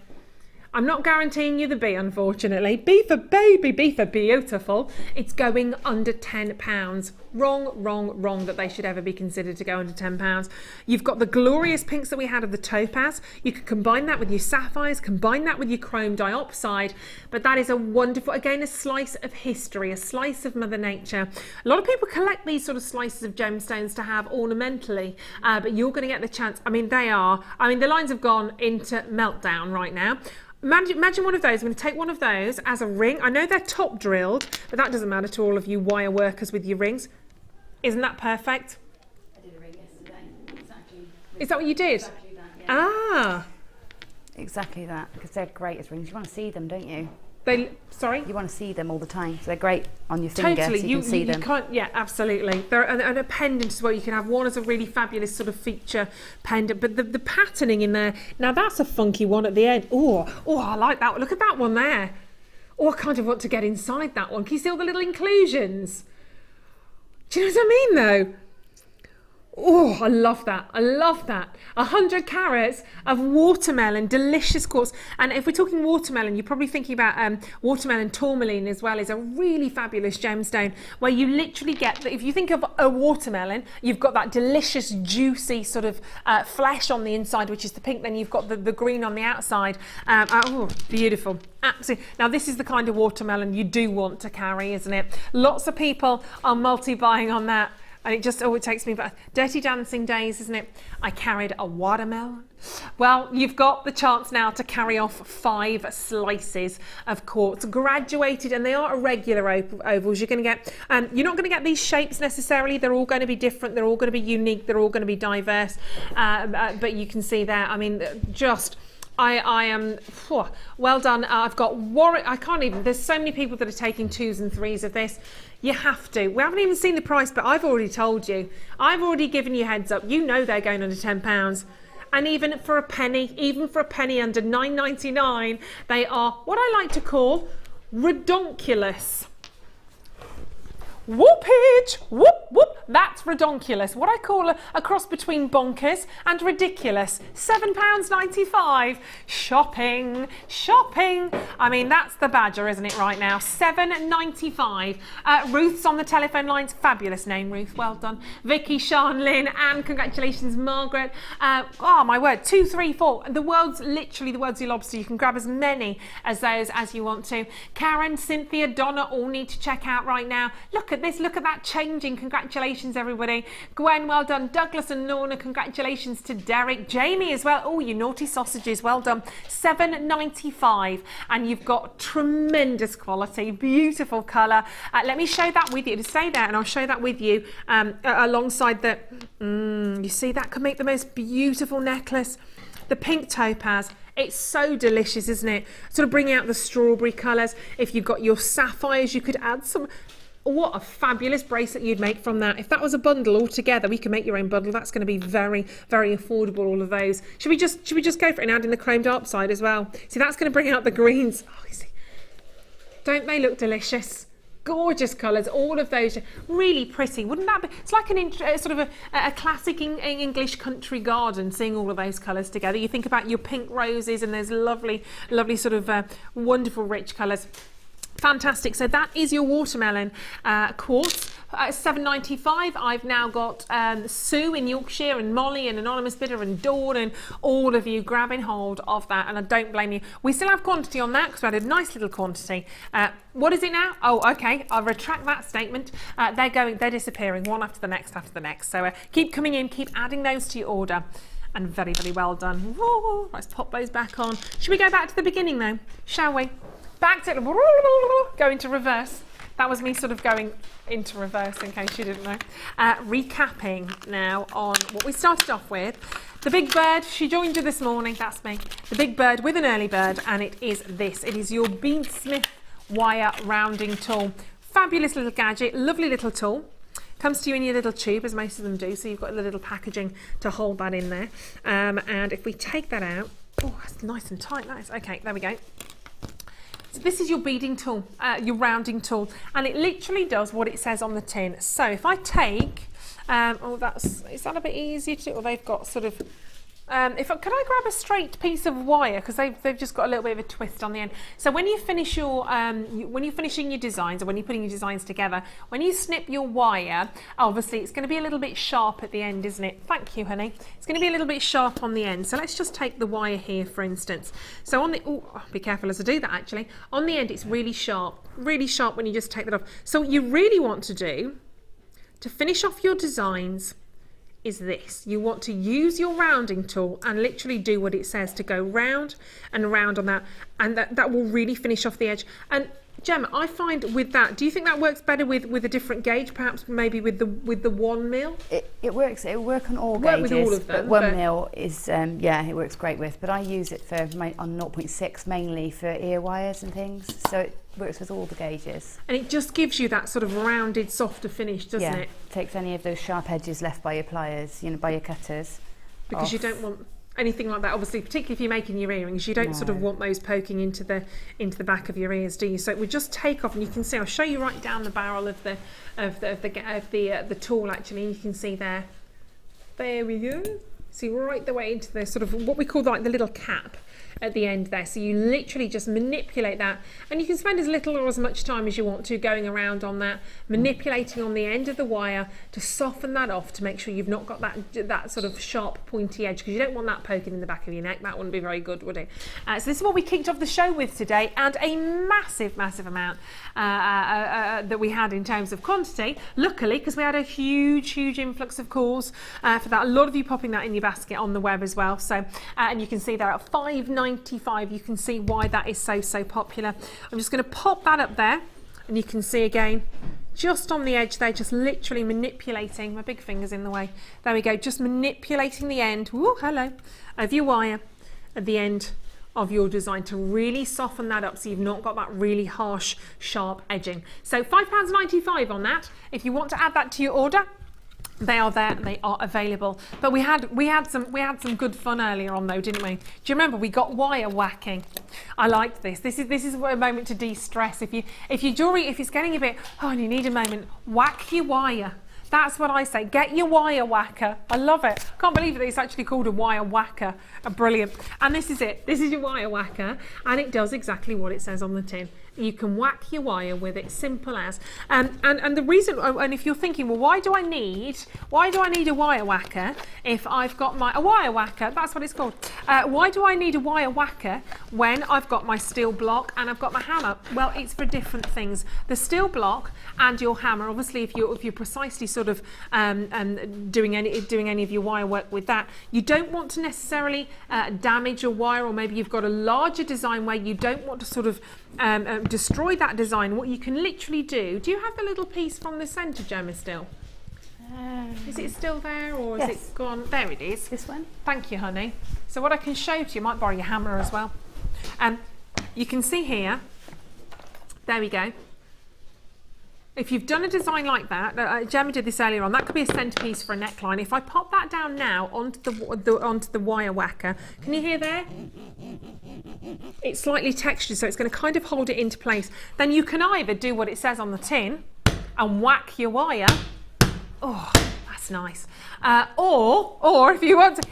I'm not guaranteeing you the B, unfortunately. B for baby, B for beautiful. It's going under £10. Wrong that they should ever be considered to go under £10. You've got the glorious pinks that we had of the Topaz. You could combine that with your sapphires, combine that with your Chrome Diopside, but that is a wonderful, again, a slice of history, a slice of Mother Nature. A lot of people collect these sort of slices of gemstones to have ornamentally, but you're going to get the chance. I mean, the lines have gone into meltdown right now. Imagine one of those. I'm going to take one of those as a ring. I know they're top drilled, but that doesn't matter to all of you wire workers with your rings. Isn't that perfect?
I did a ring yesterday.
Is that what you did?
Exactly that, yeah.
Ah.
Exactly that, because they're great as rings. You want to see them, don't you?
Sorry?
You want to see them all the time, so they're great on your finger,
Totally.
so you can see them.
Can't, yeah, absolutely. They're and a pendant as well. You can have one as a really fabulous sort of feature pendant, but the patterning in there, now that's a funky one at the end. Oh, I like that one. Look at that one there. Oh, I kind of want to get inside that one. Can you see all the little inclusions? Do you know what I mean, though? Oh, I love that. I love that. 100 carats of watermelon, delicious quartz. And if we're talking watermelon, you're probably thinking about watermelon tourmaline as well, is a really fabulous gemstone where you literally get, if you think of a watermelon, you've got that delicious, juicy sort of flesh on the inside, which is the pink, then you've got the green on the outside. Oh, beautiful. Absolutely. Now, this is the kind of watermelon you do want to carry, isn't it? Lots of people are multi-buying on that. And it takes me back. Dirty Dancing days, isn't it? I carried a watermelon. Well, you've got the chance now to carry off 5 slices of quartz, graduated, and they are irregular ovals. You're going to get, you're not going to get these shapes necessarily. They're all going to be different. They're all going to be unique. They're all going to be diverse. But you can see there, I mean, just... I am well done. I've got Warwick. I can't even. There's so many people that are taking 2s and 3s of this. You have to. We haven't even seen the price, but I've already told you. I've already given you heads up. You know they're going under £10. And even for a penny under $9.99, they are what I like to call redonkulous. Whoopage! Whoop, whoop. That's redonkulous. What I call a cross between bonkers and ridiculous. £7.95. Shopping, shopping. I mean, that's the badger, isn't it, right now? £7.95. Ruth's on the telephone lines. Fabulous name, Ruth. Well done. Vicky, Sean, Lynn, and congratulations, Margaret. Oh, my word. 2, 3, 4. The world's literally the world's your lobster. You can grab as many as those as you want to. Karen, Cynthia, Donna all need to check out right now. Look at this, look at that changing. Congratulations, everybody. Gwen, well done. Douglas and Lorna, congratulations to Derek. Jamie as well. Oh, you naughty sausages, well done. £7.95, and you've got tremendous quality, beautiful colour. Let me show that with you. To stay there, and I'll show that with you alongside the. You see, that could make the most beautiful necklace. The pink topaz. It's so delicious, isn't it? Sort of bring out the strawberry colours. If you've got your sapphires, you could add some. What a fabulous bracelet you'd make from that. If that was a bundle altogether, we can make your own bundle. That's going to be very, very affordable, all of those. Should we just go for it and add in the Chrome Diopside as well? See, that's going to bring out the greens. Oh, you see. Don't they look delicious? Gorgeous colours, all of those, really pretty. Wouldn't that be? It's like sort of a classic English country garden, seeing all of those colours together. You think about your pink roses, and there's lovely, lovely sort of wonderful rich colours. Fantastic. So that is your watermelon quartz. £7.95. I've now got Sue in Yorkshire, and Molly, and Anonymous Bidder, and Dawn, and all of you grabbing hold of that, and I don't blame you. We still have quantity on that because we had a nice little quantity. What is it now? Oh, okay, I'll retract that statement. They're disappearing one after the next after the next. So keep coming in, keep adding those to your order, and very, very well done. Woo, let's pop those back on. Should we go back to the beginning though, shall we? Back to go into reverse. That was me sort of going into reverse, in case you didn't know. Recapping now on what we started off with. The big bird, she joined you this morning, that's me. The big bird with an early bird, and it is this. It is your Beadsmith wire rounding tool. Fabulous little gadget, lovely little tool. Comes to you in your little tube, as most of them do, so you've got the little packaging to hold that in there. And if we take that out, oh, that's nice and tight, nice. Okay, there we go. So this is your beading tool, your rounding tool, and it literally does what it says on the tin. So if I take, is that a bit easier to do? Or they've got sort of, can I grab a straight piece of wire, because they've just got a little bit of a twist on the end. So when you finish your, when you're finishing your designs, or when you're putting your designs together, when you snip your wire, obviously it's going to be a little bit sharp at the end, isn't it? Thank you, honey. It's going to be a little bit sharp on the end. So let's just take the wire here, for instance. So on the, oh, be careful as I do that actually. On the end, it's really sharp when you just take that off. So what you really want to do to finish off your designs is this. You want to use your rounding tool and literally do what it says, to go round and round on that, and that will really finish off the edge. And Gemma, I find with that, do you think that works better with a different gauge, perhaps maybe with the 1 mil? It works. It will work on all gauges. With all of them,
but 1 mil is yeah, it works great with. But I use it for on 0.6 mainly for ear wires and things. So it works with all the gauges.
And it just gives you that sort of rounded, softer finish, doesn't it?
Takes any of those sharp edges left by your pliers, you know, by your cutters.
Because you don't want anything like that, obviously, particularly if you're making your earrings, you don't sort of want those poking into the back of your ears, do you? So it would just take off, and you can see, I'll show you right down the barrel of the tool actually, and you can see there we go. See right the way into the sort of what we call like the little cap at the end there. So you literally just manipulate that, and you can spend as little or as much time as you want to going around on that, manipulating on the end of the wire to soften that off, to make sure you've not got that sort of sharp pointy edge, because you don't want that poking in the back of your neck. That wouldn't be very good, would it? So this is what we kicked off the show with today, and a massive amount that we had in terms of quantity, luckily, because we had a huge influx of calls for that. A lot of you popping that in your basket on the web as well. So and you can see there at $5.95, you can see why that is so popular. I'm just going to pop that up there, and you can see again just on the edge there, just literally manipulating, my big finger's in the way, there we go, just manipulating the end, woo, hello, of your wire at the end of your design to really soften that up, so you've not got that really harsh, sharp edging. So £5.95 on that. If you want to add that to your order, they are there, they are available. But we had some good fun earlier on though, didn't we? Do you remember we got wire whacking? I liked this. This is a moment to de-stress. If your jewellery, if it's getting a bit, oh, and you need a moment, whack your wire. That's what I say. Get your wire whacker. I love it. Can't believe that it's actually called a wire whacker. Brilliant. And this is it. This is your wire whacker, and it does exactly what it says on the tin. You can whack your wire with it, simple as. And the reason, and if you're thinking, well, why do I need a wire whacker if I've got a wire whacker? That's what it's called. Why do I need a wire whacker when I've got my steel block and I've got my hammer? Well, it's for different things. The steel block and your hammer, obviously, if you're precisely sort of doing any of your wire work with that, you don't want to necessarily damage your wire, or maybe you've got a larger design where you don't want to sort of destroy that design. What you can literally do you have the little piece from the centre, Gemma, still? Is it still there, or is it gone? There it is.
This one?
Thank you, honey. So what I can show to you, might borrow your hammer as well. You can see here, there we go. If you've done a design like that, Gemma did this earlier on, that could be a centrepiece for a neckline. If I pop that down now onto the wire whacker, can you hear there? It's slightly textured, so it's going to kind of hold it into place. Then you can either do what it says on the tin and whack your wire. Oh, that's nice. Or if you want to,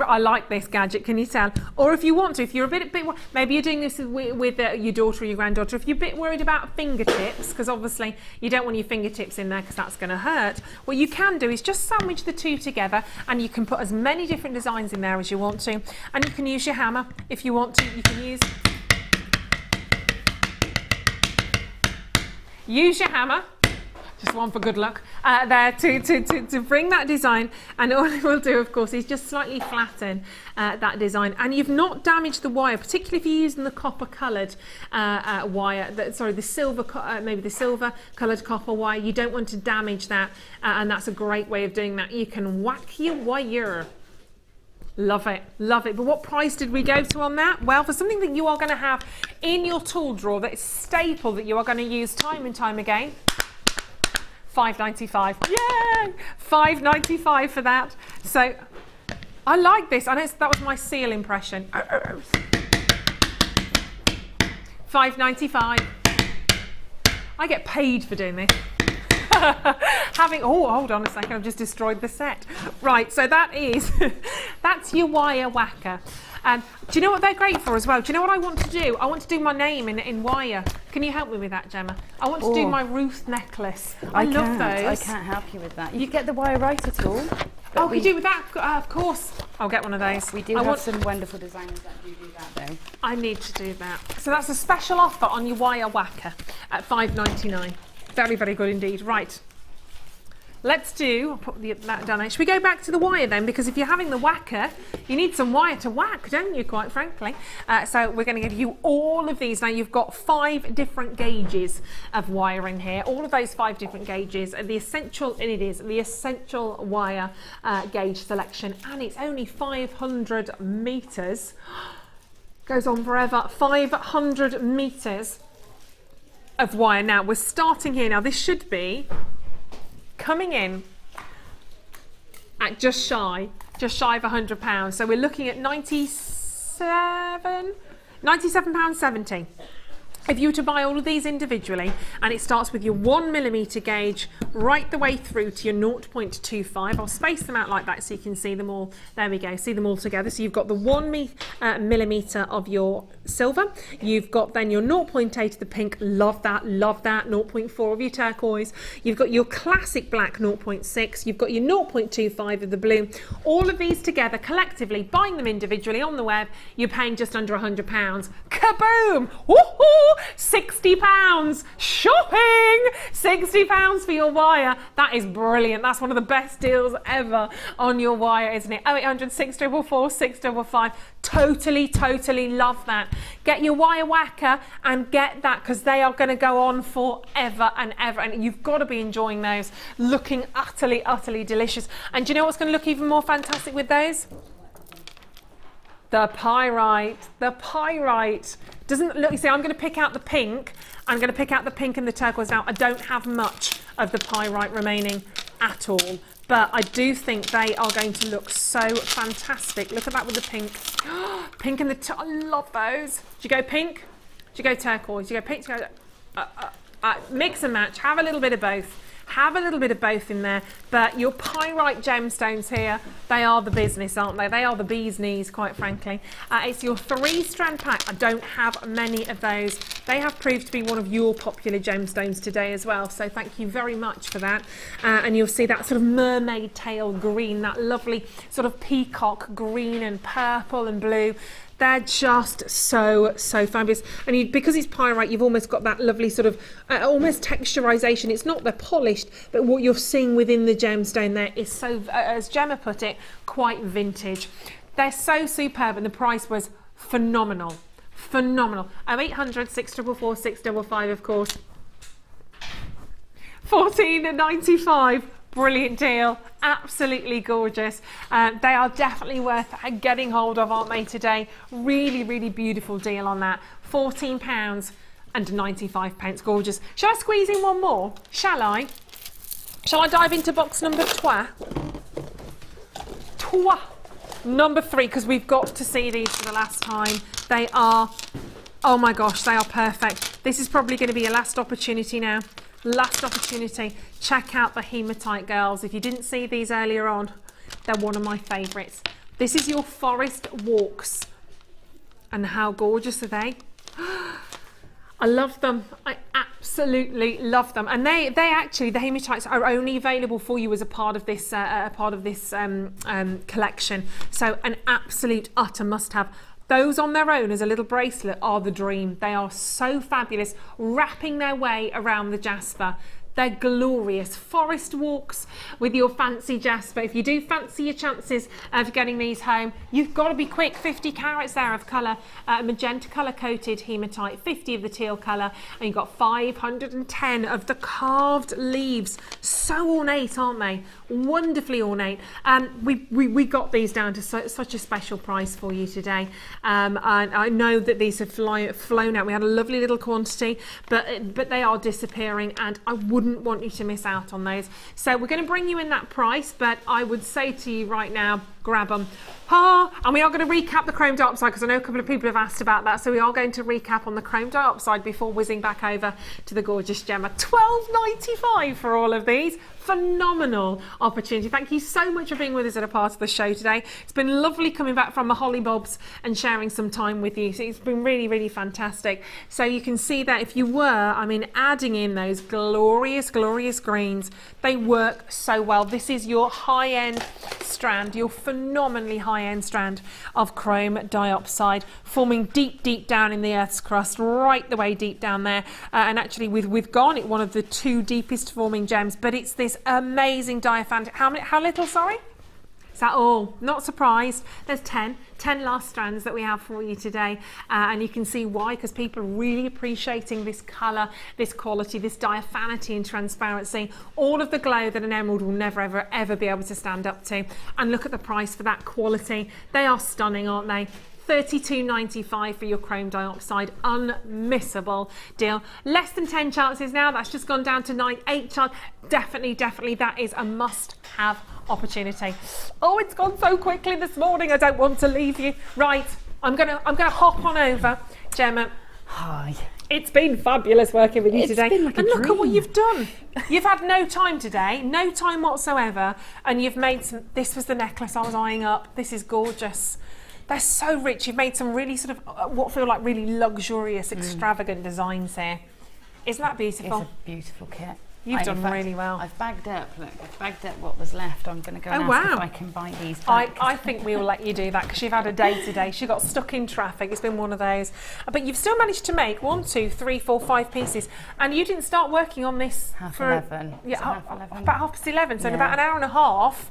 I like this gadget, can you tell? Or if you want to, if you're a bit, maybe you're doing this with your daughter or your granddaughter, if you're a bit worried about fingertips, because obviously you don't want your fingertips in there because that's going to hurt, what you can do is just sandwich the two together, and you can put as many different designs in there as you want to, and you can use your hammer if you want to. You can use your hammer. Just one for good luck, there to bring that design, and all it will do, of course, is just slightly flatten that design. And you've not damaged the wire, particularly if you're using the copper coloured wire, the silver, maybe the silver coloured copper wire. You don't want to damage that, and that's a great way of doing that. You can whack your wire. Love it, love it. But what price did we go to on that? Well, for something that you are going to have in your tool drawer, that is staple, that you are going to use time and time again, $5.95. Yay! $5.95 for that. So I like this. I know that was my seal impression. $5.95. I get paid for doing this. Oh, hold on a second, I've just destroyed the set. Right, so that's your wire whacker. Do you know what they're great for as well? Do you know what I want to do? I want to do my name in wire. Can you help me with that, Gemma? I want to do my Ruth necklace. I love those.
I can't help you with that. You get the wire right at all.
Oh, we do with that? Of course. I'll get one of those.
We do have some wonderful designers that do that, though.
I need to do that. So that's a special offer on your wire whacker at $5.99. Very, very good indeed. Right. Let's I'll put that down. Should we go back to the wire then? Because if you're having the whacker, you need some wire to whack, don't you, quite frankly? So we're going to give you all of these. Now, you've got 5 different gauges of wire in here. All of those 5 different gauges are the essential wire gauge selection. And it's only 500 metres. Goes on forever. 500 metres of wire. Now, we're starting here. Now, this should be coming in at just shy of £100. So we're looking at £97.70. If you were to buy all of these individually, and it starts with your 1mm gauge right the way through to your 0.25, I'll space them out like that so you can see them all. There we go, see them all together. So you've got the 1mm of your silver, you've got then your 0.8 of the pink, love that, 0.4 of your turquoise, you've got your classic black 0.6, you've got your 0.25 of the blue. All of these together collectively, buying them individually on the web, you're paying just under £100. Kaboom! Woohoo! £60 shopping, £60 for your wire. That is brilliant. That's one of the best deals ever on your wire, isn't it? 0800 644 655. Totally love that. Get your wire whacker and get that, because they are going to go on forever and ever, and you've got to be enjoying those, looking utterly delicious. And do you know what's going to look even more fantastic with those? The pyrite. Doesn't look, you see, I'm going to pick out the pink. I'm going to pick out the pink and the turquoise now. I don't have much of the pyrite remaining at all. but I do think they are going to look so fantastic. Look at that with the pink. Pink and the I love those. Do you go pink? Do you go turquoise? Do you go pink? Do you go, mix and match. Have a little bit of both. Have a little bit of both in there, but your pyrite gemstones here, they are the business, aren't they? They are the bee's knees, quite frankly. It's your 3-strand pack. I don't have many of those. They have proved to be one of your popular gemstones today as well, so thank you very much for that. And you'll see that sort of mermaid tail green, that lovely sort of peacock green and purple and blue. They're just so fabulous, and because it's pyrite, you've almost got that lovely sort of almost texturization. It's not the polished, but what you're seeing within the gemstone there is so, as Gemma put it, quite vintage. They're so superb, and the price was phenomenal. 0800 644 655, of course. $14.95. Brilliant deal, absolutely gorgeous. They are definitely worth getting hold of, aren't they, today? Really beautiful deal on that. £14.95, gorgeous. Shall I squeeze in one more? Shall I? Shall I dive into box number number 3, because we've got to see these for the last time. They are, oh my gosh, they are perfect. This is probably going to be your last opportunity now. Last opportunity. Check out the hematite, girls. If you didn't see these earlier on, they're one of my favourites. This is your forest walks. And how gorgeous are they? I love them. I absolutely love them. And they actually, the hematites are only available for you as a part of this collection. So an absolute utter must-have. Those on their own as a little bracelet are the dream. They are so fabulous, wrapping their way around the jasper. They're glorious. Forest walks with your fancy jasper. If you do fancy your chances of getting these home, you've got to be quick. 50 carats there of colour, magenta colour coated hematite, 50 of the teal colour, and you've got 510 of the carved leaves. So ornate, aren't they? Wonderfully ornate. We got these down to such a special price for you today. And I know that these have flown out. We had a lovely little quantity, but they are disappearing, and I wouldn't want you to miss out on those. So we're going to bring you in that price, but I would say to you right now, grab them. And we are going to recap the Chrome Diopside, because I know a couple of people have asked about that, so we are going to recap on the Chrome Diopside before whizzing back over to the gorgeous Gemma. $12.95 for all of these. Phenomenal opportunity. Thank you so much for being with us at a part of the show today. It's been lovely coming back from the Holly Bobs and sharing some time with you. So it's been really fantastic. So you can see that if you were, adding in those glorious greens, they work so well. This is your high-end strand, your phenomenally high-end strand of Chrome Diopside, forming deep down in the Earth's crust, right the way deep down there, and actually with garnet, one of the 2 deepest forming gems. But it's this amazing diaphantic. How little, sorry? Is that all? Not surprised. There's 10 last strands that we have for you today, and you can see why, because people are really appreciating this colour, this quality, this diaphanity and transparency, all of the glow that an emerald will never ever be able to stand up to. And look at the price for that quality. They are stunning, aren't they? $32.95 for your Chrome Diopside. Unmissable deal. Less than 10 chances now. That's just gone down to 9. 8 chances. Definitely that is a must-have opportunity. Oh, it's gone so quickly this morning. I don't want to leave you. Right, I'm gonna hop on over. Gemma.
Hi.
It's been fabulous working with you today.
Been like a
look
dream.
at what you've done. You've had no time today, no time whatsoever, and you've made some. This was the necklace I was eyeing up. This is gorgeous. They're so rich. You've made some really sort of what feel like really luxurious, extravagant designs here. Isn't that beautiful?
It's a beautiful kit.
You've done really well.
I've bagged up, look, I've bagged up what was left. I'm going to go and ask if I can buy these back.
I think we will let you do that, because you've had a day today. She got stuck in traffic. It's been one of those. But you've still managed to make 1, 2, 3, 4, 5 pieces. And you didn't start working on this
half
for
11.
Yeah,
Half 11.
about 11:30. So in about an hour and a half.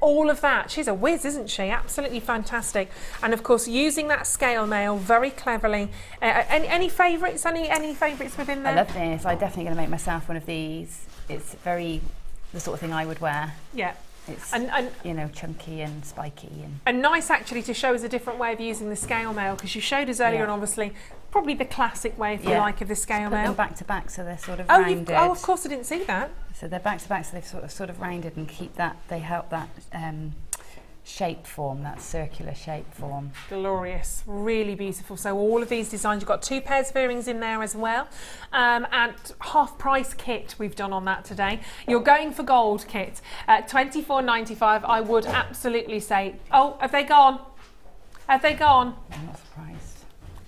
All of that. She's a whiz, isn't she? Absolutely fantastic. And of course, using that scale mail very cleverly. Any favourites? Any favourites within there?
I love this. I'm definitely going to make myself one of these. It's very the sort of thing I would wear.
Yeah.
It's
and
you know, chunky and spiky
and nice actually to show us a different way of using the scale mail, because you showed us earlier, and obviously probably the classic way, if you like, of the scale mail.
Put them back to back, so they're sort of rounded.
Oh, of course, I didn't see that.
So they're back to back, so they've sort of rounded and keep that. They help that shape form, that circular shape form.
Glorious, really beautiful. So all of these designs, you've got 2 pairs of earrings in there as well, and half price kit we've done on that today. You're going for gold kit at $24.95. I would absolutely say, oh, have they gone? Have they gone?
I'm not surprised.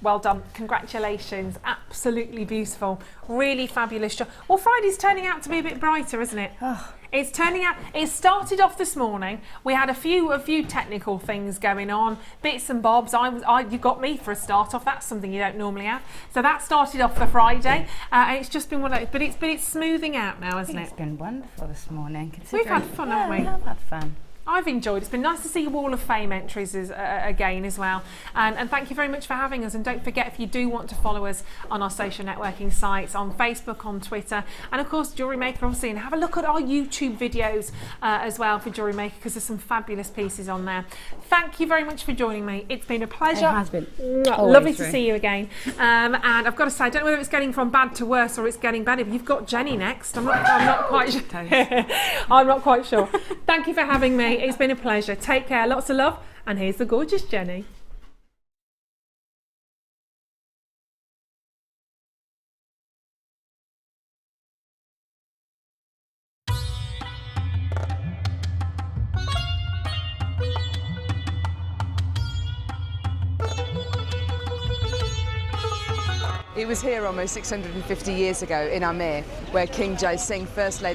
Well done, congratulations, absolutely beautiful, really fabulous job. Well, Friday's turning out to be a bit brighter, isn't it?
Oh.
It's turning out, it started off this morning, we had a few technical things going on, bits and bobs. You got me for a start off, that's something you don't normally have. So that started off for Friday, and it's just been one of those, but it's smoothing out now, isn't it?
It's been wonderful this morning.
We've had fun, haven't we?
We have had fun.
I've enjoyed it. It's been nice to see your Wall of Fame entries again as well. And thank you very much for having us. And don't forget, if you do want to follow us on our social networking sites, on Facebook, on Twitter, and of course Jewellery Maker, obviously, and have a look at our YouTube videos as well for Jewellery Maker, because there's some fabulous pieces on there. Thank you very much for joining me. It's been a pleasure.
It has been.
Lovely to see you again. And I've got to say, I don't know whether it's getting from bad to worse or it's getting better, but you've got Jenny next. I'm not quite sure. I'm not quite sure. Thank you for having me. It's been a pleasure. Take care. Lots of love. And here's the gorgeous Jenny.
It was here almost 650 years ago in Amir, where King Jai Singh first laid